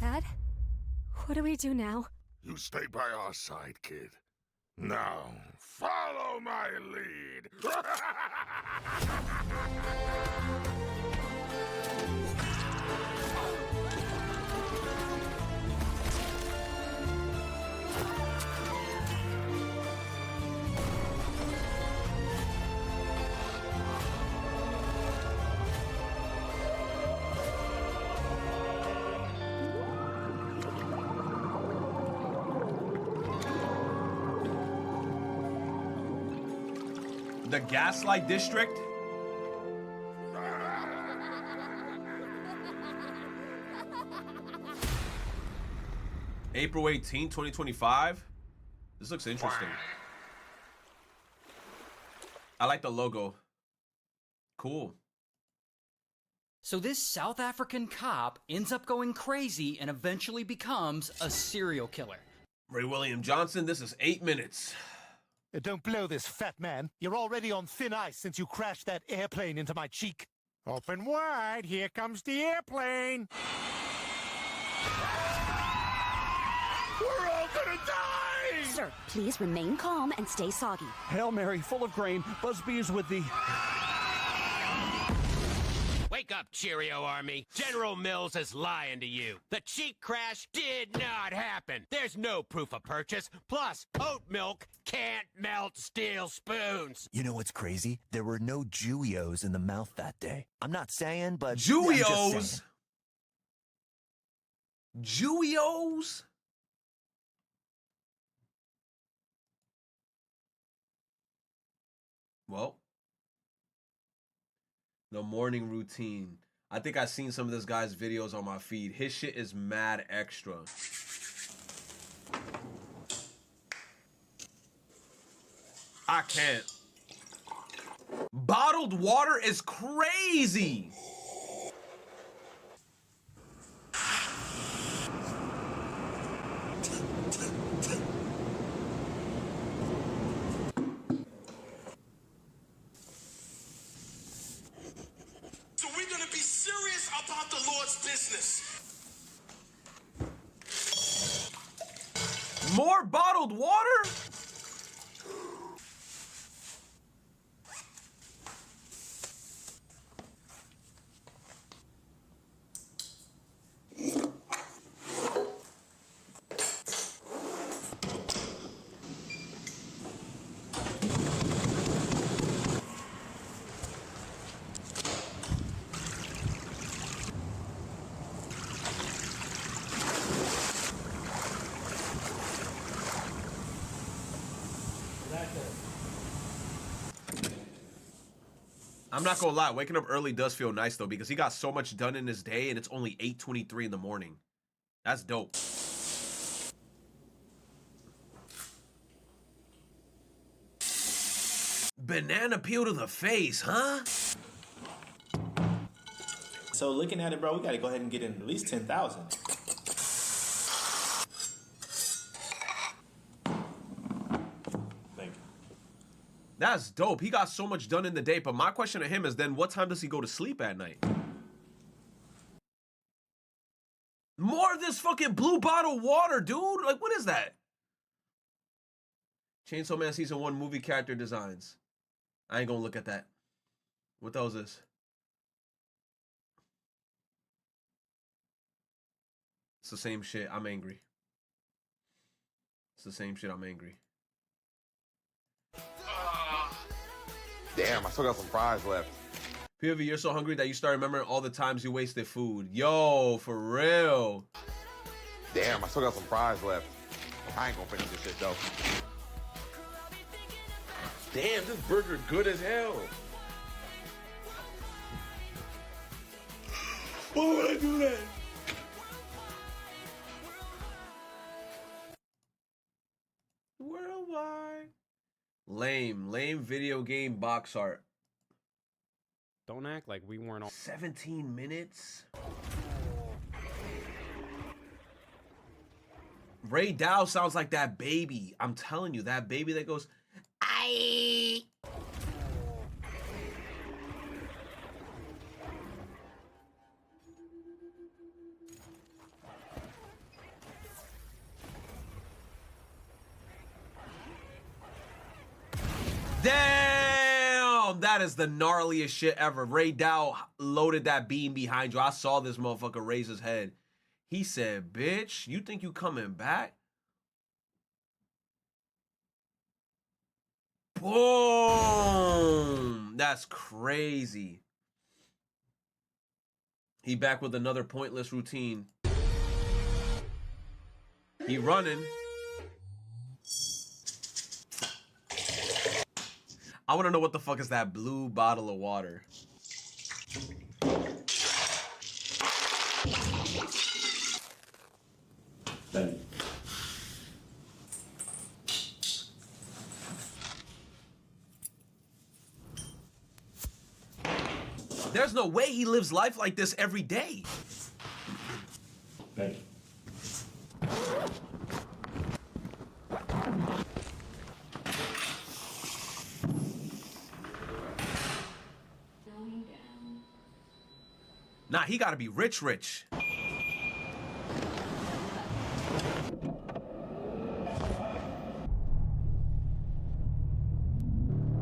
[SPEAKER 15] Dad? What do we do now?
[SPEAKER 14] You stay by our side, kid. Now, follow my lead.
[SPEAKER 1] The Gaslight District? April 18, 2025? This looks interesting. I like the logo. Cool.
[SPEAKER 2] So this South African cop ends up going crazy and eventually becomes a serial killer.
[SPEAKER 1] Ray William Johnson, this is 8 minutes.
[SPEAKER 16] Don't blow this, fat man. You're already on thin ice since you crashed that airplane into my cheek. Open wide, here comes the airplane.
[SPEAKER 14] We're all gonna die!
[SPEAKER 19] Sir, please remain calm and stay soggy.
[SPEAKER 16] Hail Mary, full of grain, Busby's with the...
[SPEAKER 25] Wake up, Cheerio Army. General Mills is lying to you. The cheek crash did not happen. There's no proof of purchase. Plus, oat milk can't melt steel spoons.
[SPEAKER 26] You know what's crazy? There were no Jewios in the mouth that day. I'm not saying, but...
[SPEAKER 1] Jewios? Jewios? Well, the morning routine. I think I've seen some of this guy's videos on my feed. His shit is mad extra. I can't. Bottled water is crazy.
[SPEAKER 14] So we're gonna be serious about the Lord's business.
[SPEAKER 1] More bottled water? I'm not gonna lie, waking up early does feel nice though, because he got so much done in his day and it's only 8:23 in the morning. That's dope. Banana peel to the face, huh?
[SPEAKER 3] So looking at it, bro, we gotta go ahead and get in at least 10,000. Thank you.
[SPEAKER 1] That's dope. He got so much done in the day, but my question to him is then what time does he go to sleep at night? More of this fucking blue bottle water, dude. Like, what is that? Chainsaw Man Season 1 movie character designs. I ain't gonna look at that. What the hell is this? It's the same shit. I'm angry. It's the same shit. I'm angry.
[SPEAKER 27] Damn, I still got some fries left.
[SPEAKER 1] POV, you're so hungry that you start remembering all the times you wasted food. Yo, for real.
[SPEAKER 27] Damn, I still got some fries left. I ain't gonna finish this shit though. Damn, this burger good as hell.
[SPEAKER 1] Why would I do that? Some lame video game box art.
[SPEAKER 8] Don't act like we weren't all
[SPEAKER 1] 17 minutes. Ray Dow sounds like that baby. I'm telling you, that baby that goes, "Aye." Damn, that is the gnarliest shit ever. Ray Dow loaded that beam behind you. I saw this motherfucker raise his head. He said, "Bitch, you think you coming back?" Boom. That's crazy. He back with another pointless routine. He running. I want to know what the fuck is that blue bottle of water. There's no way he lives life like this every day.
[SPEAKER 3] Thank you.
[SPEAKER 1] Nah, he gotta be rich.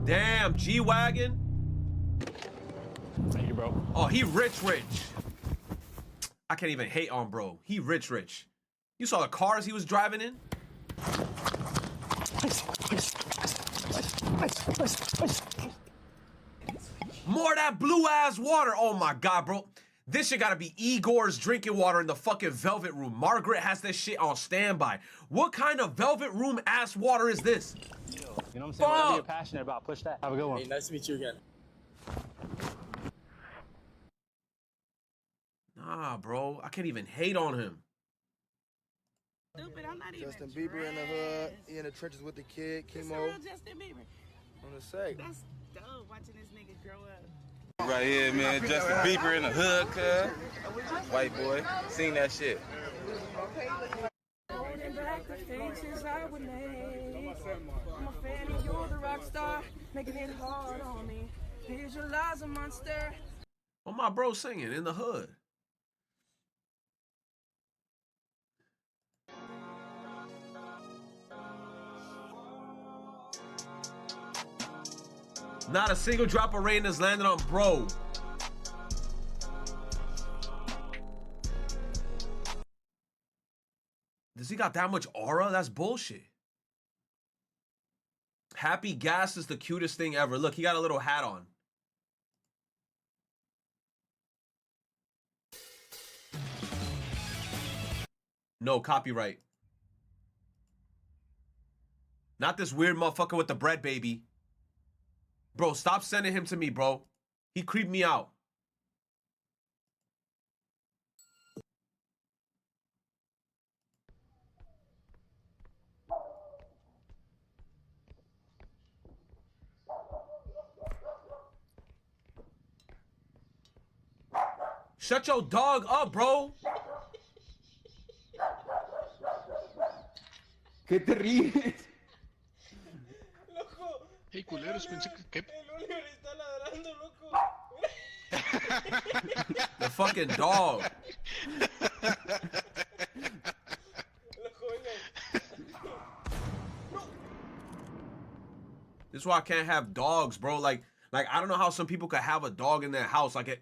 [SPEAKER 1] Damn, G-Wagon.
[SPEAKER 8] Thank you, bro.
[SPEAKER 1] Oh, he rich. I can't even hate on bro. He rich. You saw the cars he was driving in? More of that blue ass water. Oh my God, bro. This shit gotta be Igor's drinking water in the fucking Velvet Room. Margaret has this shit on standby. What kind of Velvet Room ass water is this?
[SPEAKER 18] You know what I'm saying? Whatever you're passionate about, push that. Have a good one.
[SPEAKER 3] Hey, nice to meet you again.
[SPEAKER 1] Nah, bro. I can't even hate on him.
[SPEAKER 20] Stupid, I'm not even
[SPEAKER 21] Justin Bieber in the hood. He in the trenches with the kid,
[SPEAKER 20] It's
[SPEAKER 21] Chemo.
[SPEAKER 20] a real Justin Bieber.
[SPEAKER 21] On the sake.
[SPEAKER 20] That's dope, watching this nigga grow up.
[SPEAKER 21] Right here, man. Justin Bieber in the hood, cuz. White boy. Seen that shit.
[SPEAKER 20] Holding back the faces I would make. I'm a fan and you're the rock star, making it hard on me. Visualize a monster.
[SPEAKER 1] Oh, my bro singing in the hood. Not a single drop of rain has landed on bro. Does he got that much aura? That's bullshit. Happy Gas is the cutest thing ever. Look, he got a little hat on. No copyright. Not this weird motherfucker with the bread baby. Bro, stop sending him to me, bro. He creeped me out. Shut your dog up, bro.
[SPEAKER 3] ¿Qué te ríes?
[SPEAKER 22] Hey, culeros, pensé que...
[SPEAKER 20] El Oliver está ladrando, loco.
[SPEAKER 1] The fucking dog. This is why I can't have dogs, bro. Like I don't know how some people could have a dog in their house. Like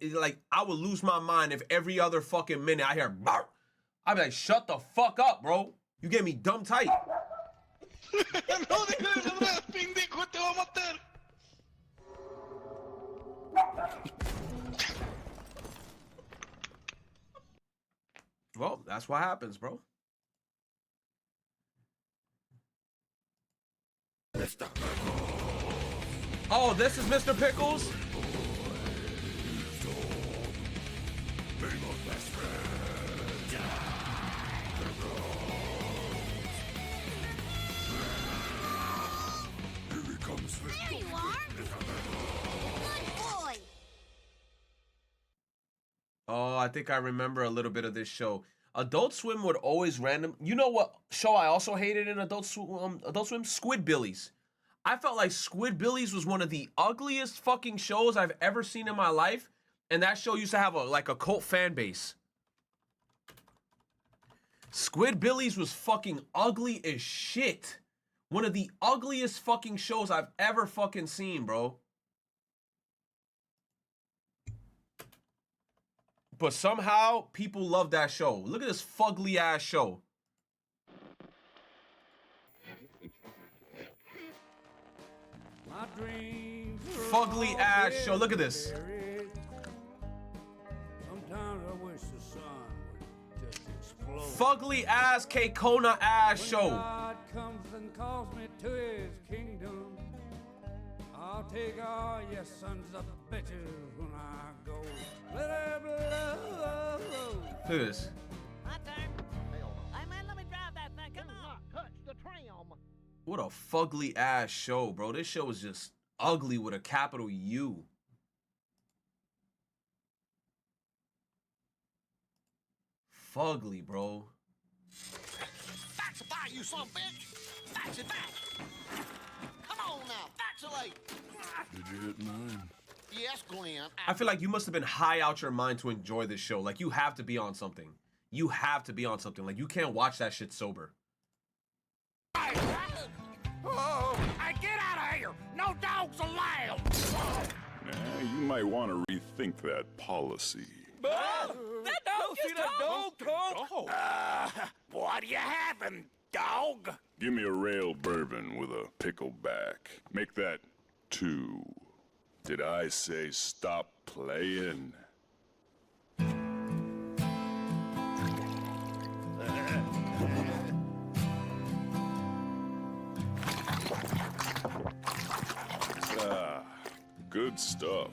[SPEAKER 1] I would lose my mind if every other fucking minute I hear bark. I'd be like, shut the fuck up, bro. You get me dumb tight.
[SPEAKER 22] No, deja de ladrar, pendejo, te va a matar.
[SPEAKER 1] Well, that's what happens, bro. Oh, this is Mr. Pickles? Oh, I think I remember a little bit of this show. Adult Swim would always random. You know what show I also hated in Adult Swim? Squidbillies. I felt like Squidbillies was one of the ugliest fucking shows I've ever seen in my life, and that show used to have a cult fan base. Squidbillies was fucking ugly as shit. One of the ugliest fucking shows I've ever fucking seen, bro. But somehow people love that show. Look at this fugly ass show. Fugly ass show. Look at this.
[SPEAKER 4] Sometimes I wish the sun would just explode.
[SPEAKER 1] Fugly ass K-Kona ass show.
[SPEAKER 4] God comes and calls me to his kingdom. I'll take all your sons of bitches when I go. Let her blow.
[SPEAKER 1] Look at this.
[SPEAKER 7] My turn. Hey man, let me drive that thing. Come on. Touch the tram.
[SPEAKER 1] What a fugly ass show, bro. This show is just ugly with a capital U. Fugly, bro.
[SPEAKER 7] That's a fire, you son of a bitch. That's it back. Come on now. Vacillate.
[SPEAKER 14] Did you hit mine?
[SPEAKER 7] Yes, Glenn.
[SPEAKER 1] I feel like you must have been high out your mind to enjoy this show. Like, you have to be on something. You have to be on something. Like, you can't watch that shit sober.
[SPEAKER 22] Oh, hey, get out of here! No dogs allowed!
[SPEAKER 14] You might want to rethink that policy.
[SPEAKER 22] That dog just talked! What are you having, dog?
[SPEAKER 14] Give me a rail bourbon with a pickleback. Make that 2. Did I say stop playing? Good stuff.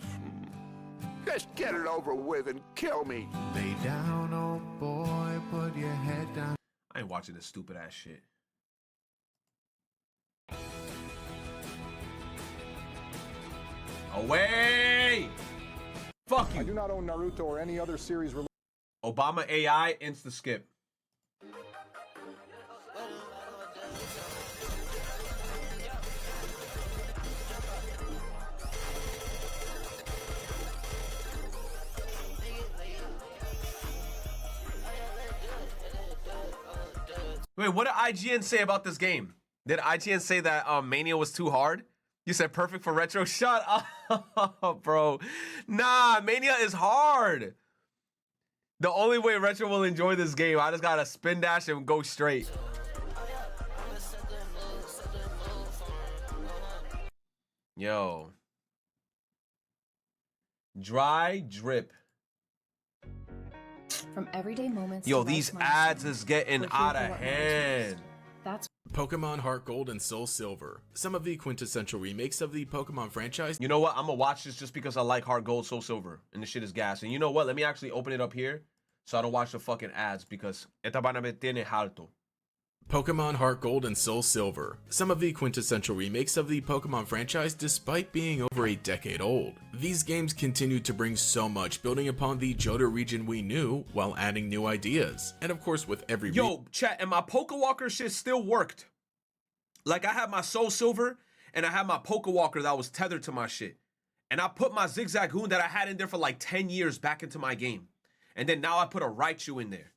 [SPEAKER 22] Just get it over with and kill me.
[SPEAKER 11] Lay down, old boy, put your head down.
[SPEAKER 1] I ain't watching this stupid ass shit. Away! Fuck you.
[SPEAKER 13] I do not own Naruto or any other series.
[SPEAKER 1] Obama AI insta skip. Wait, what did IGN say about this game? Did IGN say that Mania was too hard? You said perfect for retro? Shut up, bro. Nah, Mania is hard. The only way retro will enjoy this game, I just gotta spin dash and go straight. Yo. Dry drip.
[SPEAKER 17] From everyday moments.
[SPEAKER 1] Yo, these ads is getting out of hand.
[SPEAKER 17] That's
[SPEAKER 23] Pokemon Heart Gold and Soul Silver, some of the quintessential remakes of the Pokemon franchise.
[SPEAKER 1] You know what? I'm gonna watch this just because I like Heart Gold, Soul Silver, and the shit is gas. And you know what? Let me actually open it up here so I don't watch the fucking ads because esta vaina me tiene harto.
[SPEAKER 23] Pokemon Heart Gold and Soul Silver, some of the quintessential remakes of the Pokemon franchise despite being over a decade old. These games continued to bring so much, building upon the Johto region we knew while adding new ideas. And of course with every
[SPEAKER 1] Yo, chat, and my Pokewalker shit still worked. Like I had my Soul Silver and I had my Pokewalker that was tethered to my shit. And I put my Zigzagoon that I had in there for like 10 years back into my game. And then now I put a Raichu in there.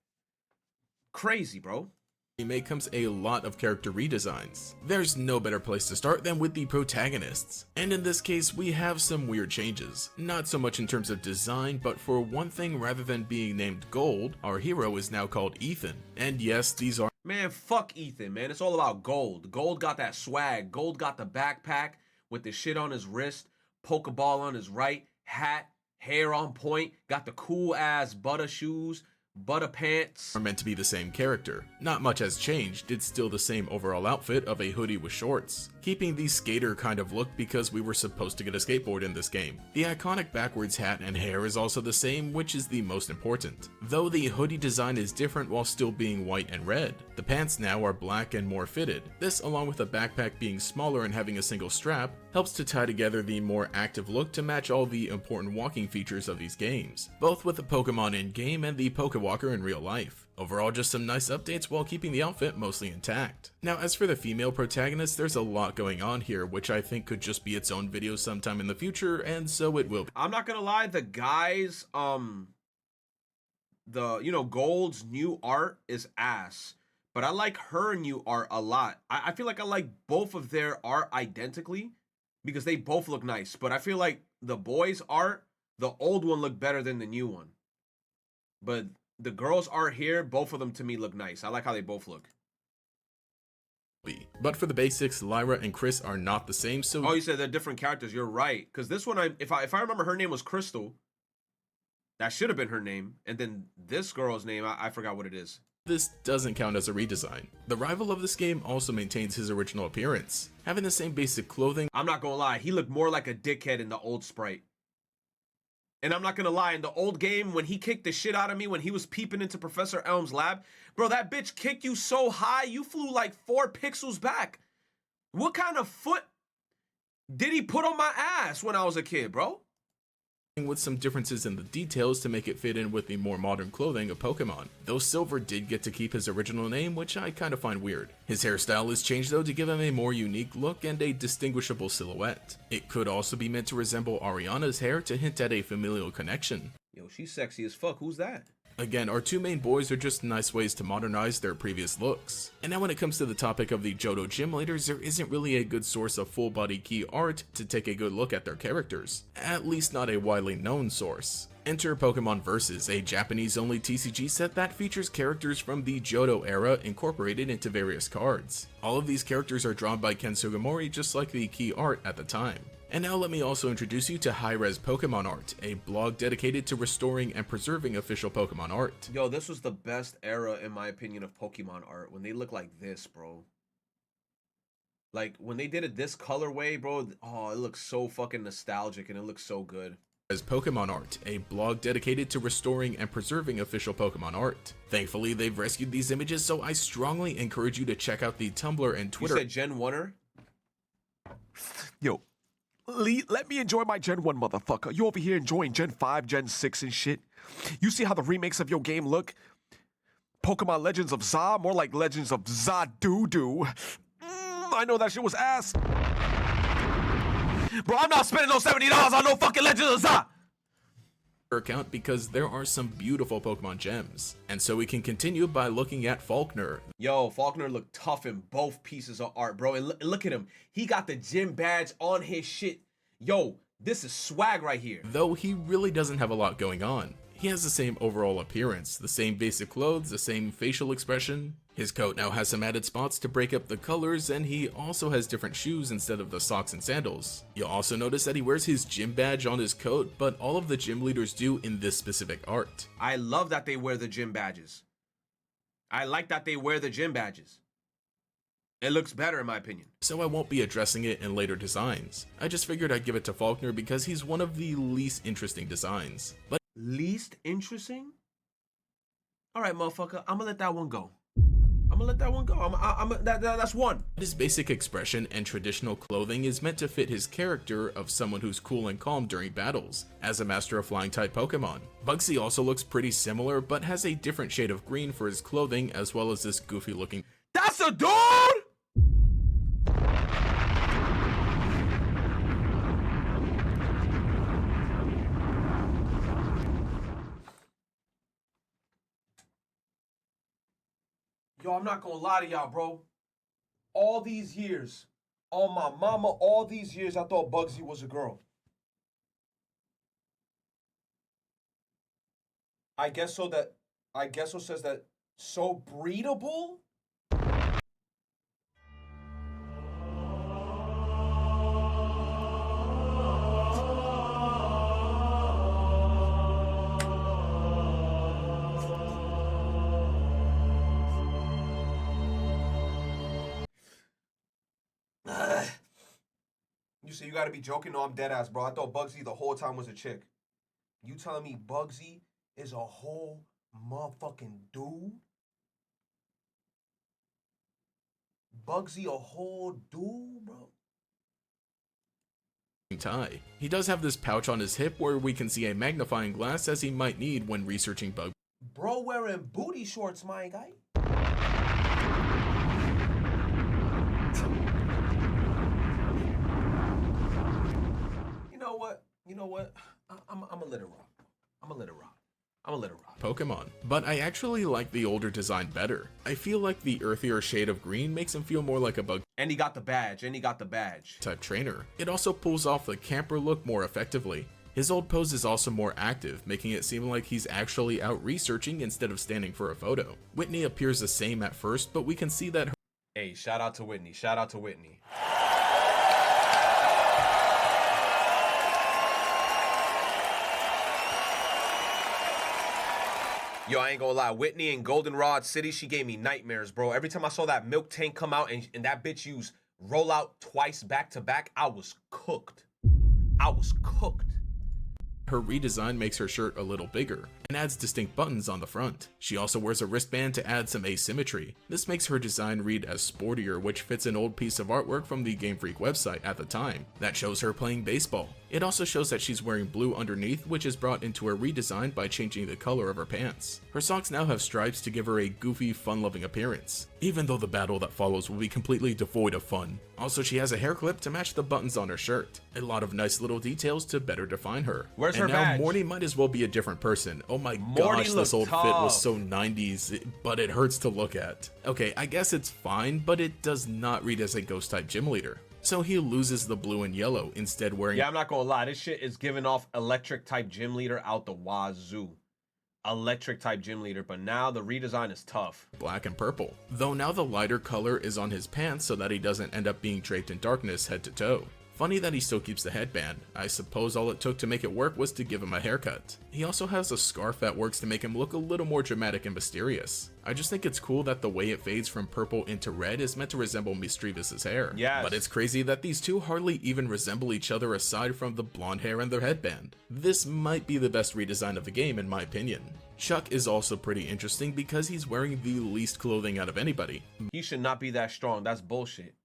[SPEAKER 1] Crazy, bro.
[SPEAKER 23] Remake comes a lot of character redesigns. There's no better place to start than with the protagonists. And in this case, we have some weird changes. Not so much in terms of design, but for one thing, rather than being named Gold, our hero is now called Ethan. And yes, these are—
[SPEAKER 1] Man, fuck Ethan, man. It's all about Gold. Gold got that swag. Gold got the backpack with the shit on his wrist, Pokeball on his right, hat, hair on point, got the cool ass butter shoes, butter pants
[SPEAKER 23] are meant to be the same character. Not much has changed, it's still the same overall outfit of a hoodie with shorts, keeping the skater kind of look because we were supposed to get a skateboard in this game. The iconic backwards hat and hair is also the same, which is the most important, though the hoodie design is different while still being white and red. The pants now are black and more fitted. This, along with the backpack being smaller and having a single strap, helps to tie together the more active look to match all the important walking features of these games, both with the Pokemon in-game and the Pokewalker in real life. Overall, just some nice updates while keeping the outfit mostly intact. Now, as for the female protagonist, there's a lot going on here, which I think could just be its own video sometime in the future, and so it will be.
[SPEAKER 1] I'm not gonna lie, the guys, Gold's new art is ass, but I like her new art a lot. I feel like I like both of their art identically because they both look nice, but I feel like the boys' art, the old one looked better than the new one. But the girls' art here, both of them to me look nice. I like how they both look.
[SPEAKER 23] But for the basics, Lyra and Chris are not the same, so...
[SPEAKER 1] Oh, you said they're different characters. You're right. Because this one, if I remember, her name was Crystal. That should have been her name. And then this girl's name, I forgot what it is.
[SPEAKER 23] This doesn't count as a redesign. The rival of this game also maintains his original appearance, having the same basic clothing.
[SPEAKER 1] I'm not gonna lie, he looked more like a dickhead in the old Sprite. And I'm not gonna lie, in the old game, when he kicked the shit out of me, when he was peeping into Professor Elm's lab, bro, that bitch kicked you so high, you flew like 4 pixels back. What kind of foot did he put on my ass when I was a kid, bro?
[SPEAKER 23] With some differences in the details to make it fit in with the more modern clothing of Pokemon, though Silver did get to keep his original name, which I kind of find weird. His hairstyle is changed though to give him a more unique look and a distinguishable silhouette. It could also be meant to resemble Ariana's hair to hint at a familial connection.
[SPEAKER 1] Yo, she's sexy as fuck, who's that?
[SPEAKER 23] Again, our two main boys are just nice ways to modernize their previous looks. And now when it comes to the topic of the Johto gym leaders, there isn't really a good source of full body key art to take a good look at their characters. At least not a widely known source. Enter Pokemon Versus, a Japanese-only TCG set that features characters from the Johto era incorporated into various cards. All of these characters are drawn by Ken Sugimori, just like the key art at the time. And now let me also introduce you to Hi-Res Pokemon Art, a blog dedicated to restoring and preserving official Pokemon art.
[SPEAKER 1] Yo, this was the best era, in my opinion, of Pokemon art, when they look like this, bro. Like, when they did it this colorway, bro, oh, it looks so fucking nostalgic, and it looks so good.
[SPEAKER 23] As Pokemon Art, a blog dedicated to restoring and preserving official Pokemon art. Thankfully, they've rescued these images, so I strongly encourage you to check out the Tumblr and Twitter.
[SPEAKER 1] You said Gen 1er?
[SPEAKER 5] Yo, let me enjoy my Gen 1, motherfucker. You over here enjoying Gen 5, Gen 6 and shit? You see how the remakes of your game look? Pokemon Legends of Za, more like Legends of Za-Doo-Doo. I know that shit was ass. Bro, I'm not spending no $70 on no fucking Legends of Za!
[SPEAKER 23] Account because there are some beautiful Pokemon gems. And so we can continue by looking at Falkner.
[SPEAKER 1] Yo, Falkner looked tough in both pieces of art, bro. And look at him. He got the gym badge on his shit. Yo, this is swag right here.
[SPEAKER 23] Though he really doesn't have a lot going on. He has the same overall appearance, the same basic clothes, the same facial expression. His coat now has some added spots to break up the colors, and he also has different shoes instead of the socks and sandals. You'll also notice that he wears his gym badge on his coat, but all of the gym leaders do in this specific art.
[SPEAKER 1] I love that they wear the gym badges. I like that they wear the gym badges. It looks better in my opinion.
[SPEAKER 23] So I won't be addressing it in later designs. I just figured I'd give it to Falkner because he's one of the least interesting designs. But
[SPEAKER 1] least interesting? Alright, motherfucker, I'm gonna let that one go. I'm gonna let that one go. That's one.
[SPEAKER 23] His basic expression and traditional clothing is meant to fit his character of someone who's cool and calm during battles, as a master of flying type Pokemon. Bugsy also looks pretty similar, but has a different shade of green for his clothing, as well as this goofy looking.
[SPEAKER 1] That's a dude! Yo, I'm not gonna lie to y'all, bro. All these years, on my mama, all these years, I thought Bugsy was a girl. I guess so says that so breedable? say you gotta be joking? No, I'm dead ass, bro. I thought Bugsy the whole time was a chick. You telling me Bugsy is a whole motherfucking dude? Bugsy a whole dude, bro?
[SPEAKER 23] Tie. He does have this pouch on his hip where we can see a magnifying glass as he might need when researching Bugsy.
[SPEAKER 1] Bro wearing booty shorts, my guy. You know what? I'm a let it rock. I'm a let it rock.
[SPEAKER 23] Pokemon. But I actually like the older design better. I feel like the earthier shade of green makes him feel more like a bug.
[SPEAKER 1] And he got the badge.
[SPEAKER 23] Type trainer. It also pulls off the camper look more effectively. His old pose is also more active, making it seem like he's actually out researching instead of standing for a photo. Whitney appears the same at first, but we can see that her—
[SPEAKER 1] Hey, shout out to Whitney. Yo, I ain't gonna lie. Whitney in Goldenrod City, she gave me nightmares, bro. Every time I saw that milk tank come out and that bitch use rollout twice back to back, I was cooked.
[SPEAKER 23] Her redesign makes her shirt a little bigger and adds distinct buttons on the front. She also wears a wristband to add some asymmetry. This makes her design read as sportier, which fits an old piece of artwork from the Game Freak website at the time that shows her playing baseball. It also shows that she's wearing blue underneath, which is brought into her redesign by changing the color of her pants. Her socks now have stripes to give her a goofy, fun-loving appearance, even though the battle that follows will be completely devoid of fun. Also, she has a hair clip to match the buttons on her shirt. A lot of nice little details to better define her.
[SPEAKER 1] Where's her badge?
[SPEAKER 23] And now Morty might as well be a different person. Oh my gosh, this old fit was so 90s, but it hurts to look at. Okay, I guess it's fine, but it does not read as a ghost-type gym leader. So he loses the blue and yellow, instead wearing—
[SPEAKER 1] Yeah, I'm not gonna lie, this shit is giving off electric type gym leader out the wazoo. Electric type gym leader, but now the redesign is tough.
[SPEAKER 23] Black and purple. Though now the lighter color is on his pants so that he doesn't end up being draped in darkness head to toe. Funny that he still keeps the headband. I suppose all it took to make it work was to give him a haircut. He also has a scarf that works to make him look a little more dramatic and mysterious. I just think it's cool that the way it fades from purple into red is meant to resemble Mistrevis's hair.
[SPEAKER 1] Yes.
[SPEAKER 23] But it's crazy that these two hardly even resemble each other aside from the blonde hair and their headband. This might be the best redesign of the game in my opinion. Chuck is also pretty interesting because he's wearing the least clothing out of anybody.
[SPEAKER 1] He should not be that strong. That's bullshit.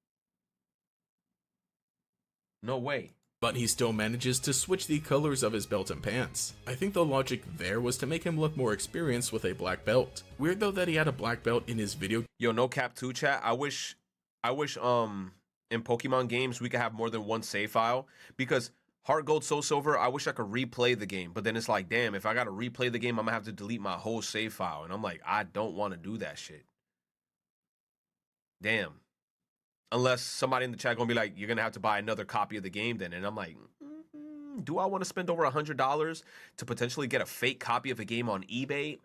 [SPEAKER 1] No way.
[SPEAKER 23] But he still manages to switch the colors of his belt and pants. I think the logic there was to make him look more experienced with a black belt. Weird though that he had a black belt in his video.
[SPEAKER 1] Yo, no cap 2 chat. I wish in Pokemon games we could have more than one save file, because Heart Gold Soul Silver, I wish I could replay the game, but then it's like, damn, if I gotta replay the game, I'm gonna have to delete my whole save file, and I'm like, I don't want to do that shit. Damn. Unless somebody in the chat gonna be like, you're gonna have to buy another copy of the game then. And I'm like, do I want to spend over $100 to potentially get a fake copy of a game on eBay?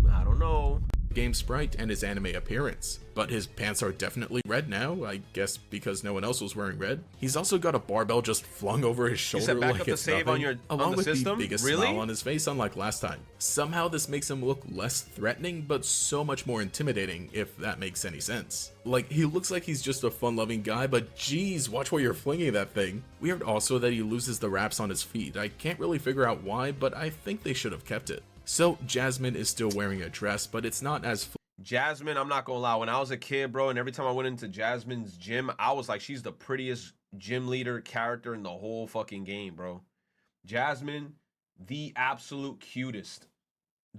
[SPEAKER 1] I don't know.
[SPEAKER 23] Game sprite and his anime appearance, but his pants are definitely red now, I guess because no one else was wearing red. He's also got a barbell just flung over his shoulder like it's nothing, along with the biggest smile on his face unlike last time. Somehow this makes him look less threatening, but so much more intimidating, if that makes any sense. Like, he looks like he's just a fun-loving guy, but geez, watch where you're flinging that thing. Weird also that he loses the wraps on his feet. I can't really figure out why, but I think they should have kept it. So Jasmine is still wearing a dress, but it's not as
[SPEAKER 1] Jasmine, I'm not gonna lie, when I was a kid, bro, and every time I went into Jasmine's gym, I was like, she's the prettiest gym leader character in the whole fucking game, bro. Jasmine, the absolute cutest.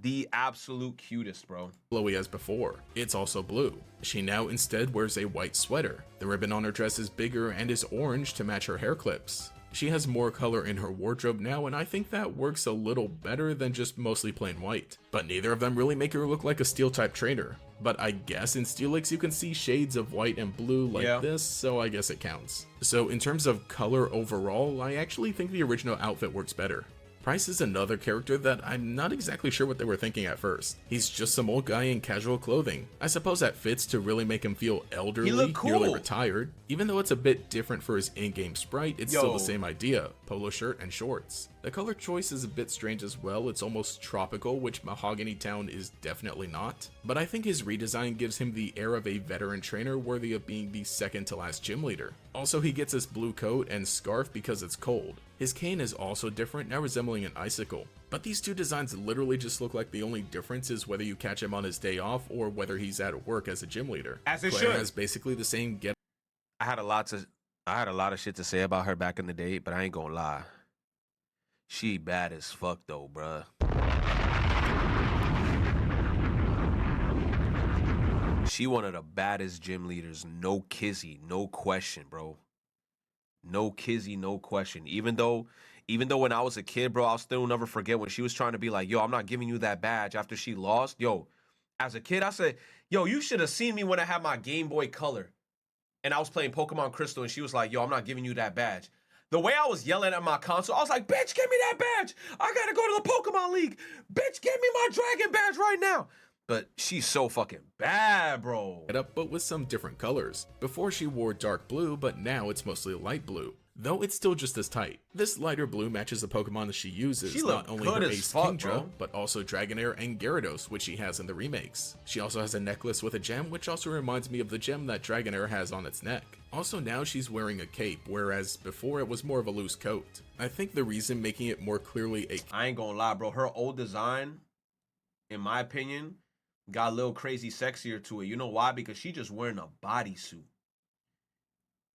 [SPEAKER 1] The absolute cutest, bro.
[SPEAKER 23] Glowy as before. It's also blue. She now instead wears a white sweater. The ribbon on her dress is bigger and is orange to match her hair clips. She has more color in her wardrobe now, and I think that works a little better than just mostly plain white. But neither of them really make her look like a steel type trainer. But I guess in Steelix you can see shades of white and blue like this, so I guess it counts. So in terms of color overall, I actually think the original outfit works better. Pryce is another character that I'm not exactly sure what they were thinking at first. He's just some old guy in casual clothing. I suppose that fits to really make him feel elderly, nearly retired. Even though it's a bit different for his in-game sprite, it's still the same idea. polo shirt, and shorts. The color choice is a bit strange as well, it's almost tropical, which Mahogany Town is definitely not, but I think his redesign gives him the air of a veteran trainer worthy of being the second to last gym leader. Also, he gets his blue coat and scarf because it's cold. His cane is also different, now resembling an icicle. But these two designs literally just look like the only difference is whether you catch him on his day off or whether he's at work as a gym leader.
[SPEAKER 1] As it
[SPEAKER 23] Claire
[SPEAKER 1] should.
[SPEAKER 23] has basically the same get.
[SPEAKER 1] I had a lot of shit to say about her back in the day, but I ain't gonna lie. She bad as fuck though, bruh. She one of the baddest gym leaders, no kizzy, no question, bro. No kizzy, no question. Even though when I was a kid, bro, I'll still never forget when she was trying to be like, yo, I'm not giving you that badge after she lost. Yo, as a kid, I said, yo, you should have seen me when I had my Game Boy Color. And I was playing Pokemon Crystal, and she was like, yo, I'm not giving you that badge. The way I was yelling at my console, I was like, bitch, give me that badge. I gotta go to the Pokemon League. Bitch, give me my Dragon badge right now. But she's so fucking bad, bro.
[SPEAKER 23] But with some different colors. Before she wore dark blue, but now it's mostly light blue. Though it's still just as tight. This lighter blue matches the Pokemon that she uses,
[SPEAKER 1] She
[SPEAKER 23] not
[SPEAKER 1] look
[SPEAKER 23] only
[SPEAKER 1] good
[SPEAKER 23] her
[SPEAKER 1] as
[SPEAKER 23] ace
[SPEAKER 1] fuck,
[SPEAKER 23] Kingdra,
[SPEAKER 1] bro.
[SPEAKER 23] but also Dragonair and Gyarados, which she has in the remakes. She also has a necklace with a gem, which also reminds me of the gem that Dragonair has on its neck. Also now she's wearing a cape, whereas before it was more of a loose coat. I think the reason making it more clearly a...
[SPEAKER 1] I ain't gonna lie, bro. Her old design, in my opinion, got a little crazy sexier to it. You know why? Because she just wearing a bodysuit.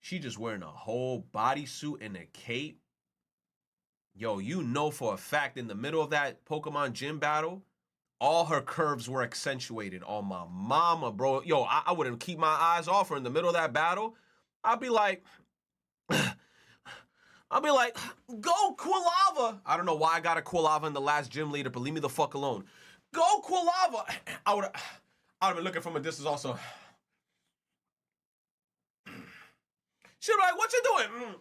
[SPEAKER 1] She just wearing a whole bodysuit and a cape. Yo, you know for a fact in the middle of that Pokemon gym battle, all her curves were accentuated on my mama, bro. Yo, I wouldn't keep my eyes off her in the middle of that battle. I'd be like, go Quilava. I don't know why I got a Quilava in the last gym leader, but leave me the fuck alone. Go Quilava. I would have been looking from a distance also. She'd be like, what you doing?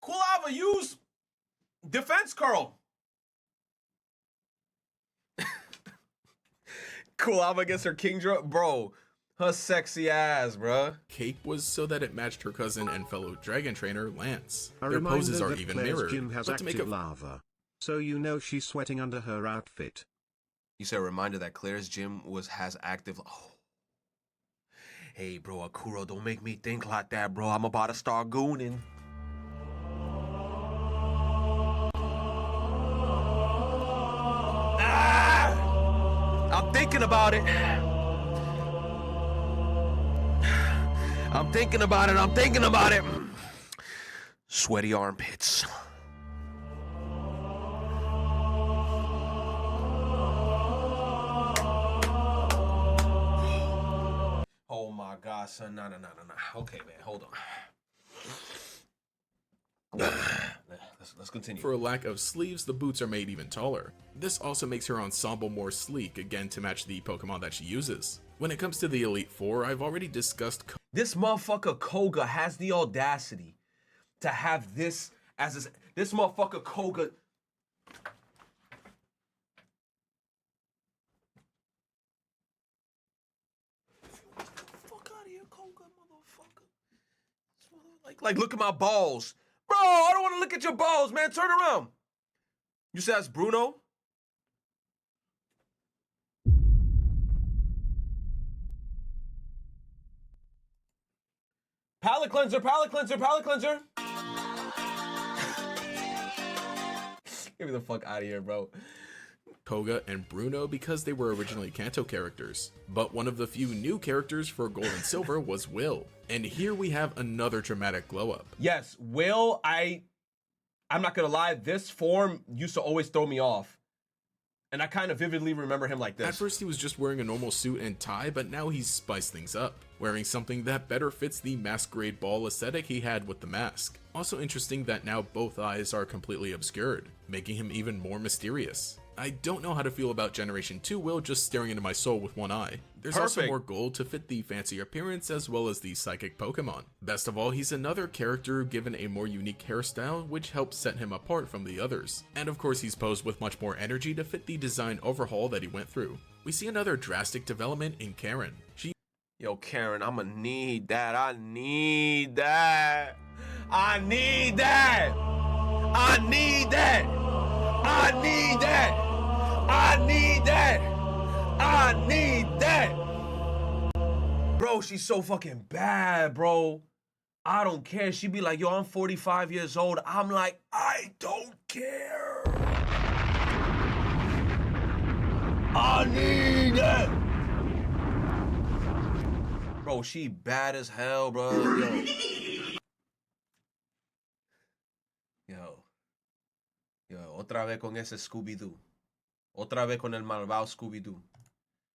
[SPEAKER 1] Quilava, use defense curl. Quilava gets her Kingdra. Bro, her sexy ass, bruh.
[SPEAKER 23] Cape was so that it matched her cousin and fellow dragon trainer, Lance.
[SPEAKER 6] A
[SPEAKER 23] Their
[SPEAKER 6] reminder
[SPEAKER 23] poses are
[SPEAKER 6] that
[SPEAKER 23] even
[SPEAKER 6] Claire's
[SPEAKER 23] mirrored,
[SPEAKER 6] gym has
[SPEAKER 23] but to make
[SPEAKER 6] active
[SPEAKER 23] it
[SPEAKER 6] lava, so you know she's sweating under her outfit.
[SPEAKER 1] You said a reminder that Claire's gym has active. Oh. Hey, bro, Akuro, don't make me think like that, bro. I'm about to start gooning. I'm thinking about it. I'm thinking about it. Sweaty armpits. Oh my God, son. No. Okay, man, hold on. Let's continue.
[SPEAKER 23] For a lack of sleeves, the boots are made even taller. This also makes her ensemble more sleek, again to match the Pokemon that she uses. When it comes to the Elite Four, I've already discussed...
[SPEAKER 1] This motherfucker Koga has the audacity to have this as his... This motherfucker Koga... Fuck out of here, Koga, motherfucker. Like, look at my balls. Bro, I don't want to look at your balls, man. Turn around. You said that's Bruno? Palate cleanser. Get me the fuck out of here, bro.
[SPEAKER 23] Koga and Bruno because they were originally Kanto characters. But one of the few new characters for Gold and Silver was Will. And here we have another dramatic glow up.
[SPEAKER 1] Yes, Will, I'm not gonna lie, this form used to always throw me off. And I kind of vividly remember him like this.
[SPEAKER 23] At first he was just wearing a normal suit and tie, but now he's spiced things up, wearing something that better fits the masquerade ball aesthetic he had with the mask. Also interesting that now both eyes are completely obscured, making him even more mysterious. I don't know how to feel about Generation 2 Will just staring into my soul with one eye. There's also more gold to fit the fancy appearance as well as the psychic Pokemon. Best of all, he's another character given a more unique hairstyle which helps set him apart from the others. And of course he's posed with much more energy to fit the design overhaul that he went through. We see another drastic development in Karen.
[SPEAKER 1] Yo, Karen, I'ma need that. I need that. I need that. I need that. I need that. I need that. Bro, she's so fucking bad, bro. I don't care. She be like, yo, I'm 45 years old. I'm like, I don't care. I need that. Bro, she bad as hell, bro. Yo, otra vez con ese Scooby-Doo. Otra vez con el malvado Scooby-Doo.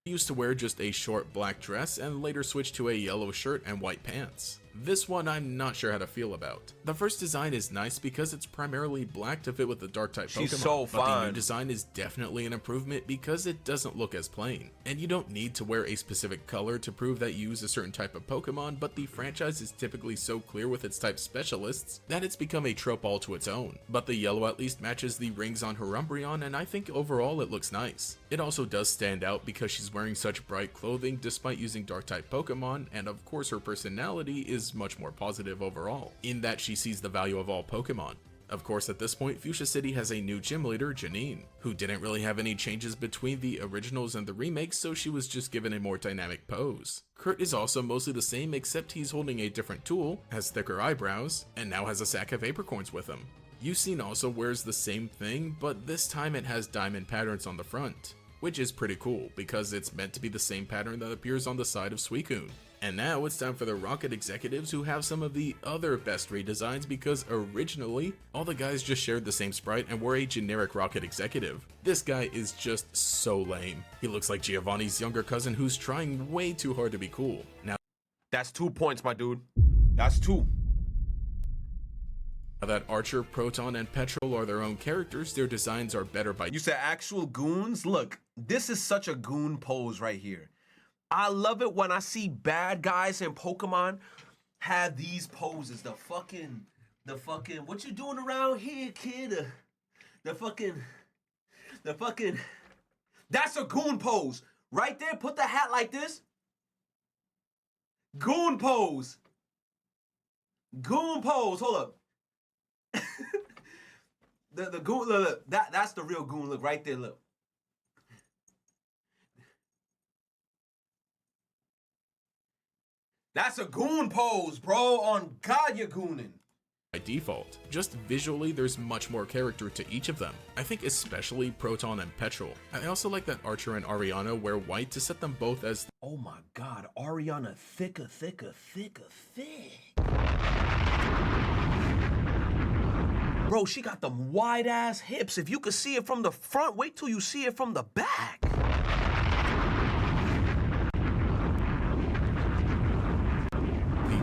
[SPEAKER 23] He used to wear just a short black dress and later switched to a yellow shirt and white pants. This one I'm not sure how to feel about. The first design is nice because it's primarily black to fit with the dark type Pokemon.
[SPEAKER 1] She's so
[SPEAKER 23] but the
[SPEAKER 1] fine.
[SPEAKER 23] new design is definitely an improvement because it doesn't look as plain. And you don't need to wear a specific color to prove that you use a certain type of Pokemon, but the franchise is typically so clear with its type specialists that it's become a trope all to its own. But the yellow at least matches the rings on her Umbreon, and I think overall it looks nice. It also does stand out because she's wearing such bright clothing despite using dark type Pokemon, and of course her personality is much more positive overall, in that she sees the value of all Pokemon. Of course, at this point, Fuchsia City has a new gym leader, Janine, who didn't really have any changes between the originals and the remakes, so she was just given a more dynamic pose. Kurt is also mostly the same, except he's holding a different tool, has thicker eyebrows, and now has a sack of apricorns with him. Yucine also wears the same thing, but this time it has diamond patterns on the front, which is pretty cool because it's meant to be the same pattern that appears on the side of Suicune. And now it's time for the Rocket executives, who have some of the other best redesigns because originally, all the guys just shared the same sprite and were a generic Rocket executive. This guy is just so lame. He looks like Giovanni's younger cousin who's trying way too hard to be cool. Now
[SPEAKER 1] that's 2 points, my dude. That's 2.
[SPEAKER 23] Now that Archer, Proton, and Petrol are their own characters, their designs are better by—
[SPEAKER 1] You said actual goons? Look, this is such a goon pose right here. I love it when I see bad guys in Pokemon have these poses. The fucking, what you doing around here, kid? The fucking, that's a goon pose. Right there, put the hat like this. Goon pose. Goon pose, hold up. the goon, look, that's the real goon look right there, look. That's a goon pose, bro. On God, you're gooning.
[SPEAKER 23] By default. Just visually, there's much more character to each of them. I think especially Proton and Petrol. I also like that Archer and Ariana wear white to set them both as—
[SPEAKER 1] Oh my God, Ariana thicker. Bro, she got them wide ass hips. If you could see it from the front, wait till you see it from the back.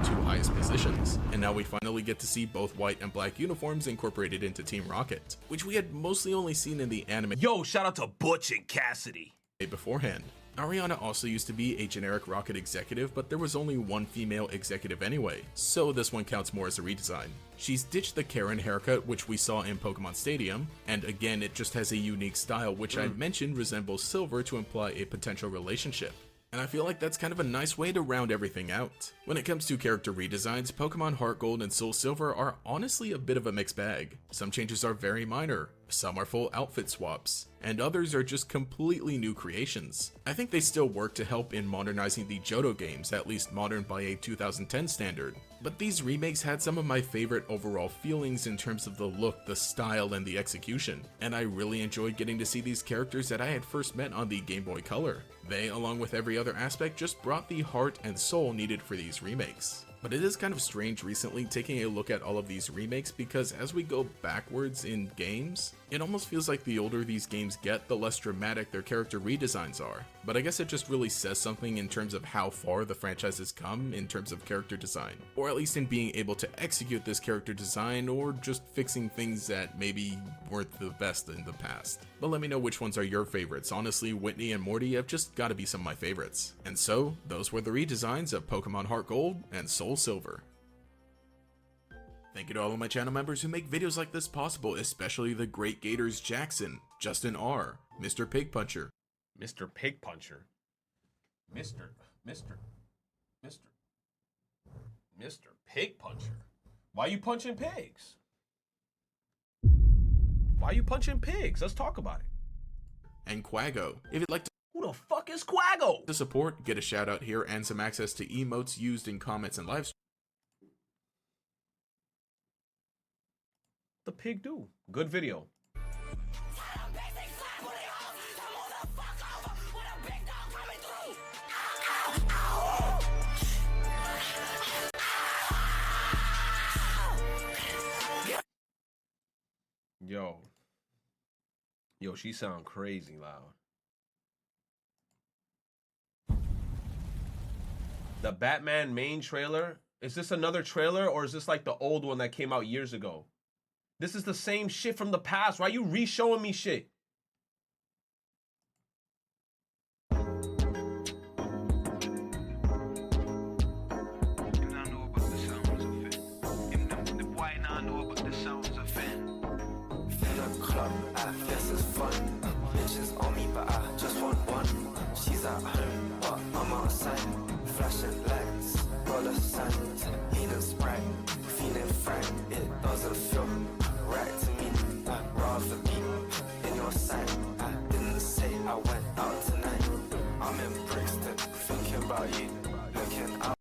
[SPEAKER 23] Two highest positions, and now we finally get to see both white and black uniforms incorporated into Team Rocket, which we had mostly only seen in the anime.
[SPEAKER 1] Yo, shout out to Butch and Cassidy
[SPEAKER 23] beforehand. Ariana also used to be a generic Rocket executive, but there was only one female executive anyway, so this one counts more as a redesign. She's ditched the Karen haircut, which we saw in Pokemon Stadium, and again it just has a unique style, which I mentioned resembles Silver to imply a potential relationship. And I feel like that's kind of a nice way to round everything out. When it comes to character redesigns, Pokemon Heart Gold and Soul Silver are honestly a bit of a mixed bag. Some changes are very minor, some are full outfit swaps, and others are just completely new creations. I think they still work to help in modernizing the Johto games, at least modern by a 2010 standard. But these remakes had some of my favorite overall feelings in terms of the look, the style, and the execution, and I really enjoyed getting to see these characters that I had first met on the Game Boy Color. They, along with every other aspect, just brought the heart and soul needed for these remakes. But it is kind of strange recently taking a look at all of these remakes because as we go backwards in games, it almost feels like the older these games get, the less dramatic their character redesigns are. But I guess it just really says something in terms of how far the franchise has come in terms of character design, or at least in being able to execute this character design or just fixing things that maybe weren't the best in the past. But let me know which ones are your favorites. Honestly, Whitney and Morty have just gotta be some of my favorites. And so, those were the redesigns of Pokemon Heart Gold and Soul Silver. Thank you to all of my channel members who make videos like this possible, especially the great Gators Jackson, Justin R, Mr. Pig Puncher,
[SPEAKER 1] Mr. Pig Puncher, Mr. Pig Puncher. Why you punching pigs? Why are you punching pigs? Let's talk about it.
[SPEAKER 23] And Quago. If you'd like to
[SPEAKER 1] Who the fuck is Quago?
[SPEAKER 23] support, get a shout out here and some access to emotes used in comments and live
[SPEAKER 1] The pig do. Good video. Yo, she sound crazy loud. The Batman main trailer? Is this another trailer or is this like the old one that came out years ago? This is the same shit from the past. Why are you re-showing me shit?
[SPEAKER 2] This is fun. Bitches on me, but I just want one. She's at home, but I'm outside. Flashing lights, roll of sand, needing Sprite, feeling frank. It doesn't feel right to me. I'd rather be in your sight. I didn't say I went out tonight. I'm in Brixton, thinking about you, looking out.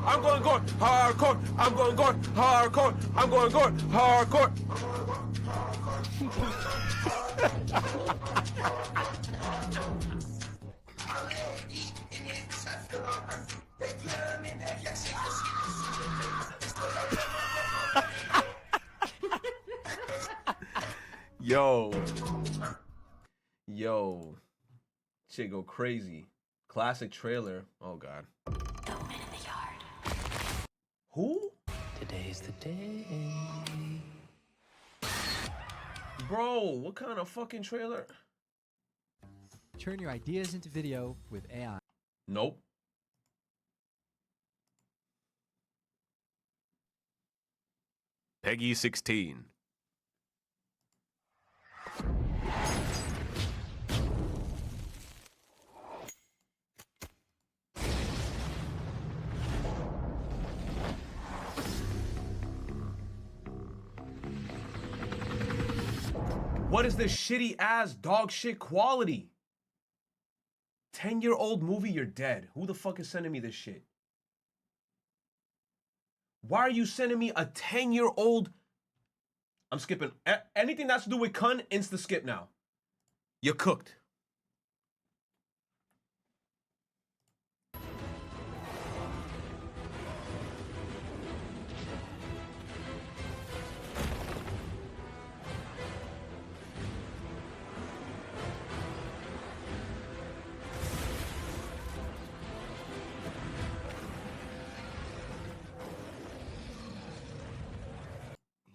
[SPEAKER 1] I'm going hardcore. I'm going hardcore. I'm going hardcore. Yo, shit go crazy. Classic trailer. Oh God. Who?
[SPEAKER 2] Today's the day.
[SPEAKER 1] Bro, what kind of fucking trailer?
[SPEAKER 9] Turn your ideas into video with AI.
[SPEAKER 1] Nope. Peggy 16. What is this shitty ass dog shit quality? 10-year-old movie, you're dead. Who the fuck is sending me this shit? Why are you sending me a 10-year-old? I'm skipping. Anything that's to do with Kun, insta skip now. You're cooked.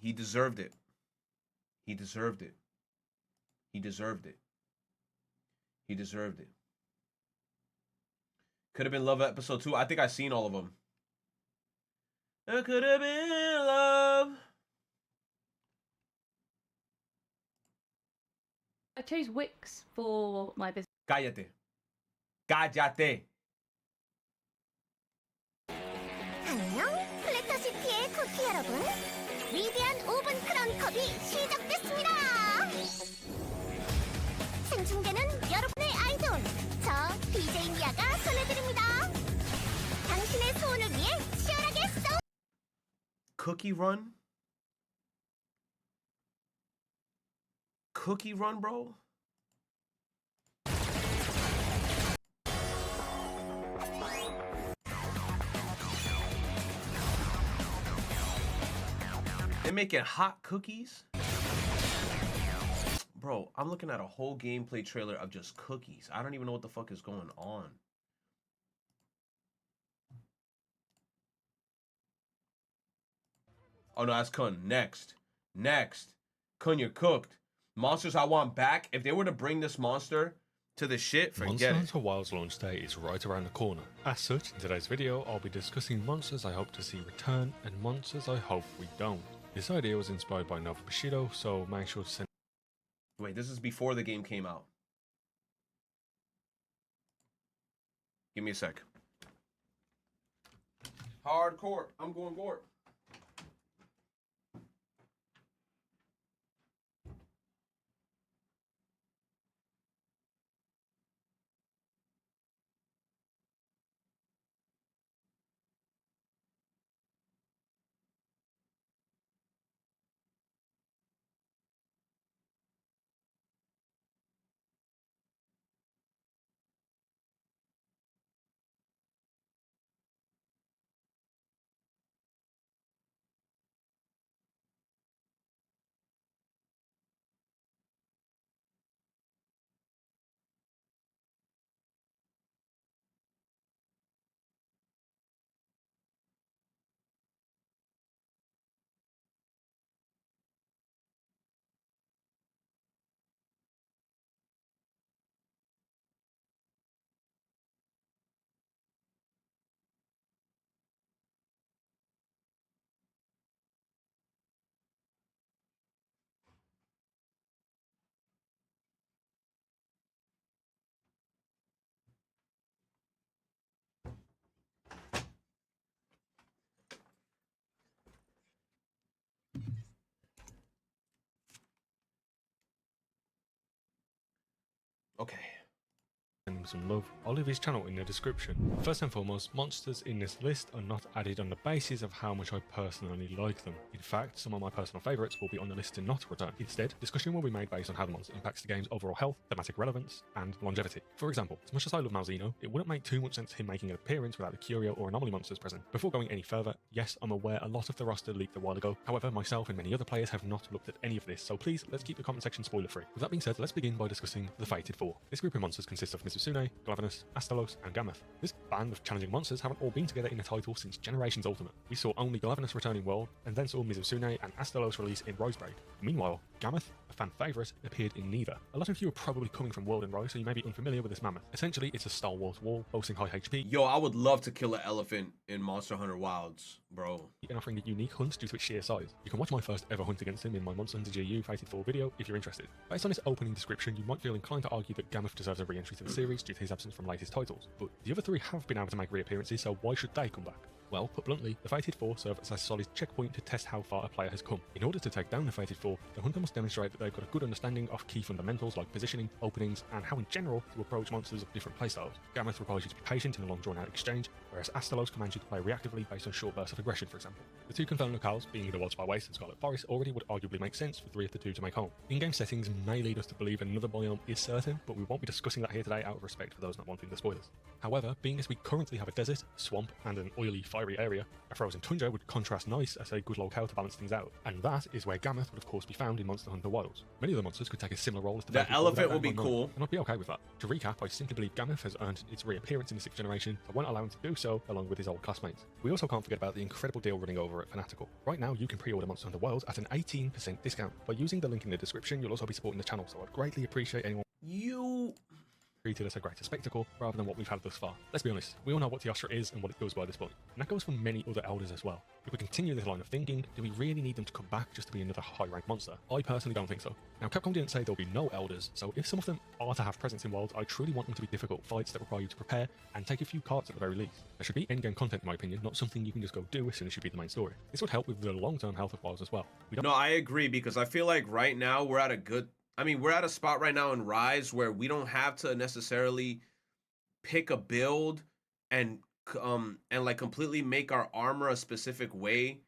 [SPEAKER 1] He deserved it. He deserved it. He deserved it. He deserved it. Could have been Love episode 2. I think I've seen all of them. It could have been love.
[SPEAKER 10] I chose Wix for my business.
[SPEAKER 1] Cállate. Cállate.
[SPEAKER 12] 안녕, 플래터시티의 쿠키 여러분. 위대한 오븐 크라운 컵이 시작됐습니다. 생중계는 여러분의 아이돌, 저 BJ 미아가 전해드립니다. 당신의 소원을 위해 치열하게 싸우.
[SPEAKER 1] Cookie run? Cookie run, bro? They're making hot cookies? Bro, I'm looking at a whole gameplay trailer of just cookies. I don't even know what the fuck is going on. Oh no, that's Kun. Next. Kun, you're cooked. Monsters I want back. If they were to bring this monster to the shit, forget
[SPEAKER 15] Monster
[SPEAKER 1] it.
[SPEAKER 15] Hunter Wilds launch day is right around the corner. As such, in today's video, I'll be discussing monsters I hope to see return and monsters I hope we don't. This idea was inspired by Nova Bushido, so make sure to send.
[SPEAKER 1] Wait, this is before the game came out. Give me a sec. Hardcore. I'm going gore. Okay.
[SPEAKER 15] Send him some love, I'll leave his channel in the description. First and foremost, monsters in this list are not added on the basis of how much I personally like them. In fact, some of my personal favourites will be on the list to not return. Instead, discussion will be made based on how the monster impacts the game's overall health, thematic relevance, and longevity. For example, as much as I love Malzeno, it wouldn't make too much sense him making an appearance without the Curio or Anomaly monsters present. Before going any further, yes, I'm aware a lot of the roster leaked a while ago. However, myself and many other players have not looked at any of this, so please, let's keep the comment section spoiler free. With that being said, let's begin by discussing the Fated Four. This group of monsters consists of Mizusune, Glavenus, Astalos, and Gameth. This band of challenging monsters haven't all been together in a title since Generations Ultimate. We saw only Glavenus return in World, and then saw Mizusune and Astalos release in Risebreak. Meanwhile, Gameth, a fan favourite, appeared in neither. A lot of you are probably coming from World and Rise, so you may be unfamiliar with this mammoth. Essentially, it's a Star Wars wall, boasting high HP.
[SPEAKER 1] Yo, I would love to kill an elephant in Monster Hunter Wilds, bro.
[SPEAKER 15] And offering a unique hunt due to its sheer size. You can watch my first ever hunt against him in my Monster Hunter GU Fated 4 video if you're interested. Based on this opening description, you might feel inclined to argue that Gameth deserves a re-entry to the series due to his absence from latest titles, but the other three have been able to make reappearances, so why should they come back? Well, put bluntly, the Fated 4 serve as a solid checkpoint to test how far a player has come. In order to take down the Fated 4, the hunter must demonstrate that they've got a good understanding of key fundamentals like positioning, openings, and how in general to approach monsters of different playstyles. Gameth requires you to be patient in a long drawn-out exchange, whereas Astalos commands you to play reactively based on short bursts of aggression, for example. The two confirmed locales, being the Wildspire Waste and Scarlet Forest, already would arguably make sense for 3 of the 2 to make home. In-game settings may lead us to believe another biome is certain, but we won't be discussing that here today out of respect for those not wanting the spoilers. However, being as we currently have a desert, swamp, and an oily, fiery area, a frozen tundra would contrast nice as a good locale to balance things out, and that is where Gameth would of course be found in Monster Hunter Wilds. Many of the monsters could take a similar role as
[SPEAKER 1] the elephant would be cool,
[SPEAKER 15] and I'd be okay with that. To recap, I simply believe Gameth has earned its reappearance in the 6th generation, so I won't allow him to do so along with his old classmates. We also can't forget about the incredible deal running over at Fanatical. Right now, you can pre-order Monster Hunter Wilds at an 18% discount. By using the link in the description, you'll also be supporting the channel, so I'd greatly appreciate anyone treated as a greater spectacle rather than what we've had thus far. Let's be honest, we all know what Teostra is and what it does by this point, and that goes for many other elders as well. If we continue this line of thinking, do we really need them to come back just to be another high-ranked monster? I personally don't think so. Now, Capcom didn't say there'll be no elders, so if some of them are to have presence in Wilds, I truly want them to be difficult fights that require you to prepare and take a few cards at the very least. There should be endgame content in my opinion, not something you can just go do as soon as you beat the main story. This would help with the long-term health of Wilds as well.
[SPEAKER 1] No, I agree, because I feel like right now we're at a spot right now in Rise where we don't have to necessarily pick a build and like completely make our armor a specific way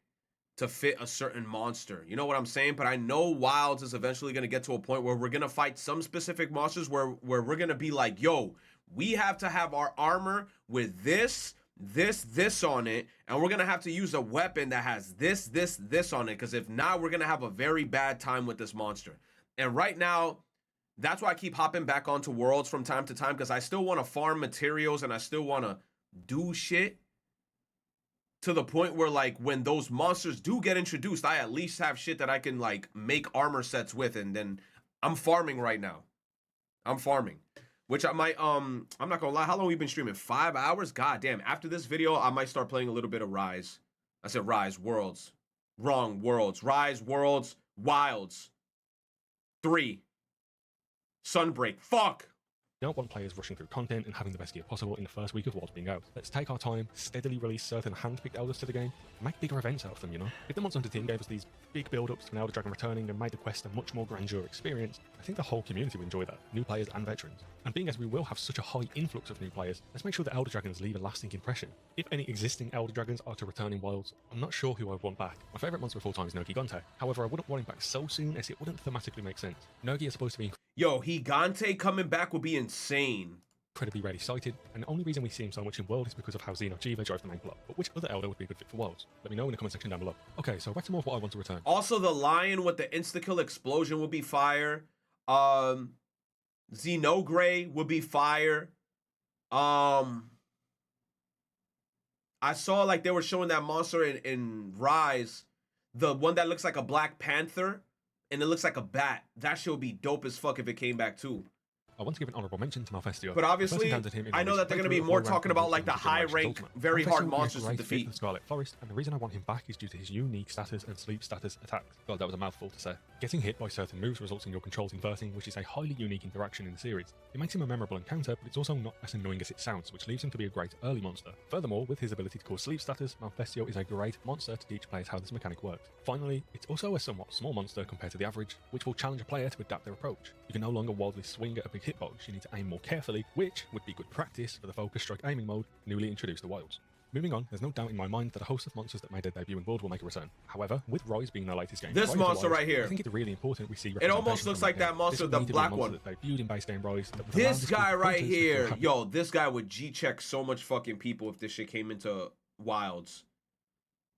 [SPEAKER 1] to fit a certain monster. You know what I'm saying? But I know Wilds is eventually going to get to a point where we're going to fight some specific monsters where we're going to be like, yo, we have to have our armor with this on it, and we're going to have to use a weapon that has this on it, because if not, we're going to have a very bad time with this monster. And right now, that's why I keep hopping back onto Worlds from time to time, because I still want to farm materials and I still want to do shit to the point where, like, when those monsters do get introduced, I at least have shit that I can, like, make armor sets with. And then I'm farming right now. I'm farming, which I might, I'm not gonna lie, how long have we been streaming? 5 hours? God damn. After this video, I might start playing a little bit of Rise. I said Rise, Worlds. Wrong, Worlds. Rise, Worlds, Wilds. 3. Sunbreak. Fuck.
[SPEAKER 15] We don't want players rushing through content and having the best gear possible in the first week of Wilds being out. Let's take our time, steadily release certain hand-picked elders to the game, and make bigger events out of them, you know? If the Monster Hunter team gave us these big build-ups to an Elder Dragon returning and made the quest a much more grandeur experience, I think the whole community would enjoy that, new players and veterans. And being as we will have such a high influx of new players, let's make sure that Elder Dragons leave a lasting impression. If any existing Elder Dragons are to return in Wilds, I'm not sure who I would want back. My favourite monster of all time is Nergigante. However, I wouldn't want him back so soon as it wouldn't thematically make sense. Nergi is supposed to be
[SPEAKER 1] Yo, Gigante coming back would be insane.
[SPEAKER 15] incredibly rarely sighted, and the only reason we see him so much in World is because of how Xeno'jiiva drive the main plot. But which other Elder would be a good fit for Worlds? Let me know in the comment section down below. Okay, so back to more of what I want to return.
[SPEAKER 1] Also, the lion with the insta-kill explosion would be fire. Xenogray would be fire. I saw like they were showing that monster in Rise, the one that looks like a Black Panther, and it looks like a bat. That shit would be dope as fuck if it came back too.
[SPEAKER 15] I want to give an honourable mention to Malfestio.
[SPEAKER 1] But obviously, I know that they're going to be more talking about like the high rank, very hard monsters to defeat.
[SPEAKER 15] The Scarlet Forest, and the reason I want him back is due to his unique status and sleep status attacks. God, that was a mouthful to say. Getting hit by certain moves results in your controls inverting, which is a highly unique interaction in the series. It makes him a memorable encounter, but it's also not as annoying as it sounds, which leaves him to be a great early monster. Furthermore, with his ability to cause sleep status, Malfestio is a great monster to teach players how this mechanic works. Finally, it's also a somewhat small monster compared to the average, which will challenge a player to adapt their approach. You can no longer wildly swing at a big hitbox, you need to aim more carefully, which would be good practice for the focus strike aiming mode newly introduced to Wilds. Moving on, there's no doubt in my mind that a host of monsters that made their debut in World will make a return. However, with Rise being their latest game,
[SPEAKER 1] this monster right here,
[SPEAKER 15] I think it's really important we see.
[SPEAKER 1] It almost looks like that monster, the black one.
[SPEAKER 15] That debuted in base game Rise.
[SPEAKER 1] This guy right here, yo, this guy would G-check so much fucking people if this shit came into Wilds.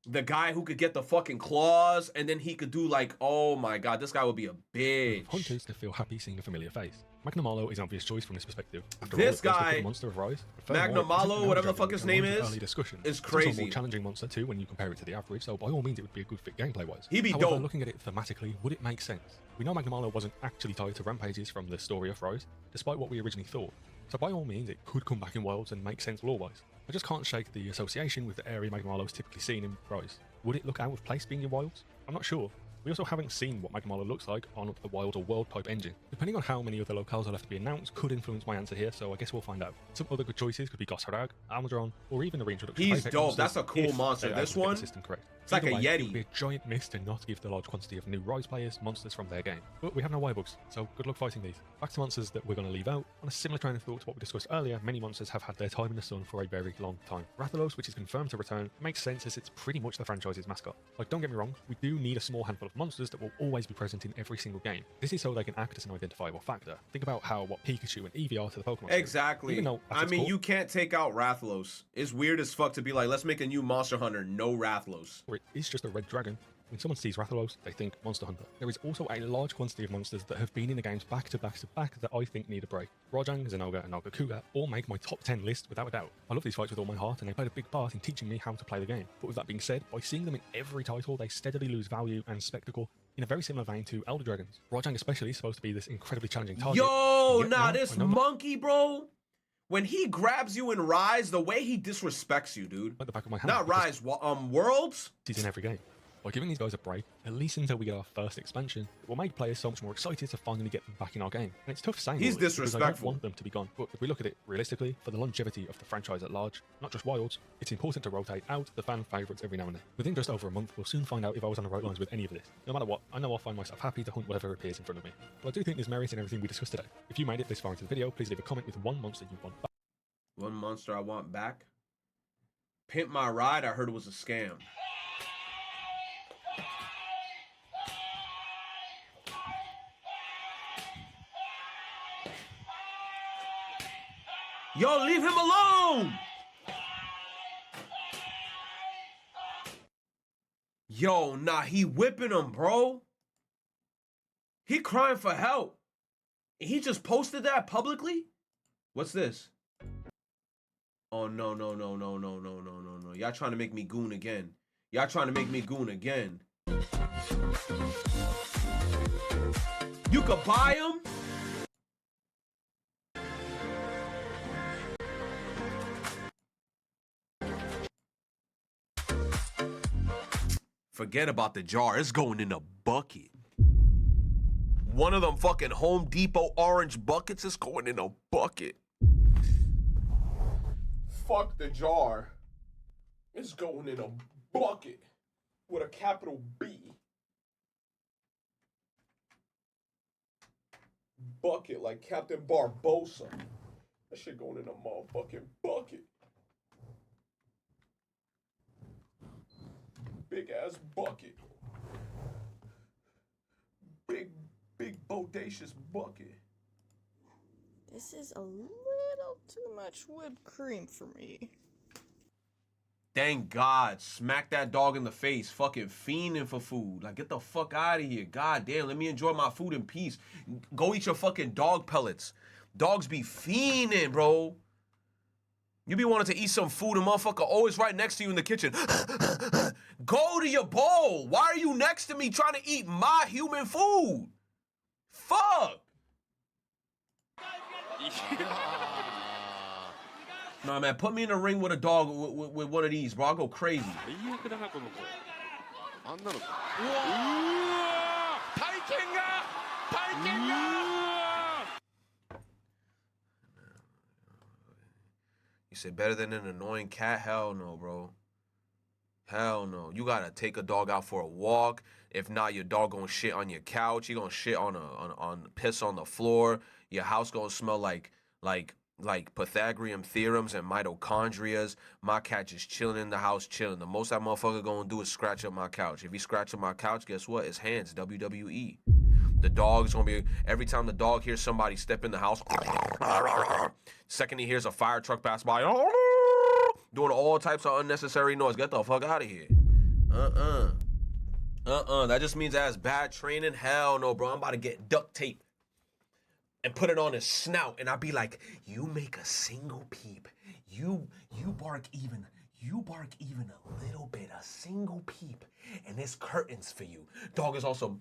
[SPEAKER 1] The guy who could get the fucking claws, and then he could do like, oh my god, this guy would be a bitch.
[SPEAKER 15] Hunters to feel happy seeing a familiar face. Magnamalo is an obvious choice from this perspective. After
[SPEAKER 1] this
[SPEAKER 15] all,
[SPEAKER 1] guy,
[SPEAKER 15] monster of Rise.
[SPEAKER 1] Magnamalo, whatever the fuck his name is
[SPEAKER 15] discussion.
[SPEAKER 1] Is
[SPEAKER 15] It's
[SPEAKER 1] crazy.
[SPEAKER 15] also a more challenging monster too when you compare it to the average, so by all means it would be a good fit gameplay-wise.
[SPEAKER 1] He'd be
[SPEAKER 15] However,
[SPEAKER 1] dope.
[SPEAKER 15] looking at it thematically, would it make sense? We know Magnamalo wasn't actually tied to rampages from the story of Rise, despite what we originally thought. So by all means, it could come back in Wilds and make sense lore-wise. I just can't shake the association with the area Magnamalo is typically seen in Rise. Would it look out of place being in Wilds? I'm not sure. We also haven't seen what Magnamalo looks like on the Wild or World type engine. Depending on how many other locales are left to be announced could influence my answer here, so I guess we'll find out. Some other good choices could be Gosharag, Almudron, or even the reintroduction
[SPEAKER 1] He's
[SPEAKER 15] of Apex
[SPEAKER 1] dope.
[SPEAKER 15] monsters
[SPEAKER 1] That's a cool
[SPEAKER 15] if
[SPEAKER 1] monster.
[SPEAKER 15] they're able
[SPEAKER 1] This
[SPEAKER 15] to get the
[SPEAKER 1] one,
[SPEAKER 15] system correct.
[SPEAKER 1] it's like
[SPEAKER 15] Either
[SPEAKER 1] a
[SPEAKER 15] way,
[SPEAKER 1] Yeti.
[SPEAKER 15] It would be a giant miss to not give the large quantity of new Rise players monsters from their game. But we have no Wirebugs, so good luck fighting these. Back to monsters that we're going to leave out. On a similar train of thought to what we discussed earlier, many monsters have had their time in the sun for a very long time. Rathalos, which is confirmed to return, makes sense as it's pretty much the franchise's mascot. Like, don't get me wrong, we do need a small handful of monsters that will always be present in every single game. This is so they can act as an identifiable factor. Think about how what Pikachu and Eevee are to the Pokemon.
[SPEAKER 1] Exactly.
[SPEAKER 15] Even though, at
[SPEAKER 1] I
[SPEAKER 15] its
[SPEAKER 1] mean,
[SPEAKER 15] core,
[SPEAKER 1] you can't take out Rathalos. It's weird as fuck to be like, let's make a new Monster Hunter, no Rathalos.
[SPEAKER 15] or it is just a red dragon. When someone sees Rathalos, they think Monster Hunter. There is also a large quantity of monsters that have been in the games back to back to back that I think need a break. Rajang, Zenogre, and Nagakuga all make my top 10 list without a doubt. I love these fights with all my heart, and they played a big part in teaching me how to play the game. But with that being said, by seeing them in every title, they steadily lose value and spectacle in a very similar vein to Elder Dragons. Rajang especially is supposed to be this incredibly challenging target.
[SPEAKER 1] Yo,
[SPEAKER 15] Yet
[SPEAKER 1] nah,
[SPEAKER 15] now,
[SPEAKER 1] this
[SPEAKER 15] I know
[SPEAKER 1] monkey, bro. When he grabs you in Rise, the way he disrespects you, dude.
[SPEAKER 15] at the back of my hand.
[SPEAKER 1] Not
[SPEAKER 15] because
[SPEAKER 1] Rise, Worlds?
[SPEAKER 15] he's in every game. By giving these guys a break, at least until we get our first expansion, it will make players so much more excited to finally get them back in our game. And it's tough saying
[SPEAKER 1] He's
[SPEAKER 15] all this, because I don't
[SPEAKER 1] disrespectful.
[SPEAKER 15] want them to be gone. But if we look at it realistically, for the longevity of the franchise at large, not just Wilds, it's important to rotate out the fan favourites every now and then. Within just over a month, we'll soon find out if I was on the right lines with any of this. No matter what, I know I'll find myself happy to hunt whatever appears in front of me. But I do think there's merit in everything we discussed today. If you made it this far into the video, please leave a comment with one monster you want back.
[SPEAKER 1] One monster I want back. Pimp My Ride, I heard it was a scam. Yo, leave him alone! Yo, nah, he whipping him, bro. He crying for help. He just posted that publicly? What's this? Oh, no. Y'all trying to make me goon again. Y'all trying to make me goon again. You could buy him? Forget about the jar. It's going in a bucket. One of them fucking Home Depot orange buckets is going in a bucket. Fuck the jar. It's going in a bucket with a capital B. Bucket like Captain Barbosa. That shit going in a motherfucking bucket. Big ass bucket. Big bodacious bucket.
[SPEAKER 16] This is a little too much whipped cream for me.
[SPEAKER 1] Thank God. Smack that dog in the face. Fucking fiending for food. Like, get the fuck out of here. God damn, let me enjoy my food in peace. Go eat your fucking dog pellets. Dogs be fiending, bro. You be wanting to eat some food, and motherfucker always right next to you in the kitchen. Go to your bowl. Why are you next to me trying to eat my human food? Fuck. Nah, man, put me in a ring with a dog with one of these, bro. I'll go crazy. You said better than an annoying cat? Hell no, bro. Hell no. You gotta take a dog out for a walk. If not, your dog gonna shit on your couch. He gonna shit on piss on the floor. Your house gonna smell like Pythagorean theorems and mitochondrias. My cat just chilling in the house, chilling. The most that motherfucker gonna do is scratch up my couch. If he scratch up my couch, guess what? It's hands, WWE. The dog's gonna be, every time the dog hears somebody step in the house, second he hears a fire truck pass by, doing all types of unnecessary noise. Get the fuck out of here. That just means that's bad training. Hell no, bro. I'm about to get duct tape and put it on his snout, and I'll be like, you make a single peep. You bark even a little bit, a single peep, and there's curtains for you. Dog is also,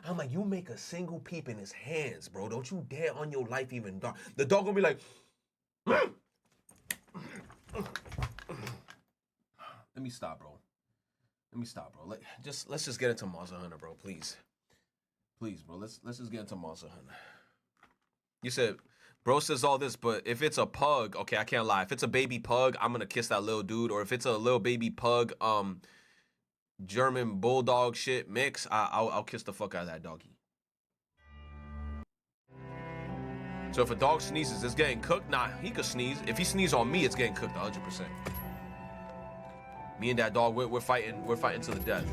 [SPEAKER 1] I'm like, you make a single peep in his hands, bro. Don't you dare on your life even dog. The dog gonna be like, let me stop, bro. Let's just get into Monster Hunter, bro, please. Please, bro, let's just get into Monster Hunter. You said, bro says all this, but if it's a pug, okay, I can't lie. If it's a baby pug, I'm gonna kiss that little dude. Or if it's a little baby pug, German bulldog shit mix, I'll kiss the fuck out of that doggy. So if a dog sneezes, it's getting cooked? Nah, he could sneeze. If he sneezes on me, it's getting cooked 100%. Me and that dog, we're fighting to the death.